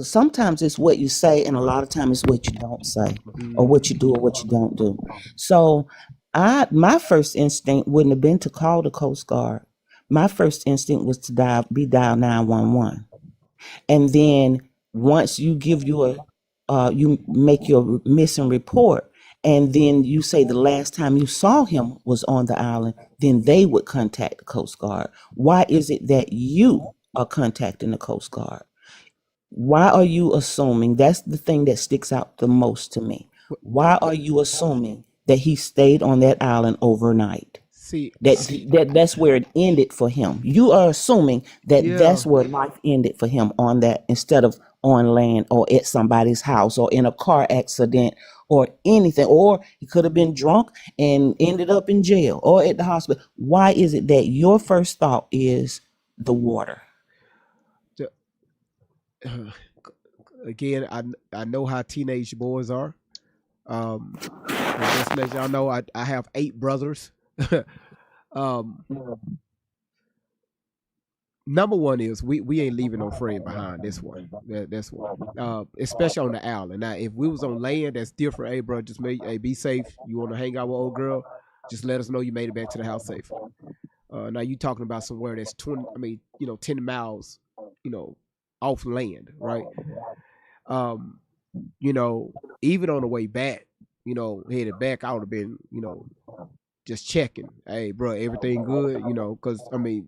sometimes it's what you say and a lot of times it's what you don't say, or what you do or what you don't do. So my first instinct wouldn't have been to call the Coast Guard. My first instinct was to dial 911. And then once you you make your missing report, and then you say the last time you saw him was on the island, then they would contact the Coast Guard. Why is it that you are contacting the Coast Guard? Why are you assuming? That's the thing that sticks out the most to me. Why are you assuming that he stayed on that island overnight? See, That's where it ended for him. You are assuming that that's where life ended for him, on that, instead of on land or at somebody's house or in a car accident or anything. Or he could have been drunk and ended up in jail or at the hospital. Why is it that your first thought is the water? Again, I know how teenage boys are. Just to let y'all know, I have 8 brothers. Number one is we ain't leaving no friend behind. This one, that's one. Especially on the island. Now, if we was on land, that's different. Hey, bro, just be safe. You want to hang out with old girl? Just let us know you made it back to the house safely. Now you talking about somewhere that's 10 miles, off land, right? Even on the way back, headed back, I would have been, just checking. Hey, bro, everything good? Because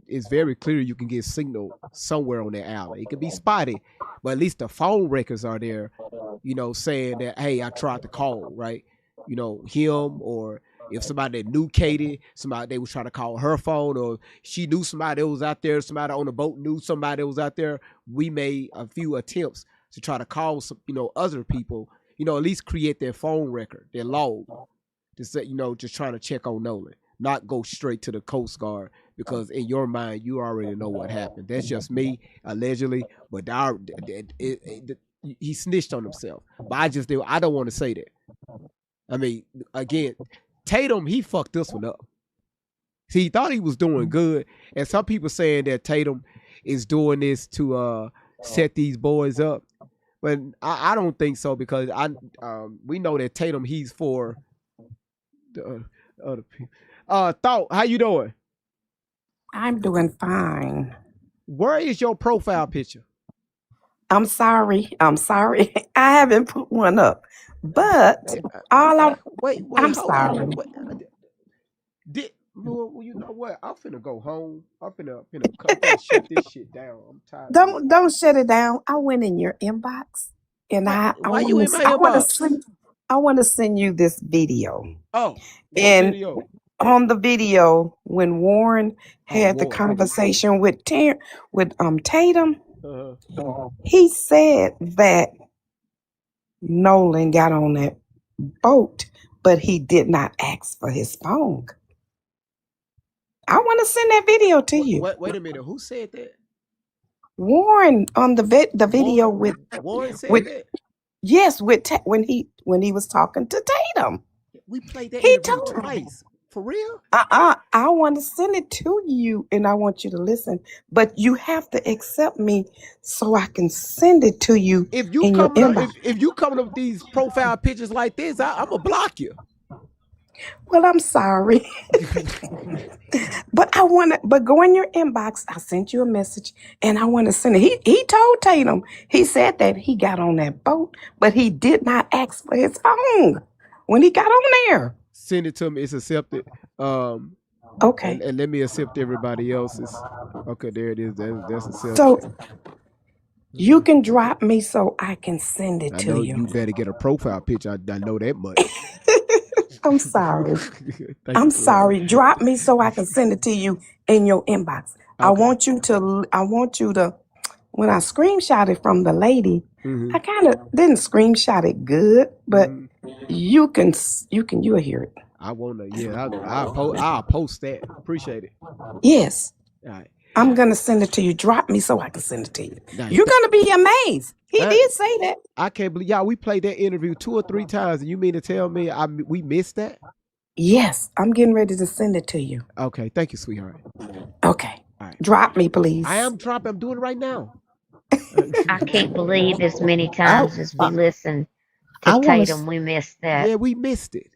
it's very clear you can get signal somewhere on that island. It could be spotty, but at least the phone records are there, saying that, hey, I tried to call, right? Him, or if somebody that knew Katie, somebody they was trying to call her phone, or she knew somebody that was out there, somebody on the boat knew somebody that was out there. We made a few attempts to try to call some, other people, at least create their phone record, their log. Just just trying to check on Nolan, not go straight to the Coast Guard, because in your mind you already know what happened. That's just me, allegedly, but he snitched on himself. But I don't want to say that. Again, Tatum, he fucked this one up. See, he thought he was doing good, and some people saying that Tatum is doing this to set these boys up, but I don't think so, because we know that Tatum, he's for the other people. Thought, how you doing? I'm doing fine. Where is your profile picture? I'm sorry. I haven't put one up, but wait. I'm Hold sorry. on. You know what? I'm finna go home. I'm finna shut this shit down. I'm tired of this. Don't shut it down. I went in your inbox, and Why you in my inbox? I want to send you this video. Oh, and video? On the video, when Warren had the conversation with Tatum, he said that Nolan got on that boat but he did not ask for his phone. I want to send that video to you. Wait a minute. Who said that? Warren on the video Warren said with that. yes when he was talking to Tatum. We played that He interview told twice. For real? I want to send it to you and I want you to listen, but you have to accept me so I can send it to you If you in your coming up, inbox. if you coming up with these profile pictures like this, I'm gonna block you. Well, I'm sorry. But but go in your inbox. I sent you a message and I want to send it. He told Tatum, he said that he got on that boat, but he did not ask for his phone when he got on there. Send it to me. It's accepted. Okay. And let me accept everybody else's. Okay, there it is. That's accepted. So you can drop me so I can send it I to know you. you better get a profile picture. I know that much. I'm sorry. Thank I'm you, sweetheart. sorry. Drop me so I can send it to you in your inbox. I Okay. want you to when I screenshot it from the lady, I kind of didn't screenshot it good, but you'll hear it. I wanna, yeah, I'll post that. Appreciate it. Yes. All right. I'm gonna send it to you. Drop me so I can send it to you. Nice. You're gonna be amazed. He did say that. I can't believe y'all. We played that interview 2 or 3 times, and you mean to tell me we missed that? Yes, I'm getting ready to send it to you. Okay, thank you, sweetheart. Okay. All right. Drop me, please. I am dropping. I'm doing it right now. I can't believe as many times as we listen I to wanna Tatum, we missed that. Yeah, we missed it.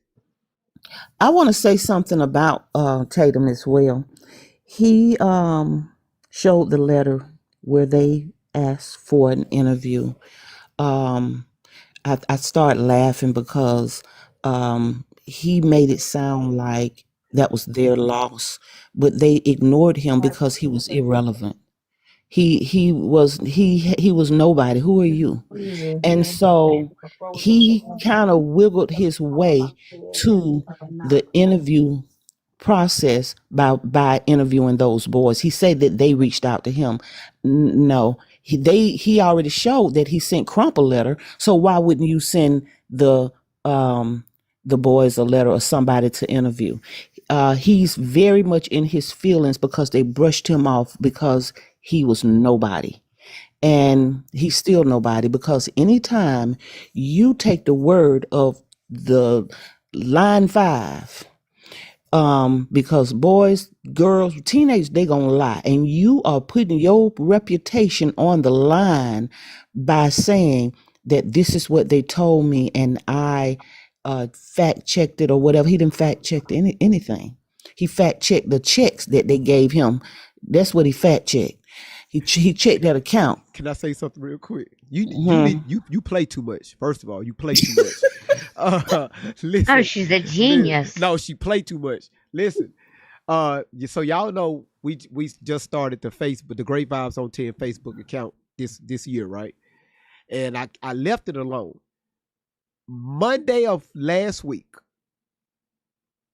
I want to say something about Tatum as well. He showed the letter where they asked for an interview. I started laughing because he made it sound like that was their loss, but they ignored him because he was irrelevant. He was nobody. Who are you? And so he kind of wiggled his way to the interview process by interviewing those boys. He said that they reached out to him. No, he already showed that he sent Crump a letter. So why wouldn't you send the boys a letter or somebody to interview? He's very much in his feelings because they brushed him off because he was nobody. And he's still nobody because anytime you take the word of the line 5, because boys, girls, teenagers, they gonna lie, and you are putting your reputation on the line by saying that this is what they told me and I fact checked it or whatever. He didn't fact check anything. He fact checked the checks that they gave him. That's what he fact checked. He checked that account. Can I say something real quick? You play too much. First of all, you play too much. Listen. Oh, she's a genius. No, she play too much. Listen. So y'all know we just started the Great Vibes on 10 Facebook account this year, right? And I left it alone. Monday of last week,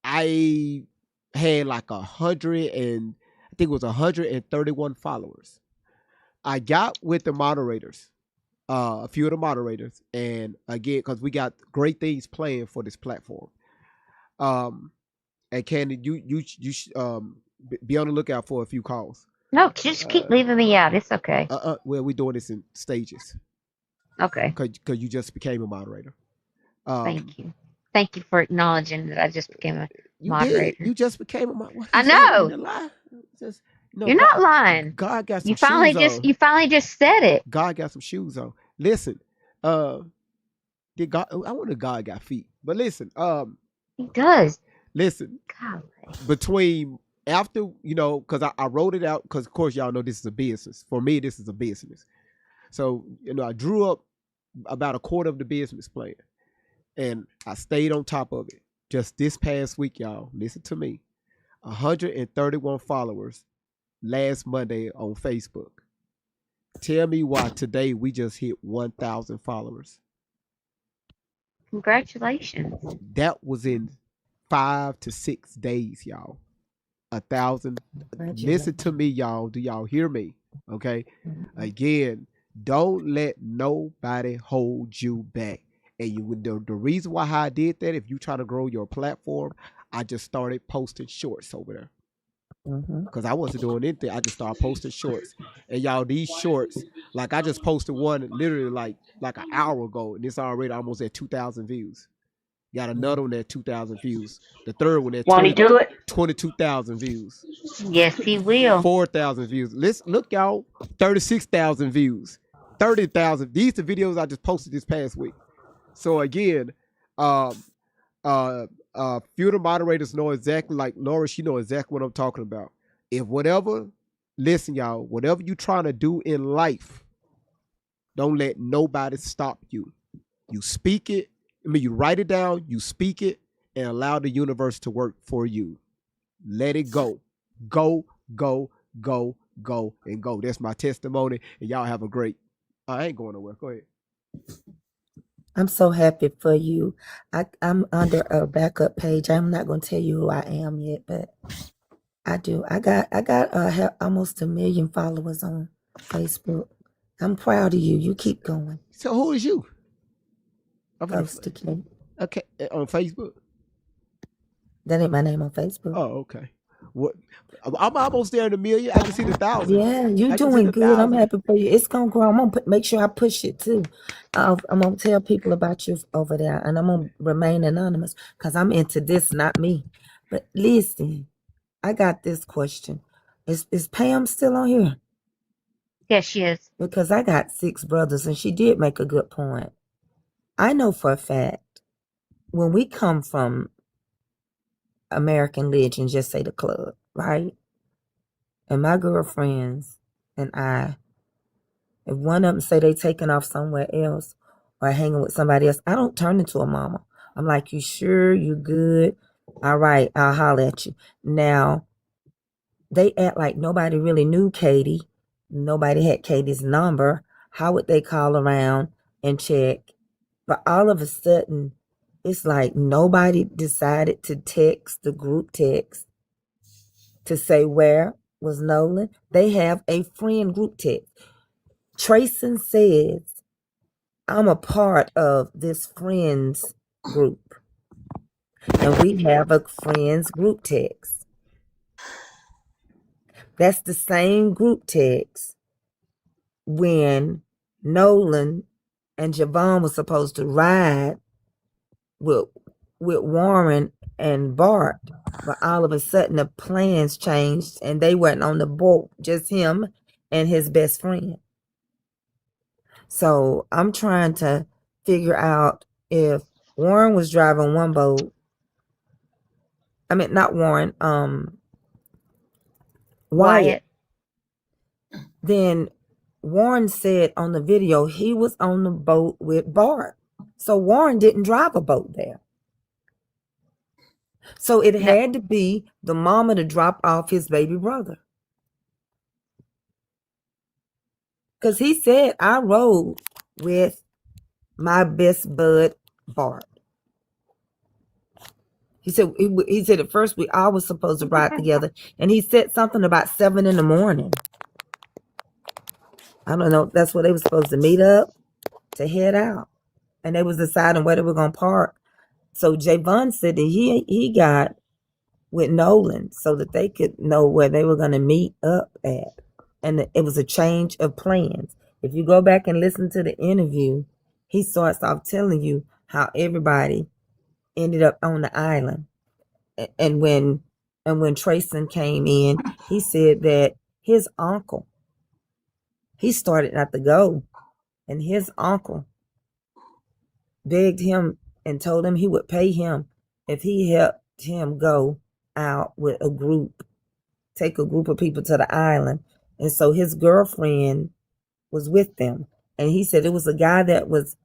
I had like 131 followers. I got with the moderators, a few of the moderators, and again, because we got great things planned for this platform. And Candy, you be on the lookout for a few calls. No, just keep leaving me out. It's okay. Well, we're doing this in stages. Okay. Because you just became a moderator. Thank you. Thank you for acknowledging that I just became a moderator. You just became a moderator. I know. You're not lying. God got some you finally shoes on. You finally just said it. God got some shoes on. Listen, did God? I wonder if God got feet. But listen, he does. Listen, golly. Between after because I wrote it out because of course y'all know this is a business. For me, this is a business. So I drew up about a quarter of the business plan, and I stayed on top of it. Just this past week, y'all, listen to me. 131 followers last Monday on Facebook. Tell me why today we just hit 1,000 followers. Congratulations. That was in 5 to 6 days, y'all. 1,000. Listen to me, y'all. Do y'all hear me? Okay. Again, don't let nobody hold you back. And the reason why how I did that, if you try to grow your platform, I just started posting shorts over there. Mm-hmm. Because I wasn't doing anything. I just started posting shorts. And y'all, these shorts, like I just posted one literally like an hour ago, and it's already almost at 2,000 views. Got another one at 2,000 views. The third one at Won't he do it? 22,000 views. Yes, he will. 4,000 views. Let's look, y'all. 36,000 views. 30,000. These are videos I just posted this past week. So again, um, few of the moderators know exactly, like Laura, she know exactly what I'm talking about. If whatever, listen, y'all, whatever you trying to do in life, don't let nobody stop you. You speak it. I mean, you write it down, you speak it, and allow the universe to work for you. Let it go. Go, go, go, go, and go. That's my testimony. And y'all have a great. I ain't going nowhere. Go ahead. I'm so happy for you. I'm under a backup page. I'm not going to tell you who I am yet, but I do. I got almost 1 million followers on Facebook. I'm proud of you. You keep going. So who is you? Ghost Kid. Okay, on Facebook. That ain't my name on Facebook. Oh, okay. What? I'm almost there in 1 million. I just hit 1,000. Yeah, you I just hit doing good. I'm 1,000. happy for you. It's gonna grow. I'm gonna make sure I push it too. I'm gonna tell people about you over there, and I'm gonna remain anonymous because I'm into this, not me. But listen, I got this question: Is Pam still on here? Yes, she is. Because I got 6 brothers, and she did make a good point. I know for a fact when we come from American Legend, just say the club, right? And my girlfriends and I, if one of them say they taking off somewhere else or hanging with somebody else, I don't turn into a mama. I'm like, you sure? You good? All right, I'll holler at you. Now, they act like nobody really knew Katie. Nobody had Katie's number. How would they call around and check? But all of a sudden, it's like nobody decided to text the group text to say where was Nolan. They have a friend group text. Trayson says, I'm a part of this friends group. And we have a friends group text. That's the same group text when Nolan and Javon was supposed to ride with Warren and Bart, but all of a sudden the plans changed and they weren't on the boat, just him and his best friend. So I'm trying to figure out if Warren was driving one boat. I mean, not Warren, Wyatt. Then Warren said on the video he was on the boat with Bart. So Warren didn't drive a boat there. So it had to be the mama to drop off his baby brother. Because he said, I rode with my best bud, Bart. He said at first we all was supposed to ride together. And he said something about 7 in the morning. I don't know. That's where they were supposed to meet up to head out. And they was deciding where they were going to park. So Javon said that he got with Nolan so that they could know where they were going to meet up at. And it was a change of plans. If you go back and listen to the interview, he starts off telling you how everybody ended up on the island. And when Trayson came in, he said that his uncle, he started not to go, and his uncle begged him and told him he would pay him if he helped him go out with a group, take a group of people to the island. And so his girlfriend was with them. And he said it was a guy that was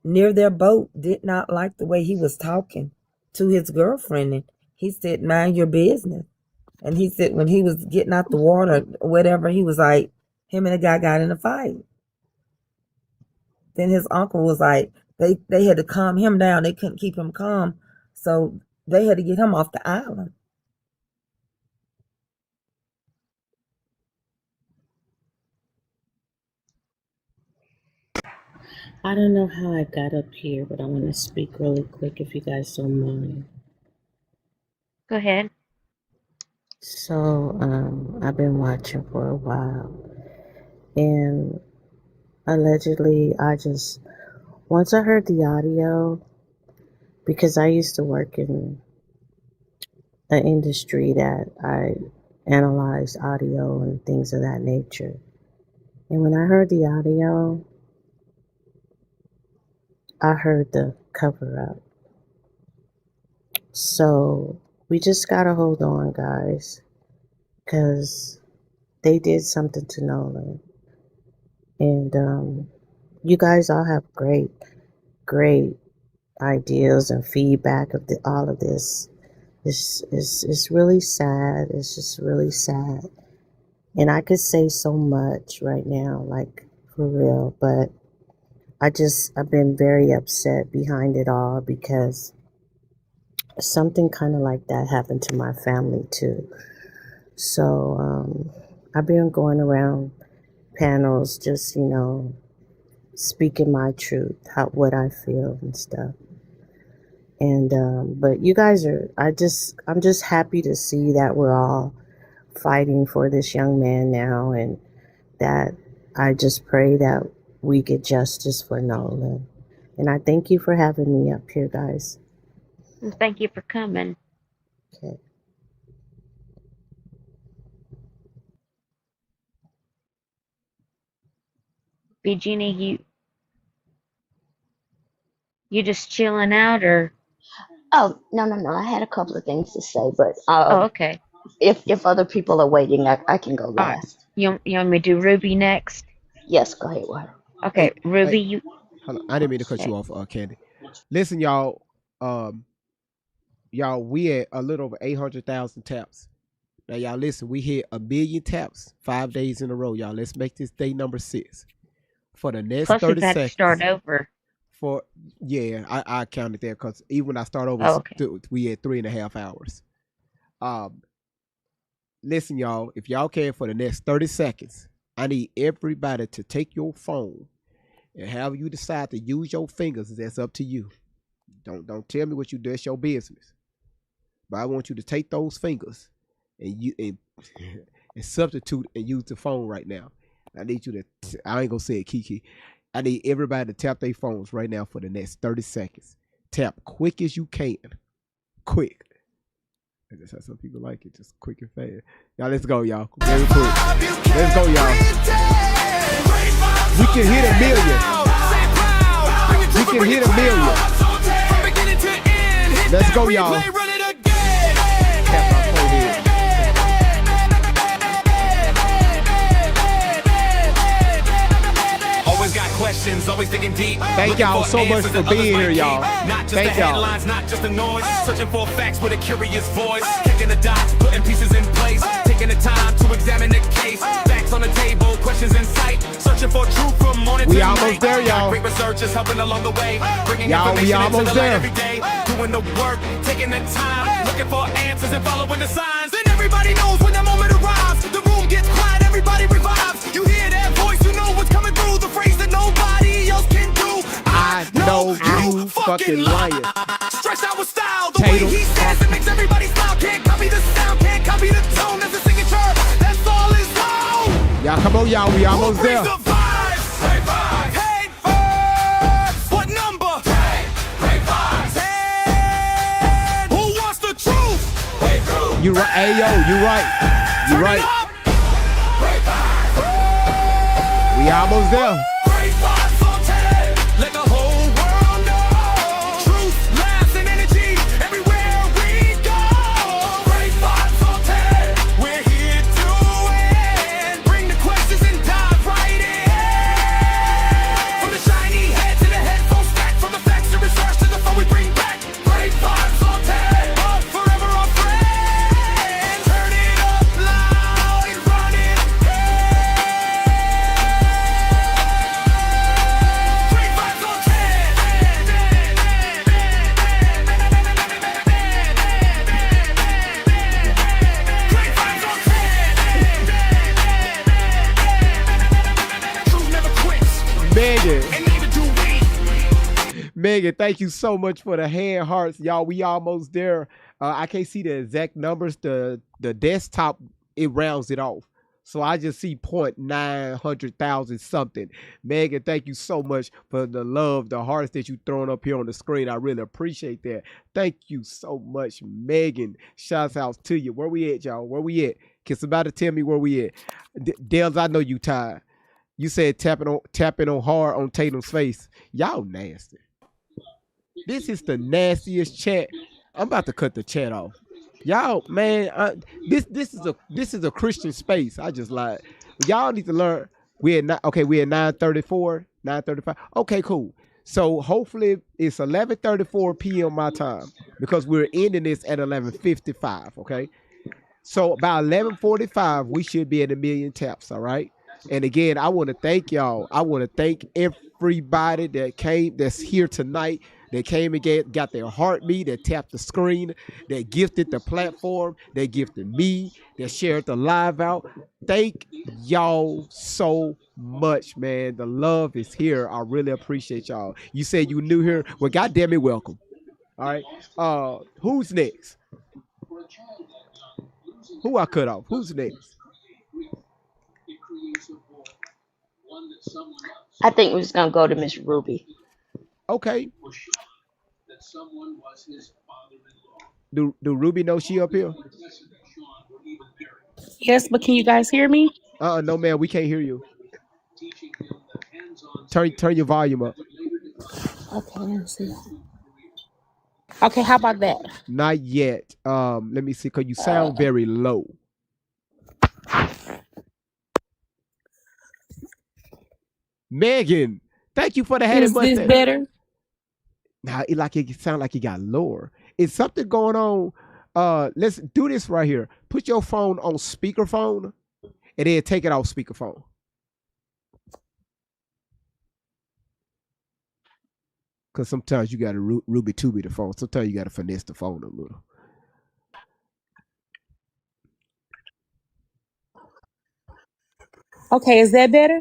near their boat, did not like the way he was talking to his girlfriend. And he said, mind your business. And he said when he was getting out the water or whatever, he was like, him and the guy got in a fight. Then his uncle was like, they had to calm him down. They couldn't keep him calm. So they had to get him off the island. I don't know how I got up here, but I want to speak really quick if you guys don't mind. Go ahead. So, I've been watching for a while, and allegedly, once I heard the audio, because I used to work in an industry that I analyzed audio and things of that nature. And when I heard the audio, I heard the cover up. So we just gotta hold on, guys, because they did something to Nolan. And you guys all have great ideas and feedback of all of this. It's really sad. It's just really sad. And I could say so much right now, like for real, but I've been very upset behind it all because something kind of like that happened to my family too. So I've been going around panels, just speaking my truth, what I feel and stuff. And but you guys I'm just happy to see that we're all fighting for this young man now, and that I just pray that we get justice for Nolan. And I thank you for having me up here, guys. And thank you for coming. Okay. Jeannie, you just chilling out, or? Oh, no. I had a couple of things to say, but Oh, okay. if other people are waiting, I can go All right. last. You want me to do Ruby next? Yes, go ahead, Water. Okay, Hey, Ruby, hey, you. hold on. I didn't mean to cut you off, Candy. Listen, y'all. Y'all, we at a little over 800,000 taps. Now, y'all, listen. We hit 1,000,000 taps 5 days in a row, y'all. Let's make this day number 6 for the next Plus, we've 30 had to start seconds. over. I counted that because even when I start over, Oh, okay. we had 3.5 hours. Listen, y'all, if y'all can for the next 30 seconds, I need everybody to take your phone and however you decide to use your fingers, that's up to you. Don't tell me what you do, it's your business. But I want you to take those fingers and substitute and use the phone right now. I need you to, I ain't gonna say it, Kiki. I need everybody to tap their phones right now for the next 30 seconds. Tap quick as you can. Quick. That's how some people like it, just quick and fast. Y'all, let's go, y'all. Very quick. Let's go, y'all. We can hit 1,000,000. We can hit 1,000,000. Let's go, y'all. Tap my forehead. Always got questions, always digging deep. Thank y'all so much for being here, y'all. Not just Thank the y'all. headlines, not just the noise. Searching for facts with a curious voice. Kicking the dots, putting pieces in place. Taking the time to examine the case. Facts on the table, questions in sight. Searching for truth from morning to We night. almost there, y'all. Great researchers helping along the way. Bringing Y'all, we information into almost the light there. every day. Doing the work, taking the time. Looking for answers and following the signs. And everybody knows when that moment arrives. The room gets quiet, everybody revives. You hear that voice, you know what's coming through. The phrase that nobody else can do. I know you fucking lying. Stretch out with style, the Tatum. way he says it makes everybody smile. Can't copy the sound, can't copy the tone. That's a signature, that's all his own. Y'all, come on, y'all. We almost Who brings there. the vibes? Great vibes. Hey, vibes. What number? Great vibes. Hey, who wants the truth? Hey, truth. You right. Hey, yo, you right. You right. We almost there. Great vibes on 10. Let the whole world know. Truth, laughs, and energy everywhere we go. Great vibes on 10. We're here to win. Bring the questions and dive right in. From the shiny head to the headphones stack. From the facts to research to the phone we bring back. Great vibes on 10. Forever our friend. Turn it up loud and run it. Megan, thank you so much for the hand hearts, y'all. We almost there. I can't see the exact numbers. The desktop it rounds it off, so I just see 0.900,000 something. Megan, thank you so much for the love, the hearts that you throwing up here on the screen. I really appreciate that. Thank you so much, Megan. Shouts out to you. Where we at, y'all? Where we at? Can somebody tell me where we at? Dales, I know you tired. You said tapping on hard on Tatum's face. Y'all nasty. This is the nastiest chat. I'm about to cut the chat off. Y'all, man, this is a Christian space. I just like y'all need to learn. We're at 9:34, 9:35. Okay, cool. So hopefully it's 11:34 p.m. my time because we're ending this at 11:55. Okay, so by 11:45 we should be at a million taps. All right. And again, I want to thank y'all. I want to thank everybody that's here tonight, that came and got their heartbeat, that tapped the screen, that gifted the platform, that gifted me, that shared the live out. Thank y'all so much, man. The love is here. I really appreciate y'all. You said you new here. Well, goddamn it, welcome. All right. Who's next? Who I cut off? Who's next? I think we're just gonna go to Miss Ruby. Okay. Do Ruby know she up here? Yes, but can you guys hear me? No, man, we can't hear you. Turn your volume up. Okay, let's see. Okay, how about that? Not yet. Let me see, cause you sound very low. Megan, thank you for the head Is this mustache. better? Now it sound like it got lower. Is something going on? Let's do this right here. Put your phone on speakerphone, and then take it off speakerphone. Cause sometimes you got to Ruby Tubi the phone. Sometimes you got to finesse the phone a little. Okay, is that better?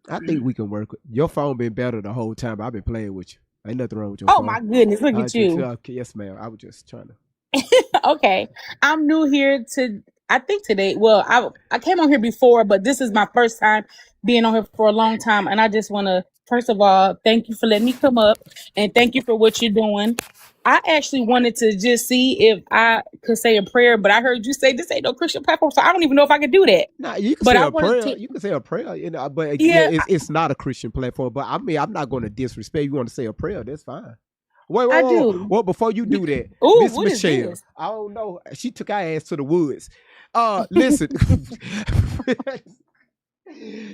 I think we can work with your phone. Been better the whole time. I've been playing with you. Ain't nothing wrong with your Oh phone. my goodness, look I at just, you. okay, yes, ma'am. I was just trying to. Okay, I'm new here I think today. Well, I came on here before, but this is my first time being on here for a long time, and I just want to first of all thank you for letting me come up, and thank you for what you're doing. I actually wanted to just see if I could say a prayer, but I heard you say this ain't no Christian platform, so I don't even know if I could do that. Nah, you can But say I a wanted prayer. to, You can say a prayer. You know, but yeah, yeah, it's not a Christian platform. But I mean, I'm not going to disrespect. You want to say a prayer? That's fine. Wait, I wait, wait, wait. do. Well, before you do that, Oh, Miss what is Michelle, this? I don't know. She took our ass to the woods. Listen,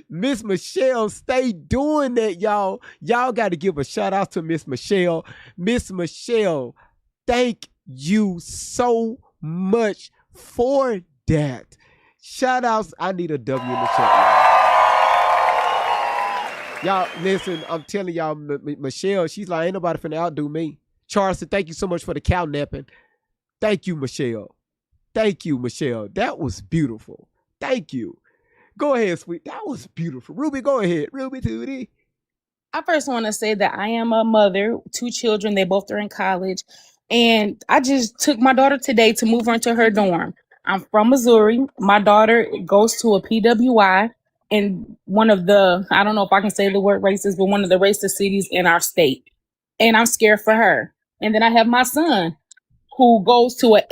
Miss Michelle, stay doing that, y'all. Y'all got to give a shout out to Miss Michelle. Miss Michelle, thank you so much for that. Shout outs. I need a W in the chat. Y'all, listen, I'm telling y'all, Michelle, she's like, ain't nobody finna outdo me. Charleston, thank you so much for the cow napping. Thank you, Michelle. Thank you, Michelle. That was beautiful. Thank you. Go ahead, sweet. That was beautiful. Ruby, go ahead. Ruby Tootie. I first want to say that I am a mother, 2 children. They both are in college. And I just took my daughter today to move her into her dorm. I'm from Missouri. My daughter goes to a PWI in one of the, I don't know if I can say the word racist, but one of the racist cities in our state. And I'm scared for her. And then I have my son who goes to a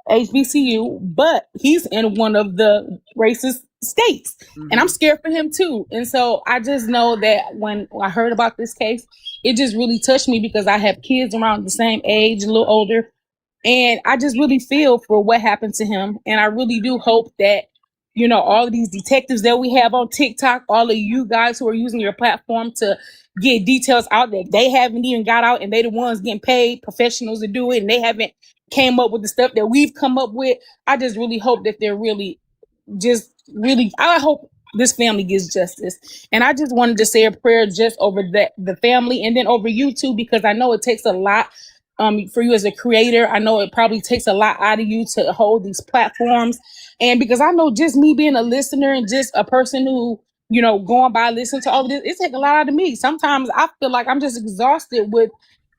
HBCU, but he's in one of the racist states. And I'm scared for him too. And so I just know that when I heard about this case, it just really touched me because I have kids around the same age, a little older. And I just really feel for what happened to him. And I really do hope that, all of these detectives that we have on TikTok, all of you guys who are using your platform to get details out that they haven't even got out and they the ones getting paid professionals to do it and they haven't came up with the stuff that we've come up with. I just really hope that they're really I hope this family gets justice. And I just wanted to say a prayer just over the family and then over you too, because I know it takes a lot for you as a creator. I know it probably takes a lot out of you to hold these platforms. And because I know just me being a listener and just a person who going by listening to all this, it takes a lot out of me. Sometimes I feel like I'm just exhausted with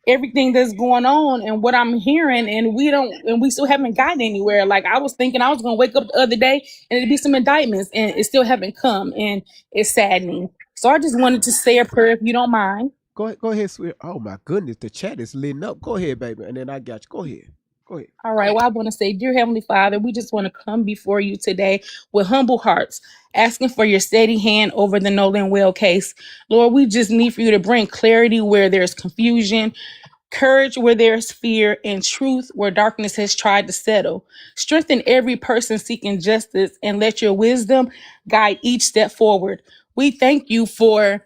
everything that's going on and what I'm hearing, and we still haven't gotten anywhere. Like, I was thinking I was gonna wake up the other day and it'd be some indictments, and it still haven't come, and it's saddening. So I just wanted to say a prayer, if you don't mind. Go ahead, sweet. Oh my goodness, the chat is lit up. Go ahead, baby, and then I got you. Go ahead. Go ahead. All right. Well, I want to say, dear Heavenly Father, we just want to come before you today with humble hearts, asking for your steady hand over the Nolan Well case. Lord, we just need for you to bring clarity where there's confusion, courage where there's fear, and truth where darkness has tried to settle. Strengthen every person seeking justice, and let your wisdom guide each step forward. We thank you for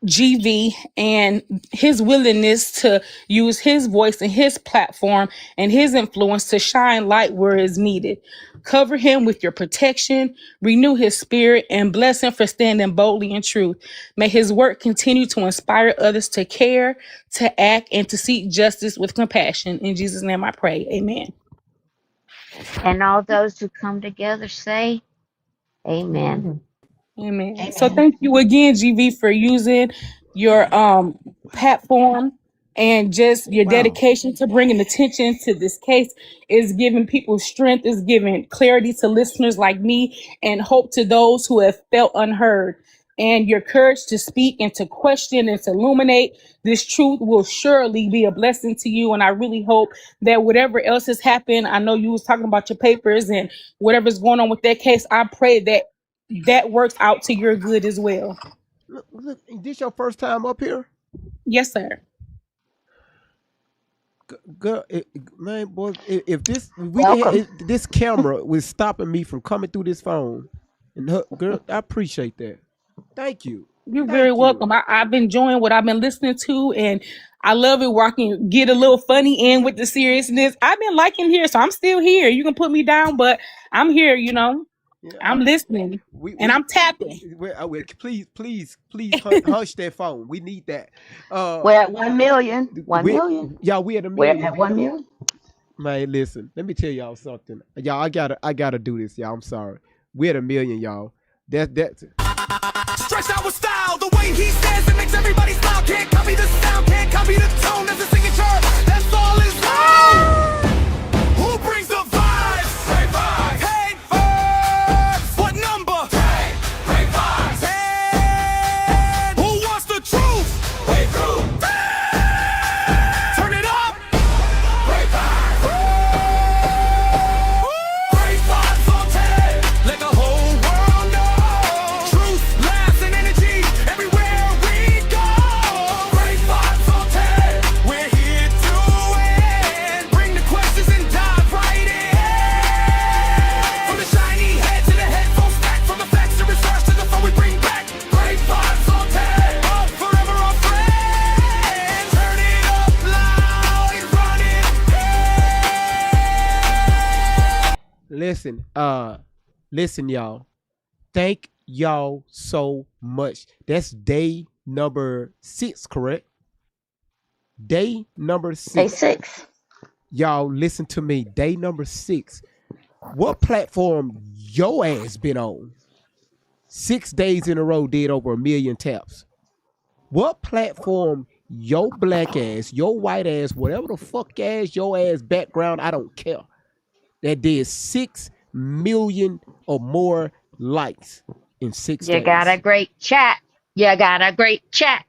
GV and his willingness to use his voice and his platform and his influence to shine light where is needed. Cover him with your protection, renew his spirit, and bless him for standing boldly in truth. May his work continue to inspire others to care, to act, and to seek justice with compassion. In Jesus' name I pray. Amen. And all those who come together say, Amen. Amen. So thank you again, GV, for using your platform, and just your Wow. dedication to bringing attention to this case is giving people strength, is giving clarity to listeners like me, and hope to those who have felt unheard. And your courage to speak and to question and to illuminate this truth will surely be a blessing to you. And I really hope that whatever else has happened, I know you was talking about your papers and whatever's going on with that case, I pray that that works out to your good as well. Look, this your first time up here? Yes, sir. Girl, man, boy, if this Welcome. if this camera was stopping me from coming through this phone, and girl, I appreciate that. Thank you. You're very Thank you. welcome. I've been enjoying what I've been listening to, and I love it where I can get a little funny in with the seriousness. I've been liking here, so I'm still here. You can put me down, but I'm here, Yeah, I'm listening and I'm tapping. Please hush that phone. We need that. We're at 1 million. 1 million. Y'all, we at a We're million. at 1 million. Man, listen, let me tell y'all something. Y'all, I gotta do this, y'all. I'm sorry. We at a million, y'all. That's Stretched out with style, the way he says it makes everybody smile. Can't copy the sound, can't copy the tone. That's a signature, that's all his own. Who brings the vibes? Great vibes. Hey, vibes. What number? Great vibes. And who wants the truth? Wait, through. Turn it up. Great vibes. Great vibes on 10. Let the whole world know. Truth, laughs, and energy everywhere we go. Great vibes on 10. We're here to win. Bring the questions and dive right in. From the shiny head to the headphones back. From the facts to research to the phone we bring back. Great vibes on 10. Oh, forever our friends. Turn it up loud and run it. listen, y'all. Thank y'all so much. That's day number 6, correct? Day number 6. Day 6. Y'all, listen to me. Day number 6. What platform your ass been on? 6 days in a row did over 1 million taps. What platform your black ass, your white ass, whatever the fuck ass your ass background, I don't care, that did 6 million or more likes in 6 You days? got a great chat. You got a great chat.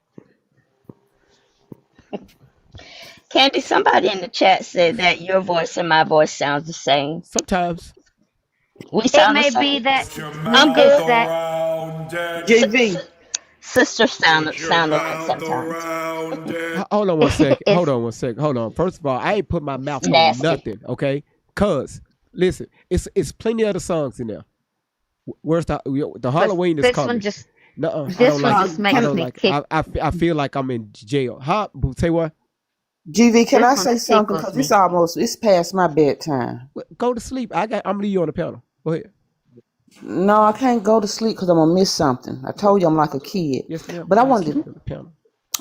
Candy, somebody in the chat said that your voice and my voice sounds the same. Sometimes. We It sound the may same. be that I'm good. it's that JV. sisters sound alike sometimes. Hold on one second. Hold on one second. Hold on. First of all, I ain't put my mouth on Nasty. nothing, okay? Cause listen, it's plenty other songs in there. Where's the Halloween is This coming? one just Nuh-uh, I this don't one like just it. I makes don't me like it. kick. I feel like I'm in jail. Huh? Say what? GV, can This I one say something? tickles Because me. it's past my bedtime. Go to sleep. I'm gonna leave you on the panel. Go ahead. No, I can't go to sleep because I'm gonna miss something. I told you I'm like a kid. Yes, ma'am. But I I'll wanted sleep to, on the panel.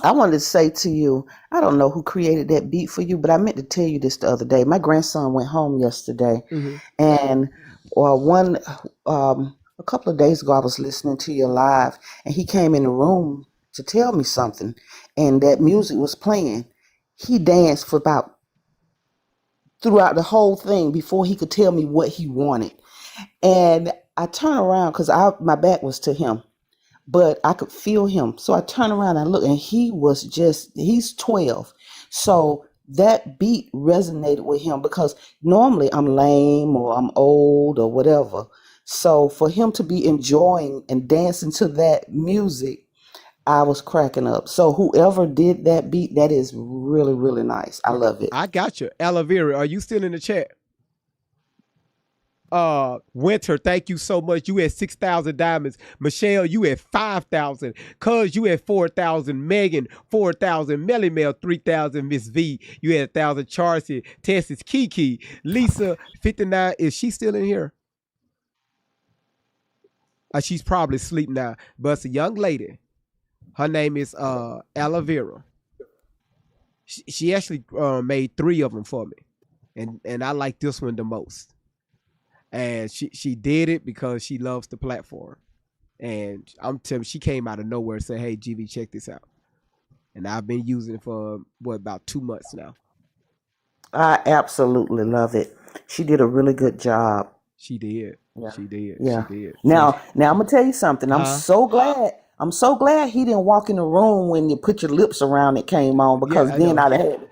I wanted to say to you, I don't know who created that beat for you, but I meant to tell you this the other day. My grandson went home yesterday, Mm-hmm. and one a couple of days ago I was listening to your live, and he came in the room to tell me something, and that music was playing. He danced for about throughout the whole thing before he could tell me what he wanted. And I turned around because my back was to him, but I could feel him. So I turned around and I looked, and he's 12. So that beat resonated with him because normally I'm lame or I'm old or whatever. So for him to be enjoying and dancing to that music, I was cracking up. So whoever did that beat, that is really, really nice. I love it. I got you. Alavira, are you still in the chat? Winter, thank you so much. You had 6,000 diamonds. Michelle, you had 5,000. Cuz, you had 4,000. Megan, 4,000. Melly Mel, 3,000. Miss V, you had 1,000. Charcy, Texas, Kiki, Lisa, 59. Is she still in here? She's probably asleep now. But it's a young lady. Her name is Alavira. She actually made 3 of them for me. And I like this one the most. And she did it because she loves the platform. And I'm telling you, she came out of nowhere and said, hey, GV, check this out. And I've been using it for, about 2 months now. I absolutely love it. She did a really good job. She did. Yeah. She did. Yeah. She did. Now I'm gonna tell you something. I'm so glad he didn't walk in the room when you put your lips around it came on, because then I'd have had it.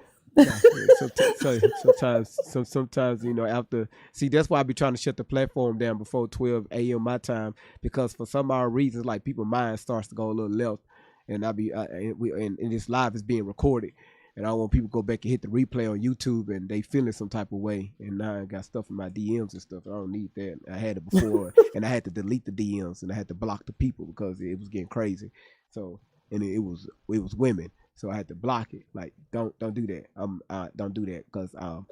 Sometimes, after, see, that's why I be trying to shut the platform down before 12 a.m. my time, because for some odd reasons, like, people's mind starts to go a little left, and and this live is being recorded, and I don't want people to go back and hit the replay on YouTube and they feeling some type of way, and now I got stuff in my DMs and stuff. I don't need that. I had it before, and I had to delete the DMs, and I had to block the people because it was getting crazy. So, and it was women. So I had to block it. Like, don't do that. Don't do that, because I'm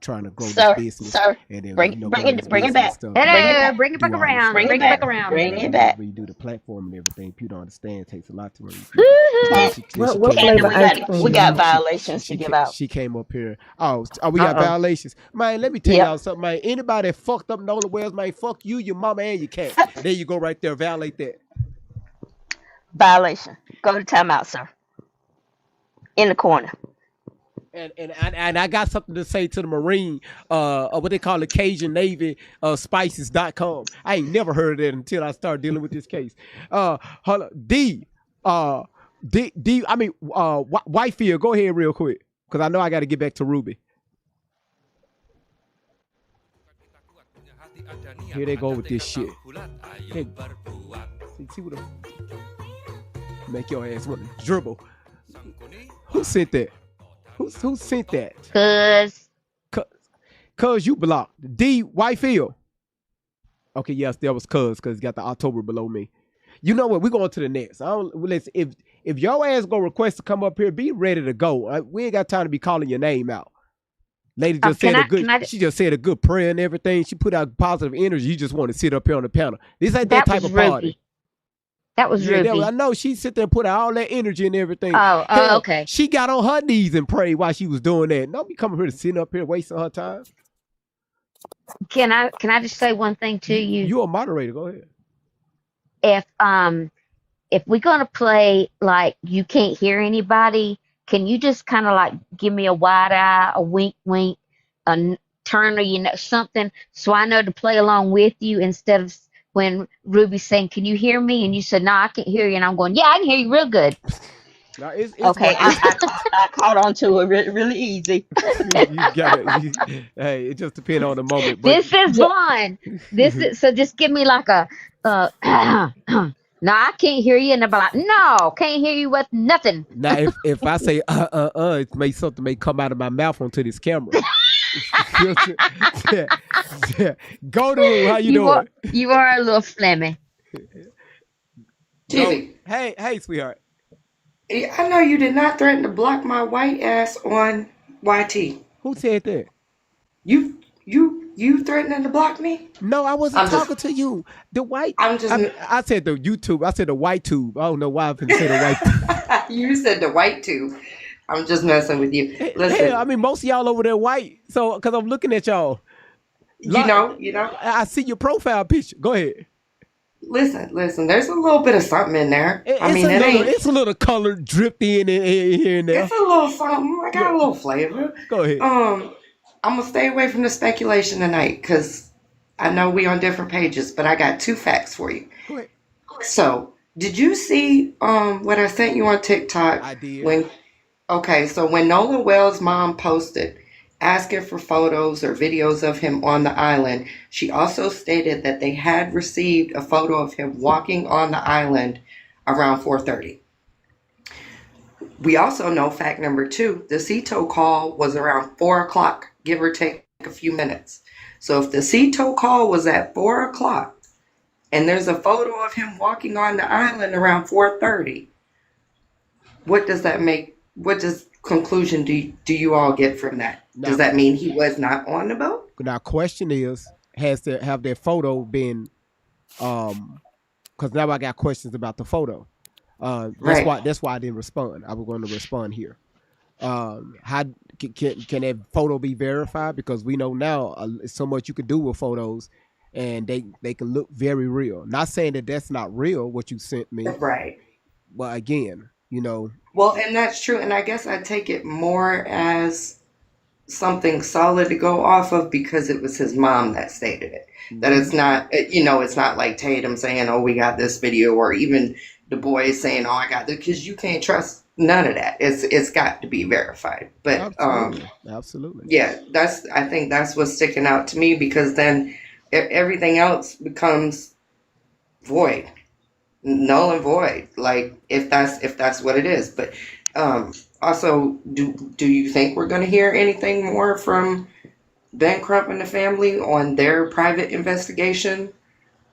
trying to grow this business. Sir, And then bring it back. Hello, bring it back around. Bring it back around. Bring it back. When you do the platform and everything, people don't understand. It takes a lot to run. What flavor ice cream? We got violations to give out. She came up here. Oh, we got violations. Man, let me tell y'all something, man. Anybody that fucked up Nolan Wells, man, fuck you, your mama, and your cat. There you go, right there. Violate that. Violation. Go to timeout, sir. In the corner. And I got something to say to the Marine, what they call the Cajun Navy, spices.com. I ain't never heard of that until I started dealing with this case. Hold on. Whitefield, go ahead real quick, because I know I got to get back to Ruby. Here they go with this shit. Hey, see what make your ass want to dribble. Who sent that? Who sent that? Cuz you blocked. D Whitefield. Okay, yes, that was cuz he got the October below me. You know what? We're going to the next. If your ass go request to come up here, be ready to go. We ain't got time to be calling your name out. Lady just said she just said a good prayer and everything. She put out positive energy. You just want to sit up here on the panel. This ain't that type of party. That was Ruby. I know she sit there and put out all that energy and everything. Oh, okay. She got on her knees and prayed while she was doing that. Don't be coming here to sit up here wasting her time. Can I just say one thing to you? You're a moderator. Go ahead. If we're gonna play like you can't hear anybody, can you just kind of like give me a wide eye, a wink, wink, a turn, or something, so I know to play along with you, instead of when Ruby's saying, "Can you hear me?" and you said, "No, I can't hear you," and I'm going, "Yeah, I can hear you real good." No, it's okay, I caught on to it really easy. You got it. Hey, it just depends on the moment. But this is fun. This is so. Just give me like a. No, I can't hear you, and they're like, "No, can't hear you with nothing." Now, if I say something may come out of my mouth onto this camera. Go to how you doing? You are a little flammy. Hey, sweetheart. I know you did not threaten to block my white ass on YT. Who said that? You threatening to block me? No, I wasn't talking to you. The white. I said the YouTube. I said the white tube. I don't know why I said the white tube. You said the white tube. I'm just messing with you. Listen. Hell, I mean, most of y'all over there white. So, because I'm looking at y'all. You know. I see your profile picture. Go ahead. Listen. There's a little bit of something in there. I mean, it ain't. It's a little color dripped in here and there. It's a little something. I got a little flavor. Go ahead. I'm gonna stay away from the speculation tonight because I know we on different pages, but I got 2 facts for you. Go ahead. So, did you see what I sent you on TikTok? I did. So when Nolan Wells' mom posted asking for photos or videos of him on the island, she also stated that they had received a photo of him walking on the island around 4:30. We also know fact number 2, the CETO call was around 4 o'clock, give or take a few minutes. So if the CETO call was at 4 o'clock and there's a photo of him walking on the island around 4:30, what does that make? What conclusion do you all get from that? Does that mean he was not on the boat? Now, question is, have their photo been? Because now I got questions about the photo. That's why I didn't respond. I was going to respond here. How can that photo be verified? Because we know now so much you can do with photos, and they can look very real. Not saying that that's not real what you sent me, right? But again, Well, and that's true. And I guess I take it more as something solid to go off of because it was his mom that stated it. That it's not, it's not like Tatum saying, oh, we got this video, or even the boys saying, oh, I got this, because you can't trust none of that. It's got to be verified. But absolutely. Yeah, I think that's what's sticking out to me, because then everything else becomes void. Null and void, like if that's what it is. But also, do you think we're going to hear anything more from Ben Crump and the family on their private investigation?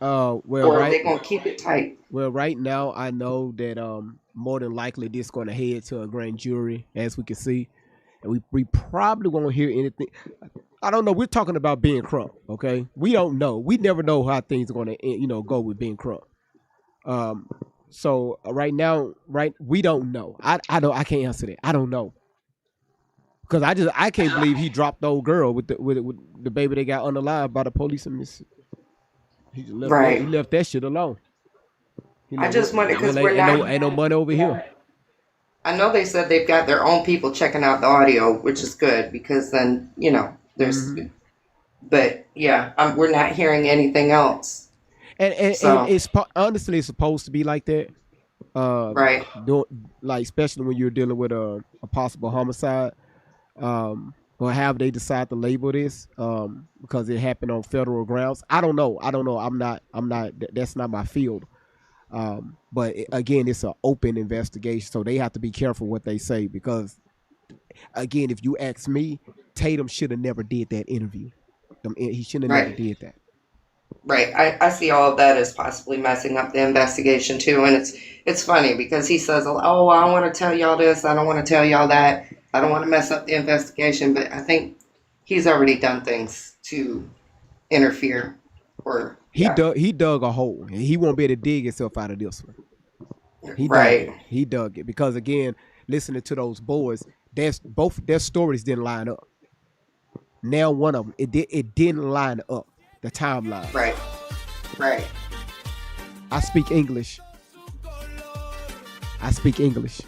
Or are they going to keep it tight? Well, right now I know that more than likely this is going to head to a grand jury, as we can see, and we probably won't hear anything. I don't know. We're talking about Ben Crump, okay? We don't know. We never know how things are going to go with Ben Crump. So right now, we don't know. I can't answer that. I don't know, because I can't believe he dropped the old girl with the baby they got unalive by the police in Mississippi. He left that shit alone. I just wonder, because we're not, ain't no money over here. I know they said they've got their own people checking out the audio, which is good, because then there's. But yeah, we're not hearing anything else. And it's honestly it's supposed to be like that, right? Like especially when you're dealing with a possible homicide, or have they decide to label this because it happened on federal grounds. I don't know. I'm not. That's not my field. But again, it's an open investigation, so they have to be careful what they say, because again, if you ask me, Tatum should have never did that interview. He should have never did that. Right. I see all of that as possibly messing up the investigation too. And it's funny because he says, oh, I don't want to tell y'all this. I don't want to tell y'all that. I don't want to mess up the investigation. But I think he's already done things to interfere. He dug a hole. And he won't be able to dig himself out of this one. He dug it. Because again, listening to those boys, both their stories didn't line up. Now one of them, it didn't line up. The timeline. Right. I speak English. Yep. I speak English.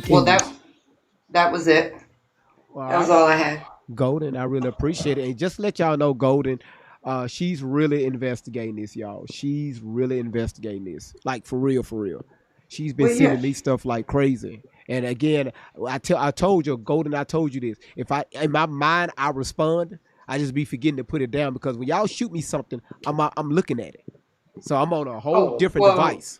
Well, that was it. That was all I had. Golden, I really appreciate it. And just to let y'all know, Golden, she's really investigating this, y'all. She's really investigating this. Like, for real. She's been sending me stuff like crazy. And again, I told you, Golden, I told you this. If in my mind, I respond, I just be forgetting to put it down, because when y'all shoot me something, I'm looking at it. So I'm on a whole different device.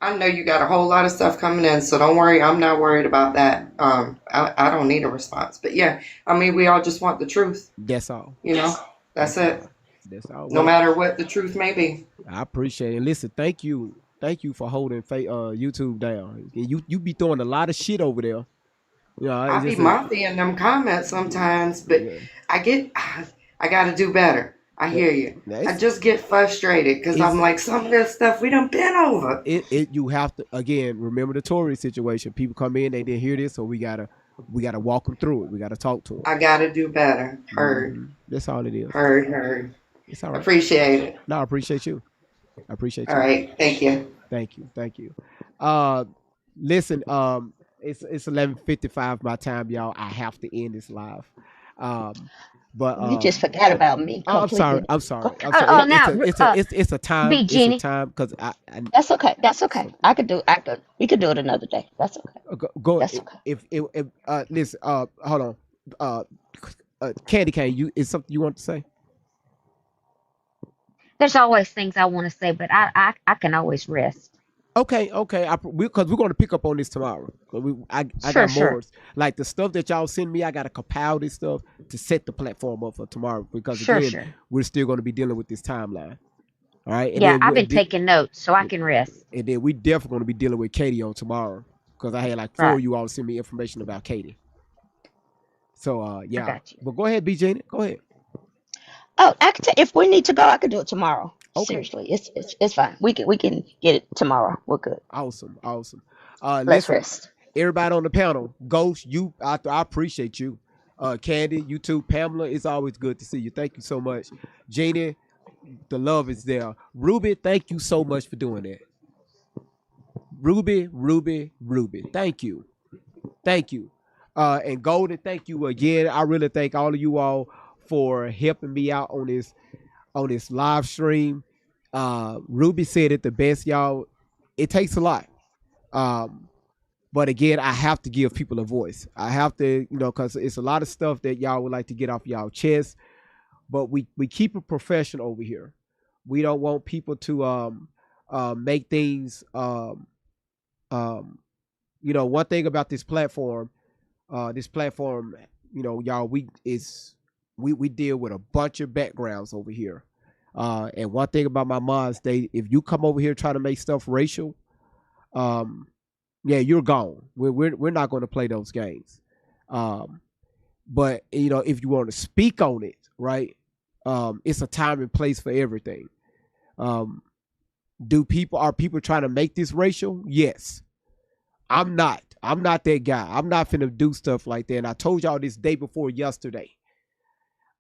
I know you got a whole lot of stuff coming in, so don't worry. I'm not worried about that. I don't need a response. But yeah, I mean, we all just want the truth. That's all. That's it. That's all. No matter what the truth may be. I appreciate it. Listen, thank you for holding YouTube down. You be throwing a lot of shit over there. I be mouthy in them comments sometimes, but I got to do better. I hear you. I just get frustrated because I'm like, some of this stuff we done been over. You have to, again, remember the Tory situation. People come in, they didn't hear this, so we gotta We got to walk them through it. We got to talk to them. I gotta do better. Heard. That's all it is. Heard. It's all right. Appreciate it. No, I appreciate you. I appreciate All you. right. Thank you. Thank you. Thank you. Uh, listen. It's 11:55 my time, y'all. I have to end this live. But You just forgot about me I'm sorry. completely. I'm sorry. I'm Oh, sorry. now, It's a time. be It's a Jeannie. time because That's okay. That's okay. We could do it another day. That's okay. go That's okay. if listen hold on Candy Cane, you is something you want to say? There's always things I want to say, but I can always rest. Okay, because we're going to pick up on this tomorrow. I Sure, got more. sure. Like the stuff that y'all send me, I got to compile this stuff to set the platform up for tomorrow. Because Sure, again, sure. we're still going to be dealing with this timeline. All right, and Yeah, then I've been taking notes so I can rest. and then we definitely going to be dealing with Katie on tomorrow because I had like 4 Right. of you all send me information about Katie. So I yeah, got you. but go ahead, B. Janet. Go ahead. Oh, I could if we need to go, I could do it tomorrow. Okay. Seriously, it's fine. We can get it tomorrow. We're good. Awesome. Let's Listen, rest. everybody on the panel, Ghost, I appreciate you. Candy, you too. Pamela, it's always good to see you. Thank you so much. Janie, the love is there. Ruby, thank you so much for doing that. Ruby. Thank you. And Golden, thank you again. I really thank all of you all for helping me out on this live stream. Ruby said it the best, y'all. It takes a lot. But again, I have to give people a voice. I have to, because it's a lot of stuff that y'all would like to get off y'all chest. But we keep it professional over here. We don't want people to make things. One thing about this platform, y'all, we deal with a bunch of backgrounds over here. And one thing about my mods, if you come over here trying to make stuff racial, yeah, you're gone. We're not going to play those games. But if you want to speak on it, right? It's a time and place for everything. Are people trying to make this racial? Yes. I'm not that guy. I'm not finna do stuff like that. And I told y'all this day before yesterday.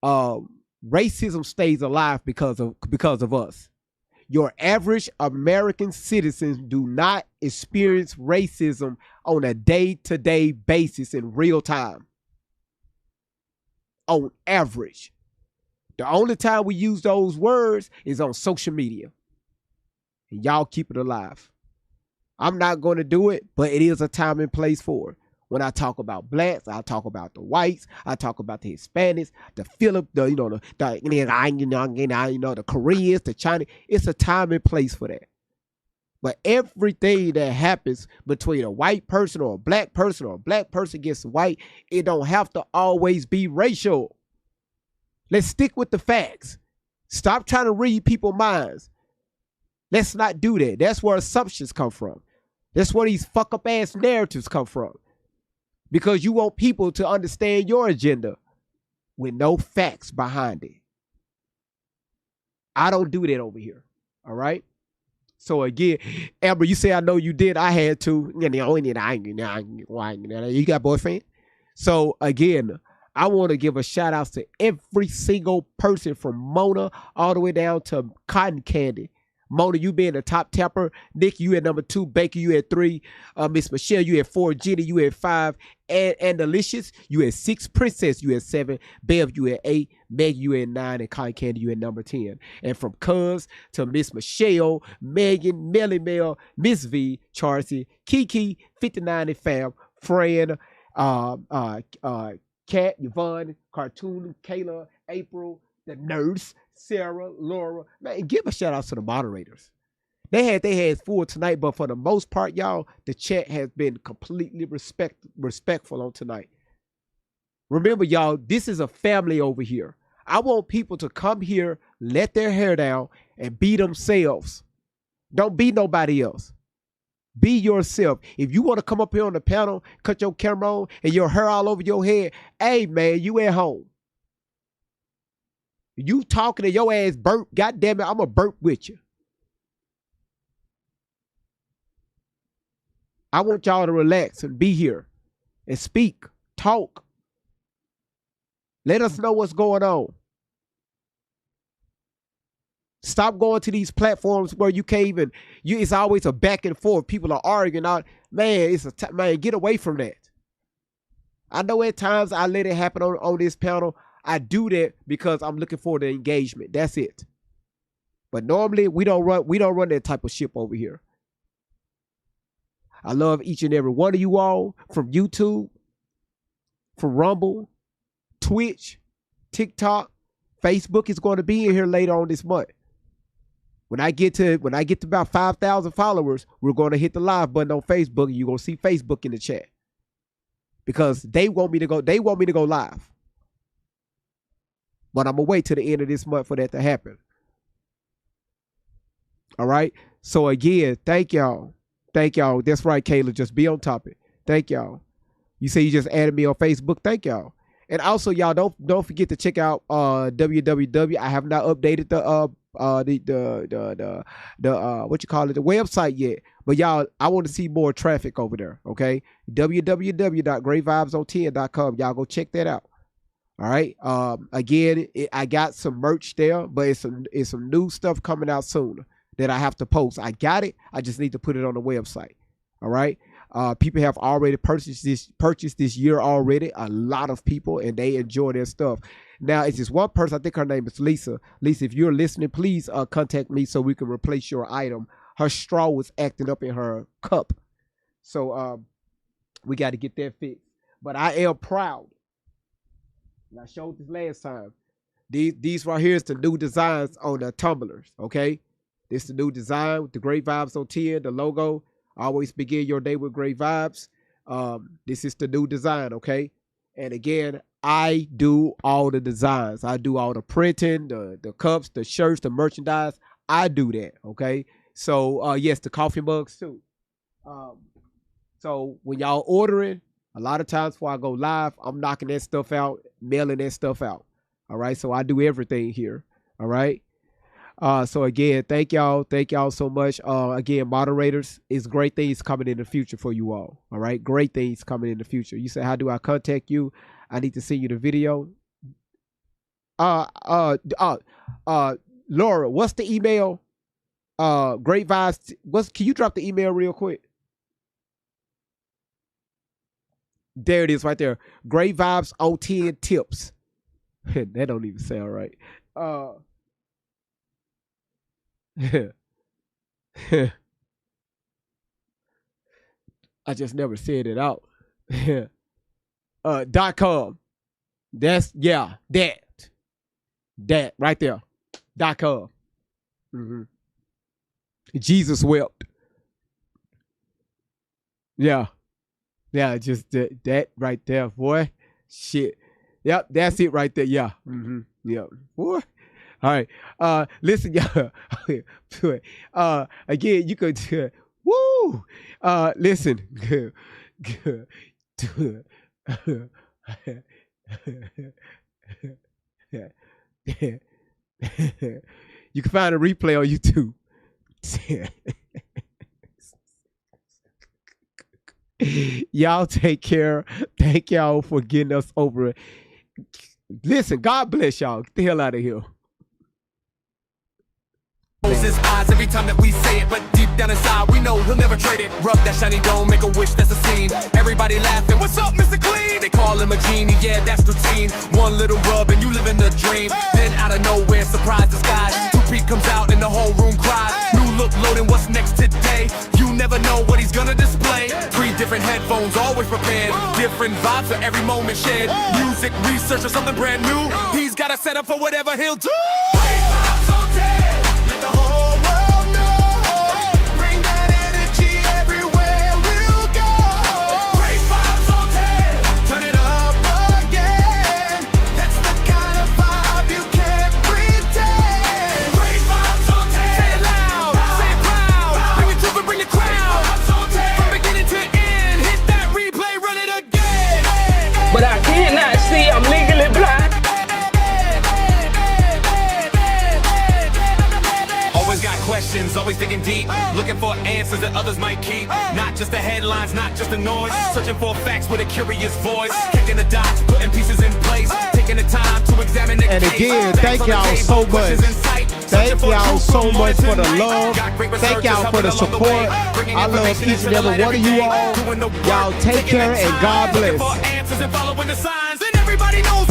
Racism stays alive because of us. Your average American citizens do not experience racism on a day-to-day basis in real time. On average. The only time we use those words is on social media. And y'all keep it alive. I'm not going to do it, but it is a time and place for it. When I talk about blacks, I talk about the whites, I talk about the Hispanics, the Koreans, the Chinese. It's a time and place for that. But everything that happens between a white person or a black person gets white, it don't have to always be racial. Let's stick with the facts. Stop trying to read people's minds. Let's not do that. That's where assumptions come from. That's where these fuck up ass narratives come from. Because you want people to understand your agenda with no facts behind it. I don't do that over here. All right? So again, Amber, you say I know you did. I had to. You got boyfriend? So again, I want to give a shout out to every single person from Mona all the way down to Cotton Candy. Mona, you being the top tapper. Nick, you at number 2. Baker, you at 3. Miss Michelle, you at 4. Jenny, you at 5. And Delicious, you at 6. Princess, you at 7. Bev, you at 8. Meg, you at 9. And Cotton Candy, you at number 10. And from Cuz to Miss Michelle, Megan, Melly Mel, Miss V, Charcy, Kiki, 59 and Fam, Fran, Kat, Yvonne, Cartoon, Kayla, April, the nurse, Sarah, Laura. Man, give a shout out to the moderators. They had their hands full tonight, but for the most part, y'all, the chat has been completely respectful on tonight. Remember, y'all, this is a family over here. I want people to come here, let their hair down, and be themselves. Don't be nobody else. Be yourself. If you want to come up here on the panel, cut your camera on, and your hair all over your head, hey, man, you at home. You talking to your ass burnt, goddamn it, I'm a burnt with you. I want y'all to relax and be here and speak. talk. Let us know what's going on. Stop going to these platforms where you can't even. It's always a back and forth. People are arguing out. Man, man, get away from that. I know at times I let it happen on this panel. I do that because I'm looking for the engagement. That's it. But normally we don't run that type of ship over here. I love each and every one of you all from YouTube, from Rumble, Twitch, TikTok, Facebook is going to be in here later on this month. When I get to about 5,000 followers, we're going to hit the live button on Facebook, and you're going to see Facebook in the chat. Because they want me to go live. But I'm going to wait till the end of this month for that to happen. All right? So again, thank y'all. Thank y'all. That's right, Kayla. Just be on topic. Thank y'all. You say you just added me on Facebook. Thank y'all. And also, y'all don't forget to check out www. I have not updated the website yet. But y'all, I want to see more traffic over there. Okay, www.greatvibesonTN.com. Y'all go check that out. All right. Again, I got some merch there, but it's some new stuff coming out soon that I have to post. I got it. I just need to put it on the website. All right. People have already purchased this year already. A lot of people, and they enjoy their stuff. Now, it's just one person. I think her name is Lisa. Lisa, if you're listening, please contact me so we can replace your item. Her straw was acting up in her cup, so we got to get that fixed. But I am proud. And I showed this last time. These right here is the new designs on the tumblers. Okay, this is the new design with the Great Vibes on 10, the logo. Always begin your day with great vibes. This is the new design, okay? And again, I do all the designs. I do all the printing, the cups, the shirts, the merchandise. I do that, okay? So, yes, the coffee mugs too. So when y'all ordering, a lot of times before I go live, I'm knocking that stuff out, mailing that stuff out. All right, so I do everything here. All right. So again, thank y'all so much. Again, moderators, it's great things coming in the future for you all. All right, great things coming in the future. You say, how do I contact you? I need to send you the video. Laura, what's the email? Great Vibes. Can you drop the email real quick? There it is, right there. Great Vibes on 10 tips. That don't even sound right. I just never said it out. .com. That's that right there. .com. Jesus wept. Yeah, just that right there, boy. Shit. Yep, that's it right there. Yeah. Yeah. Boy. All right. Listen, y'all. Again, you could listen. You can find a replay on YouTube. Y'all take care. Thank y'all for getting us over it. Listen, God bless y'all. Get the hell out of here. His eyes every time that we say it, but deep down inside we know he'll never trade it. Rub that shiny dome, make a wish, that's a scene. Everybody laughing, what's up, Mr. Clean? They call him a genie, yeah, that's routine. One little rub and you live in the dream. Then out of nowhere, surprise disguise. 2P comes out and the whole room cries. New look loading, what's next today? You never know what he's gonna display. 3 different headphones, always prepared. Different vibes for every moment shared. Music, research, or something brand new. He's got a setup for whatever he'll do. The whole world knows. Bring that energy everywhere we'll go. Great vibes on 10. Turn it up again. That's the kind of vibe you can't pretend. Great vibes on 10. Say it loud, say it proud. Bring it to and bring the crowd. From beginning to end, hit that replay, run it again. But I cannot see, I'm legally blind. questions, always digging deep, looking for answers that others might keep. Not just the headlines, not just the noise, searching for facts with a curious voice, connecting the dots, putting pieces in place, taking the time to examine the And case. again, Facts thank on the y'all table, so much. questions in sight, searching Thank for y'all truth so from much for the morning to love. night. Got great Thank researchers y'all for the helping along the way, support. bringing I love information each and into every the light one of every you day, all. doing the work, Y'all take taking the care and time, God looking bless. for answers and following the signs, and everybody knows